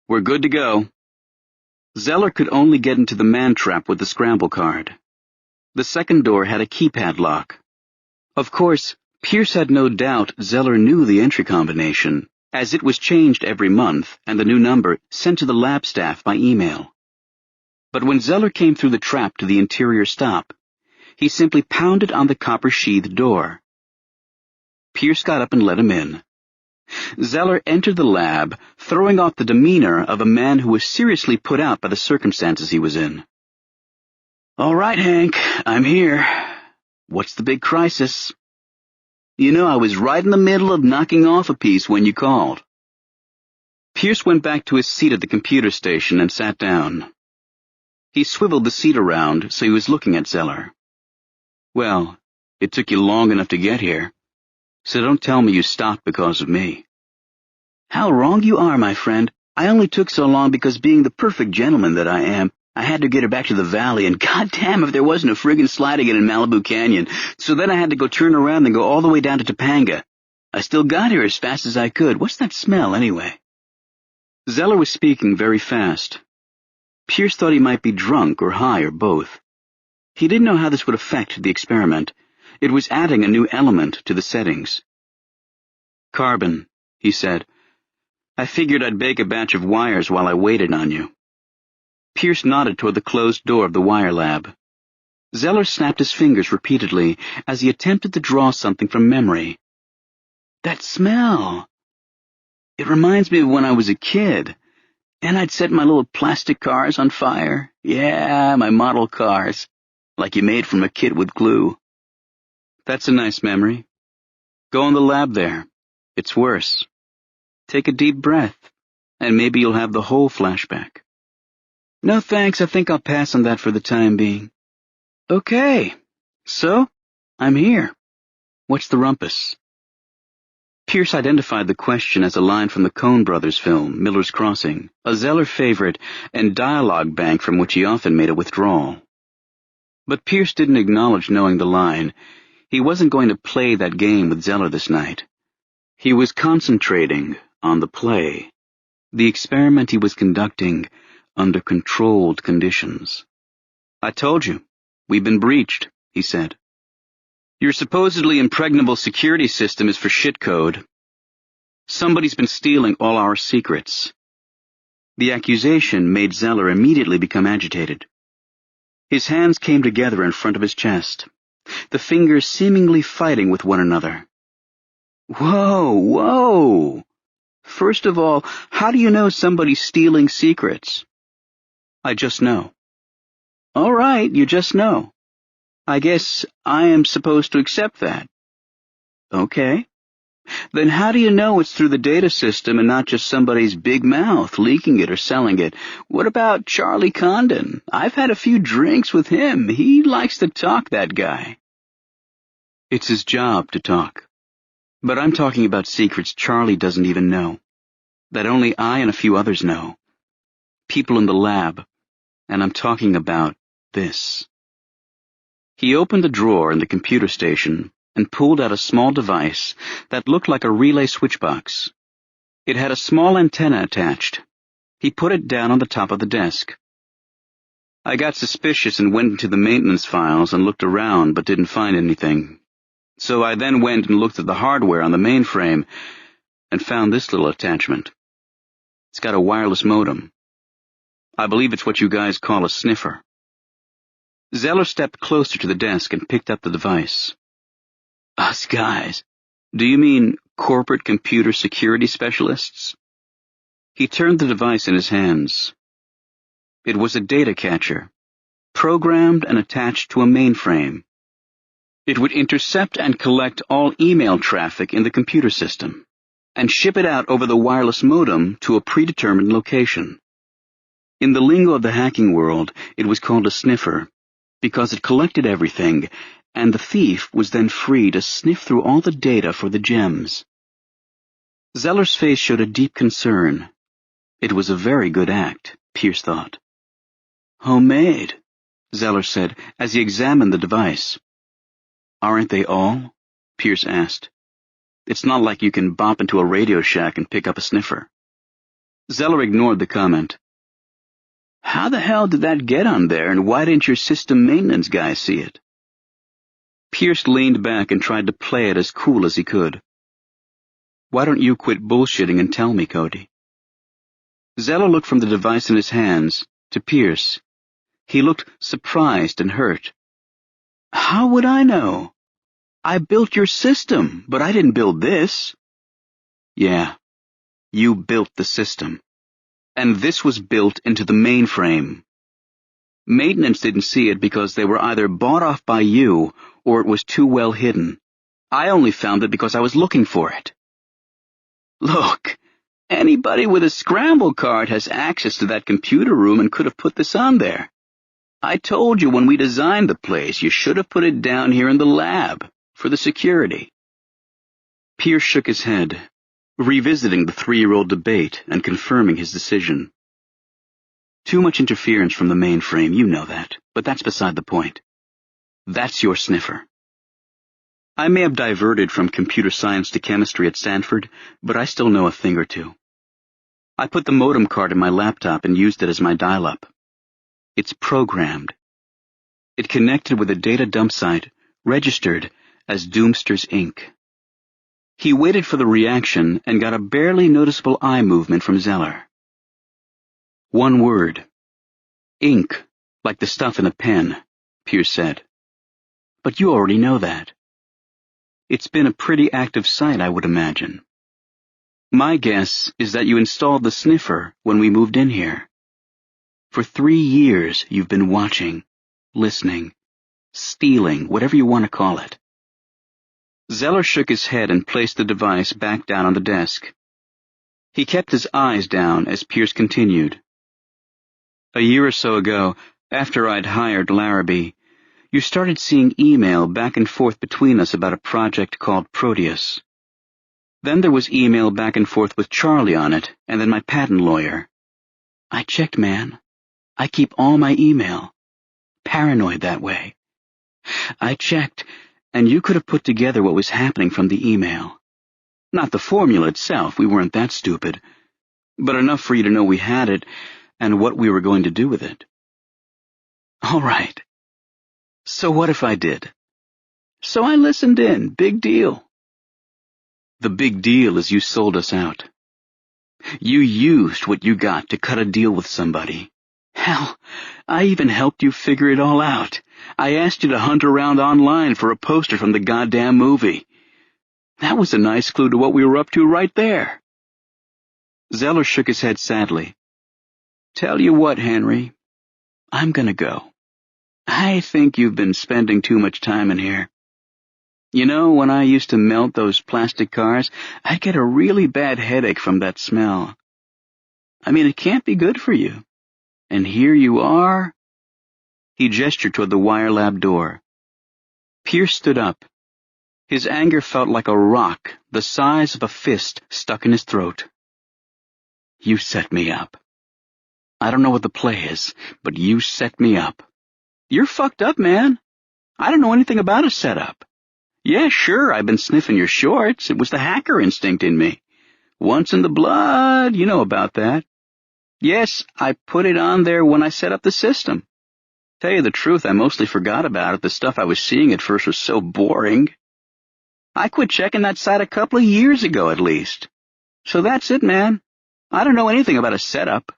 A: We're good to go. Zeller could only get into the man-trap with the scramble card. The second door had a keypad lock. Of course, Pierce had no doubt Zeller knew the entry combination, as it was changed every month and the new number sent to the lab staff by email. But when Zeller came through the trap to the interior stop, he simply pounded on the copper-sheathed door. Pierce got up and let him in. Zeller entered the lab, throwing off the demeanor of a man who was seriously put out by the circumstances he was in. "All right, Hank, I'm here. What's the big crisis?" "You know, I was right in the middle of knocking off a piece when you called." Pierce went back to his seat at the computer station and sat down. He swiveled the seat around so he was looking at Zeller. "Well, it took you long enough to get here, so don't tell me you stopped because of me." "How wrong you are, my friend. I only took so long because, being the perfect gentleman that I am, I had to get her back to the valley, and goddamn if there wasn't a friggin' slide again in Malibu Canyon, so then I had to go turn around and go all the way down to Topanga. I still got here as fast as I could. What's that smell, anyway?" Zeller was speaking very fast. Pierce thought he might be drunk or high or both. He didn't know how this would affect the experiment. It was adding a new element to the settings. "Carbon," he said. "I figured I'd bake a batch of wires while I waited on you." Pierce nodded toward the closed door of the wire lab. Zeller snapped his fingers repeatedly as he attempted to draw something from memory. "That smell! It reminds me of when I was a kid, and I'd set my little plastic cars on fire. Yeah, my model cars, like you made from a kit with glue." "That's a nice memory. Go in the lab there. It's worse. Take a deep breath, and maybe you'll have the whole flashback." "No thanks, I think I'll pass on that for the time being." "Okay, so, I'm here. What's the rumpus?" Pierce identified the question as a line from the Coen Brothers film, Miller's Crossing, a Zeller favorite and dialogue bank from which he often made a withdrawal. But Pierce didn't acknowledge knowing the line. He wasn't going to play that game with Zeller this night. He was concentrating on the play, the experiment he was conducting under controlled conditions. "I told you, we've been breached," he said. "Your supposedly impregnable security system is for shitcode. Somebody's been stealing all our secrets." The accusation made Zeller immediately become agitated. His hands came together in front of his chest, the fingers seemingly fighting with one another. Whoa! First of all, how do you know somebody's stealing secrets?" "I just know." "All right, you just know. I guess I am supposed to accept that." "Okay. Then how do you know it's through the data system and not just somebody's big mouth leaking it or selling it? What about Charlie Condon? I've had a few drinks with him. He likes to talk, that guy." "It's his job to talk. But I'm talking about secrets Charlie doesn't even know, that only I and a few others know. People in the lab, and I'm talking about this." He opened the drawer in the computer station and pulled out a small device that looked like a relay switchbox. It had a small antenna attached. He put it down on the top of the desk. "I got suspicious and went into the maintenance files and looked around but didn't find anything. So I then went and looked at the hardware on the mainframe and found this little attachment. It's got a wireless modem. I believe it's what you guys call a sniffer." Zeller stepped closer to the desk and picked up the device. "Us guys? Do you mean corporate computer security specialists?" He turned the device in his hands. It was a data catcher, programmed and attached to a mainframe. It would intercept and collect all email traffic in the computer system and ship it out over the wireless modem to a predetermined location. In the lingo of the hacking world, it was called a sniffer because it collected everything, and the thief was then free to sniff through all the data for the gems. Zeller's face showed a deep concern. It was a very good act, Pierce thought. "Homemade," Zeller said as he examined the device. "Aren't they all?" Pierce asked. "It's not like you can bop into a Radio Shack and pick up a sniffer." Zeller ignored the comment. "How the hell did that get on there, and why didn't your system maintenance guy see it?" Pierce leaned back and tried to play it as cool as he could. "Why don't you quit bullshitting and tell me, Cody?" Zeller looked from the device in his hands to Pierce. He looked surprised and hurt. How would I know? I built your system, but I didn't build this. Yeah, you built the system. And this was built into the mainframe. Maintenance didn't see it because they were either bought off by you or it was too well hidden. I only found it because I was looking for it. Look, anybody with a scramble card has access to that computer room and could have put this on there. I told you when we designed the place you should have put it down here in the lab for the security. Pierce shook his head, revisiting the 3-year-old debate and confirming his decision. Too much interference from the mainframe, you know that, but that's beside the point. That's your sniffer. I may have diverted from computer science to chemistry at Stanford, but I still know a thing or two. I put the modem card in my laptop and used it as my dial-up. It's programmed. It connected with a data dump site, registered as Doomster's Inc. He waited for the reaction and got a barely noticeable eye movement from Zeller. One word. Ink, like the stuff in a pen, Pierce said. But you already know that. It's been a pretty active site, I would imagine. My guess is that you installed the sniffer when we moved in here. For 3 years you've been watching, listening, stealing, whatever you want to call it. Zeller shook his head and placed the device back down on the desk. He kept his eyes down as Pierce continued. A year or so ago, after I'd hired Larrabee, you started seeing email back and forth between us about a project called Proteus. Then there was email back and forth with Charlie on it, and then my patent lawyer. I checked, man. I keep all my email. Paranoid that way. I checked, and you could have put together what was happening from the email. Not the formula itself, we weren't that stupid, but enough for you to know we had it and what we were going to do with it. All right. So what if I did? So I listened in. Big deal. The big deal is you sold us out. You used what you got to cut a deal with somebody. Hell, I even helped you figure it all out. I asked you to hunt around online for a poster from the goddamn movie. That was a nice clue to what we were up to right there. Zeller shook his head sadly. Tell you what, Henry, I'm gonna go. I think you've been spending too much time in here. You know, when I used to melt those plastic cars, I'd get a really bad headache from that smell. I mean, it can't be good for you. And here you are. He gestured toward the wire lab door. Pierce stood up. His anger felt like a rock, the size of a fist, stuck in his throat. You set me up. I don't know what the play is, but you set me up. You're fucked up, man. I don't know anything about a setup. Yeah, sure, I've been sniffing your shorts. It was the hacker instinct in me. Once in the blood, you know about that. Yes, I put it on there when I set up the system. Tell you the truth, I mostly forgot about it. The stuff I was seeing at first was so boring. I quit checking that site a couple of years ago at least. So that's it, man. I don't know anything about a setup.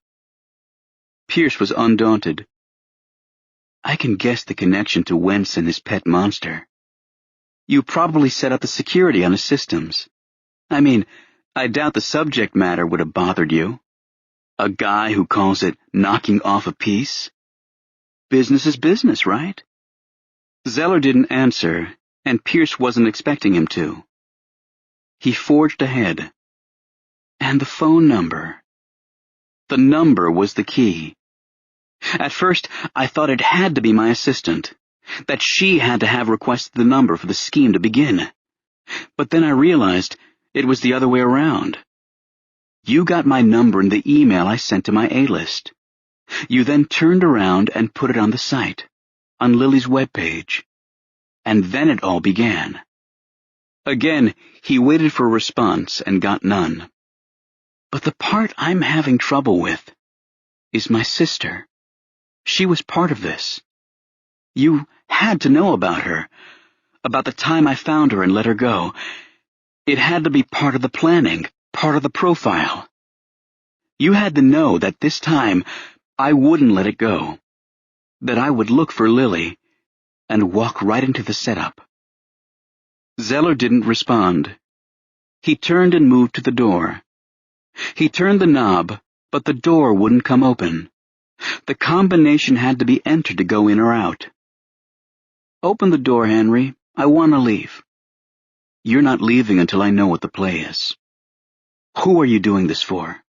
A: Pierce was undaunted. I can guess the connection to Wentz and his pet monster. You probably set up the security on his systems. I mean, I doubt the subject matter would have bothered you. A guy who calls it knocking off a piece? Business is business, right? Zeller didn't answer, and Pierce wasn't expecting him to. He forged ahead. And the phone number. The number was the key. At first, I thought it had to be my assistant, that she had to have requested the number for the scheme to begin. But then I realized it was the other way around. You got my number in the email I sent to my A-list. You then turned around and put it on the site, on Lily's webpage. And then it all began. Again, he waited for a response and got none. But the part I'm having trouble with is my sister. She was part of this. You had to know about her, about the time I found her and let her go. It had to be part of the planning, part of the profile. You had to know that this time I wouldn't let it go. that I would look for Lily and walk right into the setup. Zeller didn't respond. He turned and moved to the door. He turned the knob, but the door wouldn't come open. The combination had to be entered to go in or out. "Open the door, Henry. I want to leave." "You're not leaving until I know what the play is. Who are you doing this for?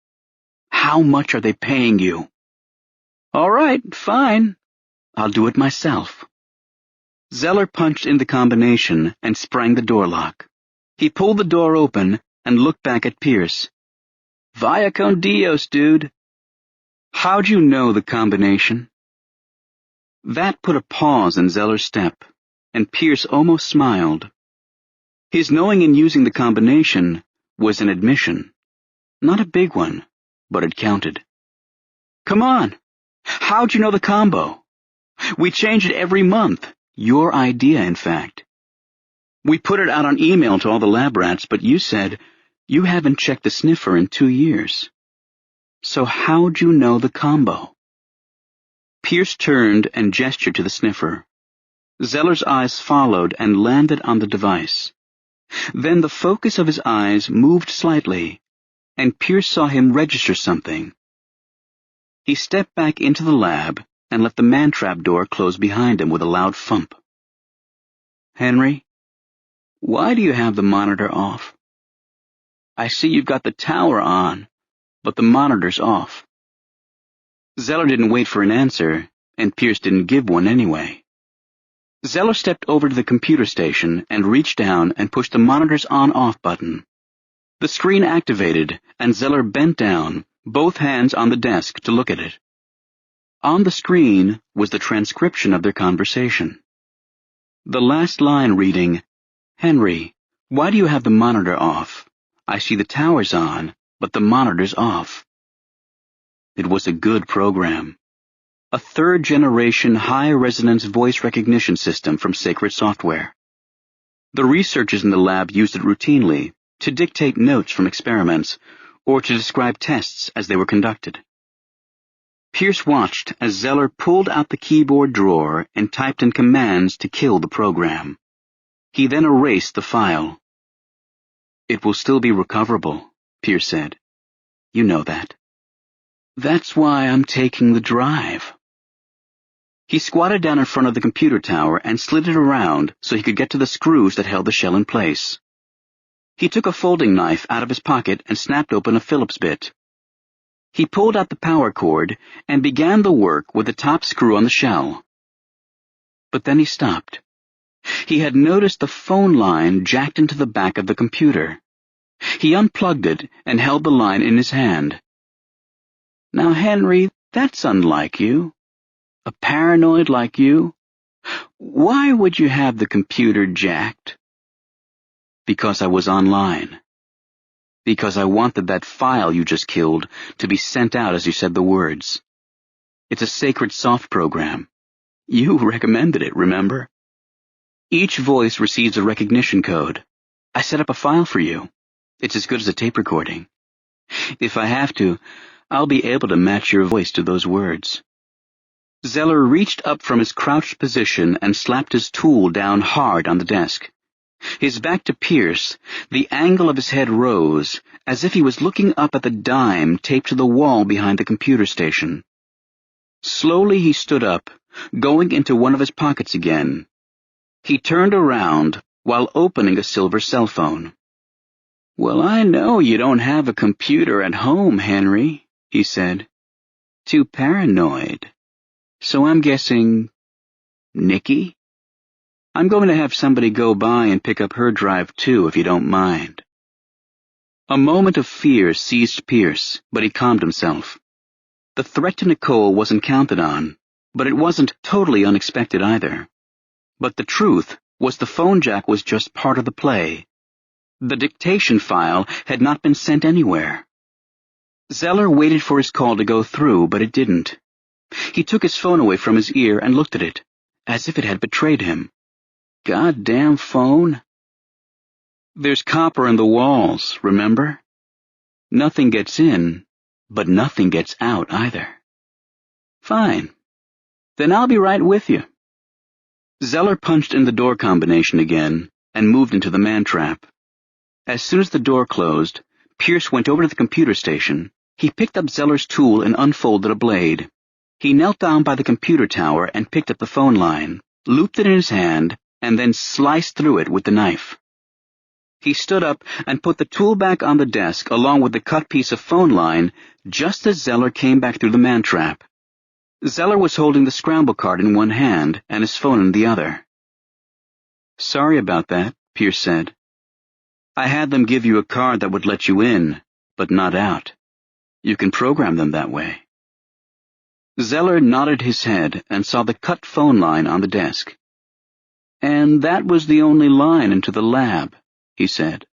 A: How much are they paying you?" "All right, fine. I'll do it myself." Zeller punched in the combination and sprang the door lock. He pulled the door open and looked back at Pierce. "Vaya con Dios, dude." "How'd you know the combination?" That put a pause in Zeller's step, and Pierce almost smiled. His knowing and using the combination was an admission. Not a big one, but it counted. "Come on. How'd you know the combo? We change it every month. Your idea, in fact. We put it out on email to all the lab rats, but you said you haven't checked the sniffer in 2 years. So how'd you know the combo?" Pierce turned and gestured to the sniffer. Zeller's eyes followed and landed on the device. Then the focus of his eyes moved slightly, and Pierce saw him register something. He stepped back into the lab and let the man-trap door close behind him with a loud thump. "Henry, why do you have the monitor off? I see you've got the tower on, but the monitor's off." Zeller didn't wait for an answer, and Pierce didn't give one anyway. Zeller stepped over to the computer station and reached down and pushed the monitor's on-off button. The screen activated, and Zeller bent down, both hands on the desk, to look at it. On the screen was the transcription of their conversation. The last line reading, "Henry, why do you have the monitor off? I see the tower's on, but the monitor's off." It was a good program. A third-generation high-resonance voice recognition system from Sacred Software. The researchers in the lab used it routinely to dictate notes from experiments or to describe tests as they were conducted. Pierce watched as Zeller pulled out the keyboard drawer and typed in commands to kill the program. He then erased the file. "It will still be recoverable," Pierce said. "You know that." "That's why I'm taking the drive." He squatted down in front of the computer tower and slid it around so he could get to the screws that held the shell in place. He took a folding knife out of his pocket and snapped open a Phillips bit. He pulled out the power cord and began the work with the top screw on the shell. But then he stopped. He had noticed the phone line jacked into the back of the computer. He unplugged it and held the line in his hand. "Now, Henry, that's unlike you. A paranoid like you. Why would you have the computer jacked?" "Because I was online. Because I wanted that file you just killed to be sent out as you said the words. It's a sacred soft program. You recommended it, remember? Each voice receives a recognition code. I set up a file for you. It's as good as a tape recording. If I have to, I'll be able to match your voice to those words." Zeller reached up from his crouched position and slapped his tool down hard on the desk. His back to Pierce, the angle of his head rose, as if he was looking up at the dime taped to the wall behind the computer station. Slowly he stood up, going into one of his pockets again. He turned around while opening a silver cell phone. "Well, I know you don't have a computer at home, Henry," he said. "Too paranoid. So I'm guessing, Nikki? I'm going to have somebody go by and pick up her drive too, if you don't mind." A moment of fear seized Pierce, but he calmed himself. The threat to Nicole wasn't counted on, but it wasn't totally unexpected either. But the truth was the phone jack was just part of the play. The dictation file had not been sent anywhere. Zeller waited for his call to go through, but it didn't. He took his phone away from his ear and looked at it, as if it had betrayed him. Goddamn phone. "There's copper in the walls, remember? Nothing gets in, but nothing gets out either." "Fine. Then I'll be right with you. Zeller punched in the door combination again and moved into the man-trap. As soon as the door closed, Pierce went over to the computer station. He picked up Zeller's tool and unfolded a blade. He knelt down by the computer tower and picked up the phone line, looped it in his hand, and then sliced through it with the knife. He stood up and put the tool back on the desk along with the cut piece of phone line just as Zeller came back through the man-trap. Zeller was holding the scramble card in one hand and his phone in the other. "Sorry about that," Pierce said. "I had them give you a card that would let you in, but not out. You can program them that way." Zeller nodded his head and saw the cut phone line on the desk. "And that was the only line into the lab," he said.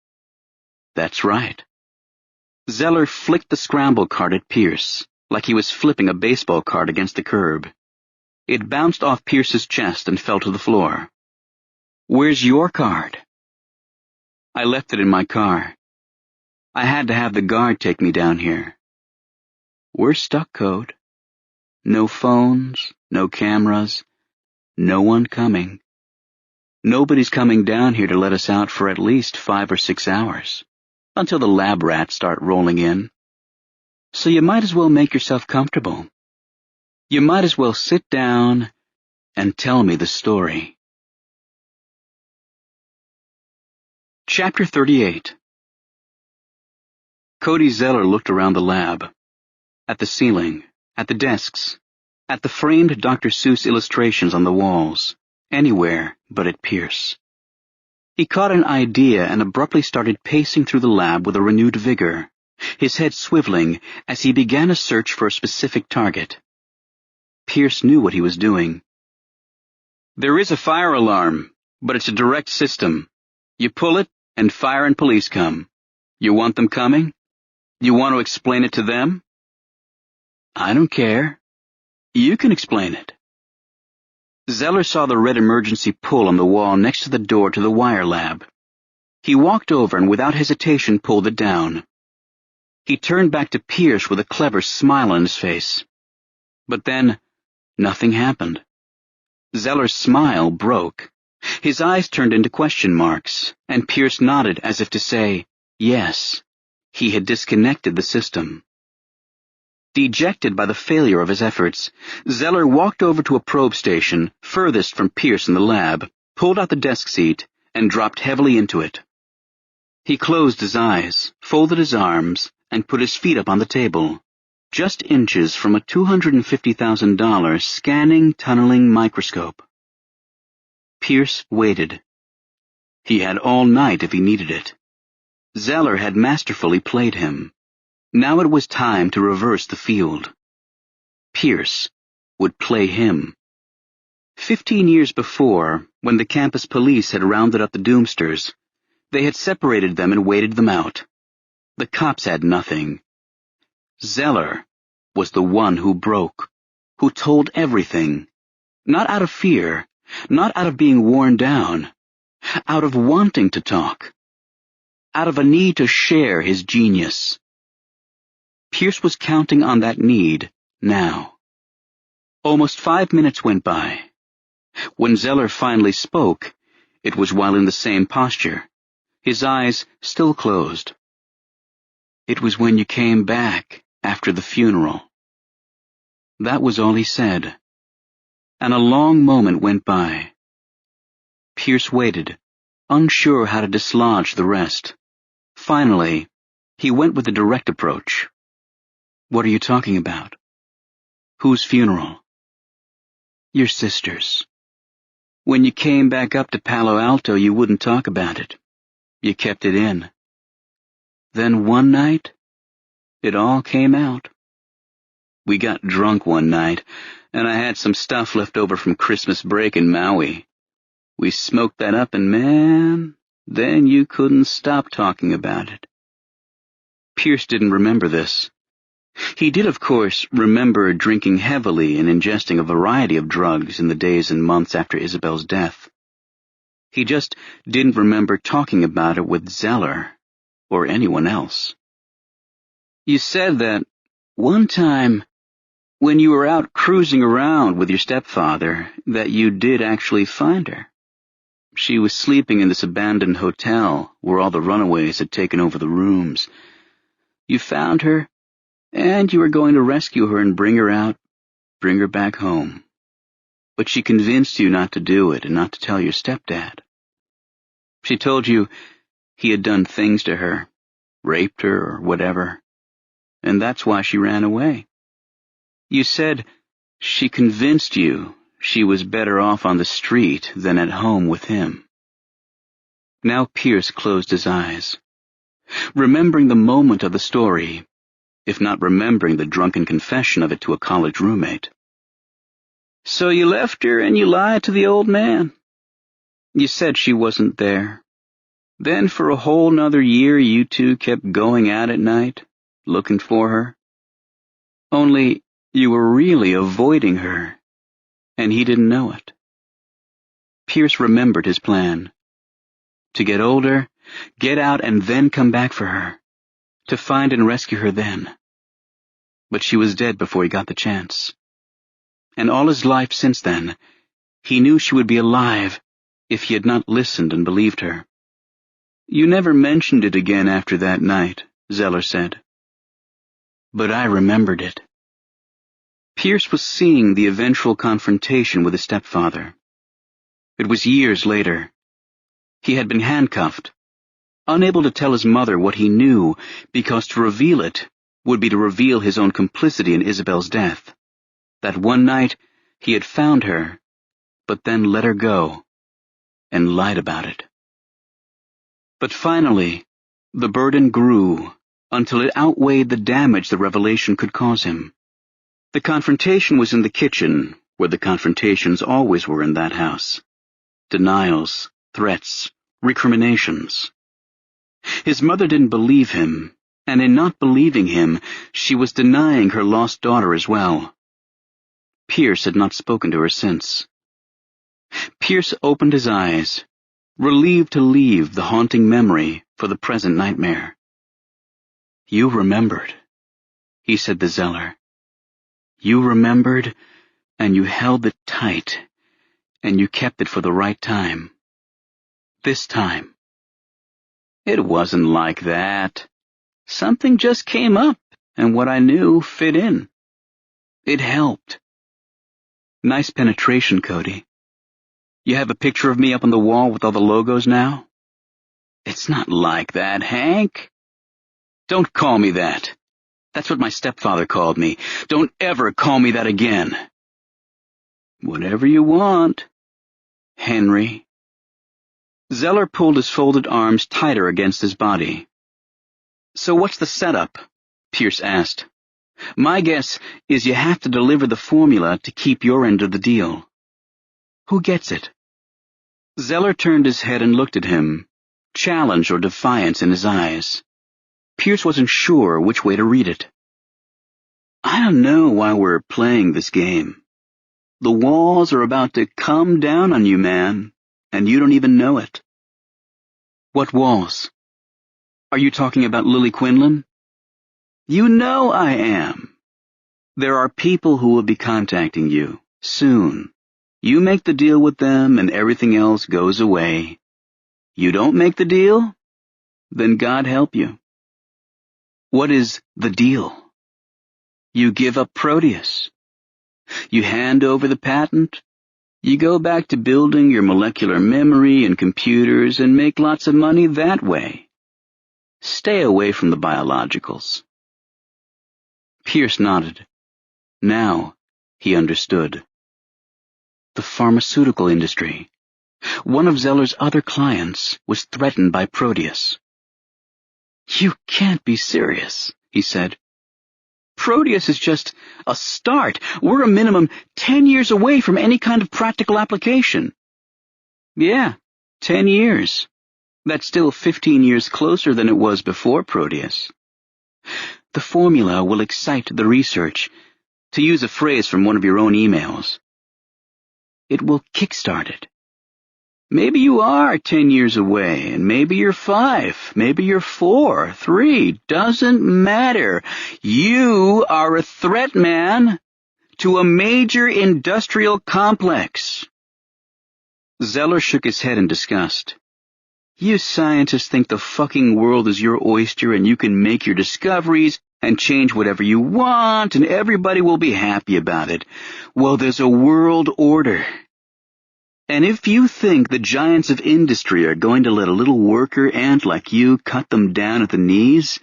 A: "That's right." Zeller flicked the scramble card at Pierce, like he was flipping a baseball card against the curb. It bounced off Pierce's chest and fell to the floor. "Where's your card?" "I left it in my car. I had to have the guard take me down here." "We're stuck, Code. No phones, no cameras, no one coming. Nobody's coming down here to let us out for at least 5 or 6 hours, until the lab rats start rolling in. So you might as well make yourself comfortable. You might as well sit down and tell me the story." Chapter 38. Cody Zeller looked around the lab, at the ceiling, at the desks, at the framed Dr. Seuss illustrations on the walls, anywhere but at Pierce. He caught an idea and abruptly started pacing through the lab with a renewed vigor, his head swiveling as he began a search for a specific target. Pierce knew what he was doing. "There is a fire alarm, but it's a direct system. You pull it, and fire and police come. You want them coming? You want to explain it to them?" "I don't care. You can explain it." Zeller saw the red emergency pull on the wall next to the door to the wire lab. He walked over and without hesitation pulled it down. He turned back to Pierce with a clever smile on his face. But then, nothing happened. Zeller's smile broke. His eyes turned into question marks, and Pierce nodded as if to say, yes, he had disconnected the system. Dejected by the failure of his efforts, Zeller walked over to a probe station furthest from Pierce in the lab, pulled out the desk seat, and dropped heavily into it. He closed his eyes, folded his arms, and put his feet up on the table, just inches from a $250,000 scanning, tunneling microscope. Pierce waited. He had all night if he needed it. Zeller had masterfully played him. Now it was time to reverse the field. Pierce would play him. 15 years before, when the campus police had rounded up the Doomsters, they had separated them and waited them out. The cops had nothing. Zeller was the one who broke, who told everything, not out of fear, not out of being worn down, out of wanting to talk, out of a need to share his genius. Pierce was counting on that need now. Almost 5 minutes went by. When Zeller finally spoke, it was while in the same posture, his eyes still closed. "It was when you came back after the funeral." That was all he said, and a long moment went by. Pierce waited, unsure how to dislodge the rest. Finally, he went with a direct approach. "What are you talking about? Whose funeral?" "Your sister's. When you came back up to Palo Alto, you wouldn't talk about it. You kept it in. Then one night, it all came out. We got drunk one night, and I had some stuff left over from Christmas break in Maui. We smoked that up, and man, then you couldn't stop talking about it." Pierce didn't remember this. He did, of course, remember drinking heavily and ingesting a variety of drugs in the days and months after Isabel's death. He just didn't remember talking about it with Zeller or anyone else. "You said that one time when you were out cruising around with your stepfather that you did actually find her. She was sleeping in this abandoned hotel where all the runaways had taken over the rooms. You found her, and you were going to rescue her and bring her out, bring her back home. But she convinced you not to do it and not to tell your stepdad. She told you he had done things to her, raped her or whatever, and that's why she ran away. You said she convinced you she was better off on the street than at home with him. Now Pierce closed his eyes, remembering the moment of the story, if not remembering the drunken confession of it to a college roommate. So you left her and you lied to the old man. You said she wasn't there. Then for a whole nother year you two kept going out at night, looking for her. Only you were really avoiding her, and he didn't know it. Pierce remembered his plan. To get older, get out, and then come back for her. To find and rescue her then. But she was dead before he got the chance. And all his life since then, he knew she would be alive if he had not listened and believed her. You never mentioned it again after that night, Zeller said. But I remembered it. Pierce was seeing the eventual confrontation with his stepfather. It was years later. He had been handcuffed, unable to tell his mother what he knew because to reveal it would be to reveal his own complicity in Isabel's death. That one night he had found her, but then let her go and lied about it. But finally, the burden grew until it outweighed the damage the revelation could cause him. The confrontation was in the kitchen, where the confrontations always were in that house. Denials, threats, recriminations. His mother didn't believe him, and in not believing him, she was denying her lost daughter as well. Pierce had not spoken to her since. Pierce opened his eyes, relieved to leave the haunting memory for the present nightmare. You remembered, he said to Zeller. You remembered, and you held it tight, and you kept it for the right time. This time. It wasn't like that. Something just came up, and what I knew fit in. It helped. Nice penetration, Cody. You have a picture of me up on the wall with all the logos now? It's not like that, Hank. Don't call me that. That's what my stepfather called me. Don't ever call me that again. Whatever you want, Henry. Zeller pulled his folded arms tighter against his body. So what's the setup? Pierce asked. My guess is you have to deliver the formula to keep your end of the deal. Who gets it? Zeller turned his head and looked at him, challenge or defiance in his eyes. Pierce wasn't sure which way to read it. I don't know why we're playing this game. The walls are about to come down on you, man, and you don't even know it. What walls? Are you talking about Lily Quinlan? You know I am. There are people who will be contacting you, soon. You make the deal with them and everything else goes away. You don't make the deal? Then God help you. What is the deal? You give up Proteus. You hand over the patent. You go back to building your molecular memory and computers and make lots of money that way. Stay away from the biologicals. Pierce nodded. Now he understood. The pharmaceutical industry. One of Zeller's other clients was threatened by Proteus. You can't be serious, he said. Proteus is just a start. We're a minimum 10 years away from any kind of practical application. Yeah, 10 years. That's still 15 years closer than it was before Proteus. The formula will excite the research, to use a phrase from one of your own emails. It will kickstart it. Maybe you are 10 years away, and maybe you're 5, maybe you're 4, 3, doesn't matter. You are a threat, man. to a major industrial complex. Zeller shook his head in disgust. You scientists think the fucking world is your oyster and you can make your discoveries and change whatever you want and everybody will be happy about it. Well, there's a world order. And if you think the giants of industry are going to let a little worker ant like you cut them down at the knees,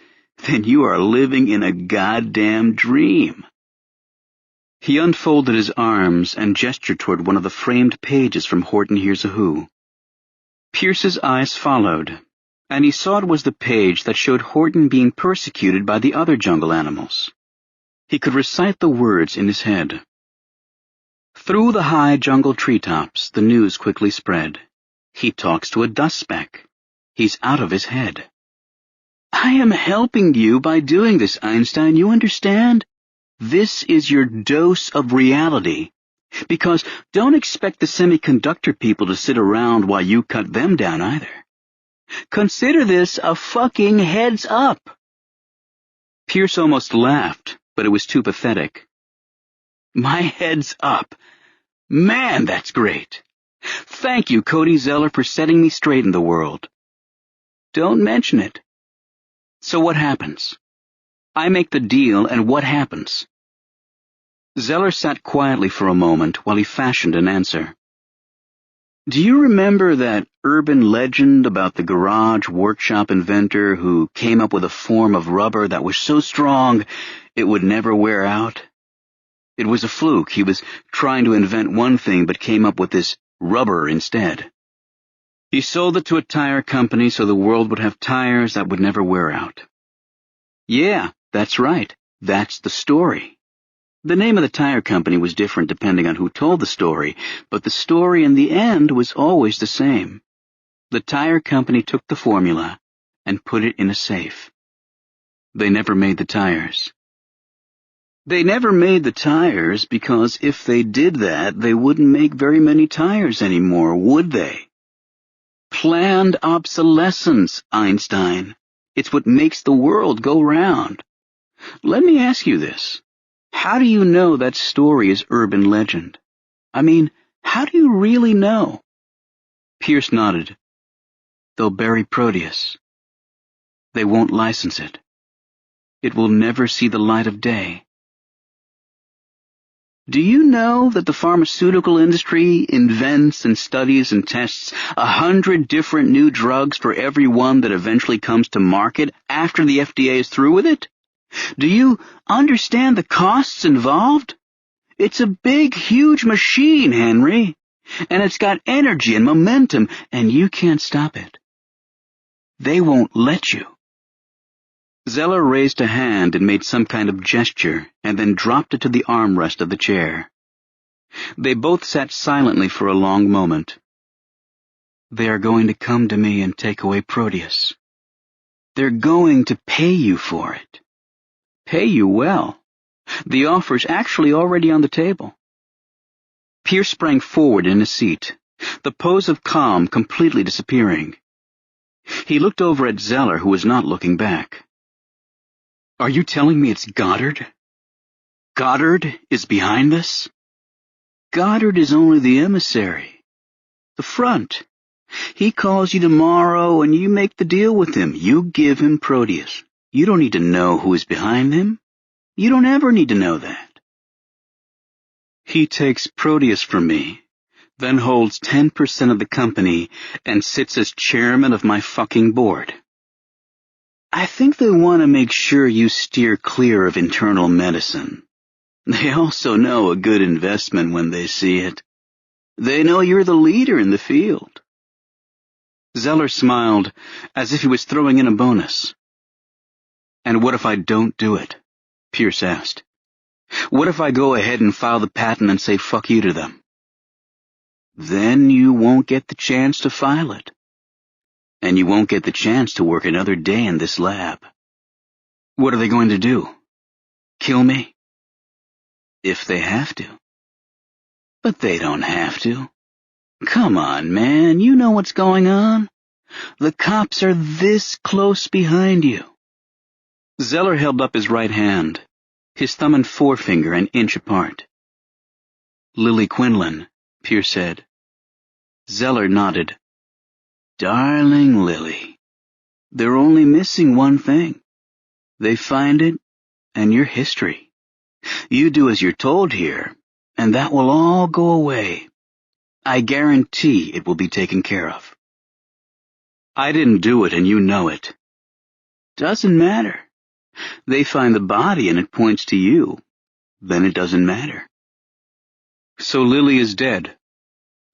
A: then you are living in a goddamn dream. He unfolded his arms and gestured toward one of the framed pages from Horton Hears a Who. Pierce's eyes followed, and he saw it was the page that showed Horton being persecuted by the other jungle animals. He could recite the words in his head. Through the high jungle treetops, the news quickly spread. He talks to a dust speck. He's out of his head. I am helping you by doing this, Einstein, you understand? This is your dose of reality. Because don't expect the semiconductor people to sit around while you cut them down either. Consider this a fucking heads up. Pierce almost laughed, but it was too pathetic. My head's up. Man, that's great. Thank you, Cody Zeller, for setting me straight in the world. Don't mention it. So what happens? I make the deal, and what happens? Zeller sat quietly for a moment while he fashioned an answer. Do you remember that urban legend about the garage workshop inventor who came up with a form of rubber that was so strong it would never wear out? It was a fluke. He was trying to invent one thing but came up with this rubber instead. He sold it to a tire company so the world would have tires that would never wear out. Yeah, that's right. That's the story. The name of the tire company was different depending on who told the story, but the story in the end was always the same. The tire company took the formula and put it in a safe. They never made the tires. They never made the tires because if they did that, they wouldn't make very many tires anymore, would they? Planned obsolescence, Einstein. It's what makes the world go round. Let me ask you this. How do you know that story is urban legend? I mean, how do you really know? Pierce nodded. They'll bury Proteus. They won't license it. It will never see the light of day. Do you know that the pharmaceutical industry invents and studies and tests 100 different new drugs for every one that eventually comes to market after the FDA is through with it? Do you understand the costs involved? It's a big, huge machine, Henry, and it's got energy and momentum, and you can't stop it. They won't let you. Zeller raised a hand and made some kind of gesture, and then dropped it to the armrest of the chair. They both sat silently for a long moment. They are going to come to me and take away Proteus. They're going to pay you for it. Pay you well. The offer's actually already on the table. Pierce sprang forward in his seat, the pose of calm completely disappearing. He looked over at Zeller, who was not looking back. Are you telling me it's Goddard? Goddard is behind this? Goddard is only the emissary, the front. He calls you tomorrow and you make the deal with him. You give him Proteus. You don't need to know who is behind him. You don't ever need to know that. He takes Proteus from me, then holds 10% of the company and sits as chairman of my fucking board. I think they want to make sure you steer clear of internal medicine. They also know a good investment when they see it. They know you're the leader in the field. Zeller smiled, as if he was throwing in a bonus. And what if I don't do it? Pierce asked. What if I go ahead and file the patent and say fuck you to them? Then you won't get the chance to file it. And you won't get the chance to work another day in this lab. What are they going to do? Kill me? If they have to. But they don't have to. Come on, man, you know what's going on. The cops are this close behind you. Zeller held up his right hand, his thumb and forefinger an inch apart. Lily Quinlan, Pierce said. Zeller nodded. Darling Lily, they're only missing one thing. They find it, and your history. You do as you're told here, and that will all go away. I guarantee it will be taken care of. I didn't do it, and you know it. Doesn't matter. They find the body and it points to you. Then it doesn't matter. So Lily is dead.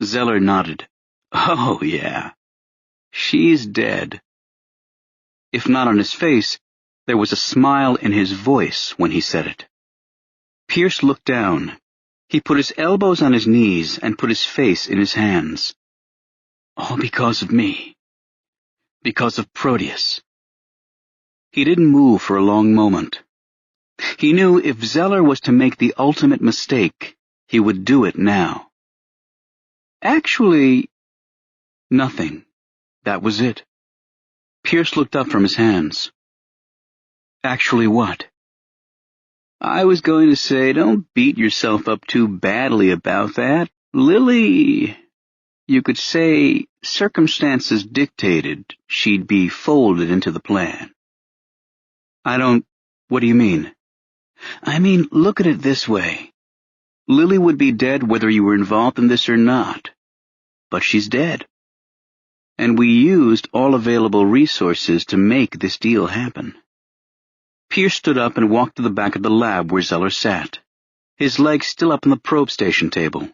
A: Zeller nodded. Oh, yeah. She's dead. If not on his face, there was a smile in his voice when he said it. Pierce looked down. He put his elbows on his knees and put his face in his hands. All because of me. Because of Proteus. He didn't move for a long moment. He knew if Zeller was to make the ultimate mistake, he would do it now. Actually, nothing. That was it. Pierce looked up from his hands. Actually what? I was going to say, don't beat yourself up too badly about that. Lily, you could say circumstances dictated she'd be folded into the plan. What do you mean? I mean, look at it this way. Lily would be dead whether you were involved in this or not. But she's dead. And we used all available resources to make this deal happen. Pierce stood up and walked to the back of the lab where Zeller sat, his legs still up on the probe station table.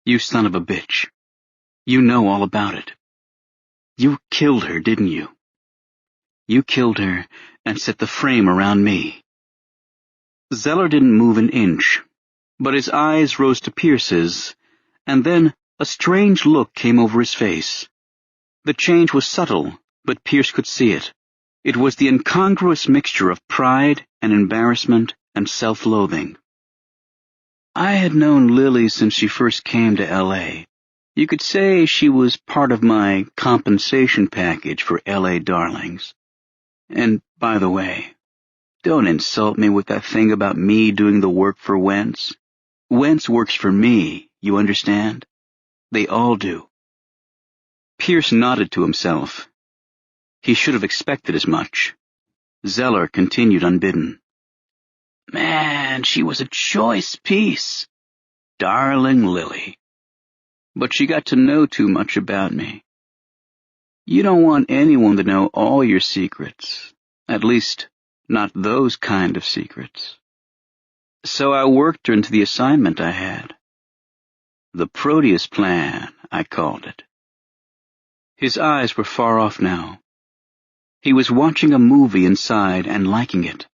A: You son of a bitch. You know all about it. You killed her, didn't you? You killed her and set the frame around me. Zeller didn't move an inch, but his eyes rose to Pierce's, and then a strange look came over his face. The change was subtle, but Pierce could see it. It was the incongruous mixture of pride and embarrassment and self-loathing. I had known Lily since she first came to L.A. You could say she was part of my compensation package for L.A. darlings. And, by the way, don't insult me with that thing about me doing the work for Wentz. Wentz works for me, you understand? They all do. Pierce nodded to himself. He should have expected as much. Zeller continued unbidden. Man, she was a choice piece. Darling Lily. But she got to know too much about me. You don't want anyone to know all your secrets. At least, not those kind of secrets. So I worked her into the assignment I had. The Proteus plan, I called it. His eyes were far off now. He was watching a movie inside and liking it.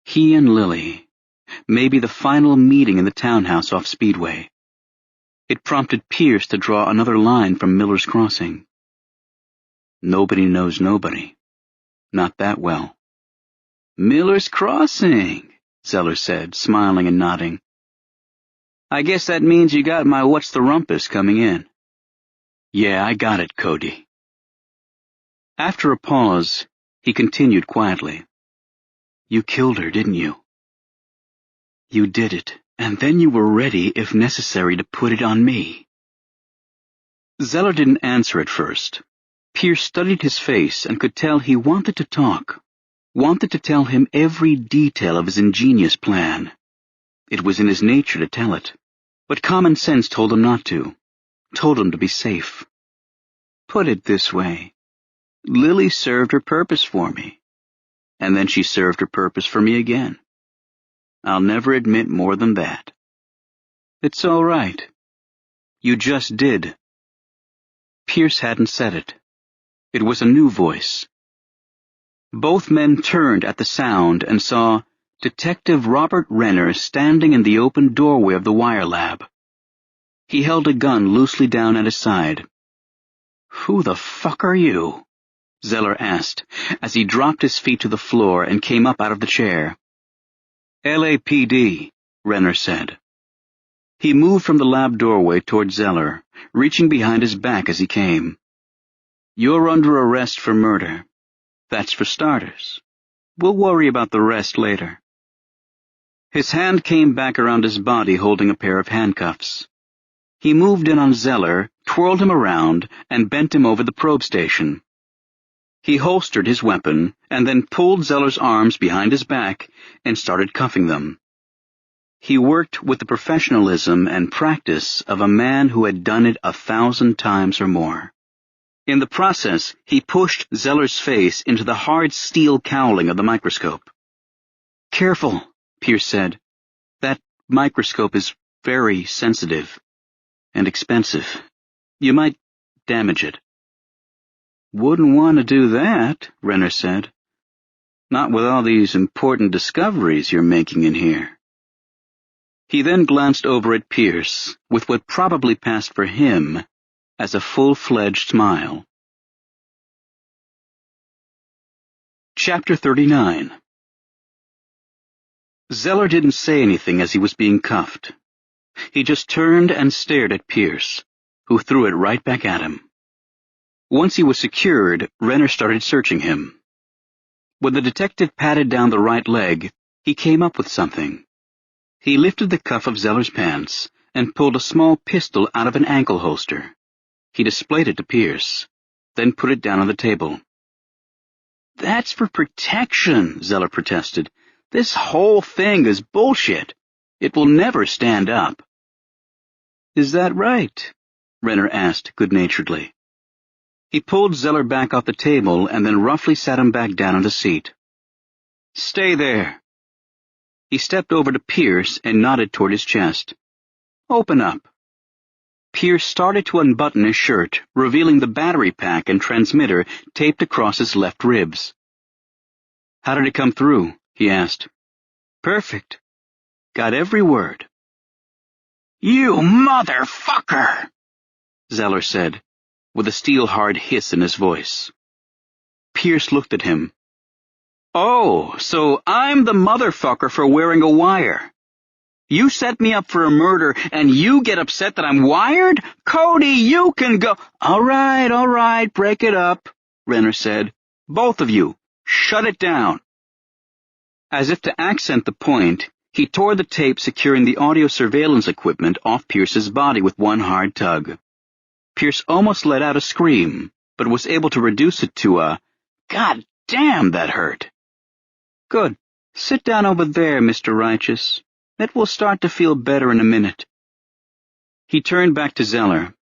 A: He and Lily. Maybe the final meeting in the townhouse off Speedway. It prompted Pierce to draw another line from Miller's Crossing. Nobody knows nobody. Not that well. Miller's Crossing, Zeller said, smiling and nodding. I guess that means you got my what's the rumpus coming in. Yeah, I got it, Cody. After a pause, he continued quietly. You killed her, didn't you? You did it, and then you were ready, if necessary, to put it on me. Zeller didn't answer at first. Pierce studied his face and could tell he wanted to talk, wanted to tell him every detail of his ingenious plan. It was in his nature to tell it, but common sense told him not to, told him to be safe. Put it this way. Lily served her purpose for me, and then she served her purpose for me again. I'll never admit more than that. It's all right. You just did. Pierce hadn't said it. It was a new voice. Both men turned at the sound and saw Detective Robert Renner standing in the open doorway of the wire lab. He held a gun loosely down at his side. Who the fuck are you? Zeller asked, as he dropped his feet to the floor and came up out of the chair. LAPD, Renner said. He moved from the lab doorway toward Zeller, reaching behind his back as he came. You're under arrest for murder. That's for starters. We'll worry about the rest later. His hand came back around his body holding a pair of handcuffs. He moved in on Zeller, twirled him around, and bent him over the probe station. He holstered his weapon and then pulled Zeller's arms behind his back and started cuffing them. He worked with the professionalism and practice of a man who had done it 1,000 times or more. In the process, he pushed Zeller's face into the hard steel cowling of the microscope. "Careful," Pierce said. "That microscope is very sensitive and expensive. You might damage it." "Wouldn't want to do that," Renner said. "Not with all these important discoveries you're making in here." He then glanced over at Pierce with what probably passed for him as a full-fledged smile. Chapter 39. Zeller didn't say anything as he was being cuffed. He just turned and stared at Pierce, who threw it right back at him. Once he was secured, Renner started searching him. When the detective patted down the right leg, he came up with something. He lifted the cuff of Zeller's pants and pulled a small pistol out of an ankle holster. He displayed it to Pierce, then put it down on the table. "That's for protection," Zeller protested. "This whole thing is bullshit. It will never stand up." "Is that right?" Renner asked good-naturedly. He pulled Zeller back off the table and then roughly sat him back down on the seat. "Stay there." He stepped over to Pierce and nodded toward his chest. "Open up." Pierce started to unbutton his shirt, revealing the battery pack and transmitter taped across his left ribs. "How did it come through?" he asked. "Perfect. Got every word." "You motherfucker!" Zeller said, with a steel-hard hiss in his voice. Pierce looked at him. "Oh, so I'm the motherfucker for wearing a wire. You set me up for a murder, and you get upset that I'm wired? Cody, you can go—" All right, break it up," Renner said. "Both of you, shut it down." As if to accent the point, he tore the tape securing the audio surveillance equipment off Pierce's body with one hard tug. Pierce almost let out a scream, but was able to reduce it to a, "God damn, that hurt." "Good. Sit down over there, Mr. Righteous. It will start to feel better in a minute." He turned back to Zeller.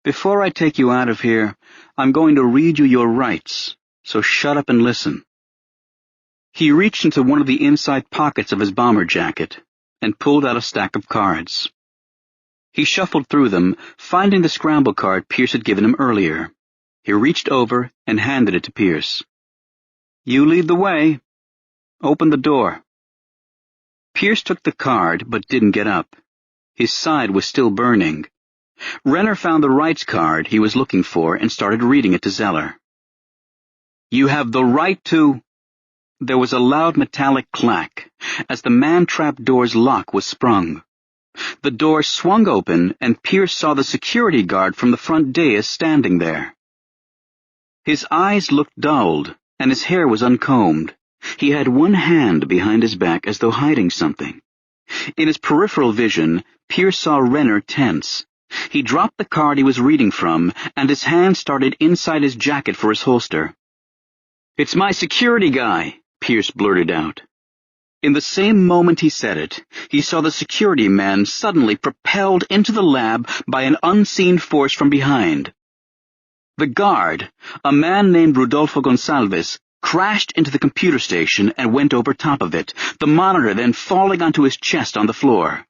A: "Before I take you out of here, I'm going to read you your rights, so shut up and listen." He reached into one of the inside pockets of his bomber jacket and pulled out a stack of cards. He shuffled through them, finding the scramble card Pierce had given him earlier. He reached over and handed it to Pierce. "You lead the way. Open the door." Pierce took the card but didn't get up. His side was still burning. Renner found the rights card he was looking for and started reading it to Zeller. "You have the right to—" There was a loud metallic clack as the man-trap door's lock was sprung. The door swung open and Pierce saw the security guard from the front dais standing there. His eyes looked dulled and his hair was uncombed. He had one hand behind his back as though hiding something. In his peripheral vision, Pierce saw Renner tense. He dropped the card he was reading from, and his hand started inside his jacket for his holster. "It's my security guy," Pierce blurted out. In the same moment he said it, he saw the security man suddenly propelled into the lab by an unseen force from behind. The guard, a man named Rodolfo Gonsalves, crashed into the computer station and went over top of it, the monitor then falling onto his chest on the floor.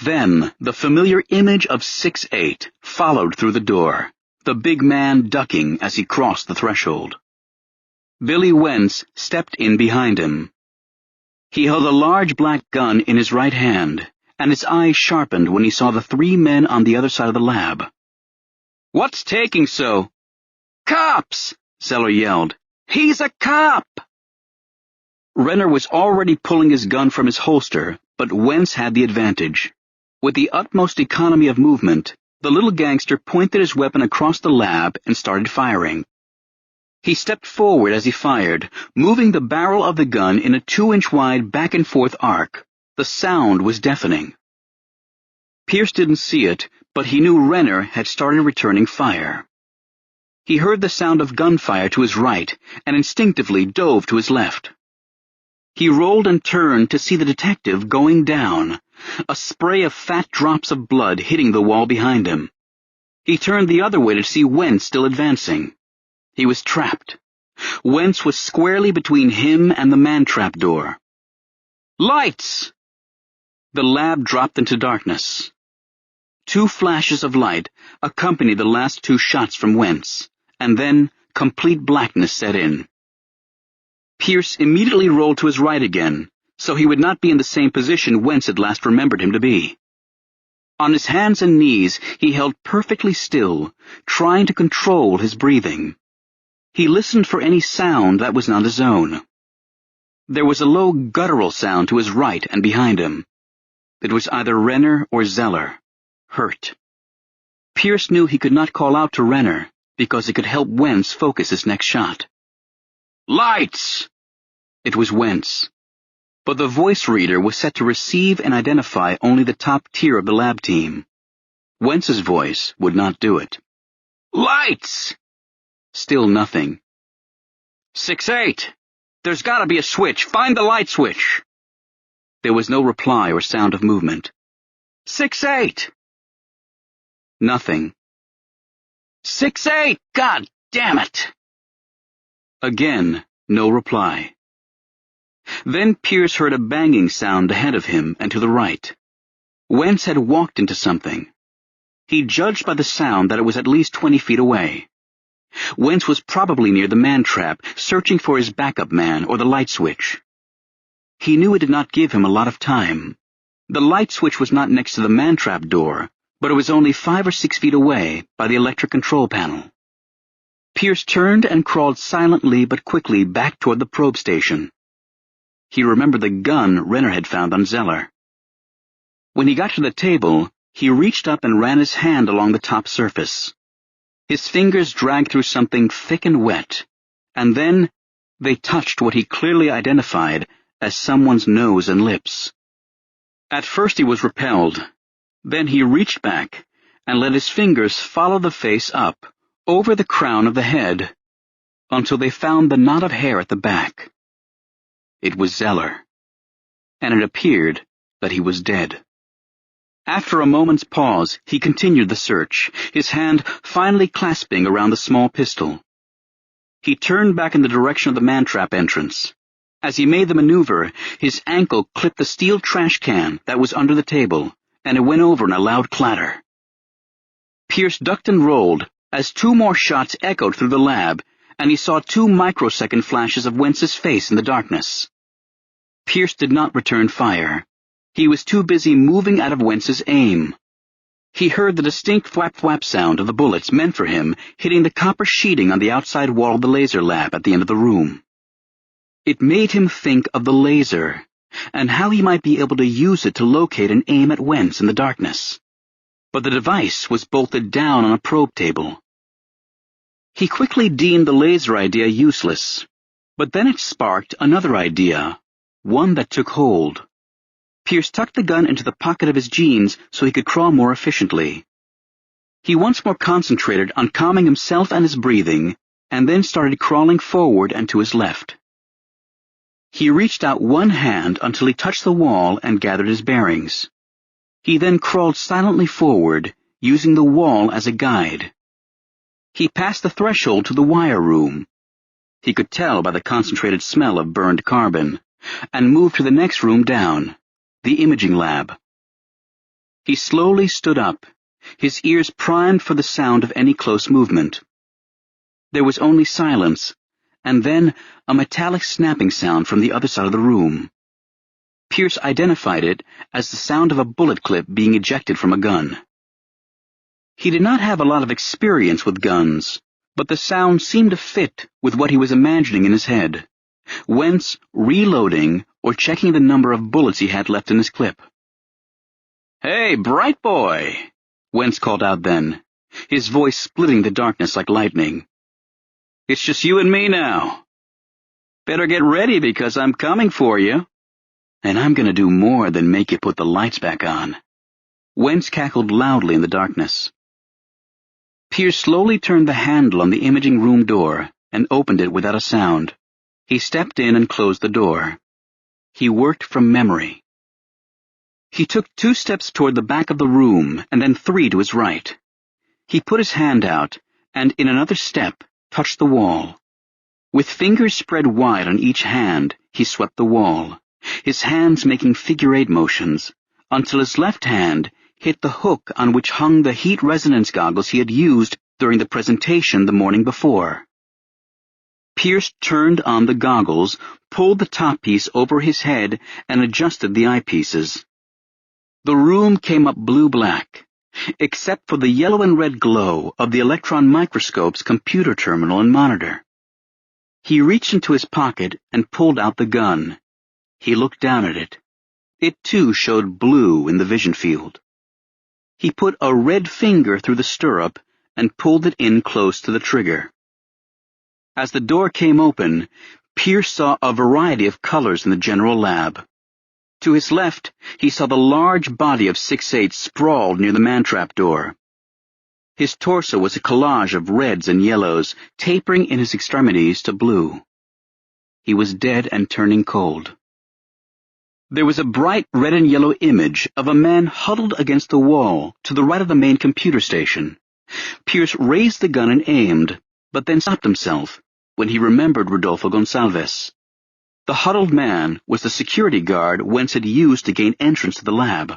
A: Then the familiar image of 6'8" followed through the door, the big man ducking as he crossed the threshold. Billy Wentz stepped in behind him. He held a large black gun in his right hand, and his eyes sharpened when he saw the three men on the other side of the lab. "What's taking so?" "Cops!" Zeller yelled. "He's a cop!" Renner was already pulling his gun from his holster, but Wentz had the advantage. With the utmost economy of movement, the little gangster pointed his weapon across the lab and started firing. He stepped forward as he fired, moving the barrel of the gun in a 2-inch wide back-and-forth arc, The sound was deafening. Pierce didn't see it, but he knew Renner had started returning fire. He heard the sound of gunfire to his right and instinctively dove to his left. He rolled and turned to see the detective going down, a spray of fat drops of blood hitting the wall behind him. He turned the other way to see Wentz still advancing. He was trapped. Wentz was squarely between him and the man-trap door. Lights! The lab dropped into darkness. 2 flashes of light accompanied the last 2 shots from Wentz, and then complete blackness set in. Pierce immediately rolled to his right again, so he would not be in the same position Wentz had last remembered him to be. On his hands and knees, he held perfectly still, trying to control his breathing. He listened for any sound that was not his own. There was a low guttural sound to his right and behind him. It was either Renner or Zeller, hurt. Pierce knew he could not call out to Renner because it could help Wentz focus his next shot. Lights! It was Wentz. But the voice reader was set to receive and identify only the top tier of the lab team. Wentz's voice would not do it. Lights! Still nothing. 6-8! There's gotta be a switch. Find the light switch! There was no reply or sound of movement. 6-8! Nothing. 6-8! God damn it! Again, no reply. Then Pierce heard a banging sound ahead of him and to the right. Wentz had walked into something. He judged by the sound that it was at least 20 feet away. Wentz was probably near the man-trap, searching for his backup man or the light switch. He knew it did not give him a lot of time. The light switch was not next to the man-trap door, but it was only 5 or 6 feet away by the electric control panel. Pierce turned and crawled silently but quickly back toward the probe station. He remembered the gun Renner had found on Zeller. When he got to the table, he reached up and ran his hand along the top surface. His fingers dragged through something thick and wet, and then they touched what he clearly identified as someone's nose and lips. At first he was repelled. Then he reached back and let his fingers follow the face up, over the crown of the head, until they found the knot of hair at the back. It was Zeller, and it appeared that he was dead. After a moment's pause, he continued the search, his hand finally clasping around the small pistol. He turned back in the direction of the man-trap entrance. As he made the maneuver, his ankle clipped the steel trash can that was under the table, and it went over in a loud clatter. Pierce ducked and rolled as 2 more shots echoed through the lab, and he saw 2 microsecond flashes of Wentz's face in the darkness. Pierce did not return fire. He was too busy moving out of Wentz's aim. He heard the distinct thwap-thwap sound of the bullets meant for him hitting the copper sheeting on the outside wall of the laser lab at the end of the room. It made him think of the laser, and how he might be able to use it to locate and aim at Wentz in the darkness. But the device was bolted down on a probe table. He quickly deemed the laser idea useless, but then it sparked another idea, one that took hold. Pierce tucked the gun into the pocket of his jeans so he could crawl more efficiently. He once more concentrated on calming himself and his breathing, and then started crawling forward and to his left. He reached out one hand until he touched the wall and gathered his bearings. He then crawled silently forward, using the wall as a guide. He passed the threshold to the wire room. He could tell by the concentrated smell of burned carbon, and moved to the next room down, the imaging lab. He slowly stood up, his ears primed for the sound of any close movement. There was only silence, and then a metallic snapping sound from the other side of the room. Pierce identified it as the sound of a bullet clip being ejected from a gun. He did not have a lot of experience with guns, but the sound seemed to fit with what he was imagining in his head. Wentz reloading or checking the number of bullets he had left in his clip. "Hey, bright boy," Wentz called out then, his voice splitting the darkness like lightning. "It's just you and me now. Better get ready because I'm coming for you." And I'm going to do more than make you put the lights back on. Wentz cackled loudly in the darkness. Pierce slowly turned the handle on the imaging room door and opened it without a sound. He stepped in and closed the door. He worked from memory. He took 2 steps toward the back of the room and then 3 to his right. He put his hand out and, in another step, touched the wall. With fingers spread wide on each hand, he swept the wall, his hands making figure-8 motions, until his left hand hit the hook on which hung the heat resonance goggles he had used during the presentation the morning before. Pierce turned on the goggles, pulled the top piece over his head, and adjusted the eyepieces. The room came up blue-black, except for the yellow and red glow of the electron microscope's computer terminal and monitor. He reached into his pocket and pulled out the gun. He looked down at it. It, too, showed blue in the vision field. He put a red finger through the stirrup and pulled it in close to the trigger. As the door came open, Pierce saw a variety of colors in the general lab. To his left, he saw the large body of 6-8 sprawled near the man-trap door. His torso was a collage of reds and yellows, tapering in his extremities to blue. He was dead and turning cold. There was a bright red and yellow image of a man huddled against the wall to the right of the main computer station. Pierce raised the gun and aimed, but then stopped himself when he remembered Rodolfo Gonçalves. The huddled man was the security guard Wentz had used to gain entrance to the lab.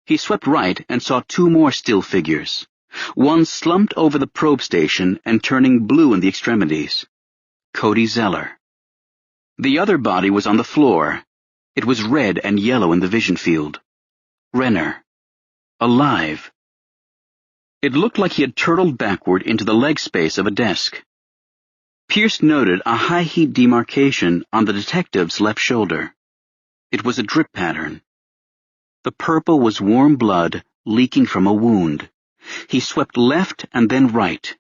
A: He swept right and saw 2 more still figures, one slumped over the probe station and turning blue in the extremities. Cody Zeller. The other body was on the floor. It was red and yellow in the vision field. Renner. Alive. It looked like he had turtled backward into the leg space of a desk. Pierce noted a high-heat demarcation on the detective's left shoulder. It was a drip pattern. The purple was warm blood leaking from a wound. He swept left and then right.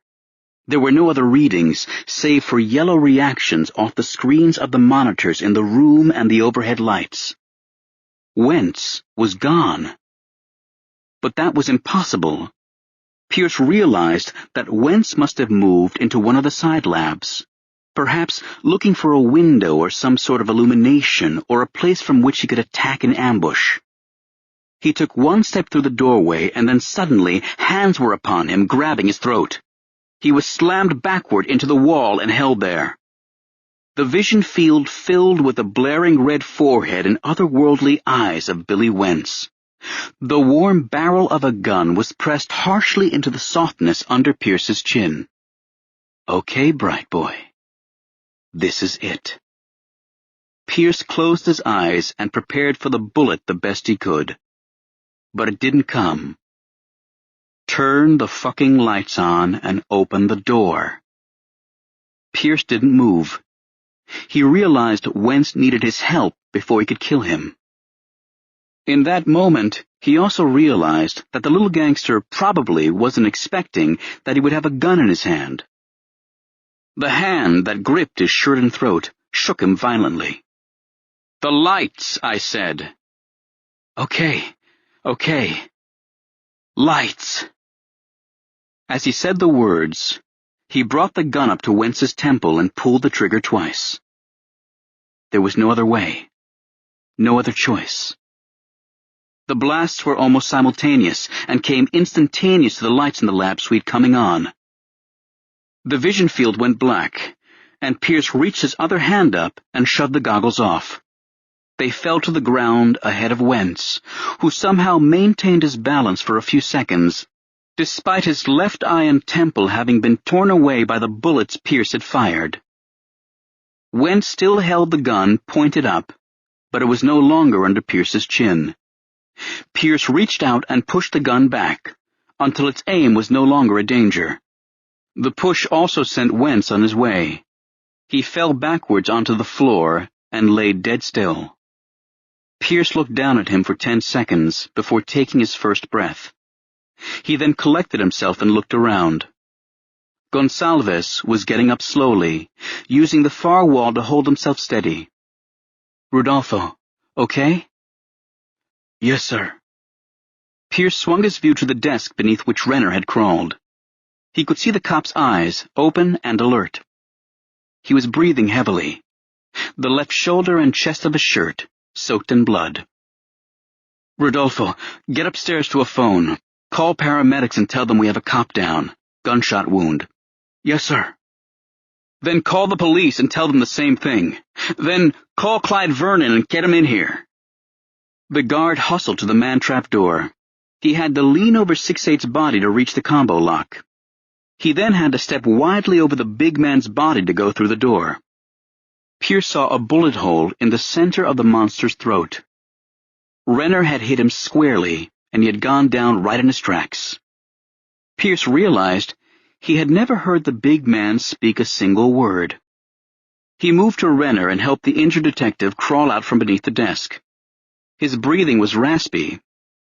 A: There were no other readings, save for yellow reactions off the screens of the monitors in the room and the overhead lights. Wentz was gone. But that was impossible. Pierce realized that Wentz must have moved into one of the side labs, perhaps looking for a window or some sort of illumination or a place from which he could attack in ambush. He took 1 step through the doorway, and then suddenly hands were upon him, grabbing his throat. He was slammed backward into the wall and held there. The vision field filled with the blaring red forehead and otherworldly eyes of Billy Wentz. The warm barrel of a gun was pressed harshly into the softness under Pierce's chin. Okay, bright boy. This is it. Pierce closed his eyes and prepared for the bullet the best he could. But it didn't come. Turn the fucking lights on and open the door. Pierce didn't move. He realized Wentz needed his help before he could kill him. In that moment, he also realized that the little gangster probably wasn't expecting that he would have a gun in his hand. The hand that gripped his shirt and throat shook him violently. "The lights," I said. Okay. Lights. As he said the words, he brought the gun up to Wentz's temple and pulled the trigger twice. There was no other way. No other choice. The blasts were almost simultaneous and came instantaneous to the lights in the lab suite coming on. The vision field went black, and Pierce reached his other hand up and shoved the goggles off. They fell to the ground ahead of Wentz, who somehow maintained his balance for a few seconds, despite his left eye and temple having been torn away by the bullets Pierce had fired. Wentz still held the gun pointed up, but it was no longer under Pierce's chin. Pierce reached out and pushed the gun back, until its aim was no longer a danger. The push also sent Wentz on his way. He fell backwards onto the floor and lay dead still. Pierce looked down at him for 10 seconds before taking his first breath. He then collected himself and looked around. Gonçalves was getting up slowly, using the far wall to hold himself steady. "Rodolfo, Okay?"
B: "Yes, sir."
A: Pierce swung his view to the desk beneath which Renner had crawled. He could see the cop's eyes, open and alert. He was breathing heavily, the left shoulder and chest of his shirt soaked in blood. "Rodolfo, get upstairs to a phone. Call paramedics and tell them we have a cop down. Gunshot wound."
B: "Yes, sir."
A: "Then call the police and tell them the same thing. Then call Clyde Vernon and get him in here." The guard hustled to the man-trap door. He had to lean over 6'8's body to reach the combo lock. He then had to step widely over the big man's body to go through the door. Pierce saw a bullet hole in the center of the monster's throat. Renner had hit him squarely, and he had gone down right in his tracks. Pierce realized he had never heard the big man speak a single word. He moved to Renner and helped the injured detective crawl out from beneath the desk. His breathing was raspy,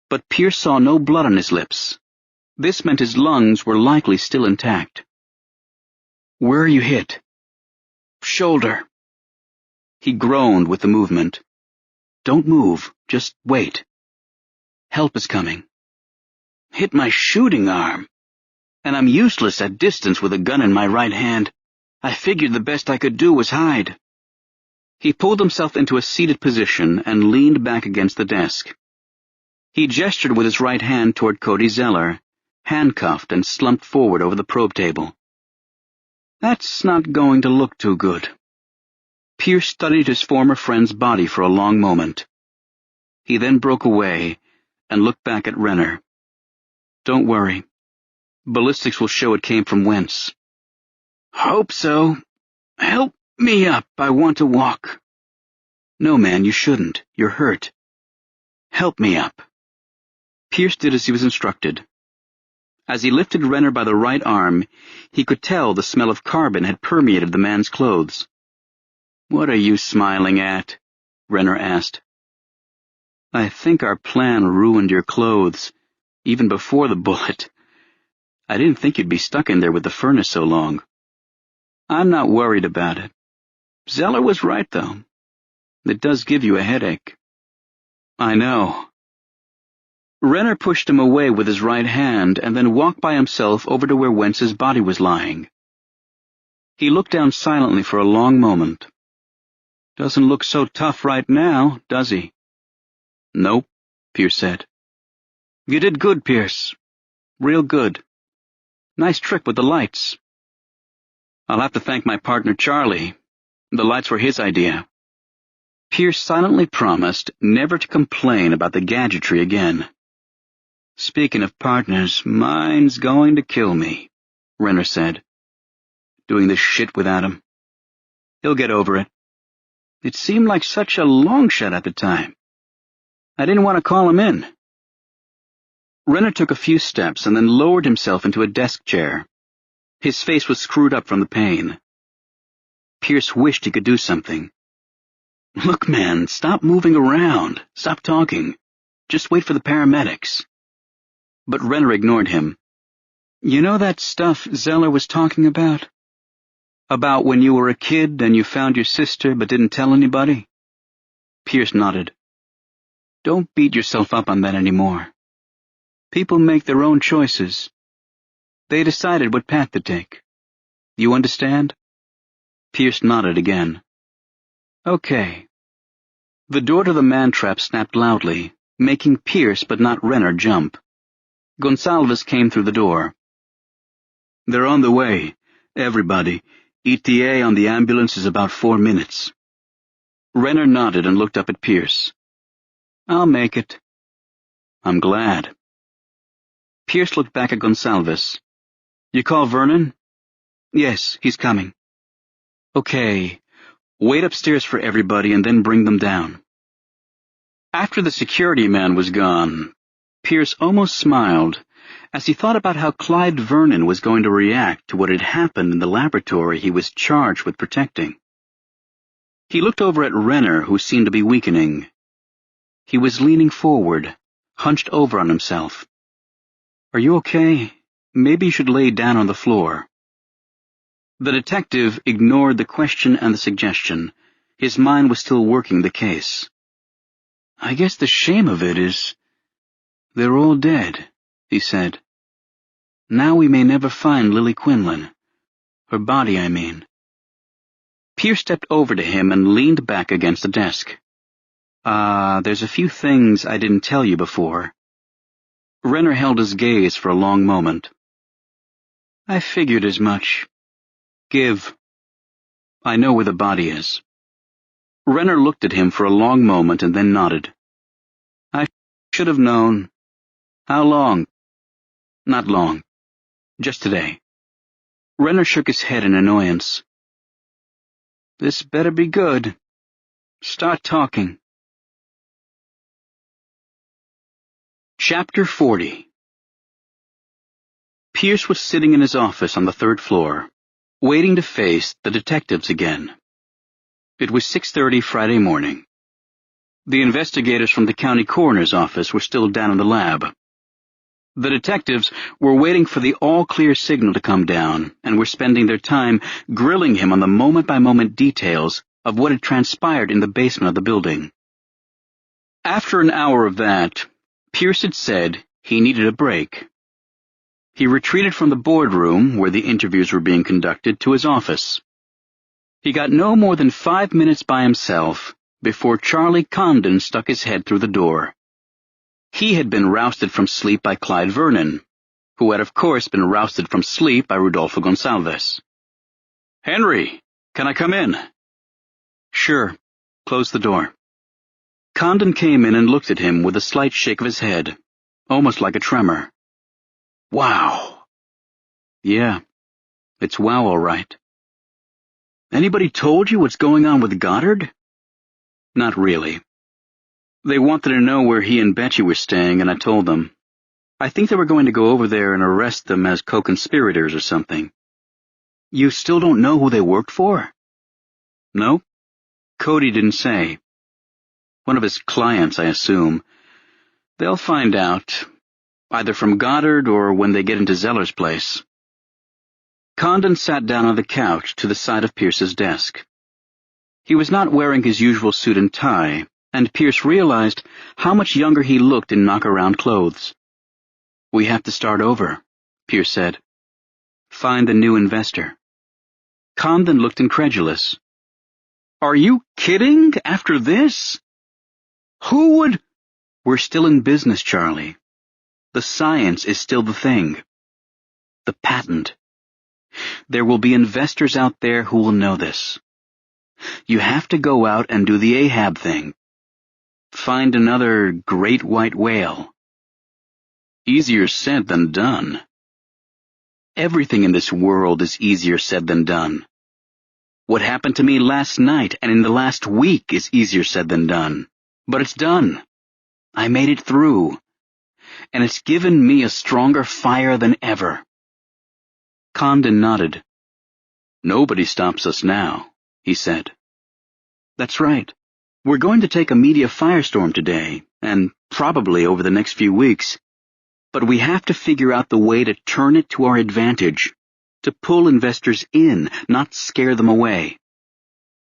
A: but Pierce saw no blood on his lips. This meant his lungs were likely still intact. "Where are you hit?" "Shoulder." He groaned with the movement. "Don't move. Just wait. Help is coming." "Hit my shooting arm. And I'm useless at distance with a gun in my right hand. I figured the best I could do was hide." He pulled himself into a seated position and leaned back against the desk. He gestured with his right hand toward Cody Zeller, handcuffed and slumped forward over the probe table. "That's not going to look too good." Pierce studied his former friend's body for a long moment. He then broke away and looked back at Renner. "Don't worry. Ballistics will show it came from Wentz." "Hope so. Help me up. I want to walk." "No, man, you shouldn't. You're hurt." "Help me up." Pierce did as he was instructed. As he lifted Renner by the right arm, he could tell the smell of carbon had permeated the man's clothes. "What are you smiling at?" Renner asked. "I think our plan ruined your clothes, even before the bullet. I didn't think you'd be stuck in there with the furnace so long. I'm not worried about it. Zeller was right, though. It does give you a headache." "I know." Renner pushed him away with his right hand and then walked by himself over to where Wentz's body was lying. He looked down silently for a long moment. "Doesn't look so tough right now, does he?" "Nope," Pierce said. "You did good, Pierce. Real good. Nice trick with the lights." "I'll have to thank my partner Charlie. The lights were his idea." Pierce silently promised never to complain about the gadgetry again. "Speaking of partners, mine's going to kill me," Renner said. "Doing this shit without him. He'll get over it. It seemed like such a long shot at the time. I didn't want to call him in." Renner took a few steps and then lowered himself into a desk chair. His face was screwed up from the pain. Pierce wished he could do something. "Look, man, stop moving around. Stop talking. Just wait for the paramedics." But Renner ignored him. "You know that stuff Zeller was talking about? About when you were a kid and you found your sister but didn't tell anybody?" Pierce nodded. "Don't beat yourself up on that anymore. People make their own choices. They decided what path to take. You understand?" Pierce nodded again. "Okay." The door to the man-trap snapped loudly, making Pierce but not Renner jump. Gonsalves came through the door. "They're on the way. Everybody. ETA on the ambulance is about 4 minutes. Renner nodded and looked up at Pierce. "I'll make it." "I'm glad." Pierce looked back at Gonsalves. "You call Vernon?" "Yes, he's coming." "Okay. Wait upstairs for everybody and then bring them down." After the security man was gone, Pierce almost smiled as he thought about how Clyde Vernon was going to react to what had happened in the laboratory he was charged with protecting. He looked over at Renner, who seemed to be weakening. He was leaning forward, hunched over on himself. "Are you okay? Maybe you should lay down on the floor." The detective ignored the question and the suggestion. His mind was still working the case. I guess the shame of it is they're all dead, he said. Now we may never find Lily Quinlan. Her body, I mean. Pierce stepped over to him and leaned back against the desk. There's a few things I didn't tell you before. Renner held his gaze for a long moment. I figured as much. Give. I know where the body is. Renner looked at him for a long moment and then nodded. I should have known. How long? Not long. Just today. Renner shook his head in annoyance. This better be good. Start talking. Chapter 40. Pierce was sitting in his office on the 3rd floor, waiting to face the detectives again. It was 6:30 Friday morning. The investigators from the county coroner's office were still down in the lab. The detectives were waiting for the all-clear signal to come down and were spending their time grilling him on the moment-by-moment details of what had transpired in the basement of the building. After an hour of that, Pierce had said he needed a break. He retreated from the boardroom, where the interviews were being conducted, to his office. He got no more than 5 minutes by himself before Charlie Condon stuck his head through the door. He had been rousted from sleep by Clyde Vernon, who had of course been rousted from sleep by Rodolfo Gonsalves. "Henry, can I come in?" "Sure. Close the door." Condon came in and looked at him with a slight shake of his head, almost like a tremor. "Wow." "Yeah, it's wow all right." "Anybody told you what's going on with Goddard?" "Not really. They wanted to know where he and Betty were staying, and I told them. I think they were going to go over there and arrest them as co-conspirators or something." "You still don't know who they worked for?" "No. Cody didn't say. One of his clients, I assume. They'll find out, either from Goddard or when they get into Zeller's place." Condon sat down on the couch to the side of Pierce's desk. He was not wearing his usual suit and tie, and Pierce realized how much younger he looked in knock-around clothes. "We have to start over," Pierce said. "Find the new investor." Condon looked incredulous. "Are you kidding? After this? Who would—" "We're still in business, Charlie. The science is still the thing. The patent. There will be investors out there who will know this. You have to go out and do the Ahab thing. Find another great white whale." "Easier said than done." "Everything in this world is easier said than done. What happened to me last night and in the last week is easier said than done. But it's done. I made it through. And it's given me a stronger fire than ever." Condon nodded. "Nobody stops us now," he said. "That's right. We're going to take a media firestorm today, and probably over the next few weeks. But we have to figure out the way to turn it to our advantage, to pull investors in, not scare them away.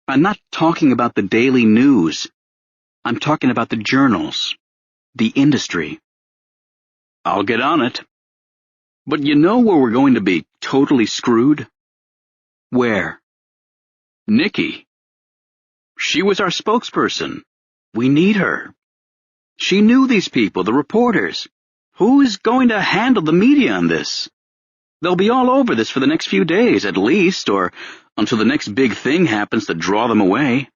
A: I'm not talking about the daily news. I'm talking about the journals, the industry." "I'll get on it. But you know where we're going to be totally screwed?" "Where?" "Nikki. She was our spokesperson. We need her. She knew these people, the reporters. Who's going to handle the media on this? They'll be all over this for the next few days, at least, or until the next big thing happens to draw them away."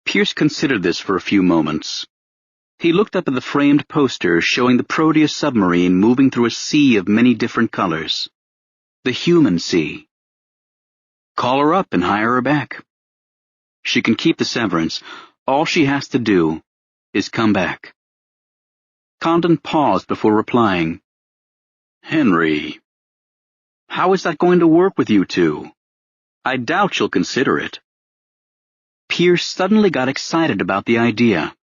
A: Pierce considered this for a few moments. He looked up at the framed poster showing the Proteus submarine moving through a sea of many different colors. The human sea. Call her up and hire her back. She can keep the severance. All she has to do is come back. Condon paused before replying. "Henry, how is that going to work with you two? I doubt you'll consider it." Pierce suddenly got excited about the idea.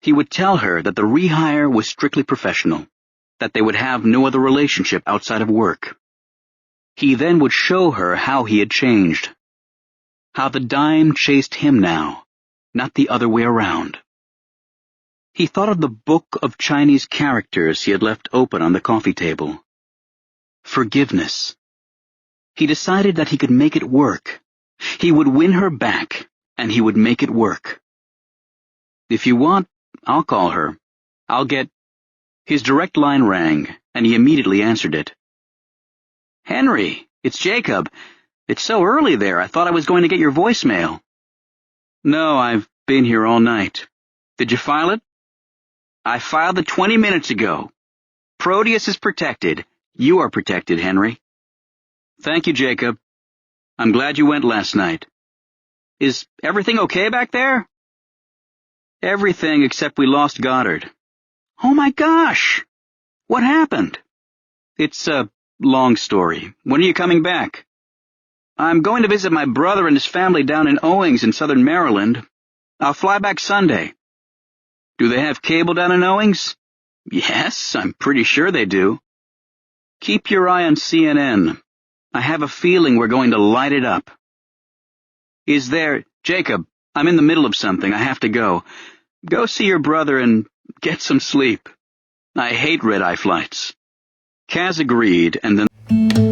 A: He would tell her that the rehire was strictly professional, that they would have no other relationship outside of work. He then would show her how he had changed. How the dime chased him now, not the other way around. He thought of the book of Chinese characters he had left open on the coffee table. Forgiveness. He decided that he could make it work. He would win her back, and he would make it work. If you want, I'll call her. I'll get... His direct line rang, and he immediately answered it. Henry, it's Jacob. It's so early there, I thought I was going to get your voicemail. No, I've been here all night. Did you file it? I filed it 20 minutes ago. Proteus is protected. You are protected, Henry. Thank you, Jacob. I'm glad you went last night. Is everything okay back there? Everything except we lost Goddard. Oh my gosh! What happened? It's a long story. When are you coming back? I'm going to visit my brother and his family down in Owings in southern Maryland. I'll fly back Sunday. Do they have cable down in Owings? Yes, I'm pretty sure they do. Keep your eye on CNN. I have a feeling we're going to light it up. Is there... Jacob, I'm in the middle of something. I have to go. Go see your brother and get some sleep. I hate red-eye flights. Kaz agreed, and then...